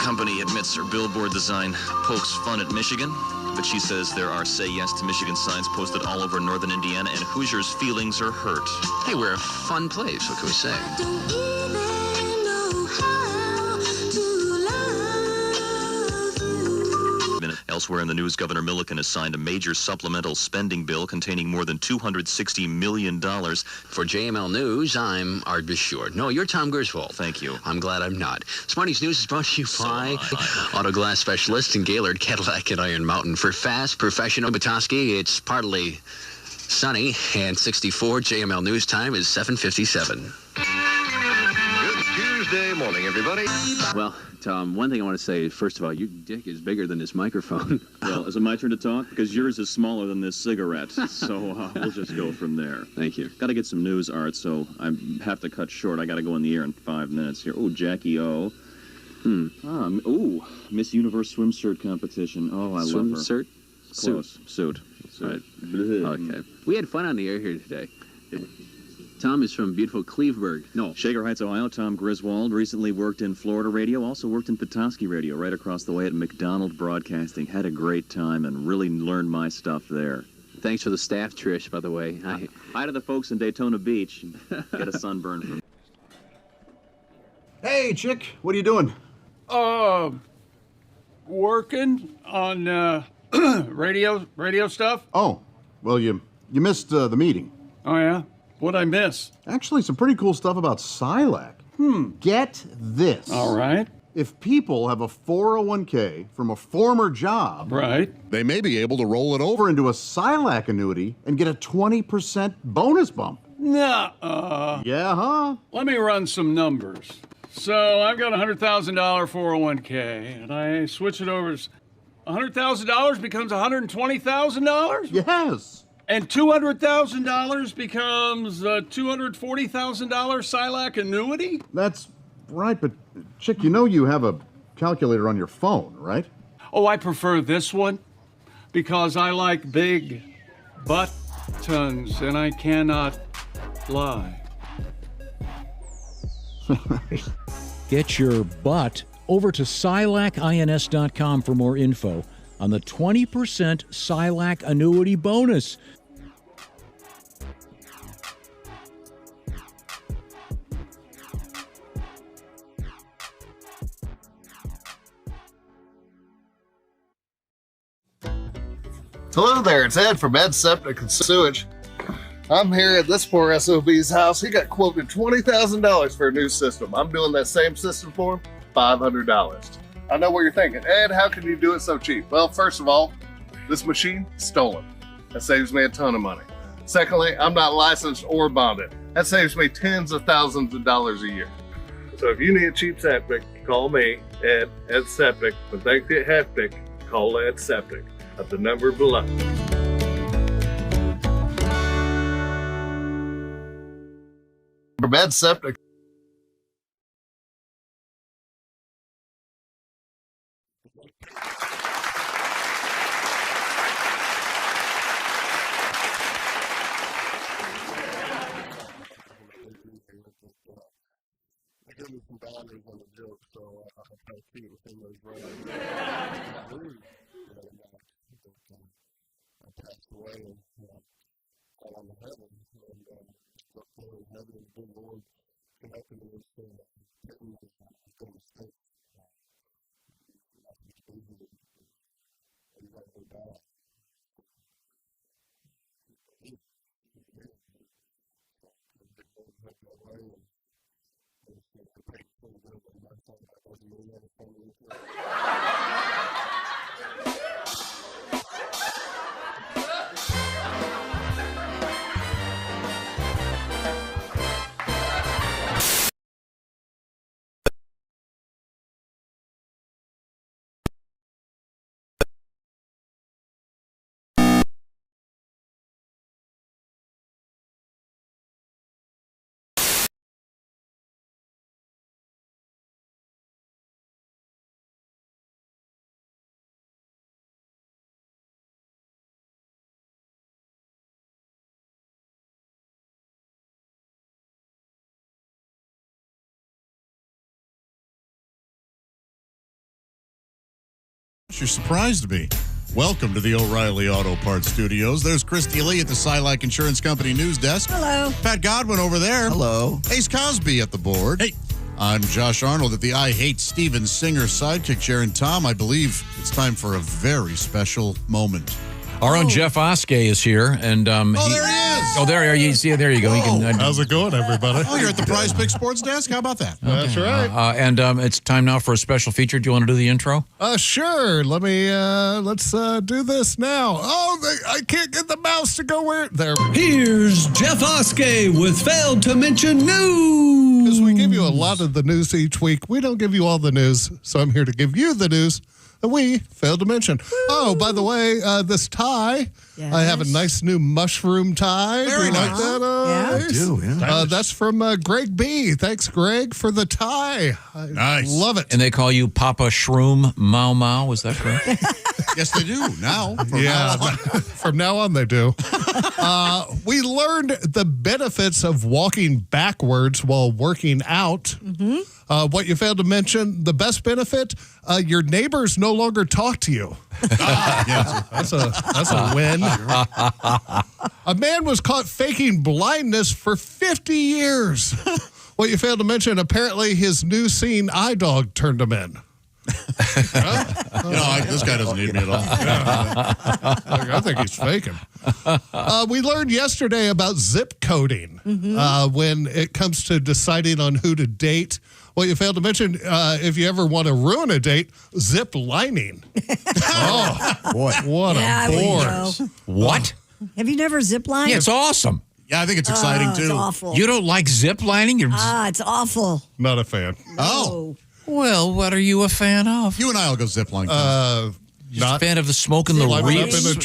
S7: Company, admits her billboard design pokes fun at Michigan, but she says there are Say Yes to Michigan signs posted all over northern Indiana, and Hoosiers' feelings are hurt.
S11: Hey, we're a fun place. What can we say?
S7: Elsewhere in the news, Governor Milliken has signed a major supplemental spending bill containing more than $260 million.
S11: For JML News, I'm Art Bashir. No, you're Tom Gerswold.
S7: Thank you.
S11: I'm glad I'm not. Smarties News is brought to you by Auto Glass Specialists in Gaylord, Cadillac, and Iron Mountain. For fast, professional Batoski, it's partly sunny, and 64. JML News time is 7:57.
S18: Good Tuesday morning, everybody.
S20: Well, Tom, one thing I want to say is, first of all, your dick is bigger than this microphone.
S25: Well, is it my turn to talk? Because yours is smaller than this cigarette. So we'll just go from there.
S20: Thank you.
S25: Got to get some news, Art, so I have to cut short. I got to go in the air in 5 minutes here. Oh, Jackie O. Miss Universe swimsuit competition. Oh, I love her.
S20: Swimsuit?
S25: Close. Suit.
S20: Right. Okay. We had fun on the air here today. Tom is from beautiful Cleveburg. No.
S25: Shaker Heights, Ohio. Tom Griswold recently worked in Florida radio, also worked in Petoskey radio right across the way at McDonald Broadcasting. Had a great time and really learned my stuff there.
S20: Thanks for the staff, Trish, by the way.
S25: Hi to the folks in Daytona Beach. Get a sunburn from
S26: Hey, chick, what are you doing?
S27: Working on radio stuff.
S26: Oh, well, you missed the meeting.
S27: Oh yeah, what'd I miss?
S26: Actually, some pretty cool stuff about Silac. Get this.
S27: All right.
S26: If people have a 401k from a former job,
S27: right,
S26: they may be able to roll it over into a Silac annuity and get a 20% bonus bump.
S27: Nah.
S26: Yeah, huh?
S27: Let me run some numbers. So I've got a $100,000 401k, and I switch it over. $100,000 becomes $120,000?
S26: Yes.
S27: And $200,000 becomes a $240,000 Silac annuity?
S26: That's right, but chick, you know you have a calculator on your phone, right?
S27: Oh, I prefer this one because I like big buttons, and I cannot lie.
S5: Get your butt over to SILACINS.com for more info on the 20% SILAC annuity bonus.
S9: Hello there, it's Ed from Ed Septic and Sewage. I'm here at this poor SOB's house. He got quoted $20,000 for a new system. I'm doing that same system for him, $500. I know what you're thinking. Ed, how can you do it so cheap? Well, first of all, this machine, stolen. That saves me a ton of money. Secondly, I'm not licensed or bonded. That saves me tens of thousands of dollars a year. So if you need a cheap septic, call me, Ed Septic. When things get hectic, call Ed Septic at the number below. From Ed Septic.
S1: You're surprised me. Welcome to the O'Reilly Auto Parts Studios. There's Christy Lee at the SILAC Insurance Company news desk.
S2: Hello.
S1: Pat Godwin over there.
S4: Hello.
S1: Ace Cosby at the board. Hey. I'm Josh Arnold at the I Hate Steven Singer sidekick chair. And Tom, I believe it's time for a very special moment.
S3: Our own Jeff Oskey is here, and
S1: there he is.
S3: Oh, there you see. There you go. You can,
S17: How's it going, everybody?
S1: Oh, you're at the Prize Pick Sports desk. How about that?
S17: That's right.
S3: and it's time now for a special feature. Do you want to do the intro?
S17: Sure. Let me. Let's do this now. Oh, I can't get the mouse to go where. There.
S12: Here's Jeff Oskey with Failed to Mention News.
S17: Because we give you a lot of the news each week, we don't give you all the news. So I'm here to give you the news that we failed to mention. Woo. Oh, by the way, this tie, yes. I have a nice new mushroom tie.
S1: Very
S17: do you
S1: nice.
S17: like that?
S4: I do, yeah.
S17: That's from Greg B. Thanks, Greg, for the tie.
S1: Nice.
S17: Love it.
S3: And they call you Papa Shroom Mau Mau. Is that correct?
S1: Yes, they do now.
S17: From now on they do. We learned the benefits of walking backwards while working out. Mm-hmm. What you failed to mention, the best benefit, your neighbors no longer talk to you. That's a win. A man was caught faking blindness for 50 years. What you failed to mention, apparently his new scene eye dog turned him in.
S1: This guy doesn't need me at all.
S17: I think he's faking. We learned yesterday about zip coding when it comes to deciding on who to date. Well, you failed to mention, if you ever want to ruin a date, zip lining. Oh, boy. What a bore.
S3: What?
S2: Have you never zip lined?
S3: Yeah, it's awesome.
S1: Yeah, I think it's exciting, too.
S2: It's awful.
S3: You don't like zip lining?
S2: It's awful.
S17: Not a fan.
S2: No.
S1: Oh.
S3: Well, what are you a fan of?
S1: You and I will go zip lining.
S3: Not a fan of the smoking the reefer,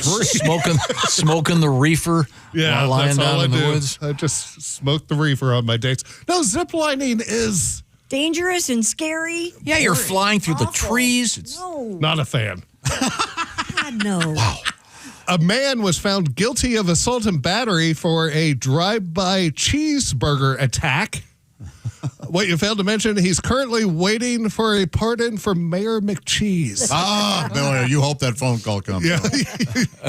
S3: smoking the reefer.
S17: Yeah,
S3: while lying
S17: that's all
S3: down
S17: I
S3: in the
S17: do.
S3: woods.
S17: I just smoke the reefer on my dates. No, zip lining is
S2: dangerous and scary.
S3: Yeah, you're flying through the trees.
S2: No,
S17: not a fan.
S2: God, no.
S3: Wow.
S17: A man was found guilty of assault and battery for a drive-by cheeseburger attack. What you failed to mention, he's currently waiting for a pardon from Mayor McCheese.
S1: No, you hope that phone call comes.
S17: Yeah,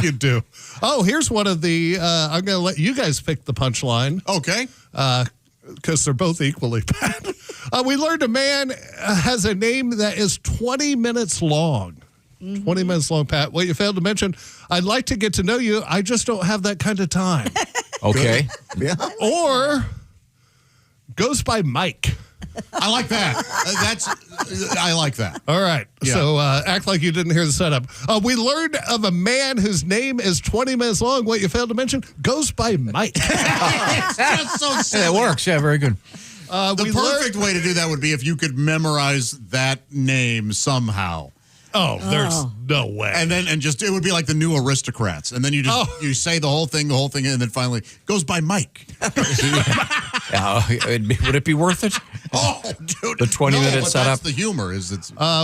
S17: you do. Oh, here's one of the, I'm going to let you guys pick the punchline.
S1: Okay.
S17: Because they're both equally bad. We learned a man has a name that is 20 minutes long. 20 minutes long, Pat. What you failed to mention, I'd like to get to know you. I just don't have that kind of time.
S3: Okay.
S4: Yeah.
S17: Or goes by Mike.
S1: I like that. I like that.
S17: All right.
S1: Yeah.
S17: So act like you didn't hear the setup. We learned of a man whose name is 20 minutes long. What you failed to mention, goes by Mike.
S1: It's just so silly.
S3: Yeah, it works. Yeah, very good.
S1: The perfect way to do that would be if you could memorize that name somehow.
S17: Oh, there's no way.
S1: And then it would be like the new Aristocrats. And then you just you say the whole thing, and then finally goes by Mike.
S3: Would it be worth it?
S1: Oh, dude.
S3: The 20-minute
S1: but
S3: setup.
S1: That's the humor.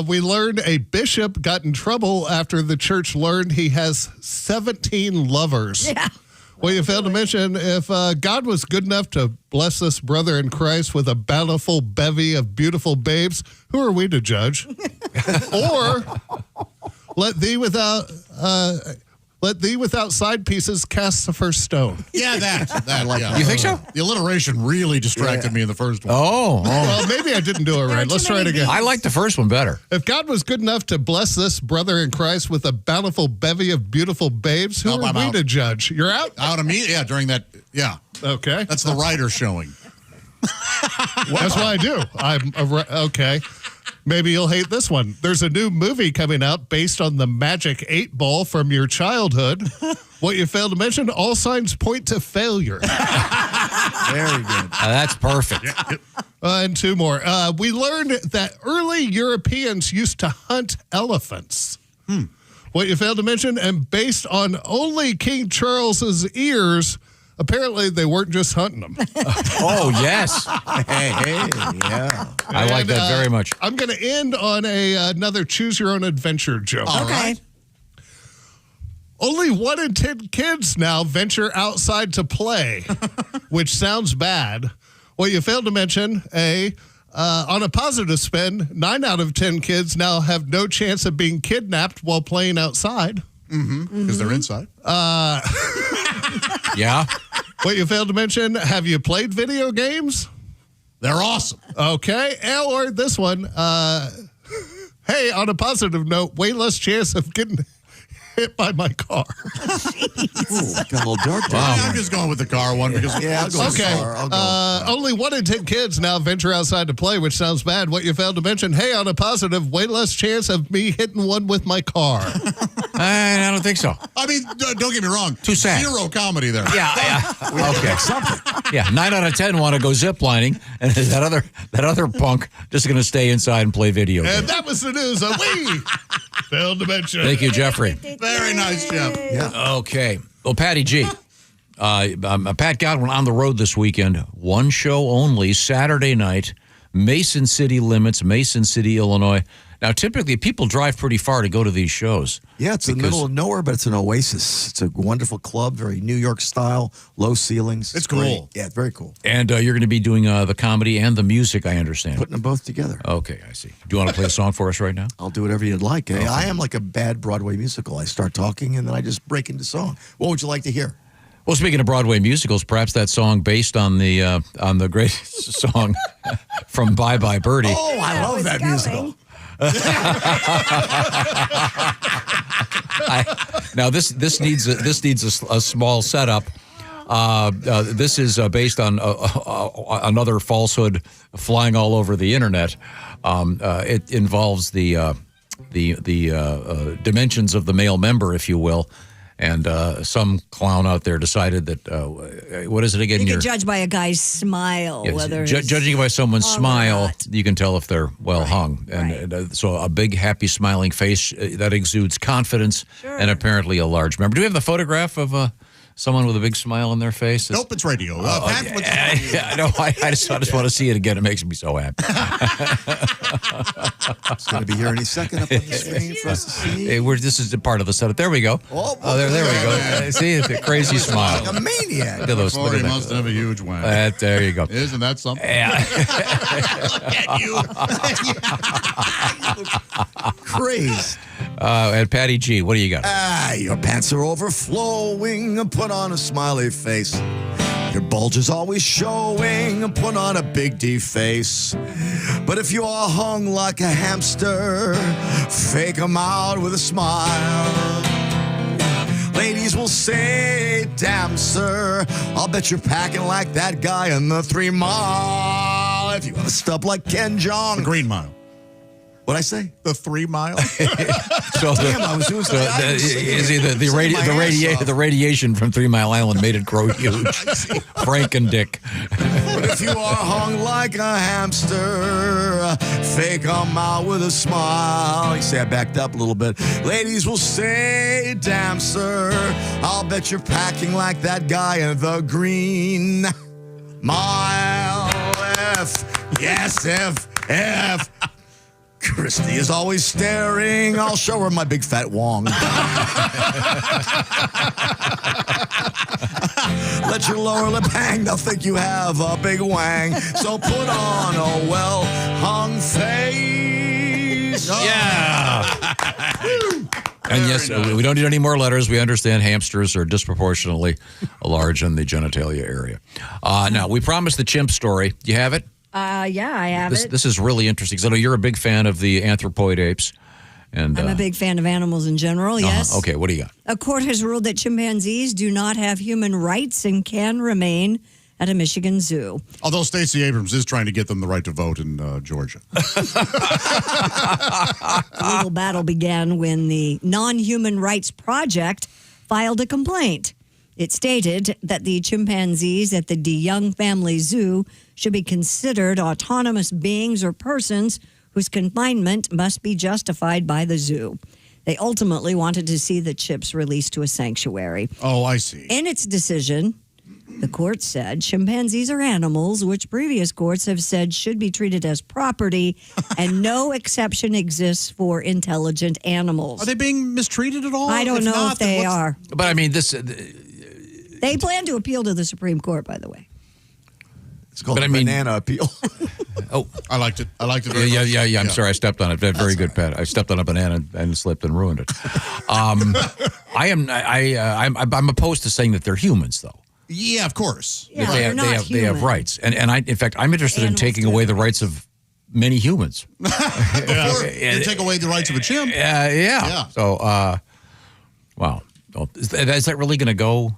S17: We learned a bishop got in trouble after the church learned he has 17 lovers.
S2: Yeah.
S17: Well, you failed to mention, if God was good enough to bless this brother in Christ with a bountiful bevy of beautiful babes, who are we to judge? Or let thee without side pieces cast the first stone.
S1: Yeah, that. Yeah.
S3: You think so?
S1: The alliteration really distracted me in the first one.
S3: Oh.
S17: Well, maybe I didn't do it right. Let's try it again.
S3: I like the first one better.
S17: If God was good enough to bless this brother in Christ with a bountiful bevy of beautiful babes, who are we to judge? You're out?
S1: Out immediately. Yeah, during that. Yeah.
S17: Okay.
S1: That's the writer showing.
S17: That's what I do. Okay. Maybe you'll hate this one. There's a new movie coming out based on the Magic 8 Ball from your childhood. What you failed to mention, all signs point to failure.
S4: Very good.
S3: That's perfect.
S17: And two more. We learned that early Europeans used to hunt elephants. What you failed to mention, and based on only King Charles's ears, apparently they weren't just hunting them.
S3: Oh, yes.
S4: Hey, yeah.
S3: I like that very much.
S17: I'm going to end on another choose-your-own-adventure joke.
S1: All right.
S17: Only 1 in 10 kids now venture outside to play, which sounds bad. Well, you failed to mention, on a positive spin, 9 out of 10 kids now have no chance of being kidnapped while playing outside.
S1: Because they're inside.
S3: Yeah.
S17: What you failed to mention, have you played video games?
S1: They're awesome.
S17: Okay. Or this one, hey, on a positive note, way less chance of getting hit by my car.
S4: Ooh, got a little dark there.
S1: Wow. I'm just going with the car one because
S4: I'll go with the car. I'll go.
S17: Only 1 in 10 kids now venture outside to play, which sounds bad. What you failed to mention, hey, on a positive, way less chance of me hitting one with my car.
S3: I don't think so.
S1: I mean, don't get me wrong.
S3: Too sad.
S1: Zero comedy there.
S3: Yeah. Okay. Yeah, 9 out of 10 want to go ziplining, and that other punk just going to stay inside and play video games.
S17: And that was the news that we failed to mention.
S3: Thank you, Jeffrey.
S1: Very nice, Jeff.
S4: Yeah.
S3: Okay. Well, Patty G. Pat Godwin on the road this weekend. One show only, Saturday night, Mason City Limits, Mason City, Illinois. Now, typically, people drive pretty far to go to these shows.
S4: Yeah, it's in the middle of nowhere, but it's an oasis. It's a wonderful club, very New York style, low ceilings.
S1: It's
S4: great.
S1: cool.
S4: Yeah, it's very cool.
S3: And you're going to be doing the comedy and the music, I understand.
S4: Putting them both together.
S3: Okay, I see. Do you want to play a song for us right now?
S4: I'll do whatever you'd like.
S3: Okay.
S4: I am like a bad Broadway musical. I start talking, and then I just break into song. What would you like to hear?
S3: Well, speaking of Broadway musicals, perhaps that song based on the great song from Bye Bye Birdie.
S4: Oh, I love that musical.
S3: Now this needs a small setup. This is based on another falsehood flying all over the internet. It involves the dimensions of the male member, if you will. And some clown out there decided that, what is it again?
S2: You can judge by a guy's smile.
S3: Yes,
S2: whether
S3: judging by someone's smile, you can tell if they're well hung. And so a big, happy, smiling face that exudes confidence and apparently a large member. Do we have the photograph of Someone with a big smile on their face.
S1: Nope, it's radio. Pat,
S3: I know. I just want to see it again. It makes me so happy.
S4: It's going to be here any second up on the screen for us to see.
S3: Hey, this is the part of the setup. There we go. There we go. See, the crazy smile.
S4: Like a maniac.
S3: Look at those.
S1: He must have a huge wang.
S3: There you go.
S1: Isn't that something?
S3: Yeah.
S1: Look at you.
S4: Crazed.
S3: And Patty G, what do you got?
S4: Your pants are overflowing. Put on a smiley face. Your bulge is always showing. Put on a big D face. But if you are hung like a hamster, fake 'em out with a smile. Ladies will say, damn, sir, I'll bet you're packing like that guy in the 3 Mile. If you have a stub like Ken Jong.
S1: The Green Mile.
S4: What'd I say?
S1: The 3 Mile?
S4: Damn, I was doing
S3: the radiation from 3 Mile Island made it grow huge. Frank and Dick.
S4: But if you are hung like a hamster, fake 'em out with a smile. You say I backed up a little bit. Ladies will say, damn, sir, I'll bet you're packing like that guy in the Green Mile. F. Christy is always staring. I'll show her my big fat wong. Let your lower lip hang. They'll think you have a big wang. So put on a well-hung face.
S3: Yeah. And yes, we don't need any more letters. We understand hamsters are disproportionately large in the genitalia area. Now, we promised the chimp story. Do you have it?
S2: Yeah, I have it.
S3: This is really interesting because I know you're a big fan of the anthropoid apes. And
S2: I'm a big fan of animals in general, yes.
S3: Okay, what do you got?
S2: A court has ruled that chimpanzees do not have human rights and can remain at a Michigan zoo.
S1: Although Stacey Abrams is trying to get them the right to vote in Georgia.
S2: The legal battle began when the Non-Human Rights Project filed a complaint. It stated that the chimpanzees at the DeYoung Family Zoo should be considered autonomous beings or persons whose confinement must be justified by the zoo. They ultimately wanted to see the chips released to a sanctuary.
S1: Oh, I see.
S2: In its decision, the court said chimpanzees are animals, which previous courts have said should be treated as property, and no exception exists for intelligent animals.
S1: Are they being mistreated at all?
S2: I don't know if they are.
S3: But I mean, this.
S2: They plan to appeal to the Supreme Court, by the way.
S4: It's called a banana appeal.
S3: Oh,
S1: I liked it. Very much.
S3: Yeah. I'm sorry, I stepped on it. Very good, Pat. I stepped on a banana and slipped and ruined it. I'm opposed to saying that they're humans, though.
S1: Yeah, of course.
S2: Yeah,
S3: they have rights, and in fact, I'm interested in taking away the rights of many humans.
S1: Before you take away the rights of a chimp.
S3: Yeah. So, wow. Oh, is that really going to go?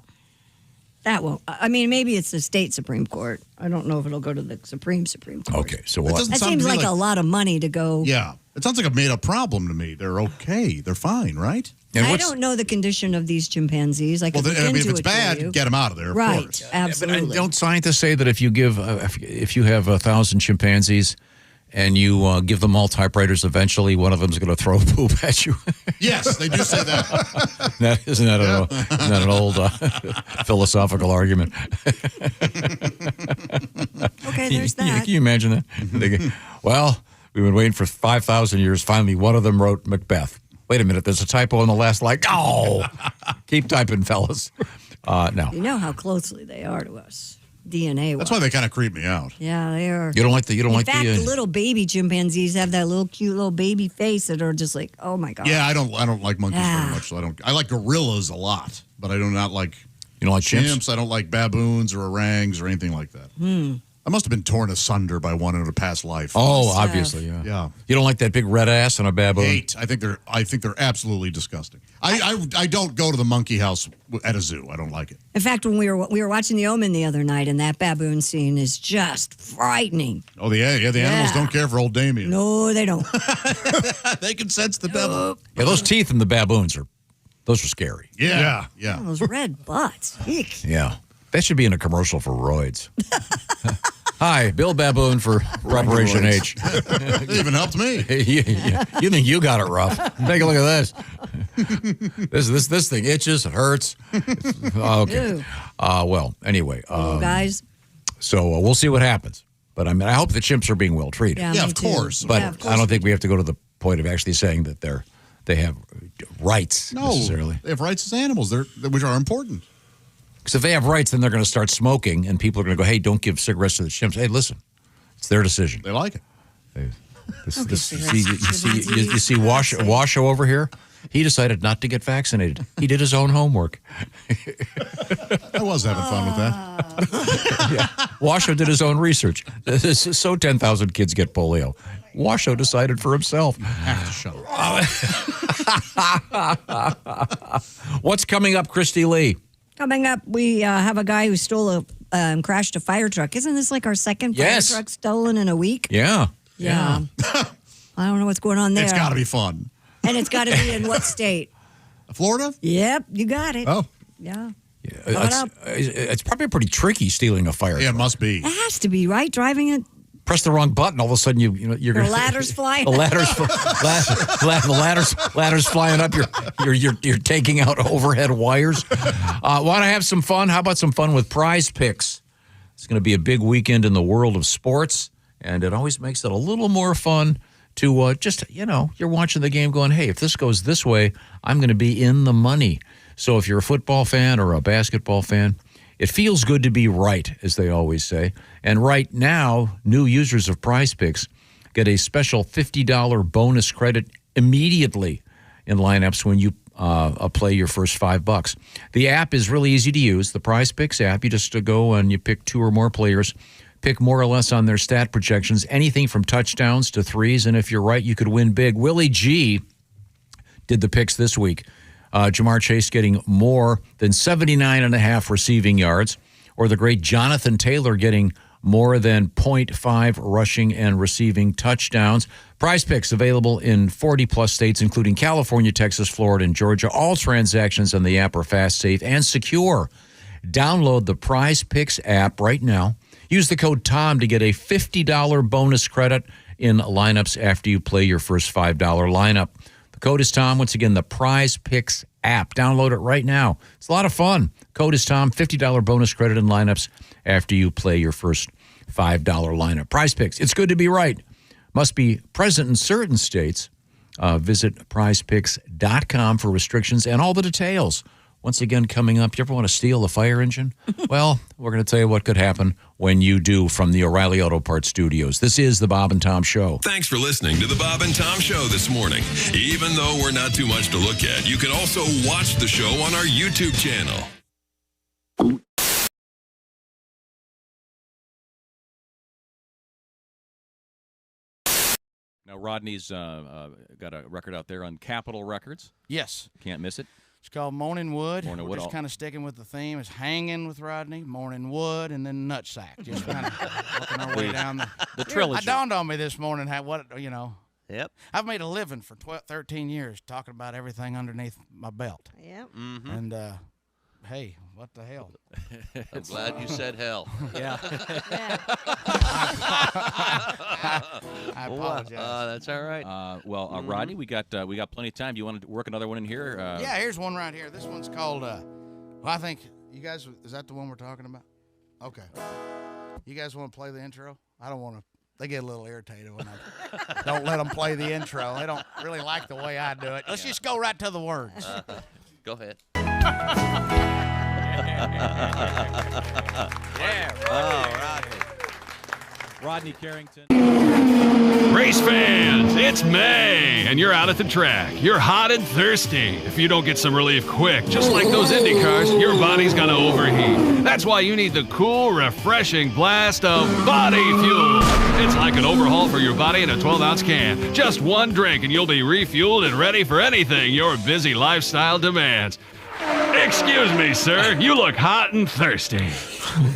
S2: That won't. I mean, maybe it's the state Supreme Court. I don't know if it'll go to the Supreme Court.
S3: Okay, so what?
S2: That seems like a lot of money to go.
S1: Yeah. It sounds like a made-up problem to me. They're okay. They're fine, right?
S2: I don't know the condition of these chimpanzees. I could look into
S1: if it's
S2: it
S1: bad,
S2: for you.
S1: get them out of there, of
S2: right,
S1: course.
S2: absolutely.
S3: But don't scientists say that if you have 1,000 chimpanzees and you give them all typewriters, eventually one of them is going to throw poop at you?
S1: Yes, they do say that.
S3: Isn't that an old philosophical argument?
S2: Okay, there's that.
S3: Can you imagine that? They go, well, we've been waiting for 5,000 years. Finally, one of them wrote Macbeth. Wait a minute, there's a typo in the last line. Oh, keep typing, fellas. No.
S2: You know how closely they are to us. DNA.
S1: That's why they kind of creep me out.
S2: Yeah, they are.
S3: You don't like the.
S2: In fact, the little baby chimpanzees have that little cute little baby face that are just like, oh my god.
S1: Yeah, I don't like monkeys very much. So I like gorillas a lot, but I do not like.
S3: You don't like
S1: chimps? I don't like baboons or orangs or anything like that. I must have been torn asunder by one in a past life.
S3: Oh, obviously, yeah.
S1: Yeah.
S3: You don't like that big red ass on a baboon?
S1: I think they're absolutely disgusting. I don't go to the monkey house at a zoo. I don't like it.
S2: In fact, when we were watching The Omen the other night, and that baboon scene is just frightening.
S1: Oh, the animals don't care for old Damien.
S2: No, they don't.
S1: They can sense the devil.
S3: Yeah, those teeth in the baboons are scary.
S1: Yeah.
S2: Oh, those red butts. Eek.
S3: Yeah. That should be in a commercial for roids. Hi, Bill Baboon for Preparation H.
S1: It even helped me.
S3: You think you got it rough. Take a look at this. This thing itches. It hurts. Okay. Well, anyway.
S2: Guys.
S3: So we'll see what happens. But I mean, I hope the chimps are being well treated.
S2: Yeah, of course.
S3: But
S2: Yeah, of course.
S3: I don't think we have to go to the point of actually saying that they have rights necessarily.
S1: They have rights as animals, which are important.
S3: Because if they have rights, then they're going to start smoking, and people are going to go, "Hey, don't give cigarettes to the chimps." Hey, listen, it's their decision.
S1: They like it.
S3: You see Washo over here? He decided not to get vaccinated. He did his own homework.
S1: I was having fun with that.
S3: Yeah. Washo did his own research. So 10,000 kids get polio. Washo decided for himself.
S1: Have to shut up.
S3: What's coming up, Christy Lee?
S2: Coming up, we have a guy who stole crashed a fire truck. Isn't this like our second fire truck stolen in a week?
S3: Yeah.
S2: Yeah. I don't know what's going on there.
S1: It's got to be fun.
S2: And it's got to be in what state?
S1: Florida?
S2: Yep, you got it.
S1: Oh.
S2: Yeah.
S3: It's probably pretty tricky stealing a fire truck.
S1: Yeah, it must be.
S2: It has to be, right? Driving it.
S3: Press the wrong button, all of a sudden you're
S2: The ladder's flying.
S3: The ladder's flying up. You're taking out overhead wires. Want to have some fun? How about some fun with Prize Picks? It's going to be a big weekend in the world of sports, and it always makes it a little more fun to you're watching the game going, hey, if this goes this way, I'm going to be in the money. So if you're a football fan or a basketball fan, it feels good to be right, as they always say. And right now, new users of Prize Picks get a special $50 bonus credit immediately in lineups when you play your first $5. The app is really easy to use. The Prize Picks app, you just go and you pick 2 or more players, pick more or less on their stat projections, anything from touchdowns to threes, and if you're right, you could win big. Willie G did the picks this week. Jamar Chase getting more than 79.5 receiving yards, or the great Jonathan Taylor getting more than 0.5 rushing and receiving touchdowns. Prize Picks available in 40-plus states, including California, Texas, Florida, and Georgia. All transactions on the app are fast, safe, and secure. Download the Prize Picks app right now. Use the code TOM to get a $50 bonus credit in lineups after you play your first $5 lineup. The code is TOM. Once again, the Prize Picks app. Download it right now. It's a lot of fun. Code is TOM. $50 bonus credit in lineups after you play your first $5 lineup. Prize Picks. It's good to be right. Must be present in certain states. Visit prizepicks.com for restrictions and all the details. Once again, coming up, you ever want to steal a fire engine? Well, we're going to tell you what could happen when you do from the O'Reilly Auto Parts Studios. This is the Bob and Tom Show.
S8: Thanks for listening to the Bob and Tom Show this morning. Even though we're not too much to look at, you can also watch the show on our YouTube channel.
S10: Now, Rodney's got a record out there on Capitol Records.
S15: Yes.
S10: Can't miss it.
S15: It's called Morning Wood.
S10: Morning
S15: We're
S10: Wood.
S15: just kind of sticking with the theme. It's Hanging with Rodney, Morning Wood, and then Nutsack. Just kind of working our way down
S10: the trilogy.
S15: It dawned on me this morning
S21: Yep.
S15: I've made a living for 13 years talking about everything underneath my belt.
S2: Yep.
S21: Mm-hmm.
S15: And, hey, what the hell?
S21: I'm glad you said hell.
S15: Yeah. I apologize.
S21: That's all right.
S10: Rodney, we got plenty of time. Do you want to work another one in here?
S15: Yeah, here's one right here. This one's called, I think, you guys, is that the one we're talking about? Okay. You guys want to play the intro? I don't want to. They get a little irritated when I don't let them play the intro. They don't really like the way I do it. Let's just go right to the words.
S21: Go ahead.
S10: Yeah. Rodney Carrington.
S27: Race fans, it's May, and you're out at the track. You're hot and thirsty. If you don't get some relief quick, just like those Indy cars, your body's going to overheat. That's why you need the cool, refreshing blast of body fuel. It's like an overhaul for your body in a 12-ounce can. Just one drink, and you'll be refueled and ready for anything your busy lifestyle demands. Excuse me, sir. You look hot and thirsty.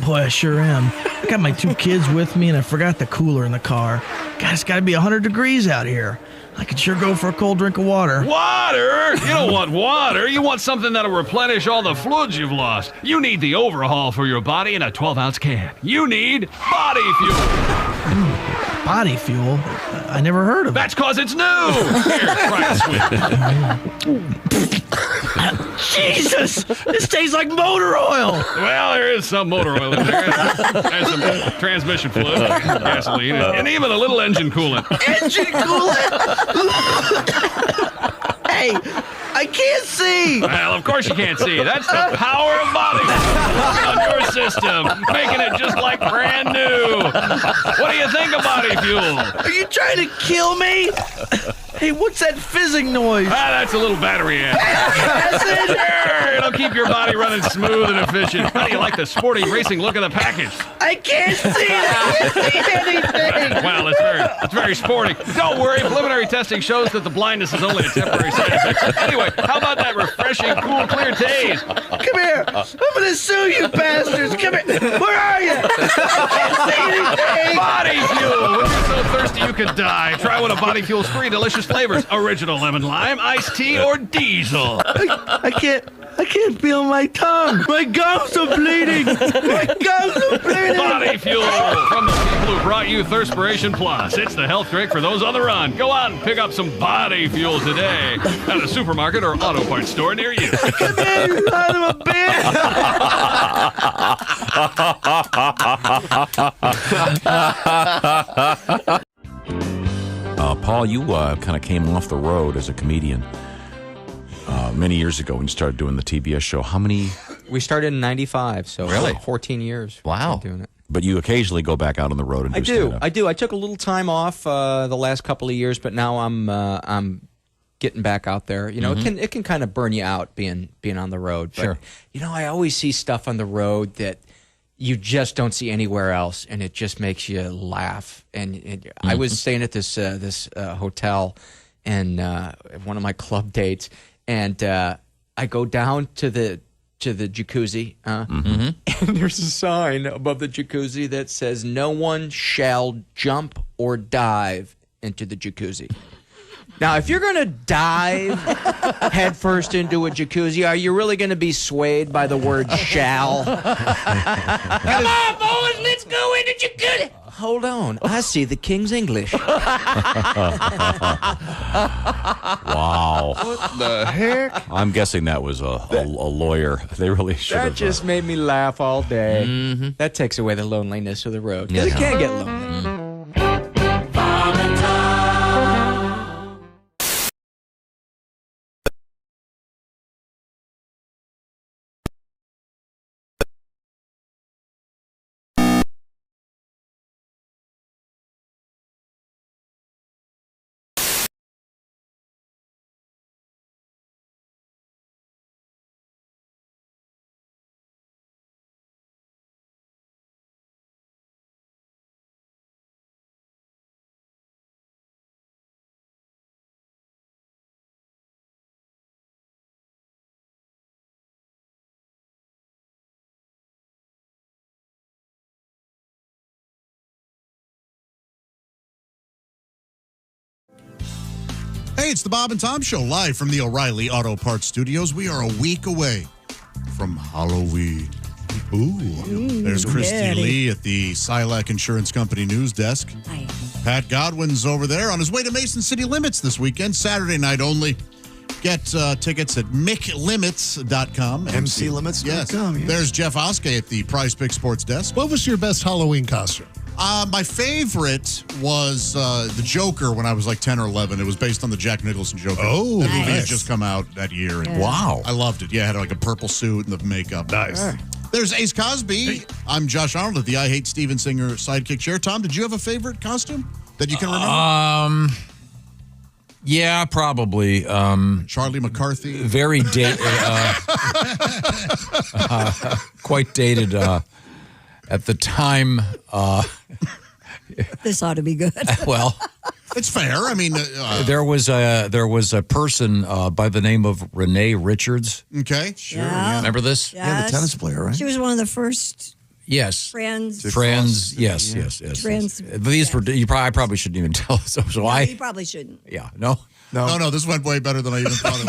S19: Boy, I sure am. I got my 2 kids with me, and I forgot the cooler in the car. God, it's got to be 100 degrees out here. I could sure go for a cold drink of water.
S27: Water? You don't want water. You want something that'll replenish all the fluids you've lost. You need the overhaul for your body in a 12-ounce can. You need body fuel.
S19: Body fuel? I never heard of it.
S27: That's because it's new. Here, try it, sweet.
S19: Jesus! This tastes like motor oil.
S27: Well, there is some motor oil in there. There's some transmission fluid, gasoline, and even a little engine coolant.
S19: Engine coolant? Hey, I can't see.
S27: Well, of course you can't see. That's the power of body on your system, making it just like brand new. What do you think of body fuel?
S19: Are you trying to kill me? Hey, what's that fizzing noise?
S27: That's a little battery amp. Sure, it'll keep your body running smooth and efficient. How do you like the sporty racing look of the package?
S19: I can't see it. I can't see anything.
S27: Well, it's very sporty. Don't worry, preliminary testing shows that the blindness is only a temporary side effect. Anyway, how about that refreshing, cool, clear taste?
S19: Come here. I'm going to sue you bastards. Come here. Where are you? I can't see anything.
S27: Body fuel. When you're so thirsty you could die, try one of Body Fuel's 3 delicious flavors: original lemon lime, iced tea, or diesel.
S19: I can't feel my tongue. My gums are bleeding. My gums are bleeding.
S27: Body Fuel from the people who brought you Thirspiration Plus. It's the health drink for those on the run. Go out and pick up some Body Fuel today at a supermarket or auto parts store near you.
S19: Come here, you son of a bitch.
S3: Paul, you kind of came off the road as a comedian many years ago when you started doing the TBS show. How many?
S6: We started in '95, so
S3: Really?
S6: 14 years.
S3: Wow.
S6: Doing it.
S3: But you occasionally go back out on the road and do stand-up.
S6: I do. I took a little time off the last couple of years, but now I'm getting back out there. You know, it can kind of burn you out being on the road. But,
S3: Sure.
S6: you know, I always see stuff on the road that you just don't see anywhere else, and it just makes you laugh. And I was staying at this hotel, and one of my club dates, and I go down to the jacuzzi, and there's a sign above the jacuzzi that says, "No one shall jump or dive into the jacuzzi." Now, if you're going to dive headfirst into a jacuzzi, are you really going to be swayed by the word shall? Come on, boys, let's go into jacuzzi. Hold on, I see the King's English.
S3: Wow.
S27: What the heck?
S3: I'm guessing that was a lawyer. They really should have.
S6: That just made me laugh all day. That takes away the loneliness of the road. Because it can get lonely.
S1: Hey, it's the Bob and Tom Show, live from the O'Reilly Auto Parts Studios. We are a week away from Halloween. Ooh. There's Christy
S2: Daddy.
S1: Lee at the Silac Insurance Company news desk.
S2: Hi.
S1: Pat Godwin's over there on his way to Mason City Limits this weekend, Saturday night only. Get tickets at mclimits.com.
S4: MClimits.com,
S1: Yes. There's Jeff Oskey at the Prize Pick Sports desk.
S17: What was your best Halloween costume?
S1: My favorite was the Joker when I was like 10 or 11. It was based on the Jack Nicholson Joker.
S17: Oh,
S1: that movie had
S17: nice.
S1: just come out that year. And
S3: Wow.
S1: I loved it. Yeah, it had like a purple suit and the makeup.
S17: Nice.
S1: Sure. There's Ace Cosby. I'm Josh Arnold at the I Hate Steven Singer sidekick chair. Tom, did you have a favorite costume that you can remember?
S3: Yeah, probably.
S1: Charlie McCarthy.
S3: Very dated. Quite dated at the time.
S2: This ought to be good.
S3: Well,
S1: it's fair. I mean,
S3: there was a person by the name of Renee Richards.
S1: Okay,
S3: sure. Yeah. Remember this?
S2: Yeah, the tennis player, right? She was one of the first.
S3: Yes.
S2: Friends.
S3: Yes.
S2: Trans.
S3: These were. I probably shouldn't even tell. So
S2: You probably shouldn't.
S3: Yeah. No.
S1: No. This went way better than I even thought it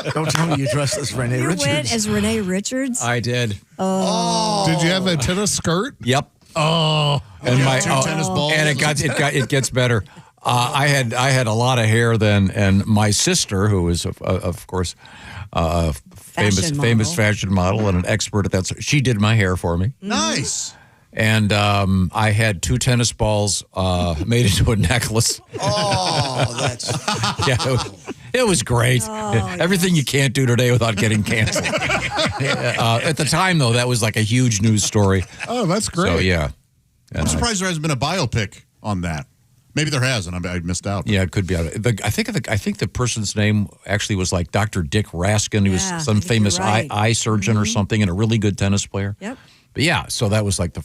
S1: was.
S4: Don't tell me you dressed as Renee
S2: You
S4: Richards.
S2: went as Renee Richards?
S3: I did.
S2: Oh.
S17: Did you have a tennis skirt?
S3: Yep.
S17: Oh,
S3: and
S1: my tennis balls.
S3: And it gets better. I had a lot of hair then, and my sister, who is of course famous fashion model and an expert at that, she did my hair for me.
S1: Nice.
S3: And I had 2 tennis balls made into a necklace.
S4: Oh, that's
S3: it was great. Everything you can't do today without getting canceled. At the time, though, that was like a huge news story.
S17: Oh, that's great.
S3: So yeah,
S1: I'm surprised there hasn't been a biopic on that. Maybe there has, and I missed out.
S3: Yeah, it could be. I think the person's name actually was like Dr. Dick Raskin. He was some famous eye surgeon or something, and a really good tennis player.
S2: Yep.
S3: But yeah, so that was like the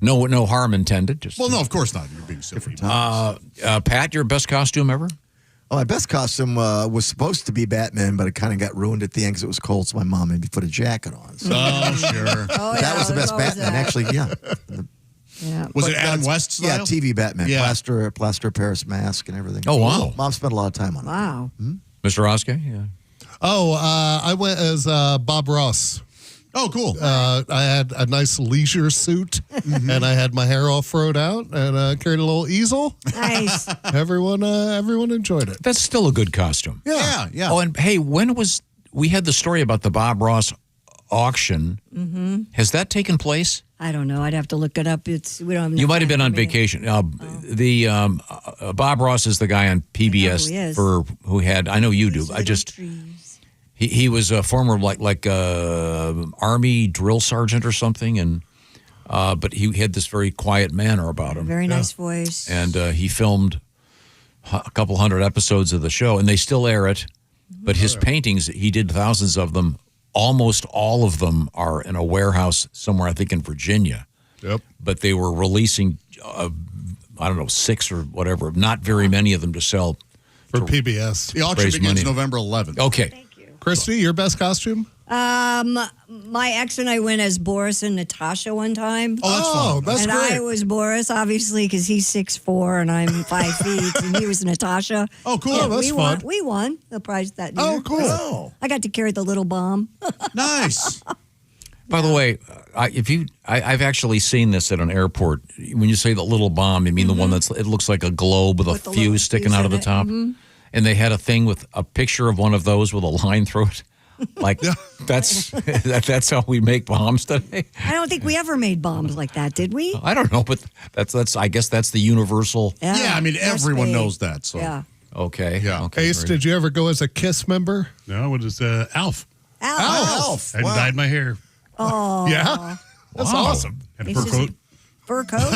S3: no harm intended. Just
S1: no, of course not. You're being silly.
S3: Pat, your best costume ever?
S4: Oh, my best costume was supposed to be Batman, but it kind of got ruined at the end because it was cold, so my mom made me put a jacket on. So.
S1: Oh, sure.
S4: That was the best Batman, actually. Yeah.
S2: Yeah.
S1: Was it Adam West style?
S4: Yeah, TV Batman.
S1: Yeah.
S4: Plaster of Paris mask and everything.
S3: Oh, wow.
S4: Mom spent a lot of time on it.
S2: Wow.
S3: Mr. Oskey? Yeah.
S17: Oh, I went as Bob Ross.
S1: Oh, cool.
S17: I had a nice leisure suit, and I had my hair all froed out, and carried a little easel.
S2: Nice.
S17: Everyone enjoyed it.
S3: That's still a good costume.
S1: Yeah.
S3: Oh, and hey, we had the story about the Bob Ross auction.
S2: Mm-hmm.
S3: Has that taken place?
S2: I don't know. I'd have to look it up. We don't have
S3: You might have been on vacation. The Bob Ross is the guy on PBS who had. I know you do. He was a former like Army drill sergeant or something, and but he had this very quiet manner about him.
S2: Very nice voice.
S3: And he filmed a couple hundred episodes of the show, and they still air it. But his paintings, he did thousands of them. Almost all of them are in a warehouse somewhere, I think in Virginia.
S17: Yep.
S3: But they were releasing, I don't know, 6 or whatever, not very many of them to sell.
S17: For PBS.
S1: The auction begins November 11th.
S3: Okay.
S17: Christy, your best costume?
S2: My ex and I went as Boris and Natasha one time.
S1: Oh, that's fun.
S17: That's
S2: and
S17: great.
S2: I was Boris, obviously, because he's 6'4" and I'm 5 feet, and he was Natasha.
S1: Oh, cool.
S2: Yeah,
S17: That's fun.
S2: We won the prize that year.
S17: Oh, cool.
S2: I got to carry the little bomb.
S1: Nice.
S3: By the way, I've actually seen this at an airport. When you say the little bomb, you mean the one it looks like a globe with a fuse sticking out of the top?
S2: Mm-hmm.
S3: And they had a thing with a picture of one of those with a line through it. Like that's how we make bombs today.
S2: I don't think we ever made bombs like that, did we?
S3: I don't know, but that's I guess that's the universal.
S1: Yeah, I mean everyone knows that. So
S2: yeah.
S3: Okay.
S1: Yeah.
S3: Okay,
S17: Ace, did you ever go as a KISS member?
S7: No, it was Alf.
S2: Alf.
S7: I dyed my hair.
S2: Oh.
S17: Yeah? That's awesome.
S7: Had a
S2: It's
S7: fur
S2: just
S7: coat.
S2: Fur coat.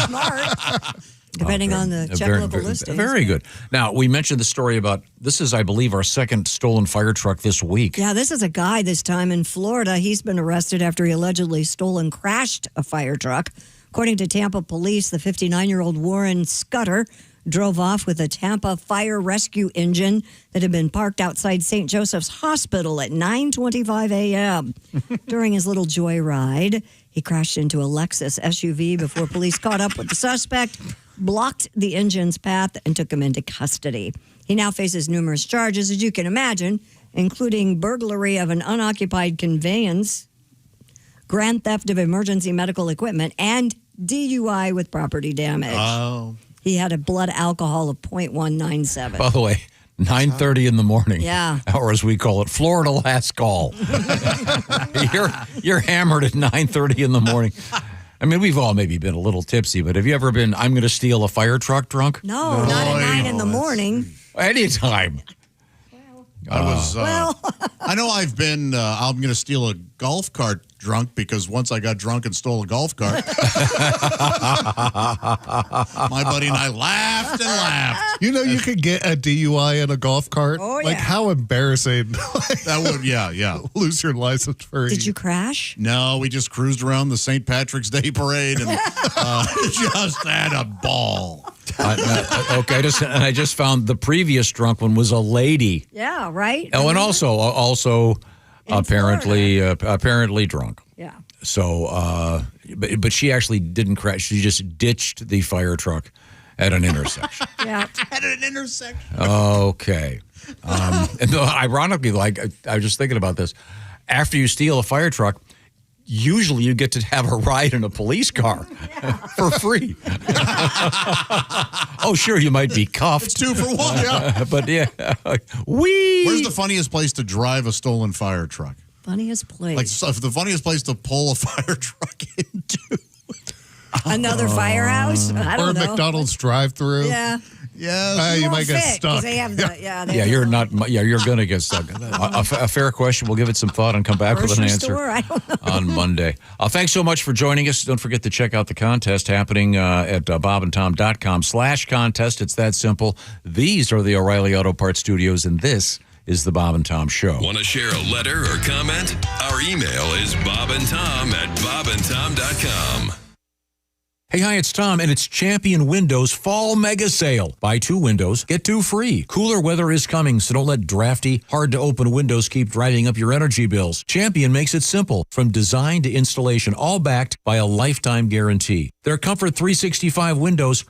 S2: Smart. Depending on the check level listings.
S3: Very good. Now, we mentioned the story about, this is, I believe, our second stolen fire truck this week.
S2: Yeah, this is a guy this time in Florida. He's been arrested after he allegedly stole and crashed a fire truck. According to Tampa police, the 59-year-old Warren Scudder drove off with a Tampa fire rescue engine that had been parked outside St. Joseph's Hospital at 9:25 a.m. During his little joyride, he crashed into a Lexus SUV before police caught up with the suspect, blocked the engine's path, and took him into custody. He now faces numerous charges, as you can imagine, including burglary of an unoccupied conveyance, grand theft of emergency medical equipment, and DUI with property damage.
S1: Oh.
S2: He had a blood alcohol of 0.197.
S3: By the way, 9:30 in the morning.
S2: Yeah.
S3: Or as we call it, Florida last call. You're hammered at 9:30 in the morning. I mean, we've all maybe been a little tipsy, but have you ever been, I'm going to steal a fire truck drunk?
S2: No, not at 9 in the morning.
S3: Anytime.
S1: I know I've been, I'm going to steal a golf cart drunk because once I got drunk and stole a golf cart, my buddy and I laughed and laughed.
S17: You know, you could get a DUI in a golf cart.
S2: Oh, yeah.
S17: Like, how embarrassing.
S1: That would, yeah.
S17: Lose your license for
S2: Did you crash?
S1: No, we just cruised around the St. Patrick's Day parade and just had a ball.
S3: Okay, I just found the previous drunk one was a lady.
S2: Yeah, right?
S3: Oh, and also apparently drunk.
S2: Yeah.
S3: So, but she actually didn't crash. She just ditched the fire truck at an intersection.
S2: Yeah.
S1: At an intersection.
S3: Okay. And ironically, like I was just thinking about this. After you steal a fire truck, usually you get to have a ride in a police car for free. Oh, sure, you might be cuffed.
S1: It's 2 for 1, yeah.
S3: But yeah, whee!
S1: Where's the funniest place to drive a stolen fire truck?
S2: Funniest place.
S1: Like the funniest place to pull a fire truck into.
S2: Another firehouse? I don't know.
S17: Or McDonald's drive-through.
S2: Yeah.
S1: Yeah,
S17: you might get stuck.
S2: They have the,
S3: you're not. Yeah, you're going to get stuck. A fair question. We'll give it some thought and come back with an answer
S2: I don't know.
S3: on Monday. Thanks so much for joining us. Don't forget to check out the contest happening at bobandtom.com/contest. It's that simple. These are the O'Reilly Auto Parts Studios, and this is the Bob and Tom Show.
S8: Want to share a letter or comment? Our email is bobandtom@bobandtom.com.
S3: Hey, hi, it's Tom, and it's Champion Windows Fall Mega Sale. Buy 2 windows, get 2 free. Cooler weather is coming, so don't let drafty, hard-to-open windows keep driving up your energy bills. Champion makes it simple, from design to installation, all backed by a lifetime guarantee. Their Comfort 365 windows